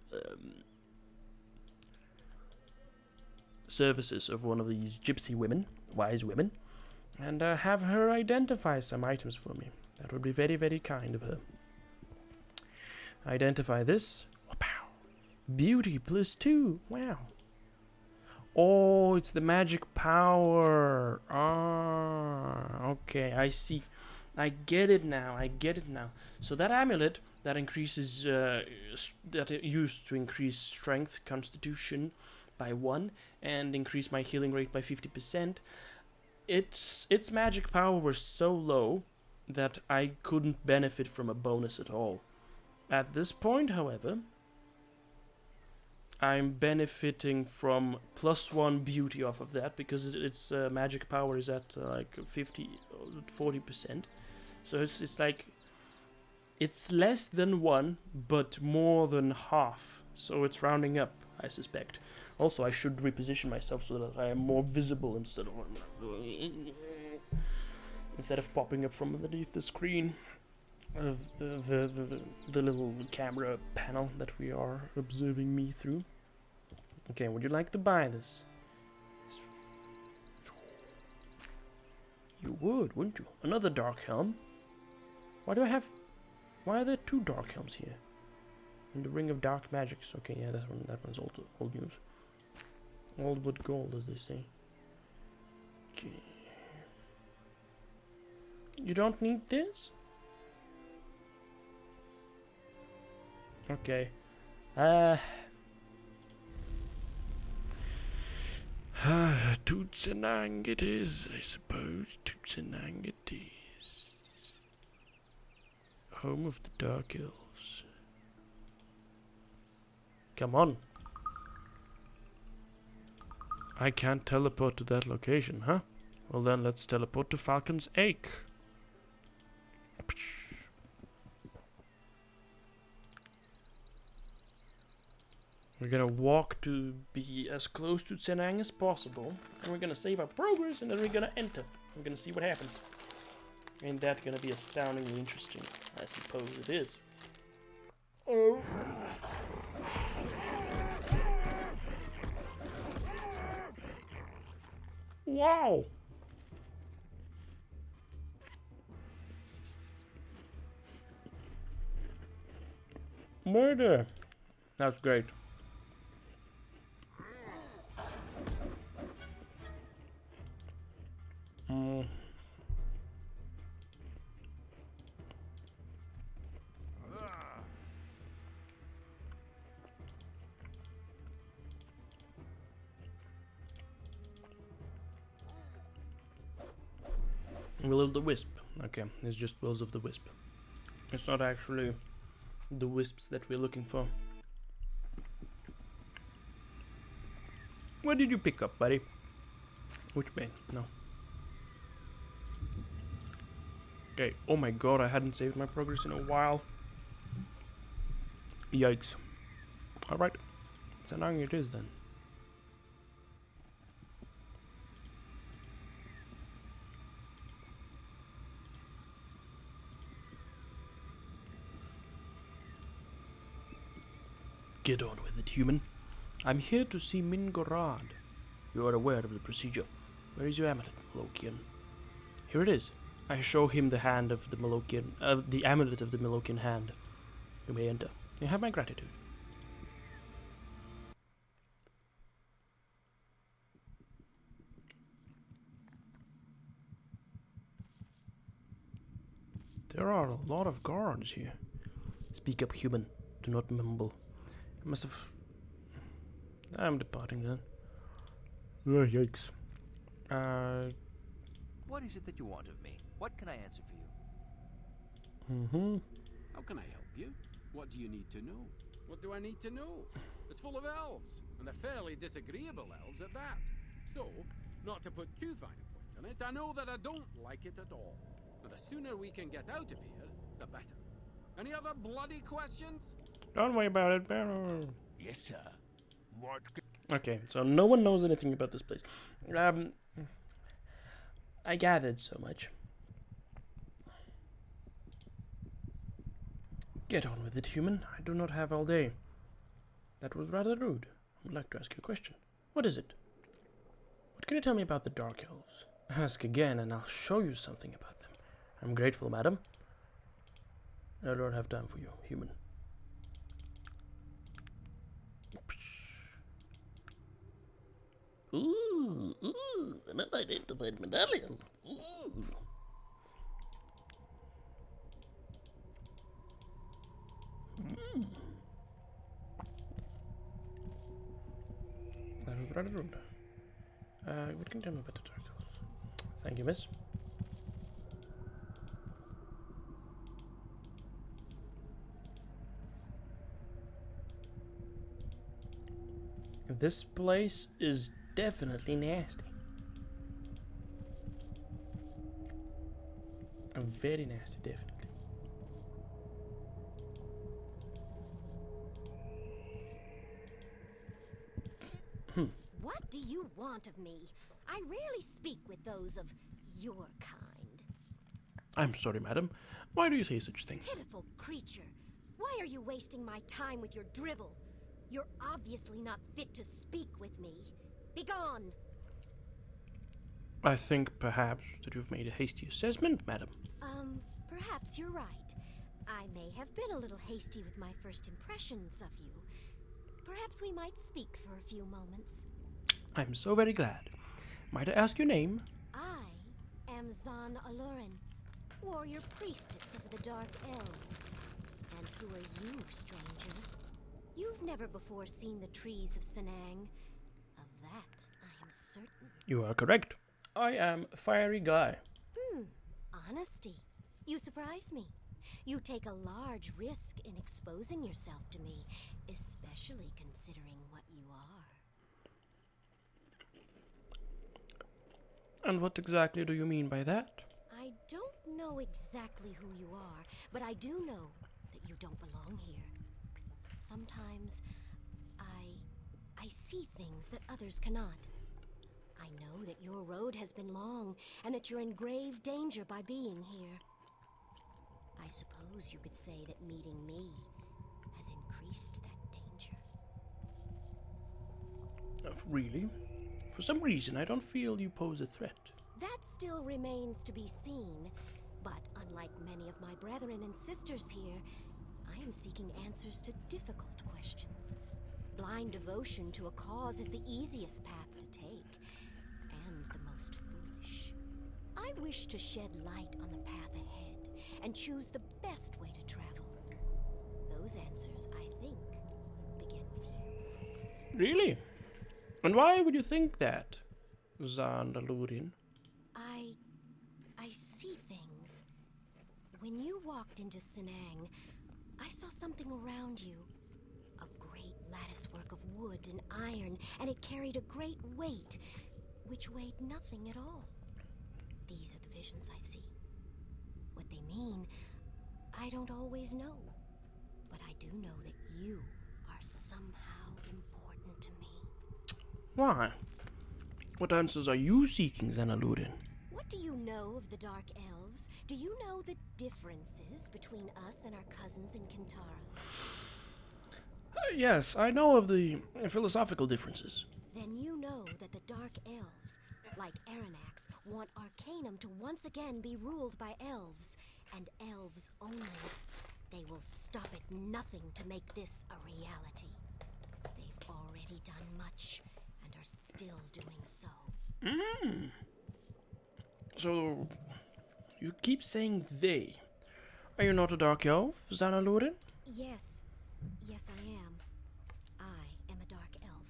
Speaker 1: services of one of these gypsy women, wise women, and have her identify some items for me. That would be very, very kind of her. Identify this. Wow. Beauty +2. Wow. Oh, it's the magic power. Ah, okay, I see. I get it now. I get it now. So that amulet that increases, that it used to increase strength, constitution by 1, and increase my healing rate by 50%. Its magic power was so low that I couldn't benefit from a bonus at all. At this point, however, I'm benefiting from +1 beauty off of that because its magic power is at like 40%. So it's like it's less than 1, but more than half. So it's rounding up, I suspect. Also, I should reposition myself so that I am more visible instead of popping up from underneath the screen of the little camera panel that we are observing me through. Okay, would you like to buy this? You would, wouldn't you? Another dark helm. Why are there 2 dark helms here? And the Ring of Dark Magics. Okay, yeah, that one's old news. Old but gold, as they say. Okay. You don't need this? Okay. Toots and Ang it is, I suppose. Toots and Ang it is. Home of the Dark Elves. Come on. I can't teleport to that location, huh? Well then, let's teleport to Falcon's Acre. We're gonna walk to be as close to Tsenang as possible, and we're gonna save our progress, and then we're gonna enter. We're gonna see what happens. Ain't that gonna be astoundingly interesting? I suppose it is. Oh. Wow. Murder. That's great. Will of the Wisp. Okay, it's just Wills of the Wisp. It's not actually the wisps that we're looking for. What did you pick up, buddy? Which bane? No. Okay, oh my god, I hadn't saved my progress in a while. Yikes. Alright, so now it is then. Get on with it, human. I'm here to see Mingorad. You are aware of the procedure. Where is your amulet, Malokian? Here it is. I show him the hand of the Malokian, the amulet of the Malokian hand. You may enter. You have my gratitude. There are a lot of guards here. Speak up, human. Do not mumble. I must have... I'm departing then. Oh, yikes.
Speaker 5: What is it that you want of me? What can I answer for you?
Speaker 2: How can I help you? What do you need to know? What do I need to know? It's full of elves, and they're fairly disagreeable elves at that. So, not to put too fine a point on it, I know that I don't like it at all. And the sooner we can get out of here, the better. Any other bloody questions?
Speaker 1: Don't worry about it.
Speaker 7: Yes, sir. What?
Speaker 1: Okay, so no one knows anything about this place. I gathered so much. Get on with it, human. I do not have all day. That was rather rude. I would like to ask you a question. What is it? What can you tell me about the Dark Elves? Ask again, and I'll show you something about them. I'm grateful, madam. I don't have time for you, human.
Speaker 4: Ooh, an unidentified medallion. Ooh.
Speaker 1: That was rather rude. What can you tell me about the Dark Elves? Thank you, miss. This place is definitely nasty. Very nasty, definitely.
Speaker 9: What do you want of me? I rarely speak with those of your kind.
Speaker 1: I'm sorry, madam. Why do you say such things?
Speaker 9: Pitiful creature. Why are you wasting my time with your drivel? You're obviously not fit to speak with me. Begone!
Speaker 1: I think perhaps that you've made a hasty assessment, madam.
Speaker 9: Perhaps you're right. I may have been a little hasty with my first impressions of you. Perhaps we might speak for a few moments.
Speaker 1: I'm so very glad. Might I ask your name?
Speaker 9: I am Zan Alurin, warrior priestess of the Dark Elves. And who are you, stranger? You've never before seen the trees of Senang. Of that, I am certain.
Speaker 1: You are correct. I am a fiery guy.
Speaker 9: Honesty. You surprise me. You take a large risk in exposing yourself to me, especially considering what you are.
Speaker 1: And what exactly do you mean by that?
Speaker 9: I don't know exactly who you are, but I do know that you don't belong here. Sometimes I see things that others cannot. I know that your road has been long and that you're in grave danger by being here. I suppose you could say that meeting me has increased that danger.
Speaker 1: Really? For some reason, I don't feel you pose a threat.
Speaker 9: That still remains to be seen, but unlike many of my brethren and sisters here, I am seeking answers to difficult questions. Blind devotion to a cause is the easiest path to take, and the most foolish. I wish to shed light on the path ahead, and choose the best way to travel. Those answers, I think, begin with you.
Speaker 1: Really? And why would you think that, Zandalurin?
Speaker 9: I see things. When you walked into Senang, I saw something around you. A great latticework of wood and iron, and it carried a great weight, which weighed nothing at all. These are the visions I see. What they mean, I don't always know. But I do know that you are somehow important to me.
Speaker 1: Why? What answers are you seeking, Zanalurin?
Speaker 9: What do you know of the Dark Elves? Do you know the differences between us and our cousins in Kintara?
Speaker 3: Yes, I know of the philosophical differences.
Speaker 9: Then you know that the Dark Elves, like Aranax, want Arcanum to once again be ruled by elves, and elves only. They will stop at nothing to make this a reality. They've already done much, and are still doing so.
Speaker 3: So, you keep saying they. Are you not a dark elf, Zana Loren?
Speaker 9: Yes, I am. I am a Dark Elf.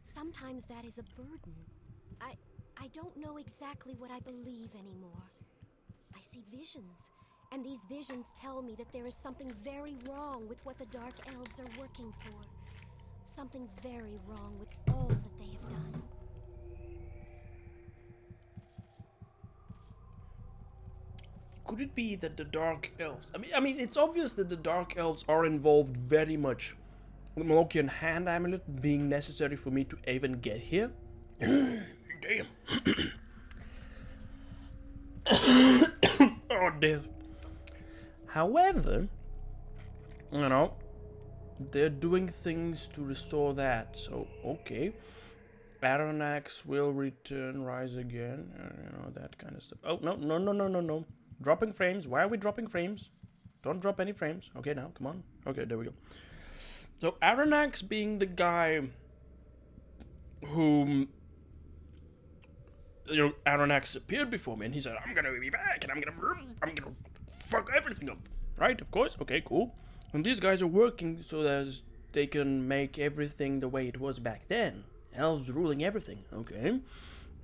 Speaker 9: Sometimes that is a burden. I don't know exactly what I believe anymore. I see visions, and these visions tell me that there is something very wrong with what the Dark Elves are working for. Something very wrong with all that they have done.
Speaker 3: Could it be that the dark elves... I mean, it's obvious that the dark elves are involved very much. The Molochian hand amulet being necessary for me to even get here. Damn. Oh, dear. However, you know, they're doing things to restore that, so okay. Aranax will return, rise again, you know, that kind of stuff. Oh, no. Dropping frames. Why are we dropping frames? Don't drop any frames. Okay, now, come on. Okay, there we go. So, Aranax being the guy whom, you know, Aranax appeared before me, and he said, I'm gonna be back, and I'm gonna fuck everything up. Right, of course. Okay, cool. And these guys are working so that they can make everything the way it was back then. Elves ruling everything, okay.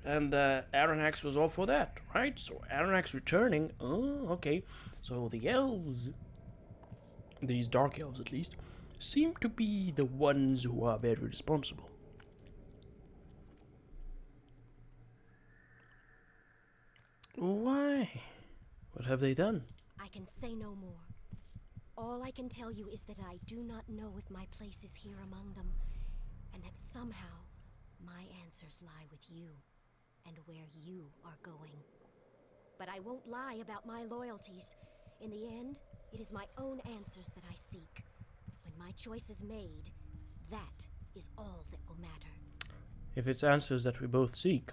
Speaker 3: And Aranax was all for that, right? So Aranax returning, oh, okay. So the elves, these dark elves at least, seem to be the ones who are very responsible. Why? What have they done?
Speaker 9: I can say no more. All I can tell you is that I do not know if my place is here among them, and that somehow my answers lie with you, and where you are going. But I won't lie about my loyalties. In the end, it is my own answers that I seek. When my choice is made, that is all that will matter.
Speaker 3: If it's answers that we both seek,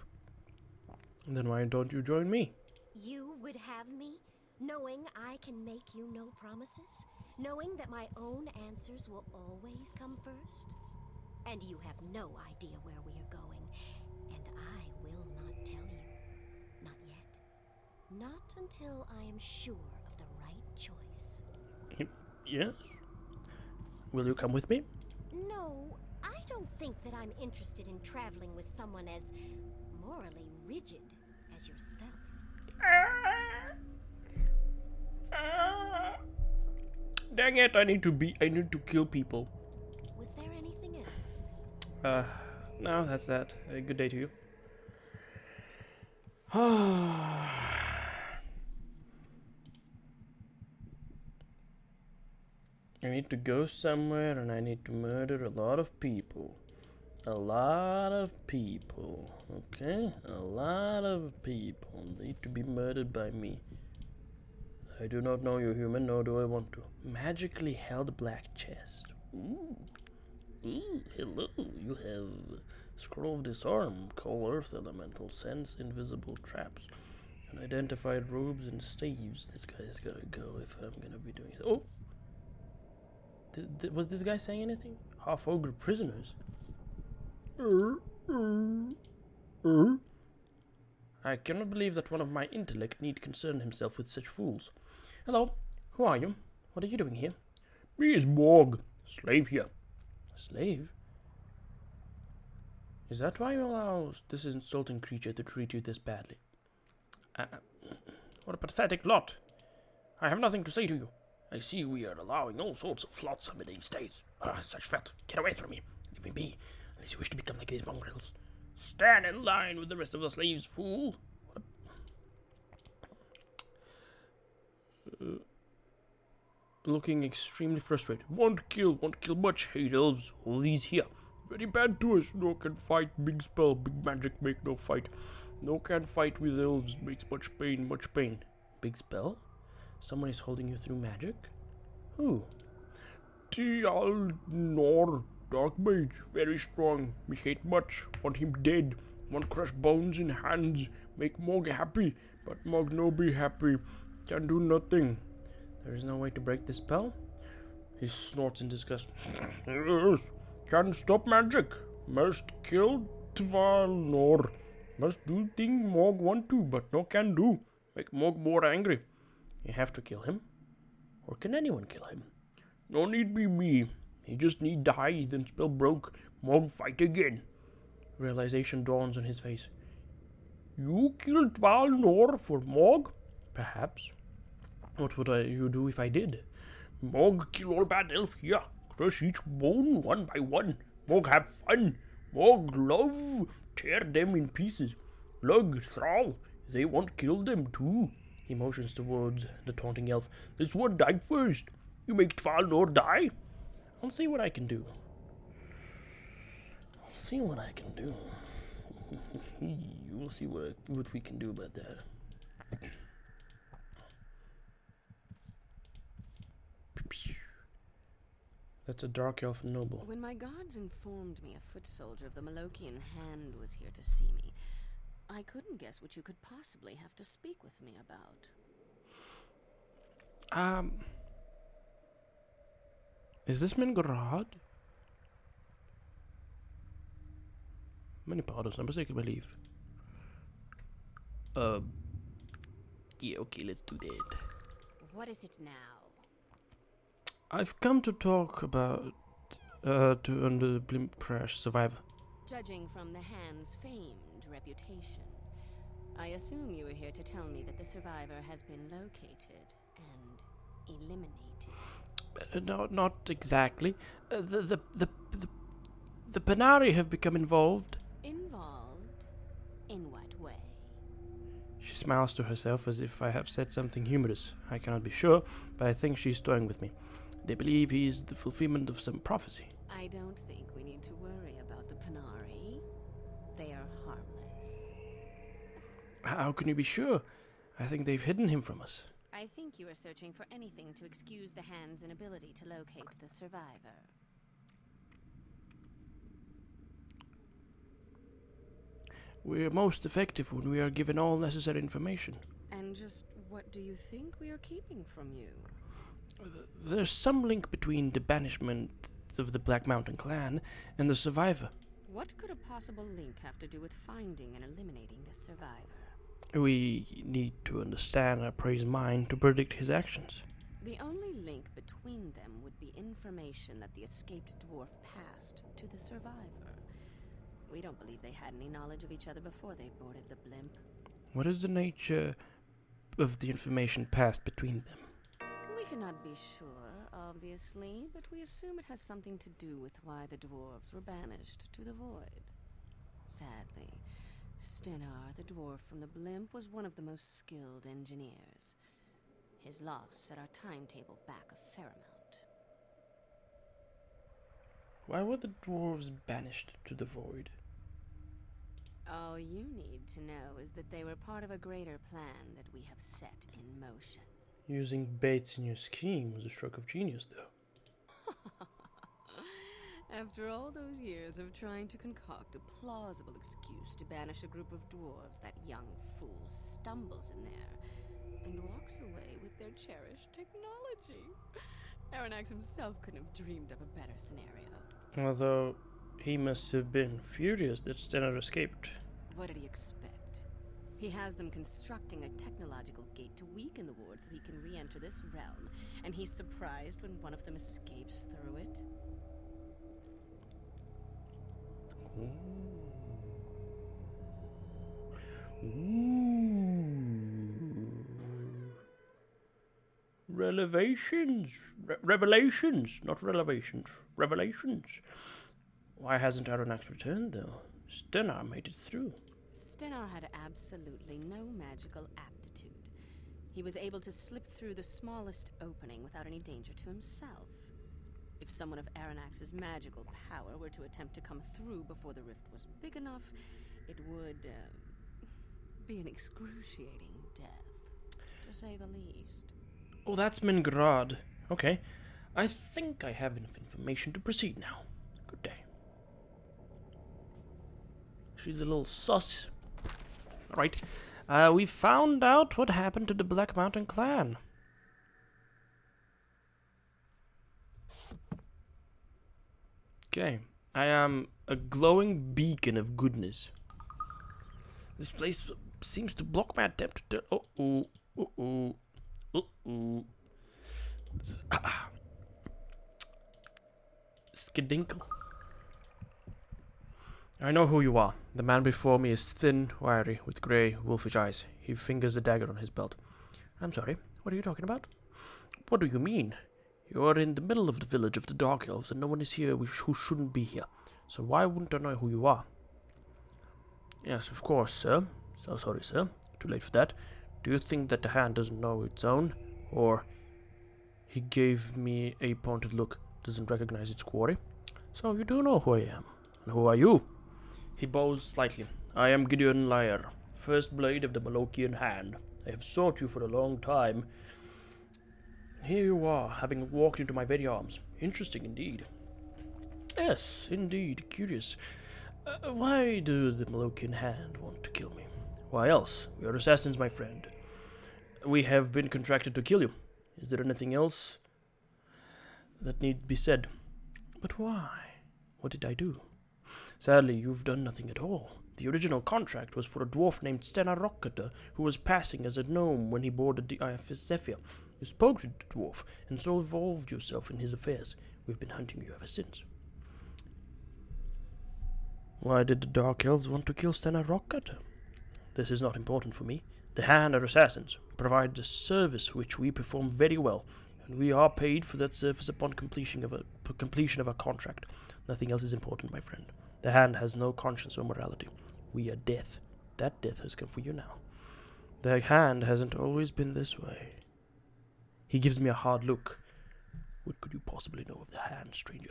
Speaker 3: then why don't you join me?
Speaker 9: You would have me, knowing I can make you no promises? Knowing that my own answers will always come first? And you have no idea where we are going, and I will not tell you. Not yet. Not until I am sure of the right choice.
Speaker 3: Yes? Will you come with me?
Speaker 9: No, I don't think that I'm interested in traveling with someone as morally rigid as yourself.
Speaker 3: Dang it, I need to kill people.
Speaker 9: Was there anything else?
Speaker 3: No, that's that. Good day to you. I need to go somewhere and I need to murder a lot of people. A lot of people. Okay? A lot of people need to be murdered by me. I do not know you, human, nor do I want to. Magically held black chest. Ooh. Ooh, hello. You have Scroll of Disarm, Call Earth Elemental, Sense Invisible Traps, Unidentified Robes and Staves. This guy's gotta go if I'm gonna be doing it. Oh! Was this guy saying anything? Half ogre prisoners. I cannot believe that one of my intellect need concern himself with such fools. Hello, who are you? What are you doing here?
Speaker 4: Me is Morg, slave here.
Speaker 3: Slave? Is that why you allow this insulting creature to treat you this badly?
Speaker 4: What a pathetic lot. I have nothing to say to you. I see we are allowing all sorts of flotsam these days. Such fat. Get away from me. Leave me be, unless you wish to become like these mongrels. Stand in line with the rest of the slaves, fool.
Speaker 3: Looking extremely frustrated.
Speaker 4: Won't kill much, hate elves. All these here. Very bad to us. No can fight, big spell, big magic, make no fight. No can fight with elves, makes much pain, much pain.
Speaker 3: Big spell? Someone is holding you through magic? Who?
Speaker 4: Tval Nor, Dark Mage, very strong. Me hate much. Want him dead. Want crush bones in hands. Make Mog happy, but Mog no be happy. Can do nothing.
Speaker 1: There is no way to break the spell? He snorts in disgust.
Speaker 4: Yes, can stop magic. Must kill Tval Nor. Must do thing Mog want to, but no can do. Make Mog more angry.
Speaker 1: You have to kill him? Or can anyone kill him?
Speaker 4: No need be me. He just need die, then spell broke. Mog fight again.
Speaker 1: Realization dawns on his face.
Speaker 4: You killed Tval Nor for Mog?
Speaker 1: Perhaps. What would you do if I did?
Speaker 4: Mog kill all bad elf here. Crush each bone one by one. Mog have fun. Mog love. Tear them in pieces. Lug, Thrall, they want kill them too.
Speaker 1: He motions towards the taunting elf.
Speaker 4: This one died first. You make Tval Nor die?
Speaker 1: I'll see what I can do. I'll see what I can do. We'll see what we can do about that. That's a dark elf noble.
Speaker 8: When my guards informed me a foot soldier of the Malokian Hand was here to see me, I couldn't guess what you could possibly have to speak with me about.
Speaker 1: Is this Mingrad? Many pardons, I'm mistaken, I believe.
Speaker 3: Yeah, okay, let's do that.
Speaker 8: What is it now?
Speaker 1: I've come to talk about on the blimp crash survivor.
Speaker 8: Judging from the Hand's famed reputation, I assume you were here to tell me that the survivor has been located and eliminated.
Speaker 1: No, not exactly. The Panari have become involved.
Speaker 8: Involved? In what way?
Speaker 1: She smiles to herself as if I have said something humorous. I cannot be sure, but I think she's toying with me. They believe he is the fulfillment of some prophecy.
Speaker 8: I don't think we need to worry about the Panari. They are harmless.
Speaker 1: How can you be sure? I think they've hidden him from us.
Speaker 8: I think you are searching for anything to excuse the Hand's inability to locate the survivor.
Speaker 1: We are most effective when we are given all necessary information.
Speaker 8: And just what do you think we are keeping from you?
Speaker 1: There's some link between the banishment of the Black Mountain clan and the survivor.
Speaker 8: What could a possible link have to do with finding and eliminating the survivor?
Speaker 1: We need to understand our prey's mind to predict his actions.
Speaker 8: The only link between them would be information that the escaped dwarf passed to the survivor. We don't believe they had any knowledge of each other before they boarded the blimp.
Speaker 1: What is the nature of the information passed between them?
Speaker 8: We cannot be sure, obviously, but we assume it has something to do with why the dwarves were banished to the void. Sadly, Stenar, the dwarf from the blimp, was one of the most skilled engineers. His loss set our timetable back a fair amount.
Speaker 1: Why were the dwarves banished to the void?
Speaker 8: All you need to know is that they were part of a greater plan that we have set in motion.
Speaker 1: Using baits in your scheme was a stroke of genius, though.
Speaker 8: After all those years of trying to concoct a plausible excuse to banish a group of dwarves, that young fool stumbles in there and walks away with their cherished technology. Aranax himself couldn't have dreamed up a better scenario.
Speaker 1: Although he must have been furious that Stenar escaped.
Speaker 8: What did he expect? He has them constructing a technological gate to weaken the ward so he can re-enter this realm, and he's surprised when one of them escapes through it.
Speaker 1: Revelations, not revelations. Revelations. Why hasn't Aranax returned, though? Stenar made it through.
Speaker 8: Stenar had absolutely no magical aptitude. He was able to slip through the smallest opening without any danger to himself. If someone of Aranax's magical power were to attempt to come through before the rift was big enough, it would be an excruciating death, to say the least.
Speaker 1: Oh, that's Mingrad. Okay.
Speaker 3: I think I have enough information to proceed now. Good day. She's a little sus. Alright. We found out what happened to the Black Mountain clan. Okay. I am a glowing beacon of goodness. This place seems to block my attempt to... Uh-oh. Uh-oh. Uh-oh. Skidinkle. I know who you are. The man before me is thin, wiry, with grey, wolfish eyes. He fingers a dagger on his belt. I'm sorry, what are you talking about? What do you mean? You're in the middle of the village of the Dark Elves, and no one is here who shouldn't be here. So why wouldn't I know who you are? Yes, of course, sir. So sorry, sir. Too late for that. Do you think that the hand doesn't know its own? Or... He gave me a pointed look. Doesn't recognize its quarry. So you do know who I am. And who are you? He bows slightly. I am Gideon Lyre, first blade of the Malokian hand. I have sought you for a long time. Here you are, having walked into my very arms. Interesting indeed. Yes, indeed, curious. Why do the Malokian hand want to kill me? Why else? We are assassins, my friend. We have been contracted to kill you. Is there anything else that need be said? But why? What did I do? Sadly, you've done nothing at all. The original contract was for a dwarf named Stena Rockcutter, who was passing as a gnome when he boarded the IFS Zephyr. You spoke to the dwarf, and so involved yourself in his affairs. We've been hunting you ever since. Why did the Dark Elves want to kill Stena Rockcutter? This is not important for me. The Hand are assassins. We provide a service which we perform very well, and we are paid for that service upon completion of our contract. Nothing else is important, my friend. The Hand has no conscience or morality. We are death. That death has come for you now. The Hand hasn't always been this way. He gives me a hard look. What could you possibly know of the Hand, stranger?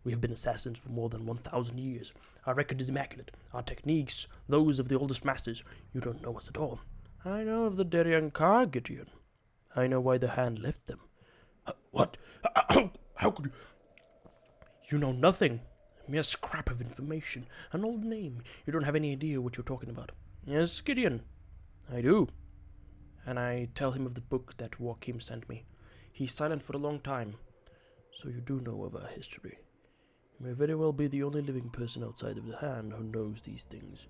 Speaker 3: We have been assassins for more than 1,000 years. Our record is immaculate. Our techniques, those of the oldest masters. You don't know us at all. I know of the Darien Car, Gideon. I know why the Hand left them. What? How could you... You know nothing. A mere scrap of information. An old name. You don't have any idea what you're talking about. Yes, Gideon. I do. And I tell him of the book that Joachim sent me. He's silent for a long time. So you do know of our history. You may very well be the only living person outside of the Hand who knows these things.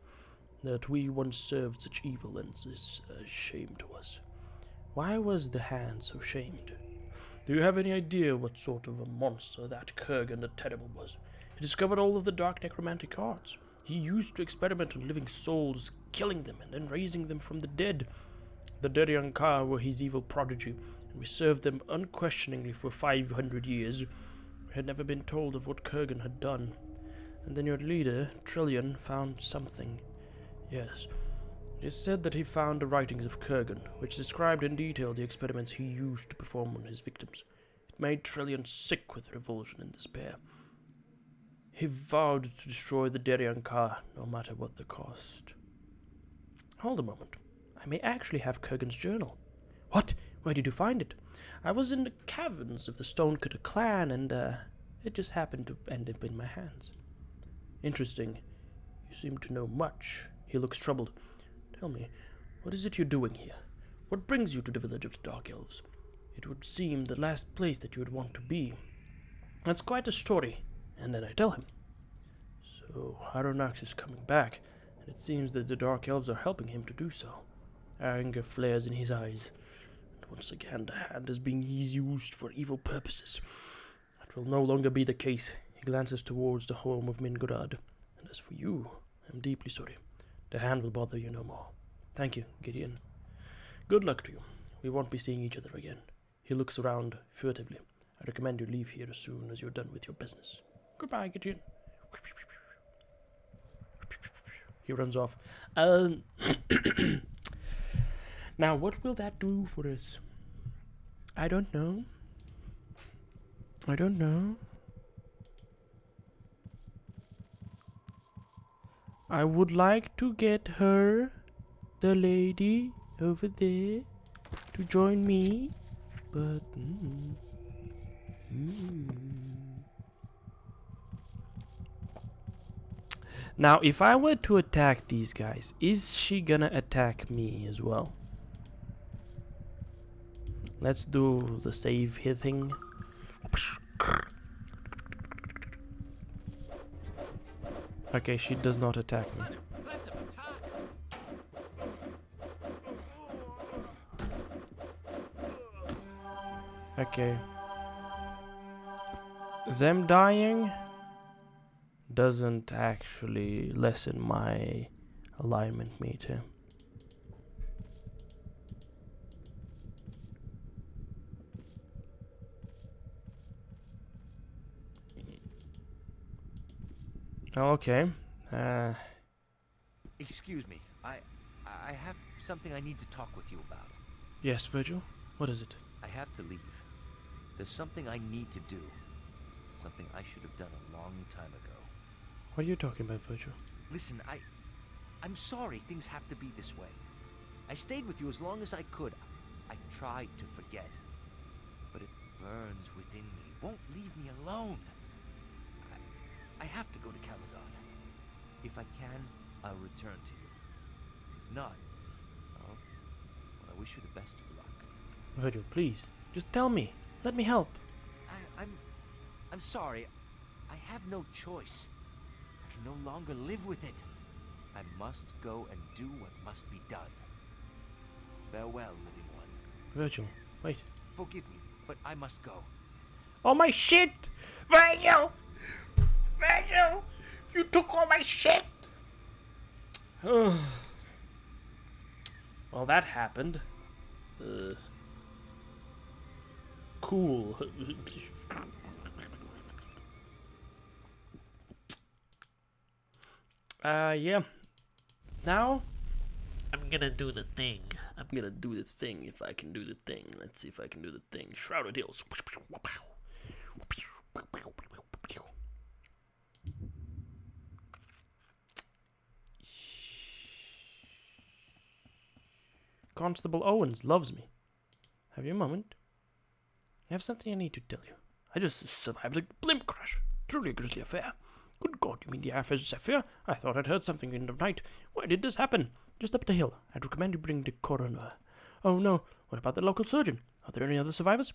Speaker 3: That we once served such evil ends is a shame to us. Why was the Hand so shamed? Do you have any idea what sort of a monster that Kurgan the Terrible was? He discovered all of the dark necromantic arts. He used to experiment on living souls, killing them and then raising them from the dead. The Darien Car were his evil prodigy, and we served them unquestioningly for 500 years. We had never been told of what Kurgan had done. And then your leader, Trillian, found something. Yes, it is said that he found the writings of Kurgan, which described in detail the experiments he used to perform on his victims. It made Trillian sick with revulsion and despair. He vowed to destroy the Darien Car, no matter what the cost. Hold a moment. I may actually have Kurgan's journal. What? Where did you find it? I was in the caverns of the Stonecutter clan, and it just happened to end up in my hands. Interesting. You seem to know much. He looks troubled. Tell me, what is it you're doing here? What brings you to the village of the Dark Elves? It would seem the last place that you would want to be. That's quite a story. And then I tell him. So, Aronnax is coming back, and it seems that the Dark Elves are helping him to do so. Anger flares in his eyes, and once again the Hand is being used for evil purposes. That will no longer be the case. He glances towards the home of Mingorad. And as for you, I'm deeply sorry. The Hand will bother you no more. Thank you, Gideon. Good luck to you. We won't be seeing each other again. He looks around furtively. I recommend you leave here as soon as you're done with your business. Goodbye, Gideon. He runs off. Now, what will that do for us? I don't know. I don't know. I would like to get her, the lady over there, to join me, but
Speaker 1: Now, if I were to attack these guys, is she gonna attack me as well? Let's do the save here thing. Okay, she does not attack me. Okay. Them dying doesn't actually lessen my alignment meter. Okay.
Speaker 5: Excuse me. I have something I need to talk with you about.
Speaker 1: Yes, Virgil? What is it?
Speaker 5: I have to leave. There's something I need to do. Something I should have done a long time ago.
Speaker 1: What are you talking about, Virgil?
Speaker 5: Listen, I'm sorry things have to be this way. I stayed with you as long as I could. I tried to forget. But it burns within me. Won't leave me alone. I have to go to Caledon. If I can, I'll return to you. If not, well, I wish you the best of luck.
Speaker 1: Virgil, please, just tell me. Let me help.
Speaker 5: I'm sorry. I have no choice. I can no longer live with it. I must go and do what must be done. Farewell, living one.
Speaker 1: Virgil, wait.
Speaker 5: Forgive me, but I must go.
Speaker 1: Oh my shit! Virgil! Virgil! You took all my shit! Well, that happened. Cool. Yeah. Now,
Speaker 4: I'm gonna do the thing. I'm gonna do the thing if I can do the thing. Let's see if I can do the thing. Shrouded Hills.
Speaker 1: Constable Owens loves me. Have you a moment? I have something I need to tell you. I just survived a blimp crash. Truly a grisly affair. Good God, you mean the affair Zephyr? I thought I'd heard something in the night. Where did this happen? Just up the hill. I'd recommend you bring the coroner. Oh no, what about the local surgeon? Are there any other survivors?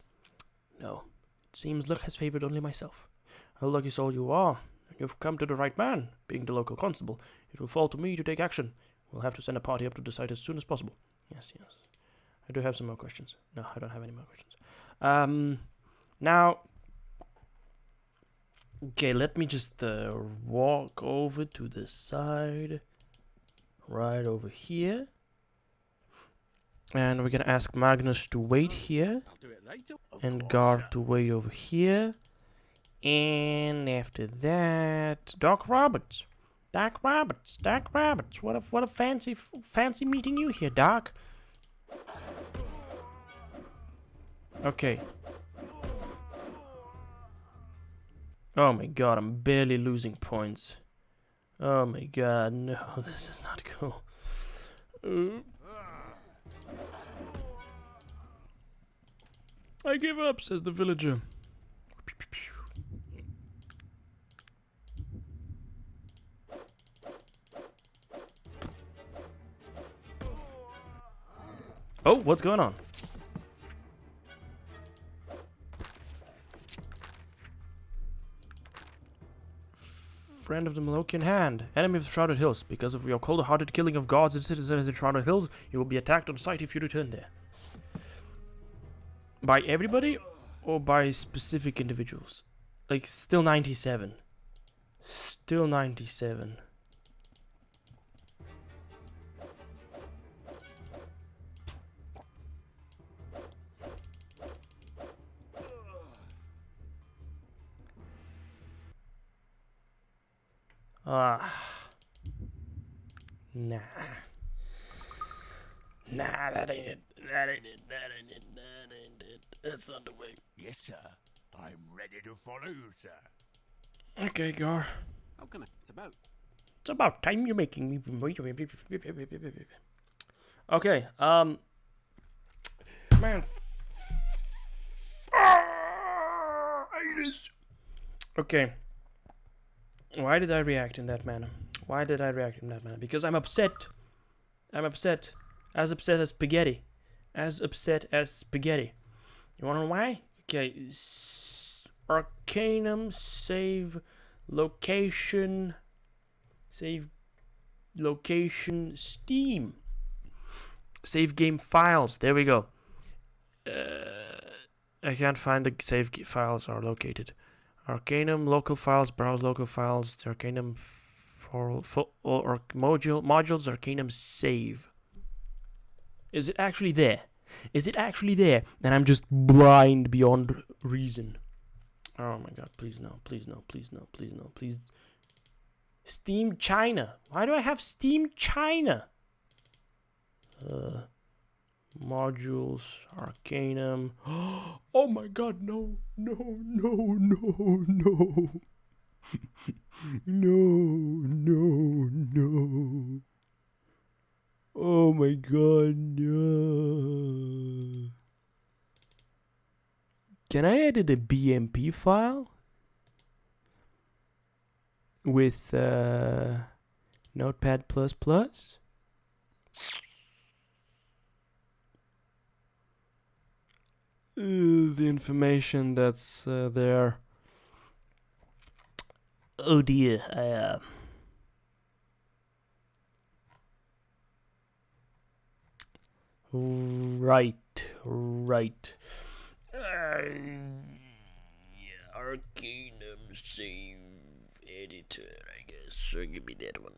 Speaker 1: No. It seems luck has favored only myself. A lucky soul you are. You've come to the right man. Being the local constable, it will fall to me to take action. We'll have to send a party up to the site as soon as possible. Yes. I do have some more questions. No, I don't have any more questions. Now... Okay, let me just walk over to the side. Right over here. And we're gonna ask Magnus to wait here.
Speaker 2: I'll do it later.
Speaker 1: And Gar to wait over here. And after that... Doc Roberts. Doc Roberts. What a fancy meeting you here, Doc. Okay. Oh my god, I'm barely losing points. Oh my god, no, this is not cool. I give up, says the villager. Oh, what's going on? Friend of the Malokian Hand, enemy of the Shrouded Hills. Because of your cold-hearted killing of guards and citizens in Shrouded Hills, you will be attacked on sight if you return there. By everybody, or by specific individuals? Like, still 97. Still 97. Nah. Nah, that ain't it. That ain't it. That's not the way.
Speaker 7: Yes, sir. I'm ready to follow you, sir.
Speaker 1: Okay, Gar.
Speaker 2: How can I?
Speaker 1: It's about time you're making me. Okay, man. Okay. Why did I react in that manner? Because I'm upset. I'm upset. As upset as spaghetti. You wanna know why? Okay. Arcanum save location. Steam. Save game files. There we go. I can't find the save files are located. Arcanum local files, browse local files, Arcanum or modules, Arcanum save. Is it actually there? Then I'm just blind beyond reason. Oh my god, please no. Steam China. Why do I have Steam China? Modules, Arcanum. Oh my god, no. No. Oh my god, no. Can I edit a BMP file? With Notepad++? The information that's there.
Speaker 3: Oh dear, Right. Arcanum save editor, I guess. So give me that one.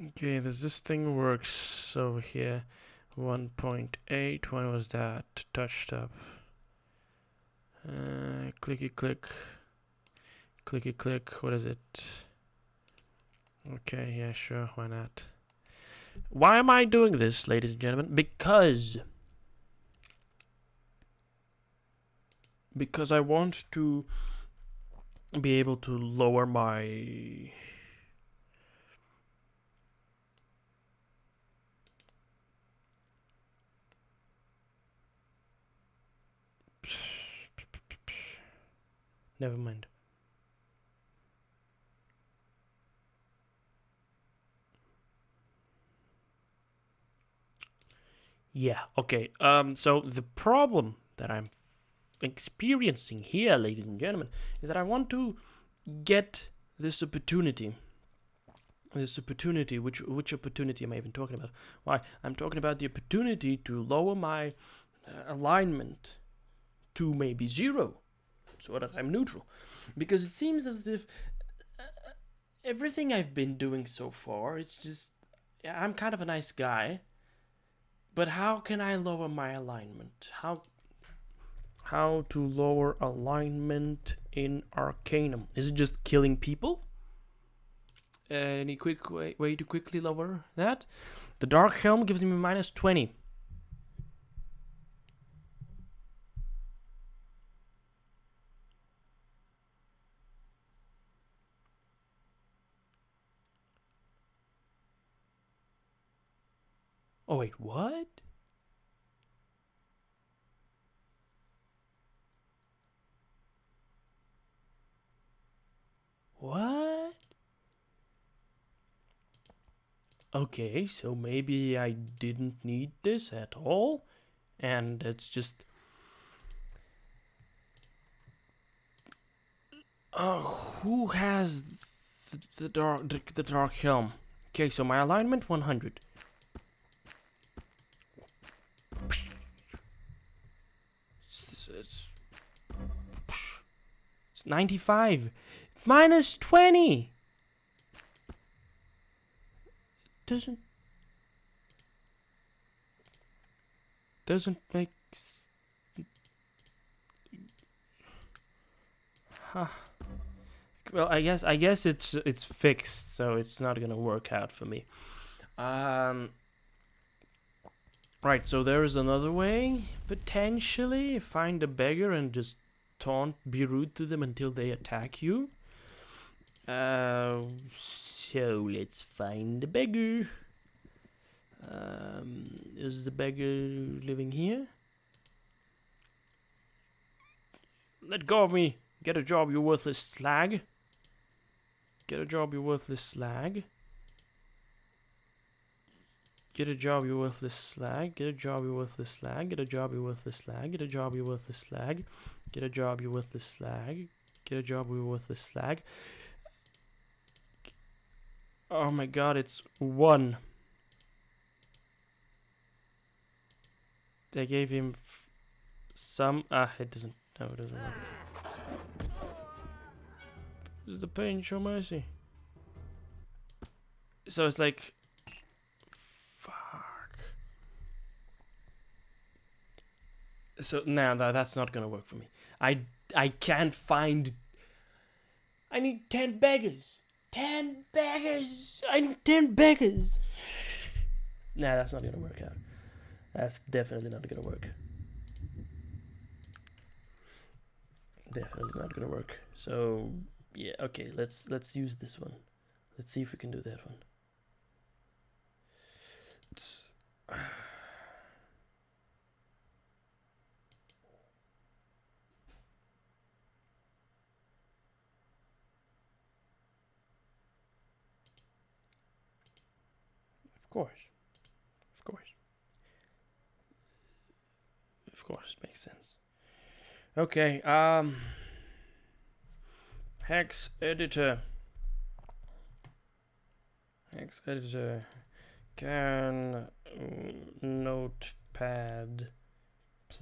Speaker 1: Okay, does this thing works over here? 1.8, when was that? Touched up. Clicky click. What is it? Okay, yeah, sure, why not? Why am I doing this, ladies and gentlemen? Because I want to be able to lower my never mind. Yeah, okay. So the problem that I'm experiencing here, ladies and gentlemen, is that I want to get this opportunity. Which opportunity am I even talking about? Why? I'm talking about the opportunity to lower my alignment to maybe 0, so that I'm neutral. Because it seems as if everything I've been doing so far, it's just, I'm kind of a nice guy, but how can I lower my alignment? How to lower alignment in Arcanum? Is it just killing people? Any quick way to quickly lower that? The Dark Helm gives me -20. Oh wait, what? What? Okay, so maybe I didn't need this at all, and it's just... who has the dark helm? Okay, so my alignment 100. It's 95. -20. Doesn't make Well, I guess it's fixed, so it's not gonna work out for me. Right, so there is another way, potentially. Find a beggar and just be rude to them until they attack you. So let's find a beggar. Is the beggar living here? Let go of me! Get a job, you worthless slag! Get a job, you worthless slag! Get a job, you worthless slag! Get a job, you worthless slag! Get a job, you worthless slag! Get a job, you worthless slag! Get a job, you worthless slag! Get a job, you worthless slag! Oh my god, it's 1. They gave him some... it doesn't... No, it doesn't work. Is the pain, show mercy. So it's like... Fuck. So, now that's not gonna work for me. I can't find... I need 10 beggars! 10 beggars! I need 10 beggars! Nah, that's not gonna work out. That's definitely not gonna work. Definitely not gonna work. So yeah, okay, let's use this one. Let's see if we can do that one. Of course. Of course. Of course, makes sense. Okay, Hex editor. Hex editor. Can notepad ++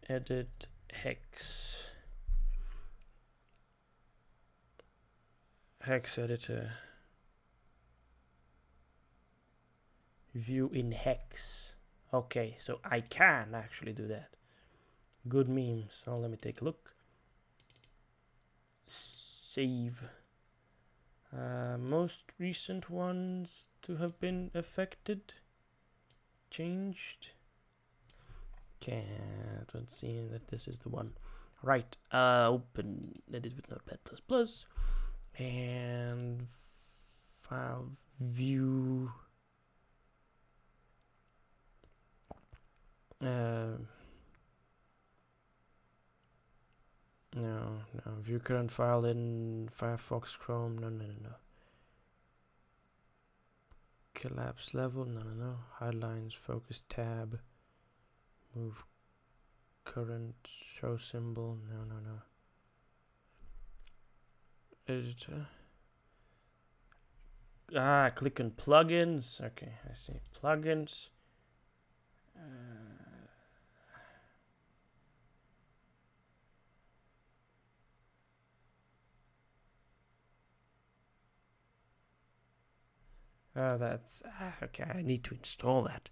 Speaker 1: edit hex. Hex editor. View in hex. Okay, so I can actually do that. Good memes. So let me take a look. Save. Most recent ones to have been affected. Changed. Can't see that this is the one. Right. Open edit with notepad ++. And file view. No, view current file in Firefox, Chrome, no. Collapse level, no. Highlights, focus tab, move current, show symbol, no. Editor. Click on plugins. Okay, I see plugins. That's okay. I need to install that.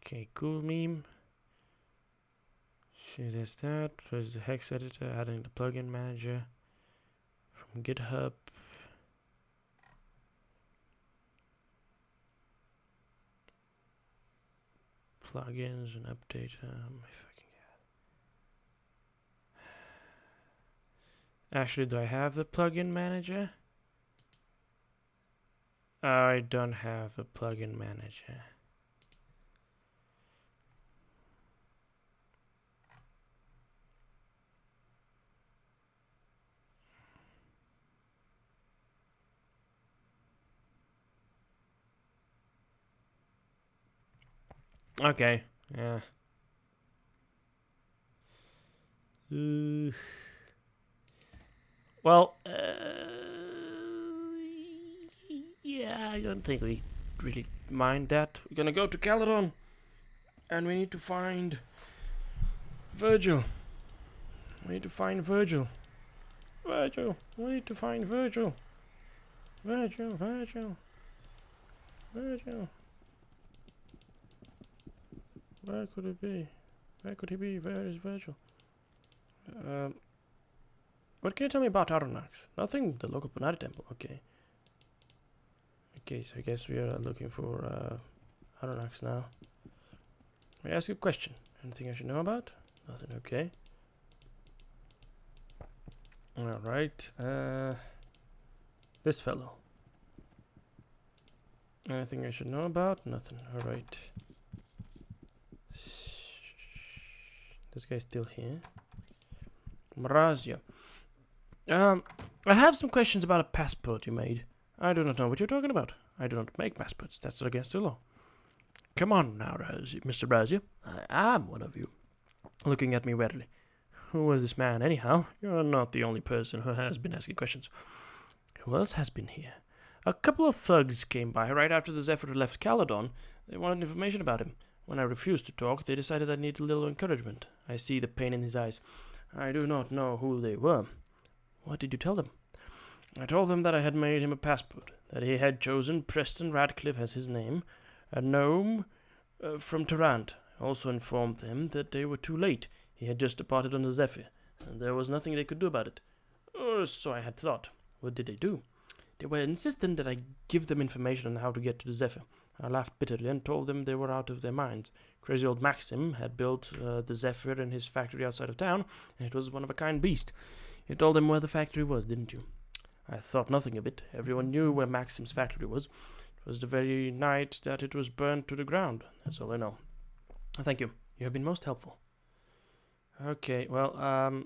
Speaker 1: Okay, cool meme. Shit is that. There's the hex editor. Adding the plugin manager from GitHub. Plugins and update. My fucking god. Actually, do I have the plugin manager? I don't have the plugin manager. Okay, yeah. Well, yeah, I don't think we really mind that. We're gonna go to Caledon, and we need to find Virgil. We need to find Virgil. Virgil, we need to find Virgil. Virgil. Where could it be? Where could he be? Where is Virgil? What can you tell me about Aronnax? Nothing. The local Panari temple. Okay. Okay, so I guess we are looking for Aronnax now. May I ask you a question? Anything I should know about? Nothing. Okay. All right. This fellow. Anything I should know about? Nothing. All right. This guy's still here. Marazia. I have some questions about a passport you made. I do not know what you're talking about. I do not make passports. That's against the law. Come on now, Mr. Razia. I am one of you. Looking at me warily. Who was this man, anyhow? You're not the only person who has been asking questions. Who else has been here? A couple of thugs came by right after the Zephyr left Caledon. They wanted information about him. When I refused to talk, they decided I needed a little encouragement. I see the pain in his eyes. I do not know who they were. What did you tell them? I told them that I had made him a passport, that he had chosen Preston Radcliffe as his name, a gnome from Tarrant. I also informed them that they were too late. He had just departed on the Zephyr, and there was nothing they could do about it. Or so I had thought. What did they do? They were insistent that I give them information on how to get to the Zephyr. I laughed bitterly and told them they were out of their minds. Crazy old Maxim had built the Zephyr in his factory outside of town, and it was one of a kind beast. You told them where the factory was, didn't you? I thought nothing of it. Everyone knew where Maxim's factory was. It was the very night that it was burned to the ground. That's all I know. Thank you. You have been most helpful. Okay, well,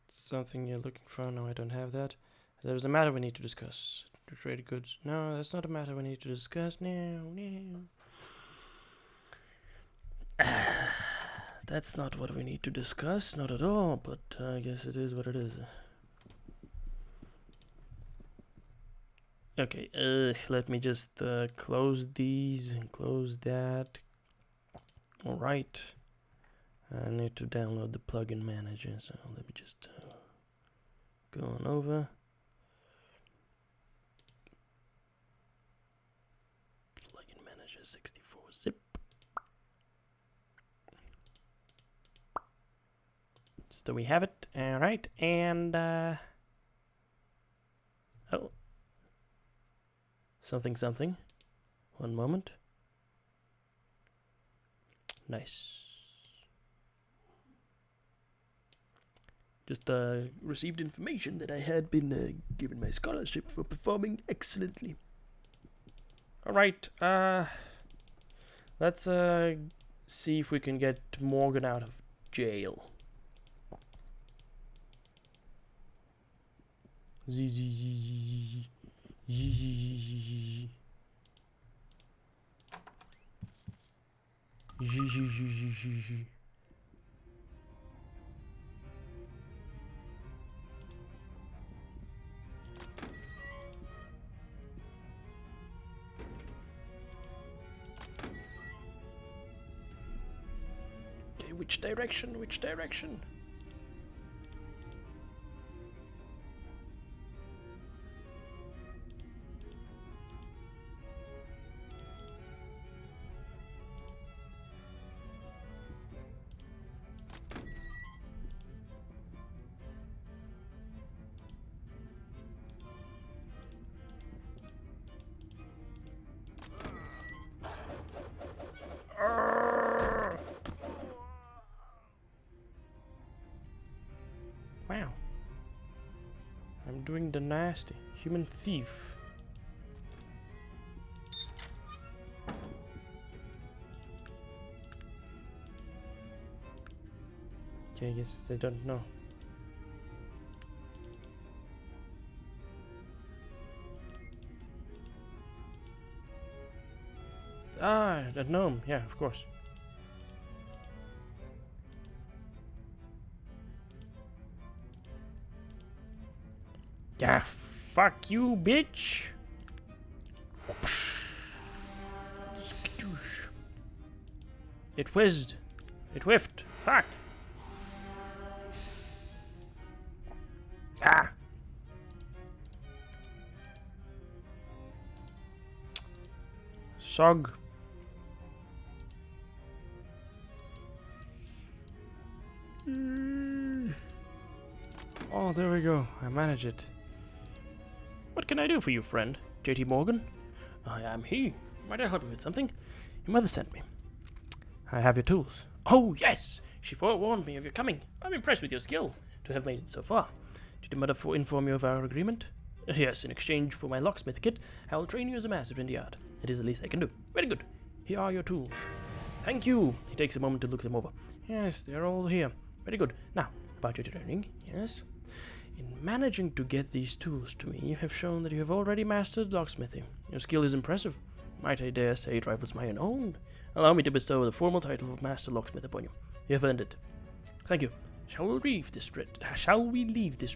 Speaker 1: something you're looking for? No, I don't have that. There's a matter we need to discuss. To trade goods. No, that's not a matter we need to discuss. No. That's not what we need to discuss. Not at all, but I guess it is what it is. Okay, let me just close these and close that. Alright. I need to download the plugin manager, so let me just go on over. Plugin manager 64 zip. So we have it. Alright, and oh. Something. One moment. Nice. Just received information that I had been given my scholarship for performing excellently. Alright, let's see if we can get Morgan out of jail. Okay, which direction? Wow. I'm doing the nasty. Human thief. Okay, I guess I don't know. Ah, that gnome. Yeah, of course. Yeah, fuck you, bitch. It whizzed. It whiffed. Fuck. Ah. Sog. there we go. I manage it.
Speaker 3: What can I do for you, friend? J.T. Morgan? I am he. Might I help you with something? Your mother sent me.
Speaker 1: I have your tools.
Speaker 3: Oh, yes! She forewarned me of your coming. I'm impressed with your skill to have made it so far. Did your mother inform you of our agreement? Yes, in exchange for my locksmith kit, I will train you as a master in the art. It is the least I can do. Very good. Here are your tools. Thank you. He takes a moment to look them over.
Speaker 1: Yes, they're all here.
Speaker 3: Very good. Now, about your training, yes?
Speaker 1: In managing to get these tools to me, you have shown that you have already mastered locksmithing. Your skill is impressive. Might I dare say it rivals my own?
Speaker 3: Allow me to bestow the formal title of Master Locksmith upon you. You have earned it.
Speaker 1: Thank you.
Speaker 3: Shall we leave this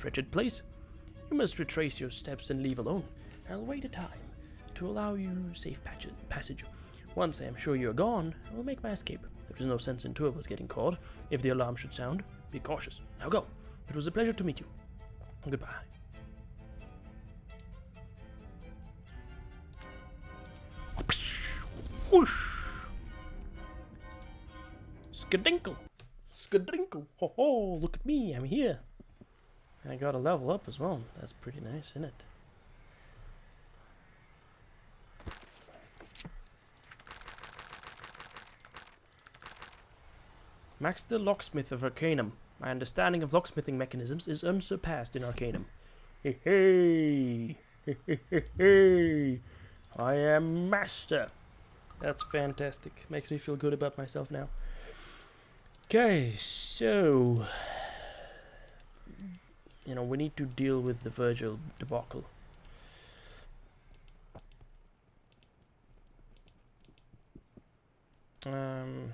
Speaker 3: wretched place? You must retrace your steps and leave alone. I'll wait a time to allow you safe passage. Once I am sure you are gone, I will make my escape. There is no sense in two of us getting caught. If the alarm should sound, be cautious. Now go. It was a pleasure to meet you. Goodbye. Whoosh! Skadinkle! Skadrinkle! Ho ho! Look at me, I'm here.
Speaker 1: I got a level up as well. That's pretty nice, isn't it?
Speaker 3: Max the Locksmith of Arcanum. My understanding of locksmithing mechanisms is unsurpassed in Arcanum. Hey hey! Hey hey hey hey! I am master! That's fantastic. Makes me feel good about myself now. Okay, so... we need to deal with the Virgil debacle. I'll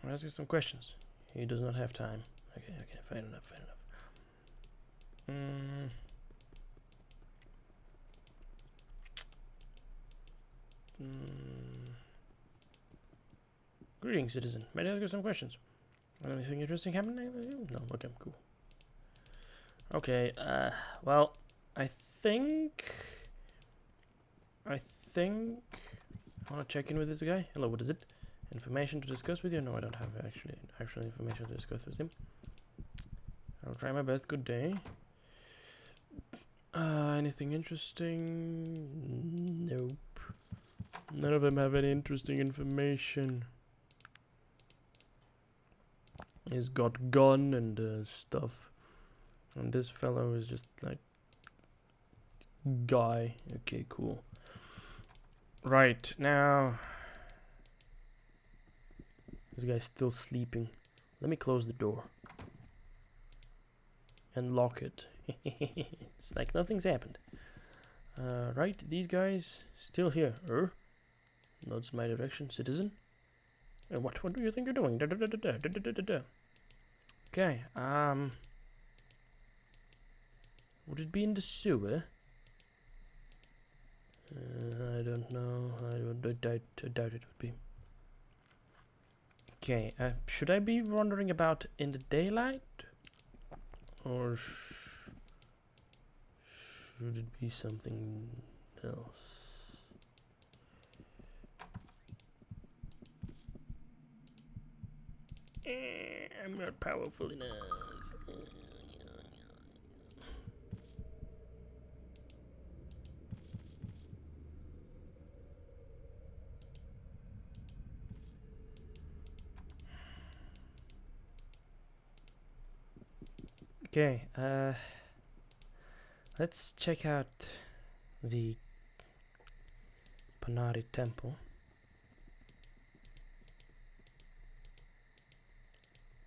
Speaker 3: ask you some questions. He does not have time. Okay, fine enough. Greetings, citizen. May I ask you some questions? Anything interesting happening? No, okay, cool. Okay, well, I think I want to check in with this guy. Hello, what is it? Information to discuss with you? No, I don't have actual information to discuss with him. I'll try my best. Good day. Anything interesting? Nope. None of them have any interesting information. He's got gun and stuff. And this fellow is just like guy. Okay, cool. Right, now this guy's still sleeping. Let me close the door and lock it. It's like nothing's happened. Right, these guys still here. Nods in my direction, citizen. What do you think you're doing? Okay, would it be in the sewer? I don't know. I doubt it would be. Okay, should I be wandering about in the daylight? Or should it be something else? I'm not powerful enough. Okay, let's check out the Panari Temple.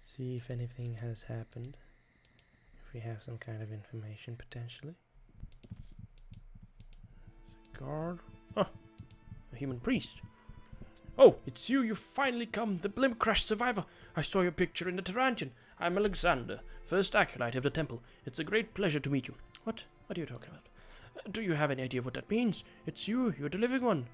Speaker 3: See if anything has happened. If we have some kind of information, potentially. Guard. Oh, a human priest. Oh, it's you. You've finally come. The blimp crash survivor. I saw your picture in the Tarantian. I'm Alexander, first acolyte of the temple. It's a great pleasure to meet you. What are you talking about? Do you have any idea what that means? It's you. You're the living one.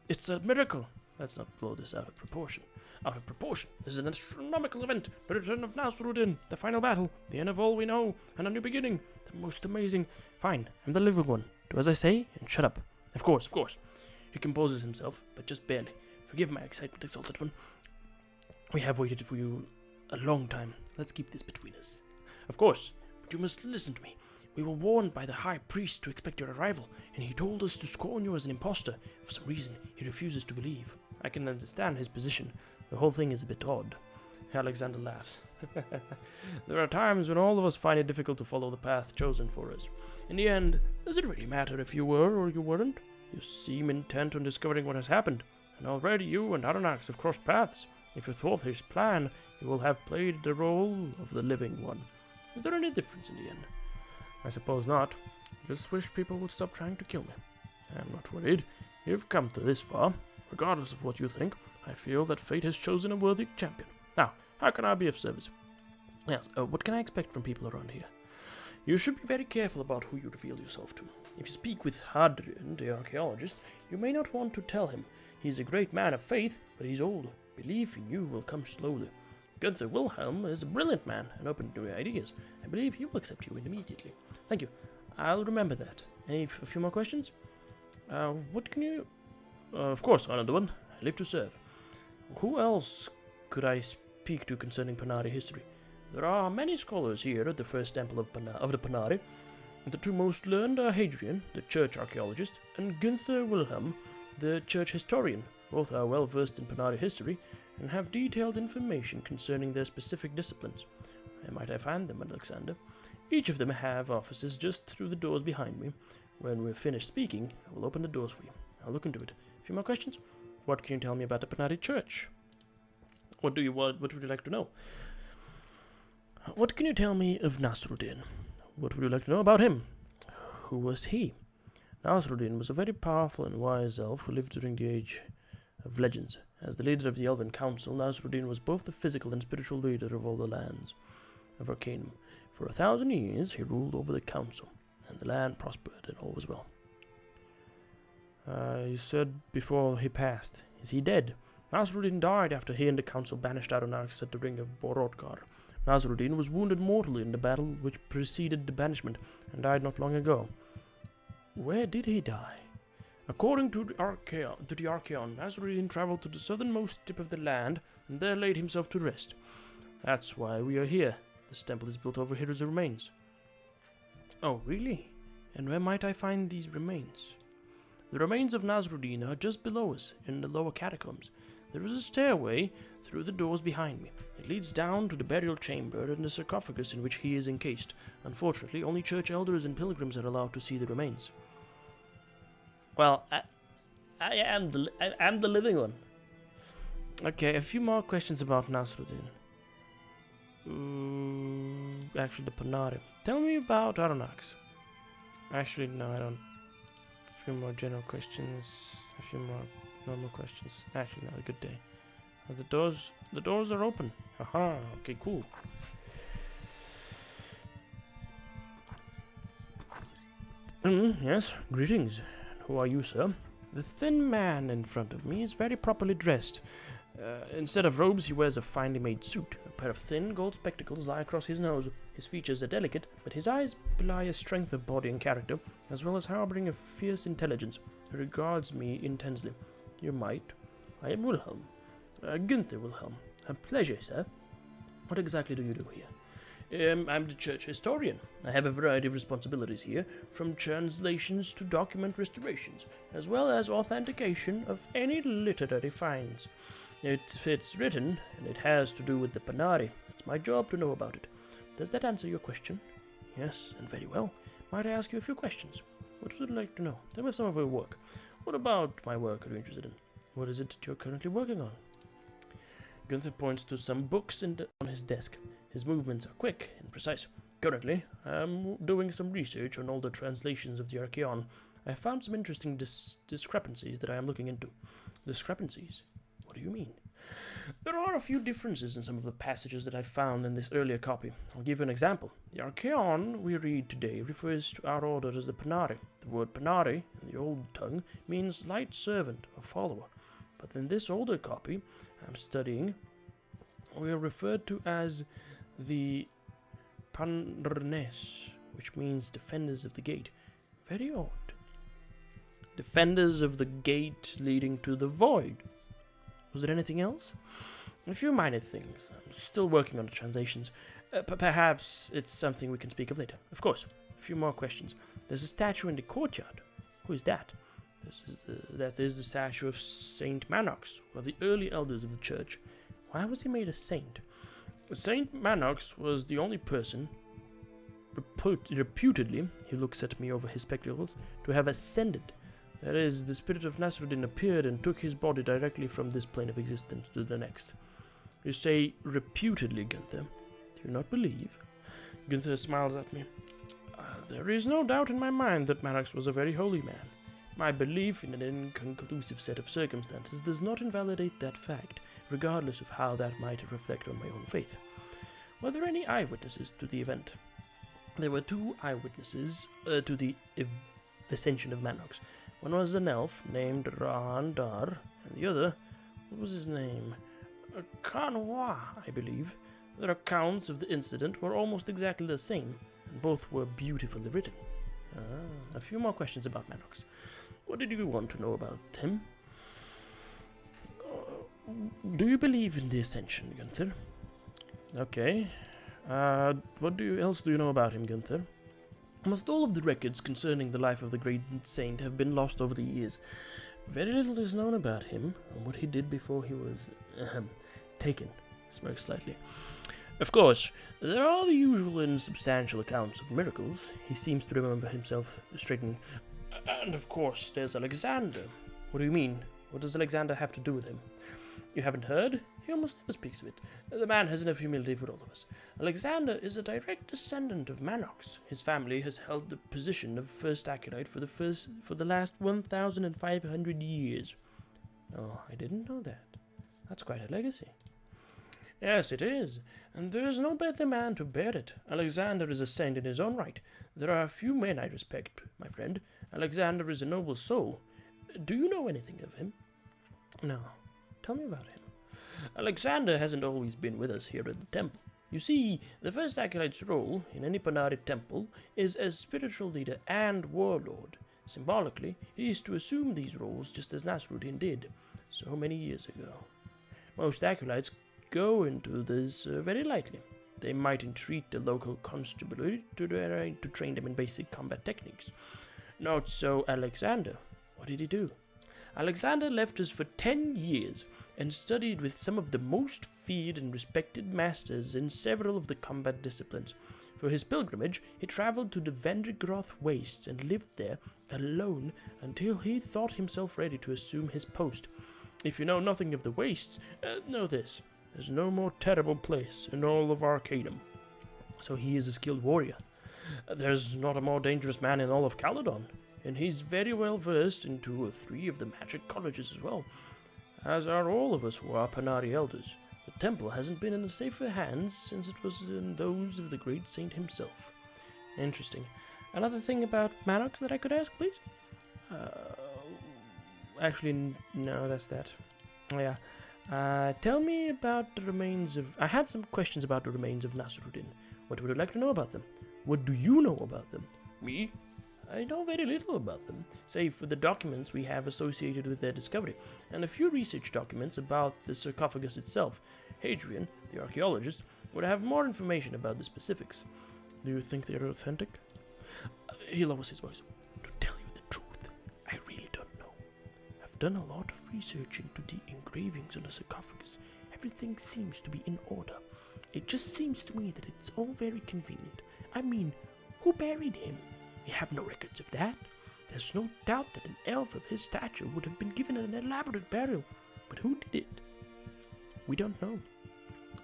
Speaker 3: It's a miracle. Let's not blow this out of proportion. Out of proportion. This is an astronomical event. The return of Nasruddin. The final battle. The end of all we know. And a new beginning. The most amazing. Fine. I'm the living one. Do as I say and shut up. Of course, of course. He composes himself, but just barely. Forgive my excitement, exalted one. We have waited for you a long time. Let's keep this between us. Of course. But you must listen to me. We were warned by the High Priest to expect your arrival, and he told us to scorn you as an impostor. For some reason, he refuses to believe.
Speaker 1: I can understand his position. The whole thing is a bit odd. Alexander laughs. There are times when all of us find it difficult to follow the path chosen for us. In the end, does it really matter if you were or you weren't? You seem intent on discovering what has happened, and already you and Aronnax have crossed paths. If you thwart his plan, you will have played the role of the living one. Is there any difference in the end? I suppose not. Just wish people would stop trying to kill me. I'm not worried. You've come to this far. Regardless of what you think, I feel that fate has chosen a worthy champion. Now, how can I be of service? Yes, what can I expect from people around here? You should be very careful about who you reveal yourself to. If you speak with Hadrian, the archaeologist, you may not want to tell him. He's a great man of faith, but he's old. Belief in you will come slowly. Gunther Wilhelm is a brilliant man and open to new ideas. I believe he will accept you immediately. Thank you. I'll remember that. A few more questions? What can you... of course, another one. I live to serve. Who else could I speak to concerning Panari history? There are many scholars here at the first temple of the Panari. The two most learned are Hadrian, the church archaeologist, and Gunther Wilhelm, the church historian. Both are well versed in Panari history and have detailed information concerning their specific disciplines. Where might I find them, Alexander? Each of them have offices just through the doors behind me. When we're finished speaking, I will open the doors for you. I'll look into it. A few more questions? What can you tell me about the Panari church? What would you like to know? What can you tell me of Nasruddin? What would you like to know about him? Who was he? Nasruddin was a very powerful and wise elf who lived during the Age of Legends. As the leader of the Elven Council, Nasruddin was both the physical and spiritual leader of all the lands of Arcanum. For 1,000 years, he ruled over the council, and the land prospered and all was well. You said before he passed. Is he dead? Nasruddin died after he and the council banished Aronnax at the Ring of Borodkar. Nasruddin was wounded mortally in the battle which preceded the banishment, and died not long ago. Where did he die? According to the Archaeon, Nasruddin traveled to the southernmost tip of the land, and there laid himself to rest. That's why we are here. This temple is built over here as remains. Oh, really? And where might I find these remains? The remains of Nasruddin are just below us, in the lower catacombs. There is a stairway through the doors behind me. It leads down to the burial chamber and the sarcophagus in which he is encased. Unfortunately, only church elders and pilgrims are allowed to see the remains. Well, I am the living one. Okay, a few more questions about Nasruddin. Actually, the Panari. Tell me about Aronnax. Actually, no, I don't. A few more general questions. A few more normal questions. Actually, no, good day. The doors are open. Haha, okay, cool. Yes, greetings. Who are you, sir? The thin man in front of me is very properly dressed. Instead of robes, he wears a finely made suit. A pair of thin gold spectacles lie across his nose. His features are delicate, but his eyes belie a strength of body and character, as well as harboring a fierce intelligence. He regards me intensely. You might. I am Wilhelm. Gunther Wilhelm. A pleasure, sir. What exactly do you do here? I'm the church historian. I have a variety of responsibilities here, from translations to document restorations, as well as authentication of any literary finds. If it's written, and it has to do with the Panari, it's my job to know about it. Does that answer your question? Yes, and very well. Might I ask you a few questions? What would you like to know? Tell me some of your work. What about my work are you interested in? What is it that you're currently working on? Gunther points to some books on his desk. His movements are quick and precise. Currently, I'm doing some research on all the translations of the Archaeon. I found some interesting discrepancies that I am looking into. Discrepancies? What do you mean? There are a few differences in some of the passages that I found in this earlier copy. I'll give you an example. The Archaeon we read today refers to our order as the Panari. The word Panari, in the old tongue, means light servant or follower. But in this older copy I'm studying, we are referred to as the Panrnes, which means defenders of the gate. Very odd. Defenders of the gate leading to the void. Was there anything else? A few minor things. I'm still working on the translations. Perhaps it's something we can speak of later. Of course.
Speaker 3: A few more questions. There's a statue in the courtyard. Who is that? That is the statue of Saint Manox, one of the early elders of the church. Why was he made a saint? Saint Manox was the only person, reputedly, he looks at me over his spectacles, to have ascended. That is, the spirit of Nasruddin appeared and took his body directly from this plane of existence to the next. You say reputedly, Gunther. Do you not believe? Gunther smiles at me. There is no doubt in my mind that Manox was a very holy man. My belief in an inconclusive set of circumstances does not invalidate that fact, regardless of how that might reflect on my own faith. Were there any eyewitnesses to the event? There were 2 eyewitnesses to the ascension of Manox. One was an elf named Rahandar, and the other, what was his name? Kanwa, I believe. Their accounts of the incident were almost exactly the same, and both were beautifully written. A few more questions about Manox. What did you want to know about him? Do you believe in the ascension, Gunther? Okay. What else do you know about him, Gunther? Almost all of the records concerning the life of the great saint have been lost over the years. Very little is known about him, and what he did before he was taken. Smirks slightly. Of course, there are the usual and substantial accounts of miracles. He seems to remember himself straightening. And of course, there's Alexander. What do you mean? What does Alexander have to do with him? You haven't heard? He almost never speaks of it. The man has enough humility for all of us. Alexander is a direct descendant of Manox. His family has held the position of first acolyte for the last 1,500 years. Oh, I didn't know that. That's quite a legacy. Yes, it is, and there is no better man to bear it. Alexander is a saint in his own right. There are few men I respect, my friend. Alexander is a noble soul. Do you know anything of him? No. Tell me about him. Alexander hasn't always been with us here at the temple. You see, the first acolyte's role in any Panari temple is as spiritual leader and warlord. Symbolically, he is to assume these roles just as Nasruddin did so many years ago. Most acolytes go into this very lightly. They might entreat the local constabulary to train them in basic combat techniques. Not so Alexander. What did he do? Alexander left us for 10 years and studied with some of the most feared and respected masters in several of the combat disciplines. For his pilgrimage, he traveled to the Vendigroth wastes and lived there alone until he thought himself ready to assume his post. If you know nothing of the wastes, know this. There's no more terrible place in all of Arcanum. So he is a skilled warrior. There's not a more dangerous man in all of Caledon, and he's very well versed in 2 or 3 of the magic colleges as well, as are all of us who are Panari elders. The temple hasn't been in safer hands since it was in those of the great saint himself. Interesting. Another thing about Manox that I could ask, please? Actually, no, that's that. Yeah. Tell me about the remains of... I had some questions about the remains of Nasruddin. What would you like to know about them? What do you know about them? Me? I know very little about them, save for the documents we have associated with their discovery, and a few research documents about the sarcophagus itself. Hadrian, the archaeologist, would have more information about the specifics. Do you think they are authentic? He lowers his voice. To tell you the truth, I really don't know. I've done a lot of research into the engravings on the sarcophagus. Everything seems to be in order. It just seems to me that it's all very convenient. I mean, who buried him? We have no records of that. There's no doubt that an elf of his stature would have been given an elaborate burial. But who did it? We don't know.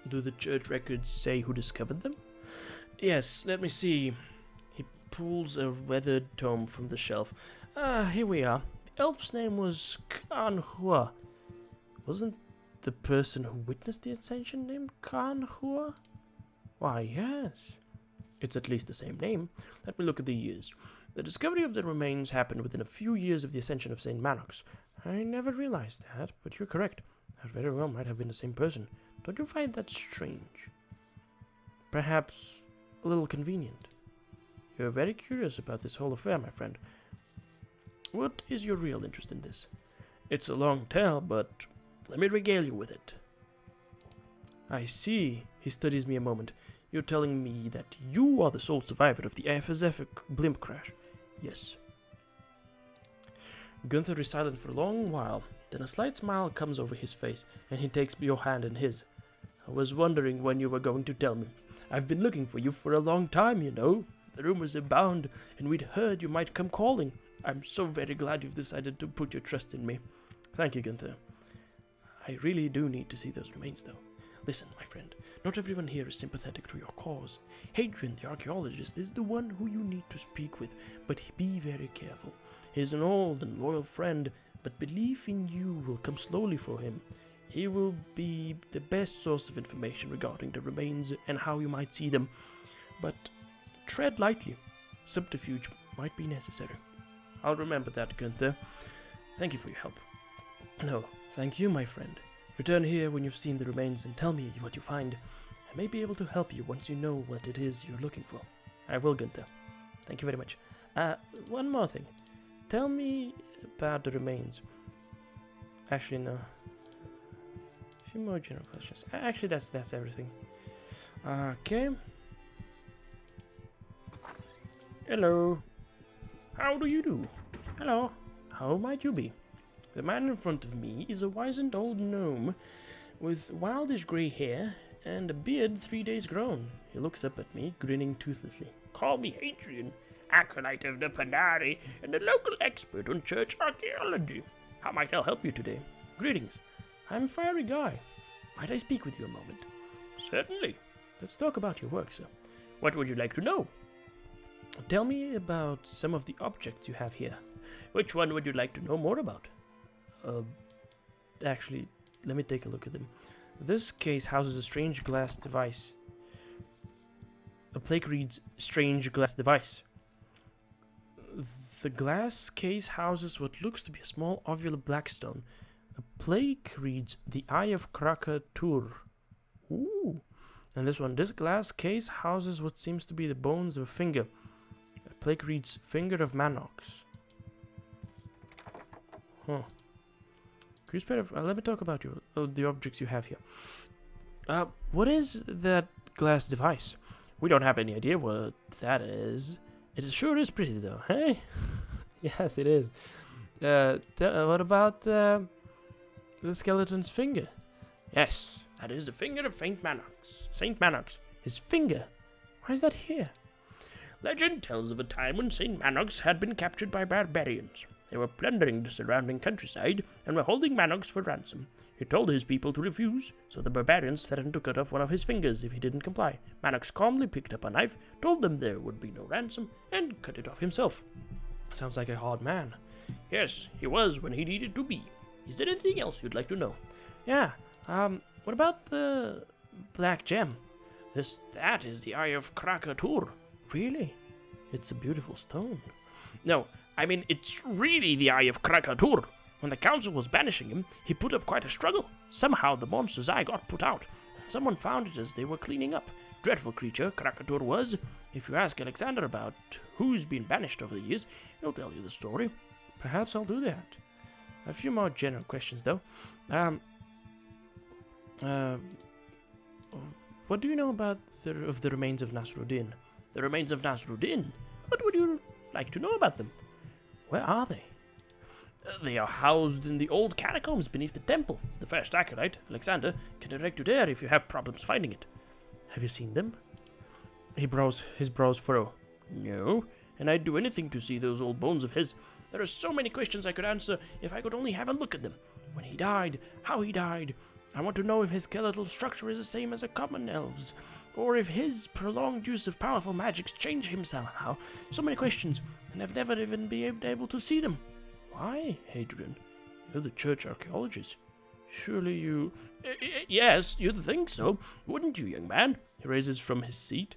Speaker 3: Do the church records say who discovered them? Yes, let me see. He pulls a weathered tome from the shelf. Here we are. The elf's name was Kanhua. Wasn't the person who witnessed the ascension named Kanhua? Why, yes. It's at least the same name. Let me look at the years. The discovery of the remains happened within a few years of the ascension of St. Manox. I never realized that, but you're correct. That very well might have been the same person. Don't you find that strange? Perhaps a little convenient. You're very curious about this whole affair, my friend. What is your real interest in this? It's a long tale, but let me regale you with it. I see. He studies me a moment.
Speaker 1: You're telling me that you are the sole survivor of the FSF blimp crash? Yes. Gunther is silent for a long while. Then a slight smile comes over his face, and he takes your hand in his. I was wondering when you were going to tell me. I've been looking for you for a long time, you know. The rumors abound, and we'd heard you might come calling. I'm so very glad you've decided to put your trust in me. Thank you, Gunther. I really do need to see those remains, though. Listen, my friend, not everyone here is sympathetic to your cause. Hadrian, the archaeologist, is the one who you need to speak with, but be very careful. He's an old and loyal friend, but belief in you will come slowly for him. He will be the best source of information regarding the remains and how you might see them. But tread lightly. Subterfuge might be necessary. I'll remember that, Gunther. Thank you for your help. No, thank you, my friend. Return here when you've seen the remains and tell me what you find. I may be able to help you once you know what it is you're looking for. I will, Gunther. Thank you very much. One more thing. Tell me about the remains. Actually, no. A few more general questions. Actually, that's everything. Okay. Hello. How do you do? Hello. How might you be? The man in front of me is a wizened old gnome with wildish grey hair and a beard 3 days grown. He looks up at me, grinning toothlessly.
Speaker 4: Call me Hadrian, acolyte of the Panari and a local expert on church archaeology. How might I help you today?
Speaker 1: Greetings. I'm Fiery Guy. Might I speak with you a moment?
Speaker 4: Certainly.
Speaker 1: Let's talk about your work, sir.
Speaker 4: What would you like to know?
Speaker 1: Tell me about some of the objects you have here.
Speaker 4: Which one would you like to know more about?
Speaker 1: Actually, let me take a look at them. This case houses a strange glass device. A plaque reads, strange glass device. The glass case houses what looks to be a small ovular black stone. A plaque reads, the Eye of Krakatur. Ooh. And this glass case houses what seems to be the bones of a finger. A plaque reads, Finger of Manox. Huh. Could you spare, let me talk about the objects you have here. What is that glass device?
Speaker 4: We don't have any idea what that is.
Speaker 1: It sure is pretty though, hey? Yes, it is. What about the skeleton's finger?
Speaker 4: Yes, that is the finger of Saint Manox.
Speaker 1: His finger? Why is that here?
Speaker 4: Legend tells of a time when Saint Manox had been captured by barbarians. They were plundering the surrounding countryside and were holding Manox for ransom. He told his people to refuse, so the barbarians threatened to cut off one of his fingers if he didn't comply. Manox calmly picked up a knife, told them there would be no ransom, and cut it off himself.
Speaker 1: Sounds like a hard man.
Speaker 4: Yes, he was when he needed to be. Is there anything else you'd like to know?
Speaker 1: Yeah, what about the black gem?
Speaker 4: That is the Eye of Krakatur.
Speaker 1: Really? It's a beautiful stone.
Speaker 4: No, I mean, it's really the Eye of Krakatur. When the council was banishing him, he put up quite a struggle. Somehow the monster's eye got put out. Someone found it as they were cleaning up. Dreadful creature Krakatur was. If you ask Alexander about who's been banished over the years, he'll tell you the story.
Speaker 1: Perhaps I'll do that. A few more general questions, though. What do you know about the remains of Nasruddin?
Speaker 4: The remains of Nasruddin? What would you like to know about them?
Speaker 1: Where are they?
Speaker 4: They are housed in the old catacombs beneath the temple. The first acolyte, Alexander, can direct you there if you have problems finding it.
Speaker 1: Have you seen them? His brows furrow.
Speaker 4: No, and I'd do anything to see those old bones of his. There are so many questions I could answer if I could only have a look at them. When he died, how he died. I want to know if his skeletal structure is the same as a common elf's, or if his prolonged use of powerful magics changed him somehow. So many questions, and I've never even been able to see them.
Speaker 1: Why, Hadrian? You're the church archaeologist. Surely you...
Speaker 4: Yes, you'd think so, wouldn't you, young man?
Speaker 1: He raises from his seat,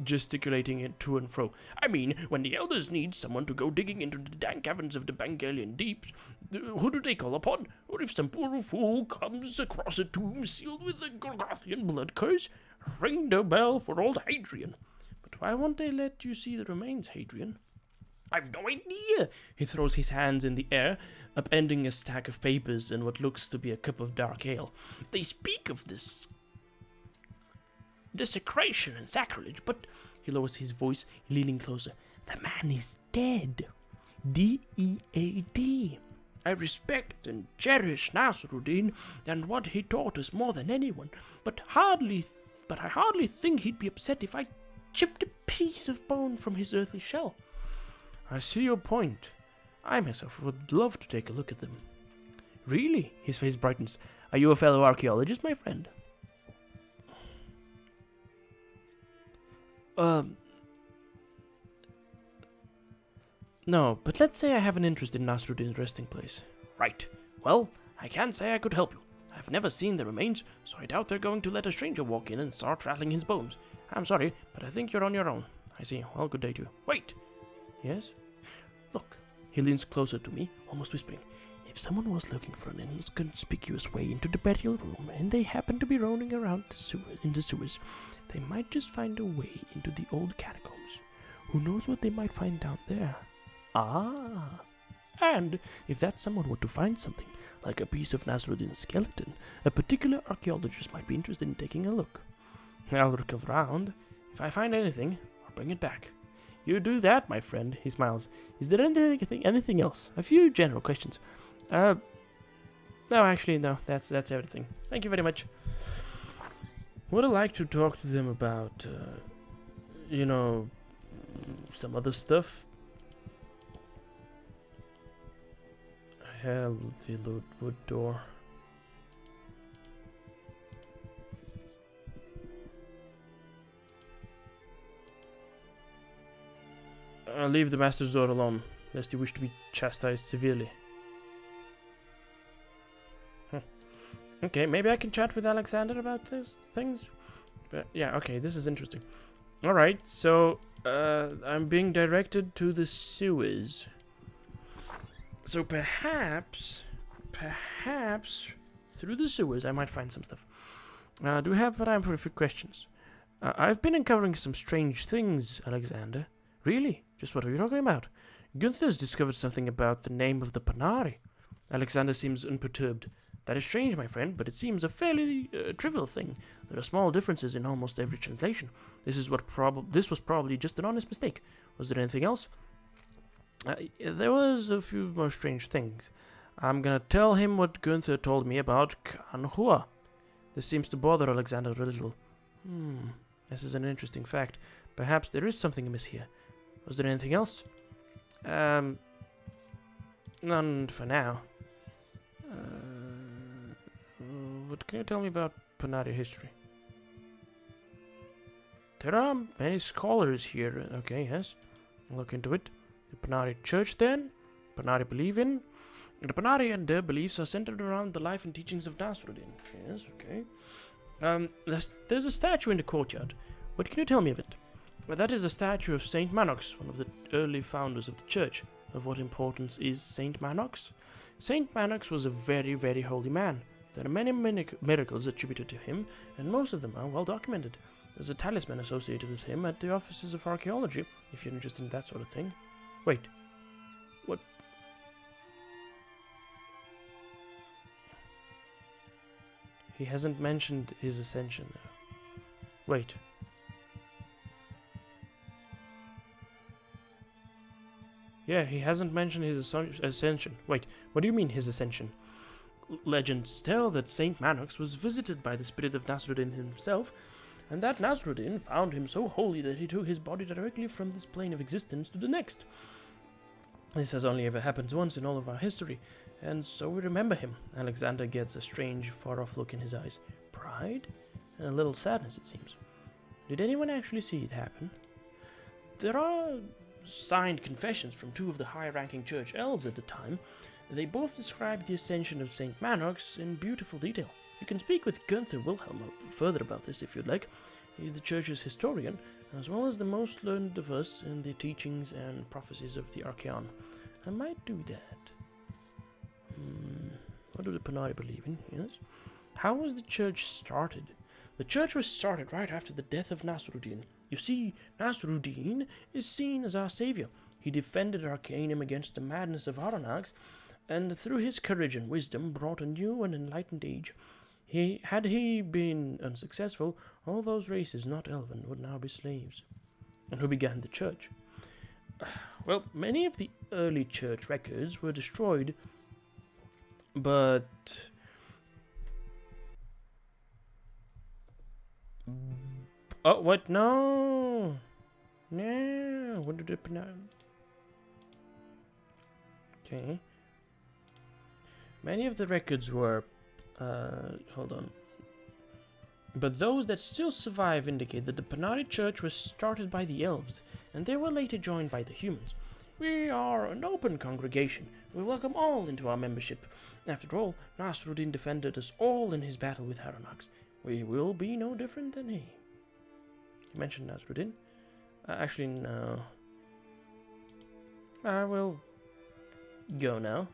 Speaker 1: gesticulating it to and fro.
Speaker 4: I mean, when the elders need someone to go digging into the dank caverns of the Bangalian deeps, who do they call upon? Or if some poor fool comes across a tomb sealed with a Gorgothian blood curse, ring the bell for old Hadrian.
Speaker 1: But why won't they let you see the remains, Hadrian?
Speaker 4: I've no idea.
Speaker 1: He throws his hands in the air, upending a stack of papers and what looks to be a cup of dark ale.
Speaker 4: They speak of this
Speaker 3: desecration and sacrilege, but he lowers his voice, leaning closer. The man is dead. D-E-A-D. I respect and cherish Nasruddin and what he taught us more than anyone, but I hardly think he'd be upset if I chipped a piece of bone from his earthly shell.
Speaker 1: I see your point. I myself would love to take a look at them.
Speaker 3: Really? His face brightens. Are you a fellow archaeologist, my friend?
Speaker 1: No, but let's say I have an interest in Nasruddin's resting place.
Speaker 3: Right. Well, I can't say I could help you. I've never seen the remains, so I doubt they're going to let a stranger walk in and start rattling his bones. I'm sorry, but I think you're on your own.
Speaker 1: I see. Well, good day to you.
Speaker 3: Wait!
Speaker 1: Yes?
Speaker 3: Look. He leans closer to me, almost whispering. If someone was looking for an inconspicuous way into the burial room, and they happen to be roaming around in the sewers, they might just find a way into the old catacombs. Who knows what they might find down there? Ah! And if that someone were to find something, like a piece of Nasruddin's skeleton, a particular archaeologist might be interested in taking a look.
Speaker 1: I'll look around. If I find anything, I'll bring it back.
Speaker 3: You do that, my friend, he smiles. Is there anything else? A few general questions.
Speaker 1: No, actually, no. That's everything. Thank you very much. Would I like to talk to them about, some other stuff? Hell, the wood door. I'll leave the master's door alone, lest you wish to be chastised severely. Okay, maybe I can chat with Alexander about these things? But yeah, okay, this is interesting. Alright, so I'm being directed to the sewers. So perhaps through the sewers I might find some stuff. Do we have time for a few questions? I've been uncovering some strange things, Alexander. Really? Just what are you talking about? Gunther's discovered something about the name of the Panari. Alexander seems unperturbed. That is strange, my friend, but it seems a fairly trivial thing. There are small differences in almost every translation. This was probably just an honest mistake. Was there anything else? There was a few more strange things. I'm gonna tell him what Gunther told me about Kanhua. This seems to bother Alexander a little. This is an interesting fact. Perhaps there is something amiss here. Was there anything else? None for now. What can you tell me about Panari history? There are many scholars here. Okay, yes. I'll look into it. The Panari Church, then? Panari believe in? The Panari and their beliefs are centered around the life and teachings of Nasruddin. Yes, okay. There's a statue in the courtyard. What can you tell me of it? Well, that is a statue of Saint Manox, one of the early founders of the church. Of what importance is Saint Manox? Saint Manox was a very, very holy man. There are many miracles attributed to him, and most of them are well documented. There's a talisman associated with him at the offices of archaeology, if you're interested in that sort of thing. Wait. What? He hasn't mentioned his ascension, though. Wait. Yeah, he hasn't mentioned his ascension. Wait, what do you mean his ascension? Legends tell that Saint Manox was visited by the spirit of Nasruddin himself, and that Nasruddin found him so holy that he took his body directly from this plane of existence to the next. This has only ever happened once in all of our history, and so we remember him. Alexander gets a strange, far-off look in his eyes. Pride? And a little sadness, it seems. Did anyone actually see it happen? There are signed confessions from two of the high-ranking church elves at the time. They both describe the ascension of Saint Manox in beautiful detail. You can speak with Gunther Wilhelm further about this if you'd like. He's the church's historian, as well as the most learned of us in the teachings and prophecies of the Arcanum. I might do that. What do the Panari believe in? Yes. How was the church started? The church was started right after the death of Nasruddin. You see, Nasruddin is seen as our savior. He defended Arcanum against the madness of Aranax, and through his courage and wisdom brought a new and enlightened age. Had he been unsuccessful, all those races not elven would now be slaves. And who began the church? Well, many of the early church records were destroyed, but oh, what? No, no. What did it? Okay. Many of the records were. Hold on. But those that still survive indicate that the Panari Church was started by the elves, and they were later joined by the humans. We are an open congregation. We welcome all into our membership. After all, Nasruddin defended us all in his battle with Haranax. We will be no different than he. You mentioned Nasruddin? Actually, no. I will go now.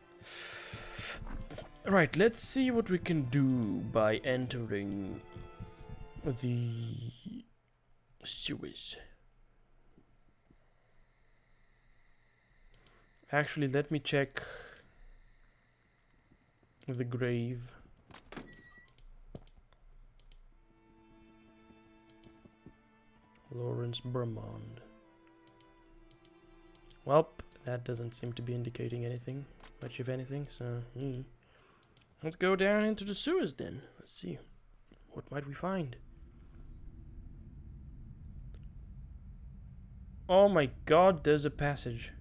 Speaker 1: Right, let's see what we can do by entering the sewers. Actually, let me check the grave. Lawrence Bremond. Well, that doesn't seem to be indicating anything, much of anything, so let's go down into the sewers then. Let's see. What might we find? Oh my god, there's a passage.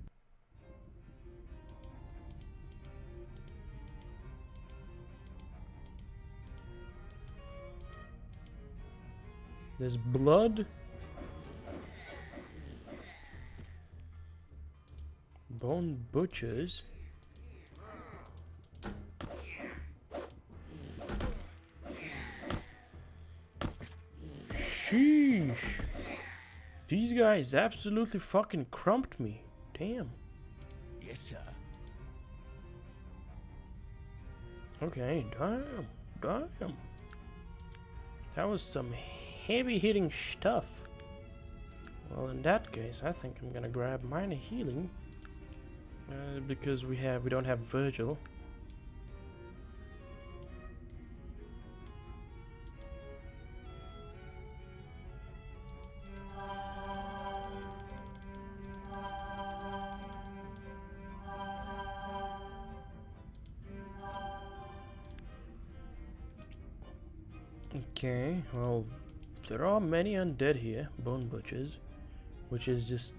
Speaker 1: There's blood. Bone butchers. Sheesh. These guys absolutely fucking crumped me. Damn.
Speaker 7: Yes, sir.
Speaker 1: Okay, damn. That was some heavy hitting stuff. Well, in that case, I think I'm gonna grab minor healing. Because we don't have Virgil. Okay, well, there are many undead here, bone butchers, which is just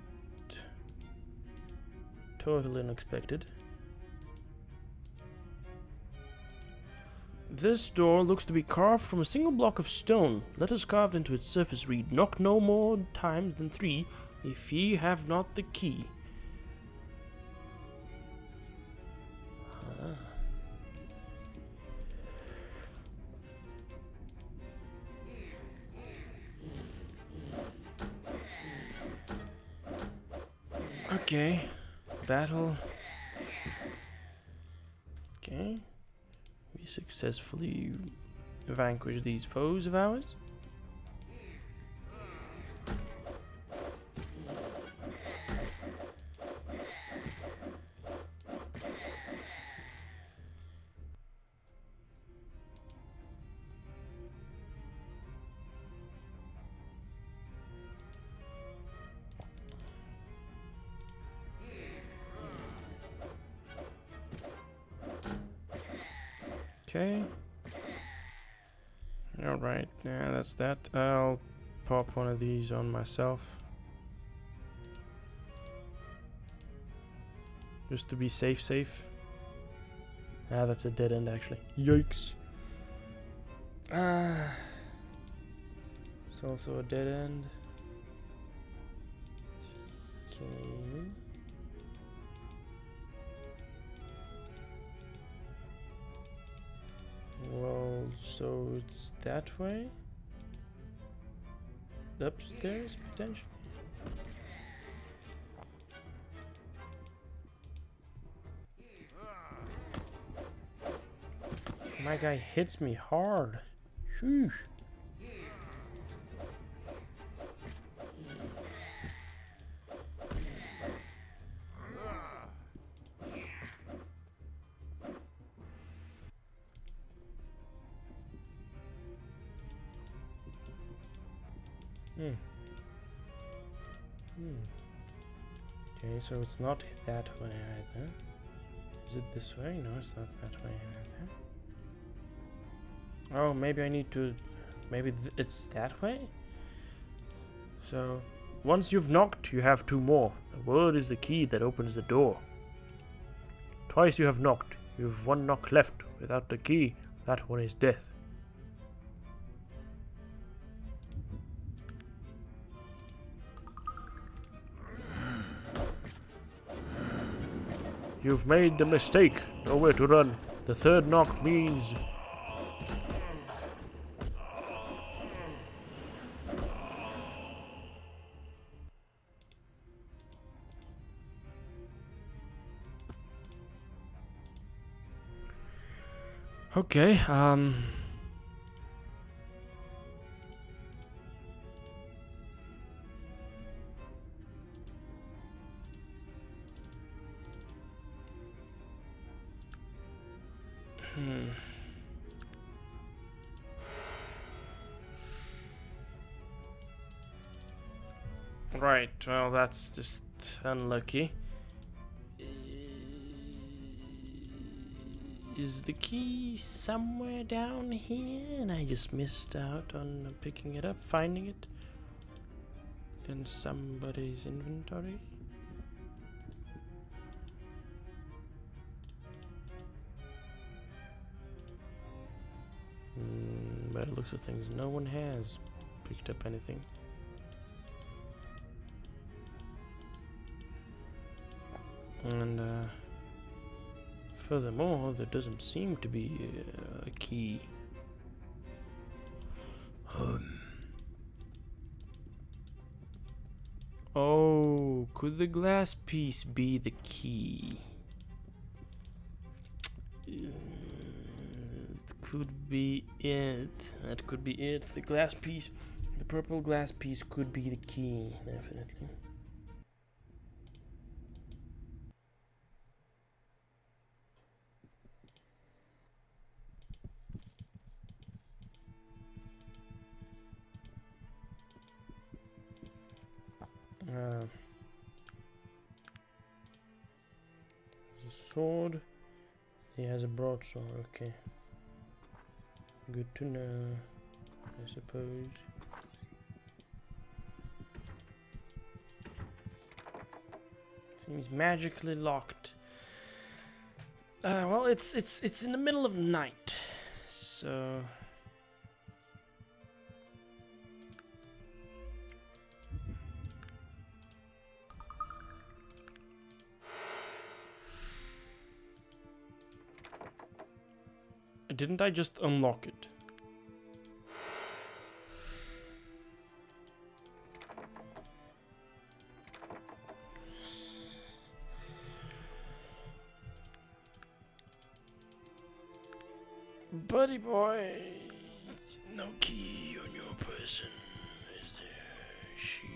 Speaker 1: totally unexpected. This door looks to be carved from a single block of stone. Letters carved into its surface read, "Knock no more times than 3 if ye have not the key." Okay, battle. Okay, we successfully vanquished these foes of ours. Okay. Alright, yeah, that's that. I'll pop one of these on myself. Just to be safe. Ah, that's a dead end actually. Yikes. It's also a dead end. Okay. Well, so it's that way? Upstairs, potentially? My guy hits me hard. Sheesh. Okay, so it's not that way either. Is it this way? No, it's not that way either. Oh, maybe I need to... Maybe it's that way? So, once you've knocked, you have 2 more. The word is the key that opens the door. Twice you have knocked. You have 1 knock left. Without the key, that one is death. You've made the mistake. Nowhere to run. The 3rd knock means... Okay, Right, well, that's just unlucky. Is the key somewhere down here? And I just missed out on picking it up, finding it in somebody's inventory. By the looks of things, no one has picked up anything. And furthermore, there doesn't seem to be a key. Oh, could the glass piece be the key? It could be it. That could be it. The glass piece, the purple glass piece could be the key, definitely. There's a sword. He has a broadsword, okay. Good to know, I suppose. Seems magically locked. Well, it's in the middle of night, so... Didn't I just unlock it? Buddy boy, no key on your person, is there? Sheesh.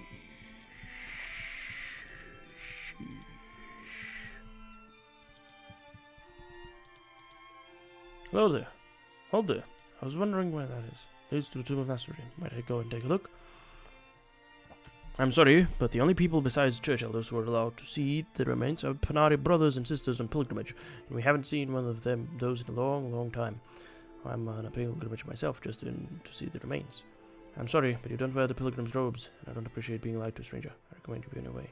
Speaker 1: Hello there. Hold there. I was wondering where that is. Leads to the tomb of Nasruddin. Might I go and take a look? I'm sorry, but the only people besides church elders who are allowed to see the remains are Panari brothers and sisters on pilgrimage, and we haven't seen one of those in a long, long time. I'm on a pilgrimage myself, just to see the remains. I'm sorry, but you don't wear the pilgrim's robes, and I don't appreciate being lied to a stranger. I recommend you be away.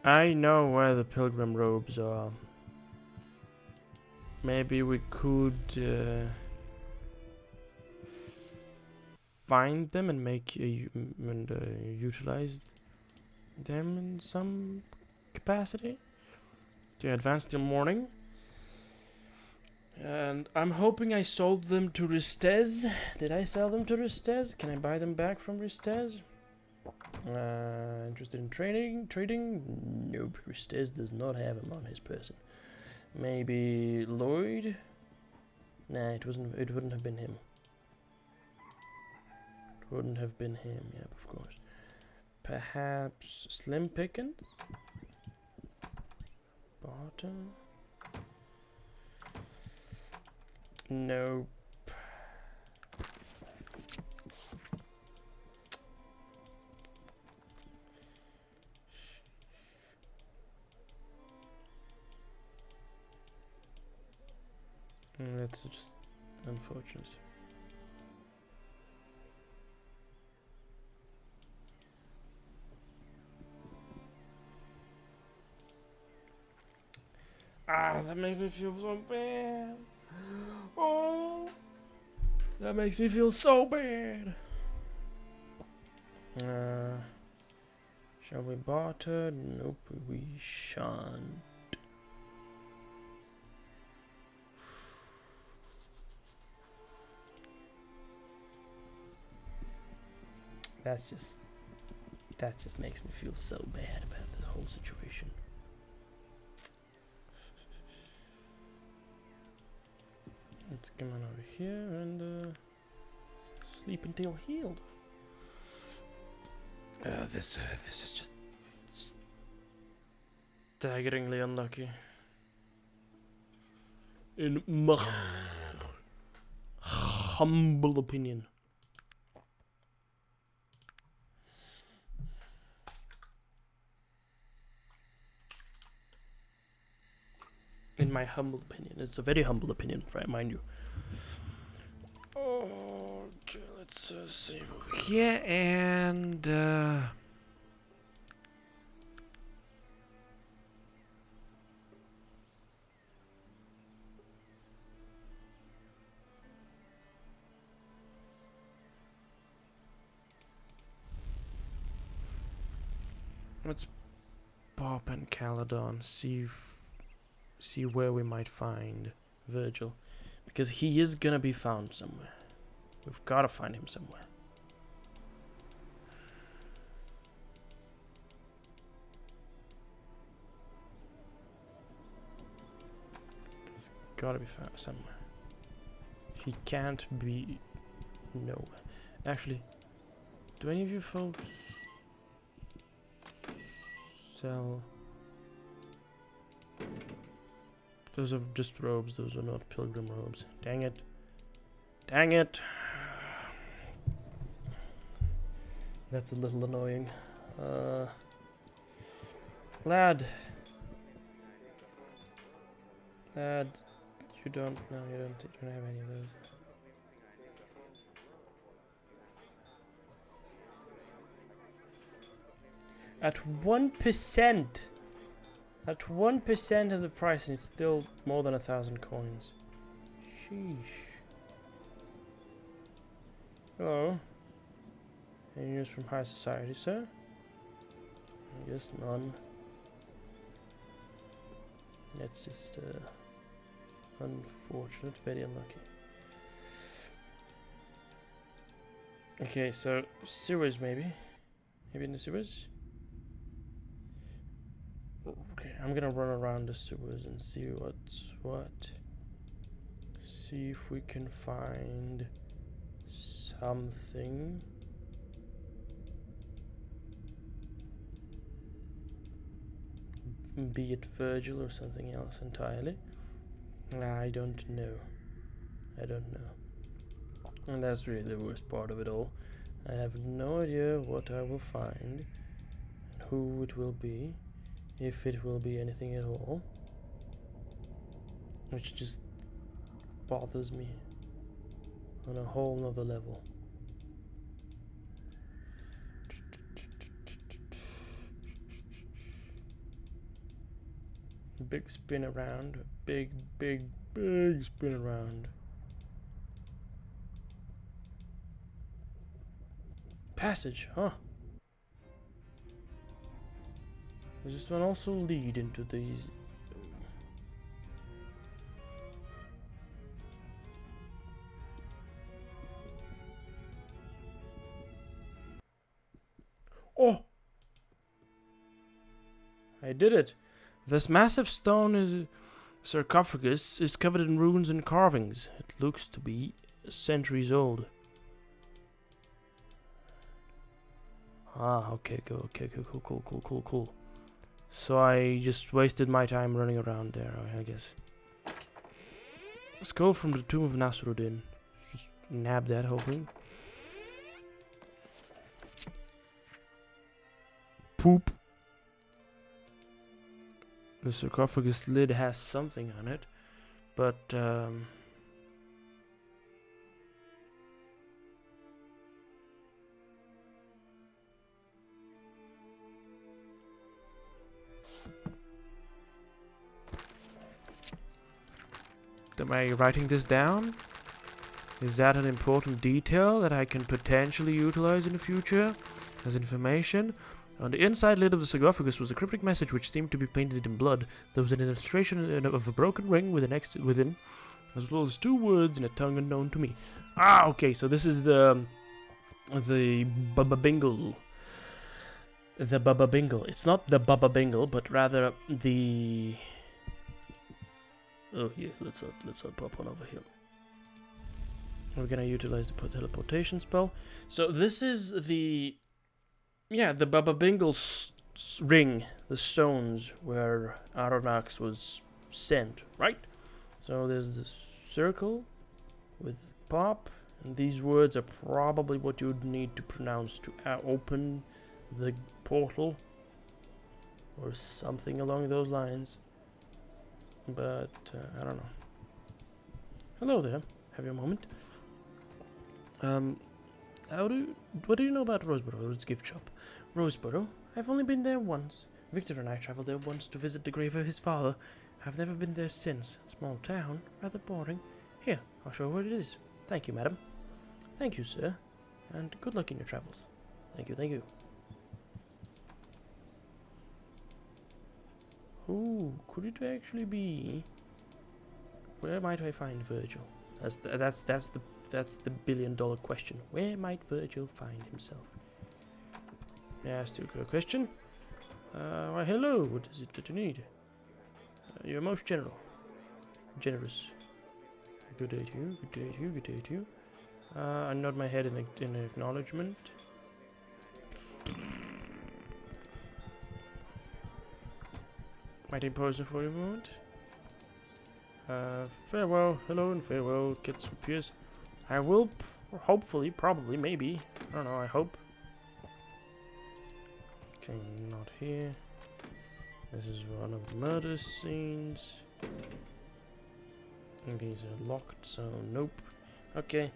Speaker 1: I know where the pilgrim robes are. Maybe we could find them and utilize them in some capacity to advance till morning. And I'm hoping I sold them to Ristez. Did I sell them to Ristez? Can I buy them back from Ristez? Interested in trading? Nope, Ristez does not have him on his person. Maybe Lloyd? Nah, it wouldn't have been him. It wouldn't have been him, yep, of course. Perhaps Slim Pickens? Barter? Nope. That's just unfortunate. Ah, that makes me feel so bad. Oh, that makes me feel so bad. Shall we barter? Nope, we shan't. That just makes me feel so bad about this whole situation. Let's come on over here and sleep until healed. This is just staggeringly unlucky. In my humble opinion. In my humble opinion. It's a very humble opinion, mind you. Okay, let's save over here and let's pop in Caledon, see where we might find Virgil, because he is gonna be found somewhere. We've got to find him somewhere. He's got to be found somewhere. He can't be nowhere. Actually, do any of you folks sell? Those are just robes, those are not pilgrim robes. Dang it. Dang it. That's a little annoying. Lad, you don't have any of those. At 1%. At 1% of the price, and it's still more than 1,000 coins. Sheesh. Hello. Any news from high society, sir? I guess none. That's just unfortunate, very unlucky. Okay, so sewers maybe. Maybe in the sewers? Okay, I'm gonna run around the sewers and see what's what. See if we can find something. Be it Virgil or something else entirely. I don't know. I don't know. And that's really the worst part of it all. I have no idea what I will find, and who it will be, if it will be anything at all. Which just bothers me on a whole nother level. Big spin around, big spin around. Passage, huh? Does this one also lead into these? Oh! I did it! This massive stone sarcophagus is covered in runes and carvings. It looks to be centuries old. Ah, okay, cool. So I just wasted my time running around there, I guess. Skull from the tomb of Nasruddin. Just nab that whole thing. Poop. The sarcophagus lid has something on it, but am I writing this down? Is that an important detail that I can potentially utilize in the future as information? On the inside lid of the sarcophagus was a cryptic message which seemed to be painted in blood. There was an illustration of a broken ring with an X within, as well as 2 words in a tongue unknown to me. Ah, okay, so this is the Baba Bingle. The Baba Bingle. It's not the Baba Bingle, but rather the... Oh yeah, let's not pop on over here. We're gonna utilize the teleportation spell. So this is the... Yeah, the Baba Bingle ring, the stones where Aronnax was sent, right? So there's this circle with pop, and these words are probably what you would need to pronounce to open the portal, or something along those lines. But I don't know. Hello there. Have you a moment? What do you know about Roseboro, its gift shop? Roseboro? I've only been there once. Victor and I traveled there once to visit the grave of his father. I've never been there since. Small town, rather boring. Here, I'll show you where it is. Thank you, madam. Thank you, sir. And good luck in your travels. Thank you, thank you. Ooh, could it actually be? Where might I find Virgil? That's the billion-dollar question. Where might Virgil find himself? May I ask you a question? Why, hello. What is it that you need? You're most generous. Good day to you. Good day to you. Good day to you. I nod my head in acknowledgement. Might impose for a moment. Farewell, hello, and farewell, kids and peers. I will hopefully, probably, maybe. I don't know, I hope. Okay, not here. This is one of the murder scenes. And these are locked, so nope. Okay.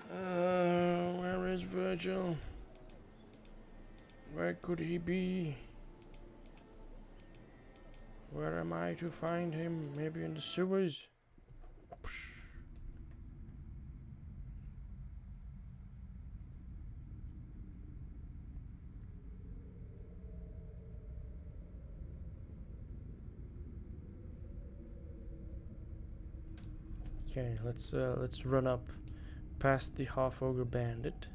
Speaker 1: Where is Virgil? Where could he be? Where am I to find him? Maybe in the sewers? Okay, let's run up past the half-ogre bandit.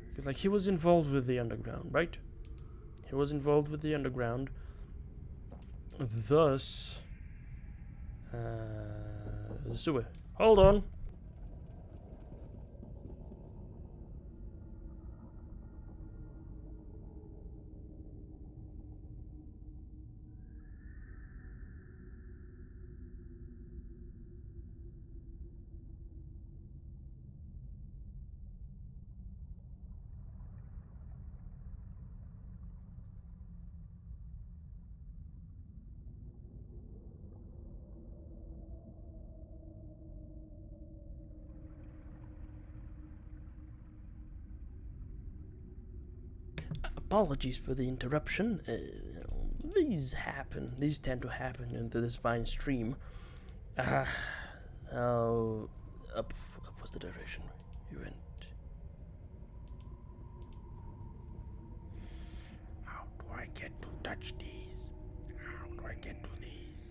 Speaker 1: Because, like, he was involved with the underground, right? He was involved with the underground. Thus, the sewer. Hold on. Apologies for the interruption. These happen. These tend to happen into this fine stream. Up was the direction you went. How do I get to touch these? How do I get to these?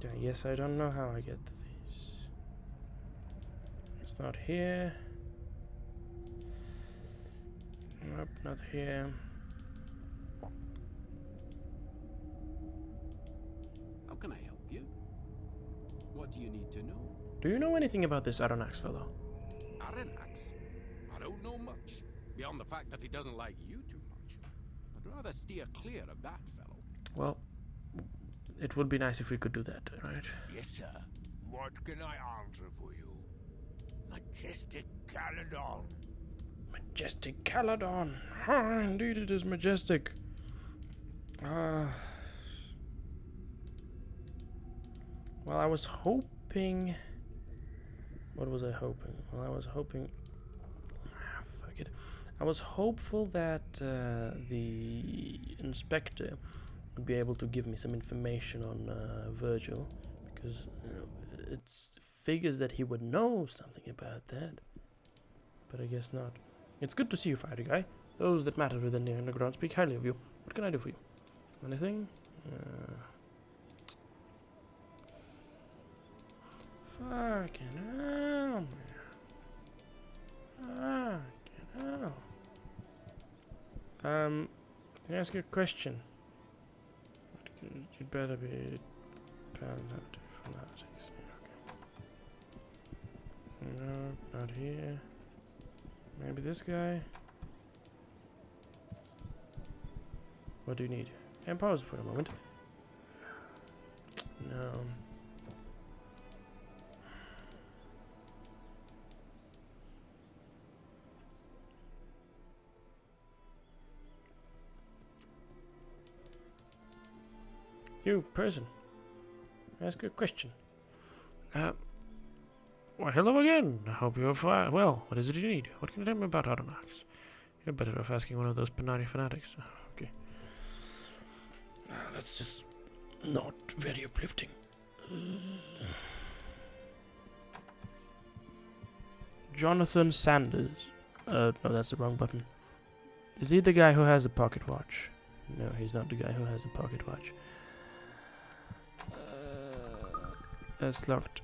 Speaker 1: I guess I don't know how I get to these. It's not here. Nope, not here.
Speaker 2: How can I help you? What do you need to know?
Speaker 1: Do you know anything about this Aronnax fellow?
Speaker 2: Aronnax? I don't know much, beyond the fact that he doesn't like you too much. I'd rather steer clear of that fellow.
Speaker 1: Well, it would be nice if we could do that, right?
Speaker 7: Yes, sir. What can I answer for you? Majestic Caledon.
Speaker 1: Majestic Caledon. Ah, indeed it is majestic. Well, I was hoping... What was I hoping? Well, I was hoping... fuck it. I was hopeful that the inspector would be able to give me some information on Virgil, because it figures that he would know something about that. But I guess not. It's good to see you, fighter guy. Those that matter within the underground speak highly of you. What can I do for you? Anything? Fucking hell, man. Fucking hell. Can I ask you a question? You'd better be fanatics. Okay. No, not here. Maybe this guy. What do you need? And pause for a moment. No. You, person. Ask a question. Well, hello again. I hope you're fine. Well, what is it you need? What can you tell me about Autonox? You're better off asking one of those Panani fanatics. Okay. That's just not very uplifting. Jonathan Sanders. No, that's the wrong button. Is he the guy who has a pocket watch? No, he's not the guy who has a pocket watch. That's locked.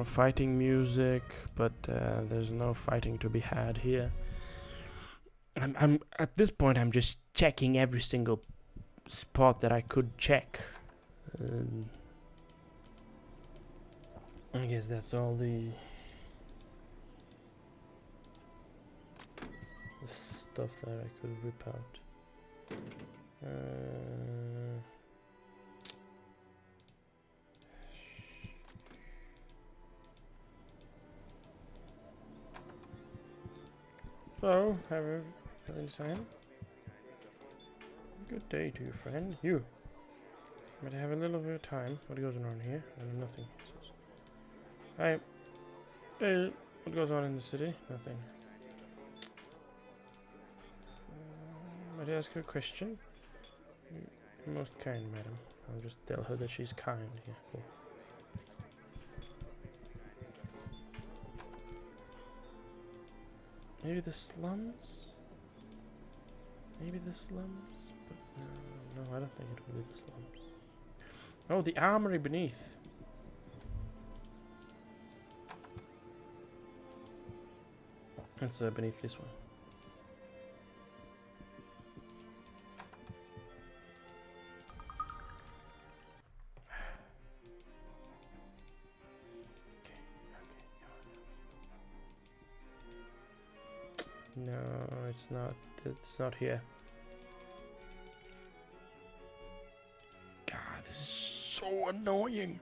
Speaker 1: Fighting music, but there's no fighting to be had here. I'm at this point. I'm just checking every single spot that I could check. I guess that's all the stuff that I could rip out. So, have a sign. Good day to you, friend. You. Might have a little of your time. What goes on here? Nothing. Hi. Hey, what goes on in the city? Nothing. Might I ask her a question? You're most kind, madam. I'll just tell her that she's kind. Yeah, cool. Maybe the slums? Maybe the slums? But no, I don't think it will be the slums. Oh, the armory beneath. It's beneath this one. No, it's not. It's not here. God, this is so annoying.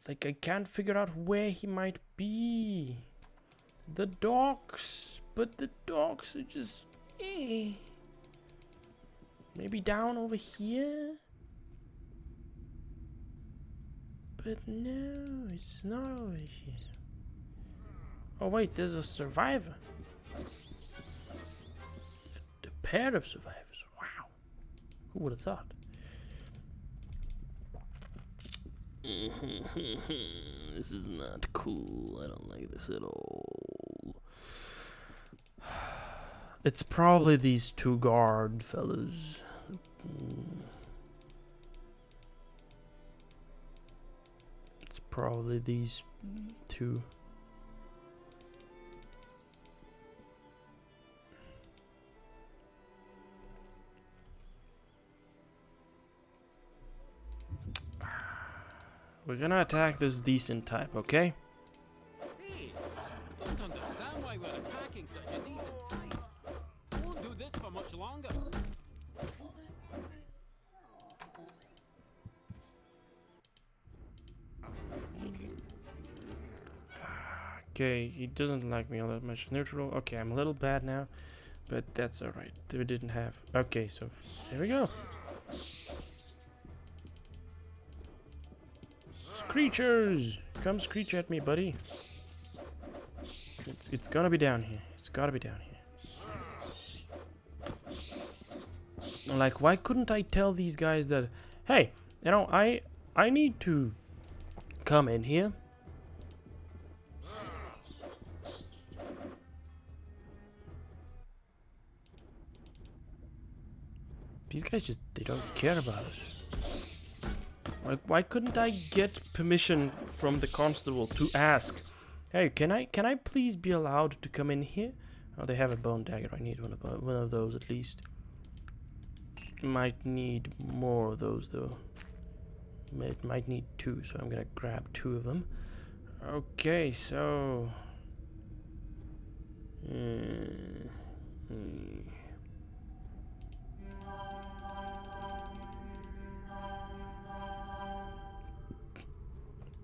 Speaker 1: Like, I can't figure out where he might be. The docks, but the docks are just... Maybe down over here? But no, it's not over here. Oh wait, there's a survivor. A pair of survivors. Wow. Who would have thought?
Speaker 3: This is not cool. I don't like this at all.
Speaker 1: It's probably these two guard fellas. It's probably these two. We're gonna attack this decent type, okay?
Speaker 2: Hey, I don't understand why we're attacking such a decent type. I won't do this for much longer.
Speaker 1: Okay, he doesn't like me all that much. Neutral. Okay, I'm a little bad now, but that's alright. We didn't have. Okay, so here we go. Screechers! Come screech at me, buddy. It's gonna be down here. It's gotta be down here. Like, why couldn't I tell these guys that, hey, you know, I need to come in here. These guys just, they don't care about us. Like, why couldn't I get permission from the constable to ask, hey, can I please be allowed to come in here? Oh, they have a bone dagger. I need one of those at least. Might need more of those though. Might need 2, so I'm gonna grab 2 of them. Okay, so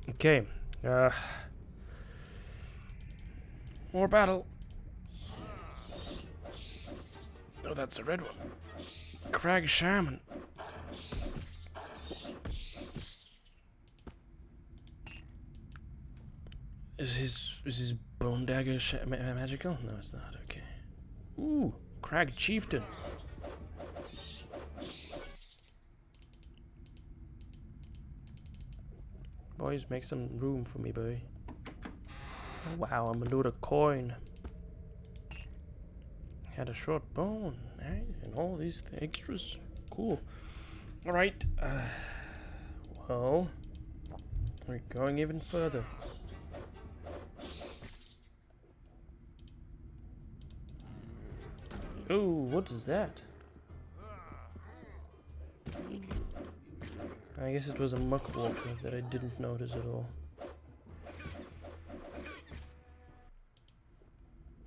Speaker 1: okay, more battle. Oh, that's a red one. Crag Shaman. Is his bone dagger magical? No, it's not. Okay. Ooh, Crag Chieftain. Boys, make some room for me, boy. Oh, wow, I'm gonna loot a coin. Had a short bone, right? And all these extras. Cool. Alright. Well, we're going even further. Oh, what is that? I guess it was a muckwalker that I didn't notice at all.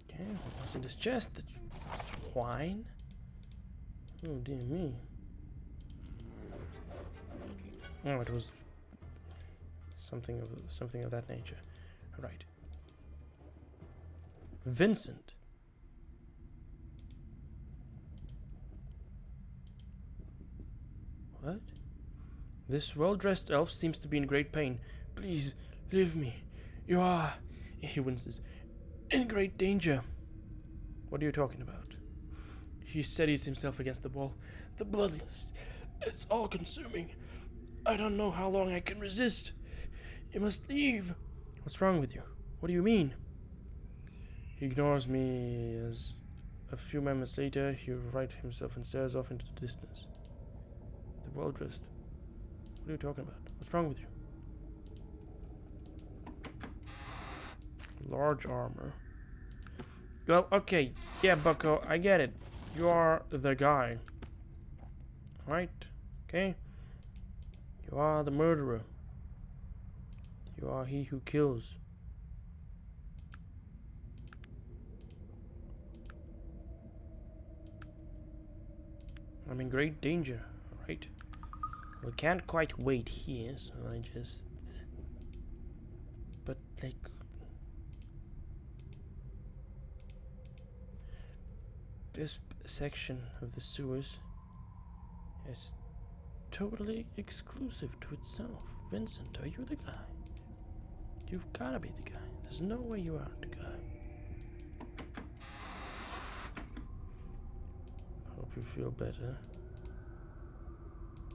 Speaker 1: Okay, what's in this chest? It's wine? Oh dear me. Oh, it was something of that nature. Right. Vincent. What? This well-dressed elf seems to be in great pain. Please, leave me. You are, he winces, in great danger. What are you talking about? He steadies himself against the wall. The bloodlust. It's all-consuming. I don't know how long I can resist. You must leave. What's wrong with you? What do you mean? He ignores me as a few moments later he rights himself and stares off into the distance. The well-dressed. What are you talking about? What's wrong with you? Large armor. Well, okay. Yeah, Bucko, I get it. You are the guy. Right? Okay? You are the murderer. You are he who kills. I'm in great danger, right? We can't quite wait here, so I just... But, like... This section of the sewers is totally exclusive to itself. Vincent, are you the guy? You've gotta be the guy. There's no way you aren't the guy. Hope you feel better.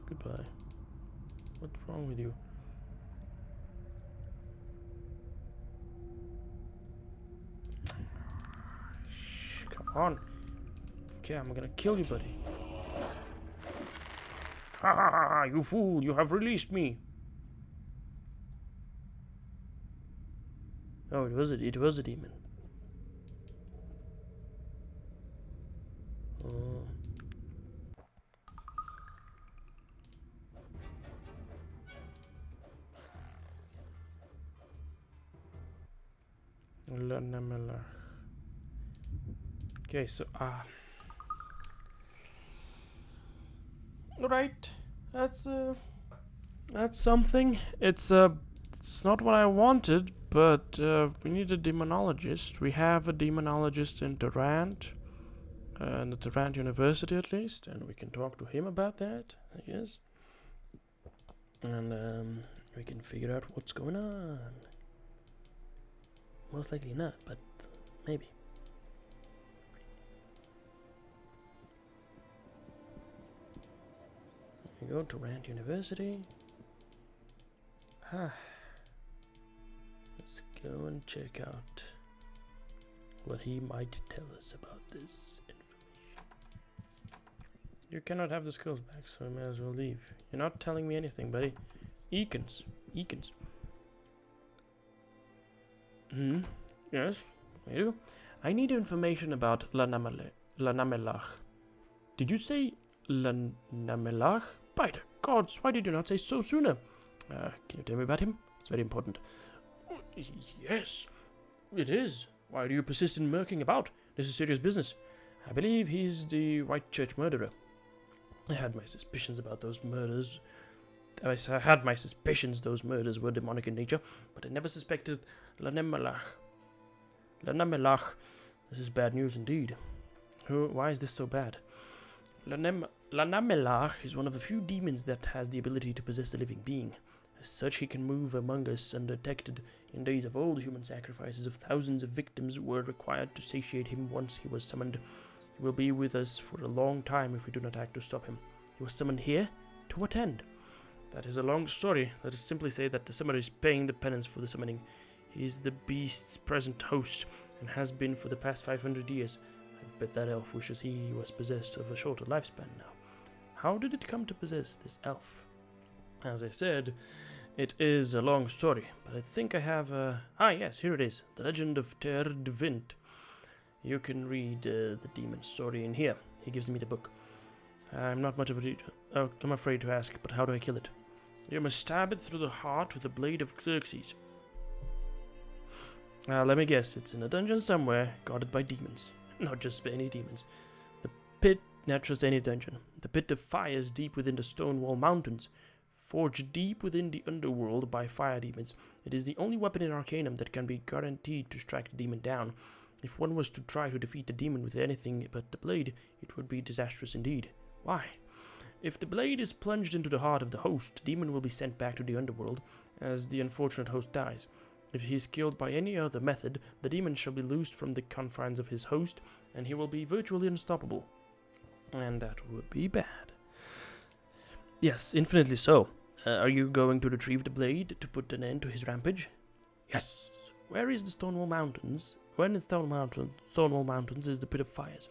Speaker 1: Goodbye. What's wrong with you? Shh, come on. Okay, I'm gonna kill you, buddy. Ha ha ha ha, you fool, you have released me. Oh, it was a demon. Oh. Lanamelach. Okay, so right, that's something. It's not what I wanted, but we need a demonologist. We have a demonologist in Durant, at Durant University at least, and we can talk to him about that, I guess. And we can figure out what's going on. Most likely not, but maybe. We go to Rand University. Let's go and check out what he might tell us about this information. You cannot have the skills back, so I may as well leave. You're not telling me anything, buddy. Eakins. Yes, I do. I need information about Lanamelach. Did you say Lanamelach? By the gods, why did you not say so sooner? Can you tell me about him? It's very important. Yes, it is. Why do you persist in murking about? This is serious business. I believe he's the White Church murderer. I had my suspicions about those murders. I had my suspicions those murders were demonic in nature, but I never suspected Lanamelach. This is bad news indeed. Why is this so bad? Lanamelach is one of the few demons that has the ability to possess a living being. As such, he can move among us undetected. In days of old, human sacrifices of thousands of victims were required to satiate him once he was summoned. He will be with us for a long time if we do not act to stop him. He was summoned here? To what end? That is a long story. Let us simply say that the summoner is paying the penance for the summoning. He is the beast's present host, and has been for the past 500 years. I bet that elf wishes he was possessed of a shorter lifespan now. How did it come to possess this elf? As I said, it is a long story, but I think I have yes, here it is. The Legend of Ter Dvint. You can read the demon story in here. He gives me the book. I'm not much of a reader. Oh, I'm afraid to ask, but how do I kill it? You must stab it through the heart with the blade of Xerxes. Let me guess, it's in a dungeon somewhere, guarded by demons. Not just any demons. The pit, not just any dungeon. The pit of fires deep within the Stonewall Mountains. Forged deep within the underworld by fire demons. It is the only weapon in Arcanum that can be guaranteed to strike the demon down. If one was to try to defeat the demon with anything but the blade, it would be disastrous indeed. Why? If the blade is plunged into the heart of the host, the demon will be sent back to the underworld, as the unfortunate host dies. If he is killed by any other method, the demon shall be loosed from the confines of his host, and he will be virtually unstoppable. And that would be bad. Yes, infinitely so. Are you going to retrieve the blade to put an end to his rampage? Yes. Where is the Stonewall Mountains? When is Stonewall Mountains is the Pit of Fires.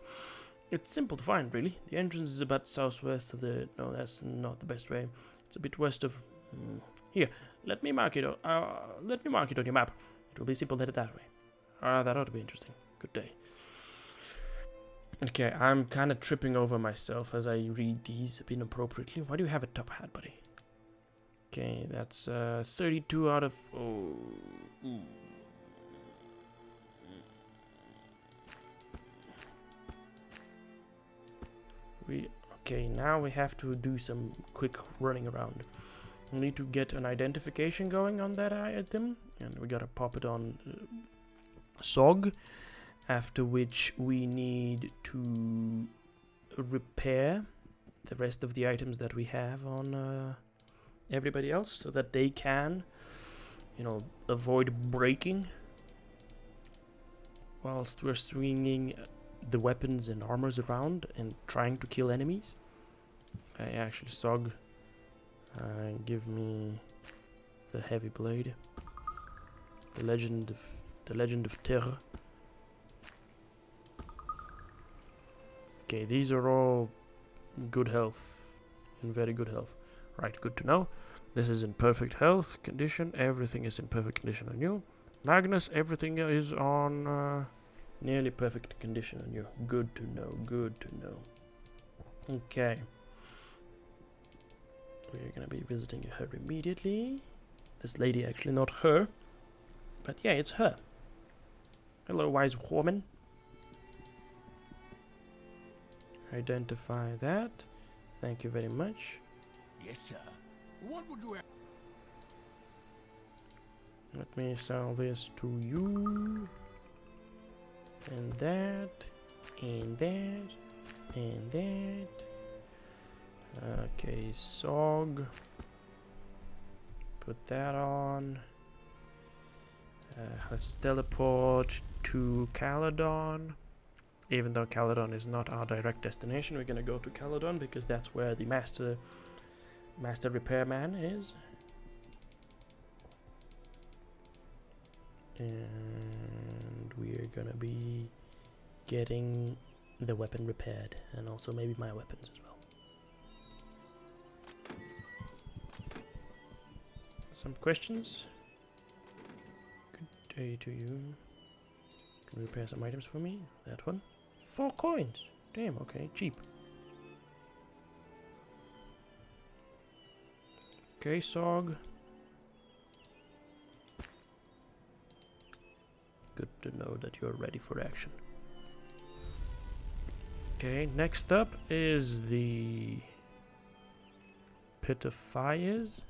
Speaker 1: It's simple to find, really. The entrance is about southwest of the... No, that's not the best way. It's a bit west of... Here, let me mark it on your map. It will be simple headed that way. That ought to be interesting. Good day. Okay, I'm kind of tripping over myself as I read these a bit inappropriately. Why do you have a top hat, buddy? Okay, that's 32 out of... Oh. Okay, now we have to do some quick running around. We need to get an identification going on that item, and we gotta pop it on SOG, after which we need to repair the rest of the items that we have on everybody else, so that they can, avoid breaking whilst we're swinging the weapons and armors around and trying to kill enemies. Okay, actually, SOG, give me the heavy blade. The Legend of Terror. Okay, these are all good health, in very good health. Right, good to know. This is in perfect health condition. Everything is in perfect condition on you. Magnus, everything is on nearly perfect condition on you. Good to know, good to know. Okay. We're gonna be visiting her immediately. This lady, actually not her, but yeah, it's her. Hello, wise woman. Identify that. Thank you very much.
Speaker 7: Yes, sir. What would you have?
Speaker 1: Let me sell this to you. And that. And that. And that. Okay, Sog. Put that on. Let's teleport to Caledon. Even though Caledon is not our direct destination, we're gonna go to Caledon because that's where the master repairman is. And we're gonna be getting the weapon repaired, and also maybe my weapons as well. Some questions? Good day to you. Can you repair some items for me? That one? 4 coins! Damn, okay, cheap. Okay, Sog. Good to know that you're ready for action. Okay, next up is the Pit of Fires.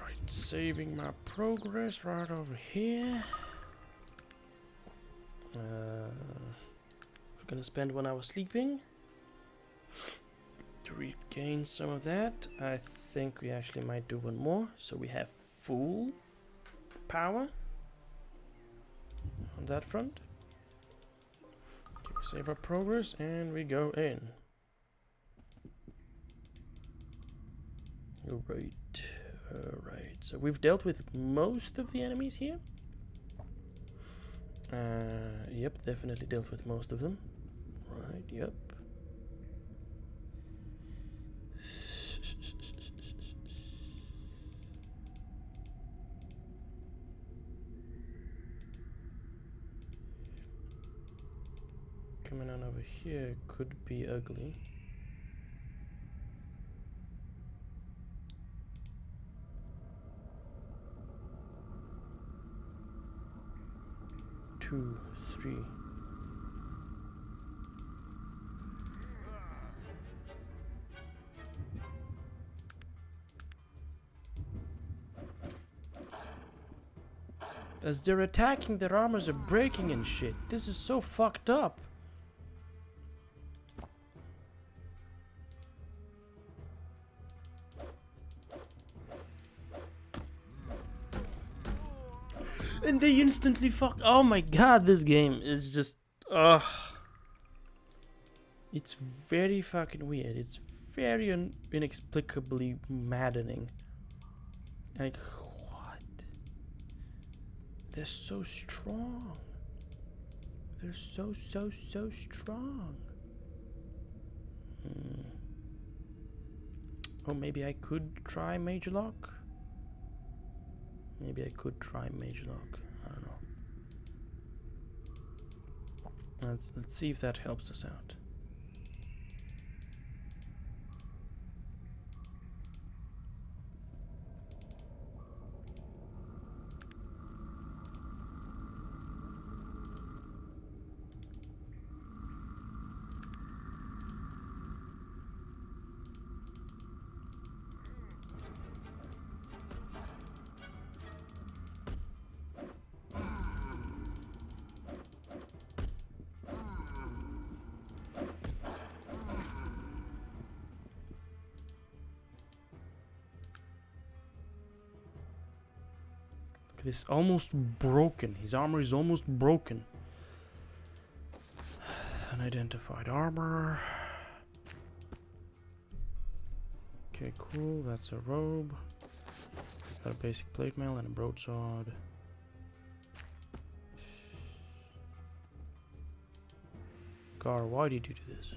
Speaker 1: Alright, saving my progress right over here. We're gonna spend 1 hour sleeping to regain some of that. I think we actually might do 1 more, so we have full power on that front. Okay, we save our progress and we go in. Alright, so we've dealt with most of the enemies here. Yep, definitely dealt with most of them. Right, yep. Coming on over here could be ugly. Two, three. As they're attacking, their armors are breaking and shit. This is so fucked up. And they instantly fuck. Oh my god, this game is just. Ugh. It's very fucking weird. It's very inexplicably maddening. Like, what? They're so strong. They're so strong. Oh, maybe I could try Major Lock? Maybe I could try Major Lock. I don't know. Let's see if that helps us out. This almost broken. His armor is almost broken. Unidentified armor. Okay, cool. That's a robe. Got a basic plate mail and a broadsword. Gar, why did you do this?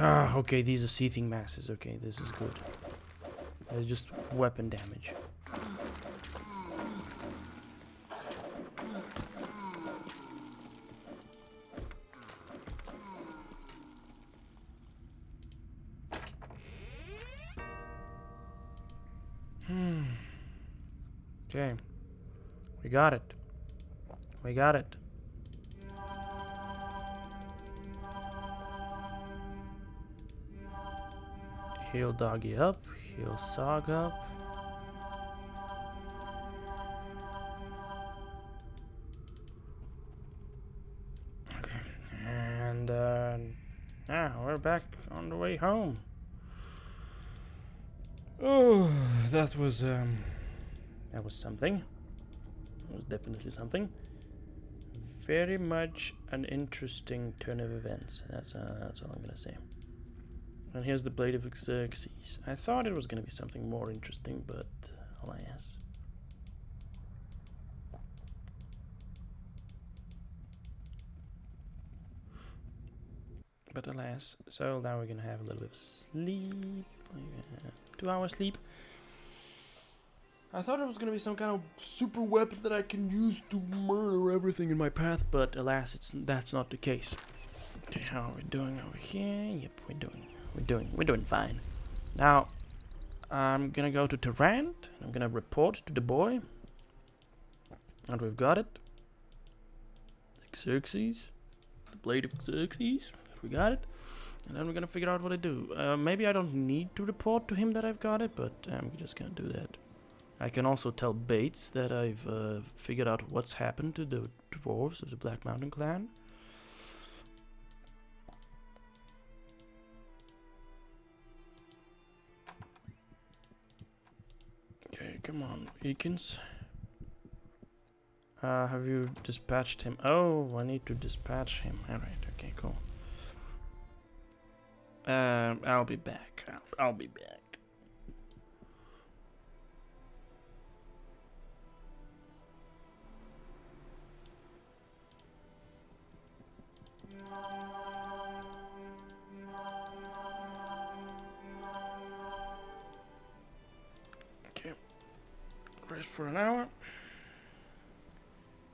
Speaker 1: Ah, okay, these are seething masses. Okay, this is good. It's just weapon damage. Okay. We got it. We got it. Heal doggy up. Heal Sog up. Okay. And yeah, we're back on the way home. Oh, that was something. It was definitely something. Very much an interesting turn of events. That's all I'm gonna say. And here's the Blade of Xerxes. I thought it was gonna be something more interesting, but alas. But alas, so now we're gonna have a little bit of sleep. 2 hours sleep. I thought it was gonna be some kind of super weapon that I can use to murder everything in my path, but alas, that's not the case. Okay, how are we doing over here? Yep, we're doing fine. Now, I'm gonna go to Tarant, and I'm gonna report to the boy. And we've got it. Xerxes. The Blade of Xerxes. We got it. And then we're gonna figure out what to do. Maybe I don't need to report to him that I've got it, but I'm just gonna do that. I can also tell Bates that I've figured out what's happened to the dwarves of the Black Mountain clan. Okay, come on, Eakins. Have you dispatched him? Oh, I need to dispatch him. Alright, okay, cool. I'll be back. I'll be back. Okay. Rest for an hour.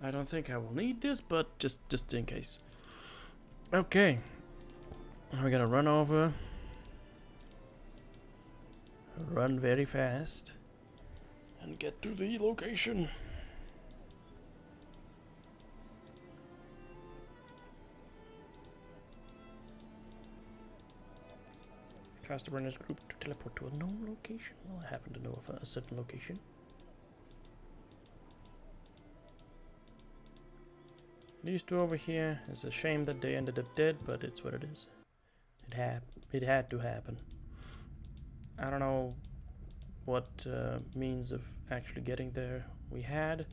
Speaker 1: I don't think I will need this, but just in case. Okay. We're gonna run over. Run very fast. And get to the location. Cast a runner's group to teleport to a known location. Well, I happen to know of a certain location. These two over here. It's a shame that they ended up dead, but it's what it is. It had to happen. I don't know what means of actually getting there we had,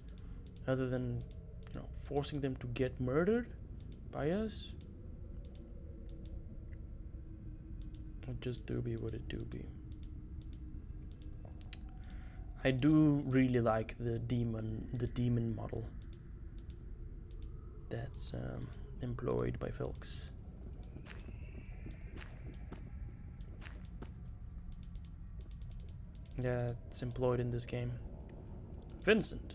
Speaker 1: other than, you know, forcing them to get murdered by us. It just do be what it do be. I do really like the demon model that's employed by folks. Yeah, it's employed in this game. Vincent.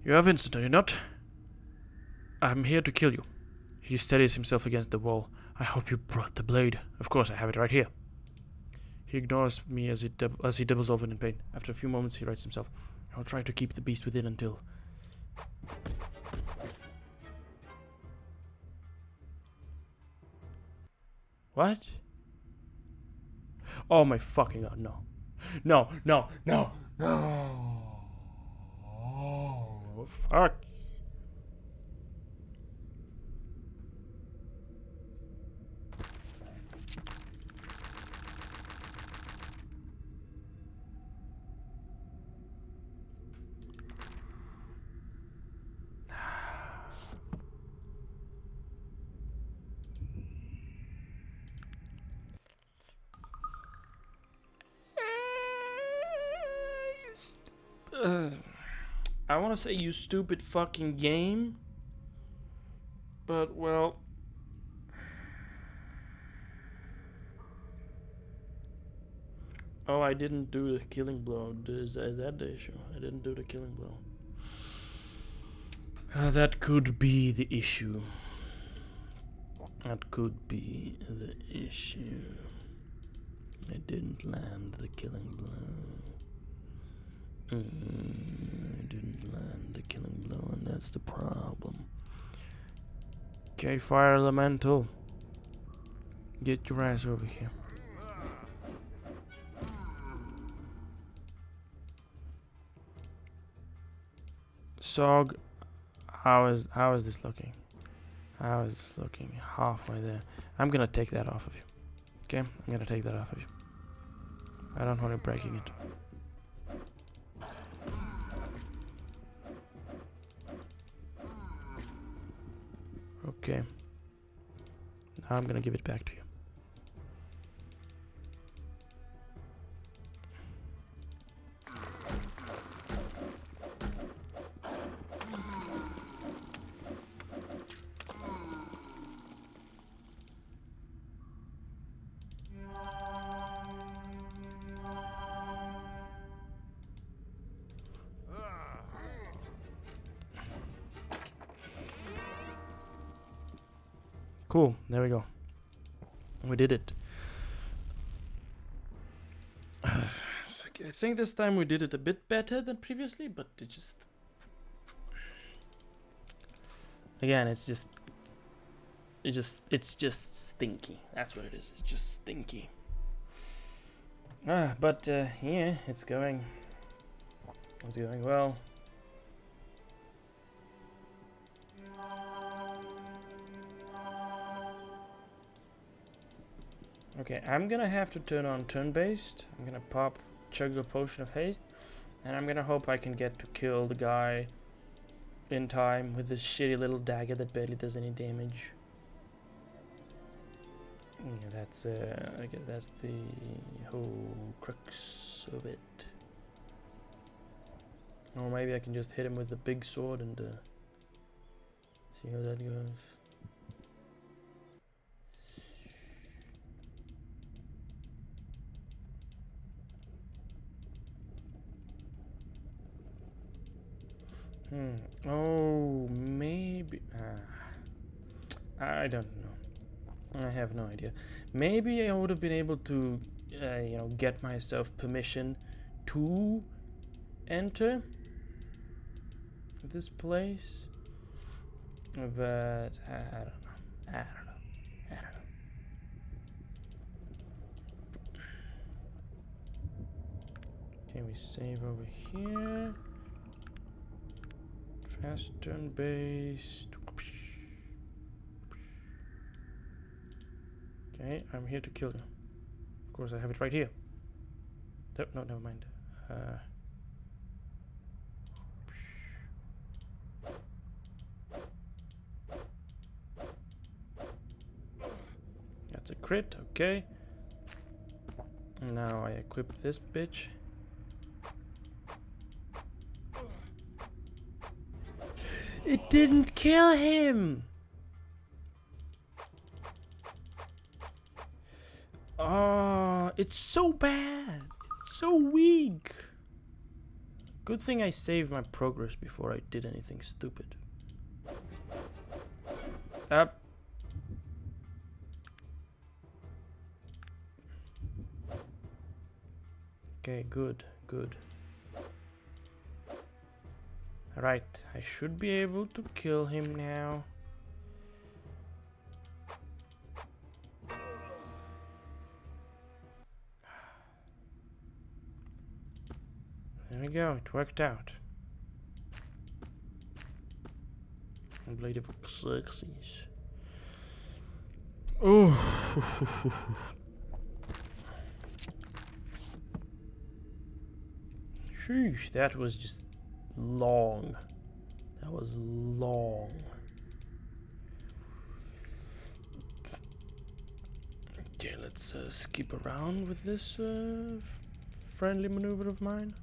Speaker 1: You are Vincent, are you not? I'm here to kill you. He steadies himself against the wall. I hope you brought the blade. Of course, I have it right here. He ignores me as he doubles over in pain. After a few moments, he rights himself. I'll try to keep the beast within until... What? Oh my fucking god, no. No, no, no, no. Oh, fuck. I want to say you stupid fucking game, but well, oh, I didn't do the killing blow. Is that the issue? I didn't do the killing blow. That could be the issue. That could be the issue.
Speaker 3: I didn't land the killing blow. I didn't land the killing blow, and that's the problem.
Speaker 1: Okay, fire elemental. Get your ass over here. Sog, how is this looking? How is this looking? Halfway there. I'm gonna take that off of you. Okay, I'm gonna take that off of you. I don't want you breaking it. Okay. Now I'm gonna give it back to you. Cool, there we go. We did it. I think this time we did it a bit better than previously, but it just... Again, it's just stinky. That's what it is. It's just stinky. But yeah, it's going well. Okay, I'm gonna have to turn on turn-based. I'm gonna chug a potion of haste, and I'm gonna hope I can get to kill the guy in time with this shitty little dagger that barely does any damage. Yeah, that's I guess that's the whole crux of it. Or maybe I can just hit him with the big sword and see how that goes. Oh, maybe. I don't know. I have no idea. Maybe I would have been able to, get myself permission to enter this place, but I don't know. Can we save over here? Fast turn based. Okay, I'm here to kill you. Of course, I have it right here. No, never mind. That's a crit, okay. Now I equip this bitch. It didn't kill him! Oh, it's so bad. It's so weak. Good thing I saved my progress before I did anything stupid. Up. Okay, good. Alright, I should be able to kill him now. There we go, it worked out. Blade of Xerxes. Oh. Sheesh, that was just long. That was long. Okay, let's skip around with this friendly maneuver of mine.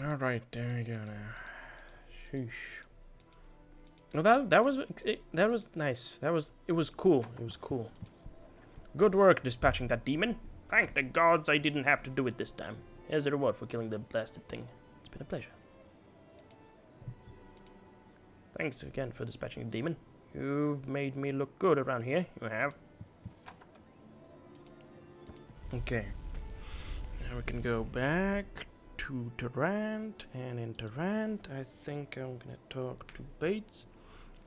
Speaker 1: All right, there we go now. Sheesh. Well, that was nice. It was cool. It was cool. Good work dispatching that demon. Thank the gods I didn't have to do it this time. Here's the reward for killing the blasted thing. It's been a pleasure.
Speaker 3: Thanks again for dispatching the demon. You've made me look good around here. You have. Okay. Now we can go back to Tarant, and in Tarant, I think I'm gonna talk to Bates.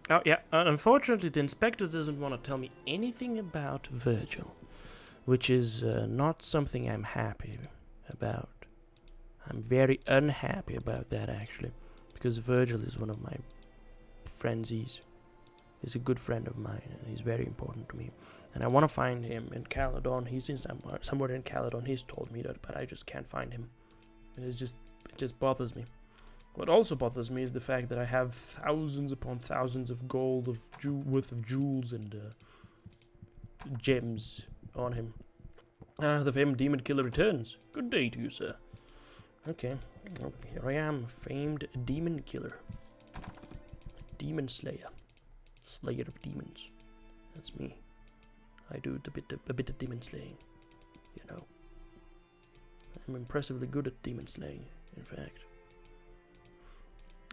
Speaker 3: Oh yeah, unfortunately the inspector doesn't want to tell me anything about Virgil, which is not something I'm happy about. I'm very unhappy about that, actually, because Virgil is one of my friends. He's a good friend of mine, and he's very important to me. And I want to find him in Caledon. He's in somewhere in Caledon. He's told me that, but I just can't find him. And it just bothers me. What also bothers me is the fact that I have thousands upon thousands of gold worth of jewels and gems on him. The famed demon killer returns. Good day to you, sir. Okay, well, here I am, famed demon killer. Demon slayer. Slayer of demons. That's me. I do a bit of demon slaying, you know. I'm impressively good at demon slaying, in fact.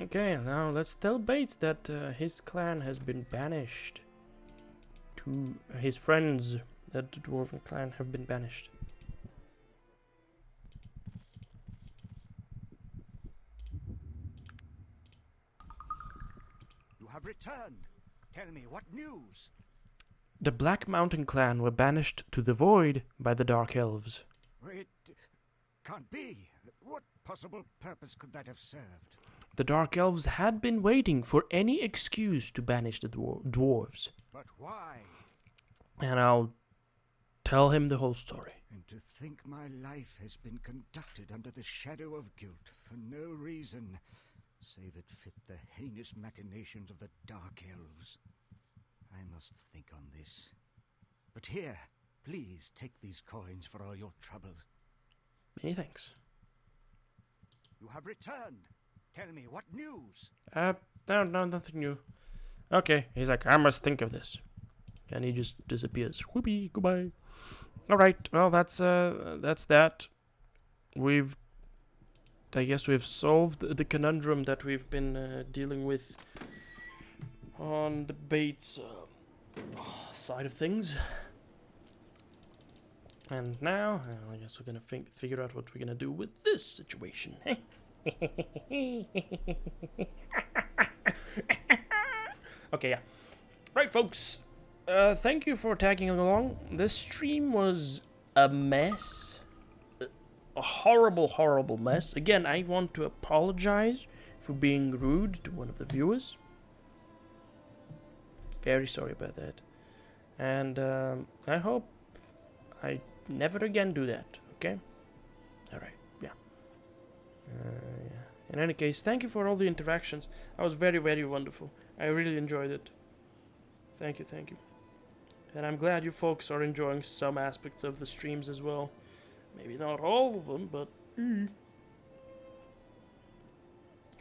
Speaker 3: Okay, now let's tell Bates that his clan has been banished. To his friends, that the Dwarven clan have been banished.
Speaker 7: You have returned. Tell me, what news?
Speaker 1: The Black Mountain clan were banished to the Void by the Dark Elves.
Speaker 7: It can't be. What possible purpose could that have served?
Speaker 1: The Dark Elves had been waiting for any excuse to banish the dwarves.
Speaker 7: But why?
Speaker 1: And I'll tell him the whole story.
Speaker 7: And to think my life has been conducted under the shadow of guilt for no reason, save it fit the heinous machinations of the Dark Elves. I must think on this. But here, please take these coins for all your troubles.
Speaker 1: Many thanks.
Speaker 7: You have returned. Tell me, what news?
Speaker 1: No, nothing new. Okay, he's like, I must think of this. And he just disappears. Whoopee, goodbye. Alright, well, that's that. I guess we've solved the conundrum that we've been dealing with on the Bates side of things. And now, I guess we're gonna figure out what we're gonna do with this situation. Okay, yeah. Right, folks. Thank you for tagging along. This stream was a mess. A horrible, horrible mess. Again, I want to apologize for being rude to one of the viewers. Very sorry about that. And I hope I never again do that, okay? Alright, yeah. In any case, thank you for all the interactions. That was very, very wonderful. I really enjoyed it. Thank you, thank you. And I'm glad you folks are enjoying some aspects of the streams as well. Maybe not all of them, but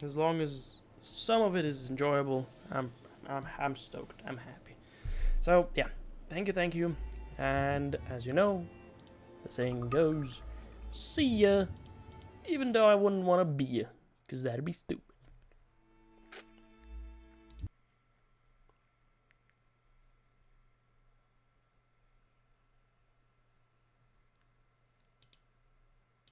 Speaker 1: as long as some of it is enjoyable, I'm stoked. I'm happy. So yeah, thank you. And as you know, the saying goes, see ya. Even though I wouldn't want to be ya, 'cause that'd be stupid.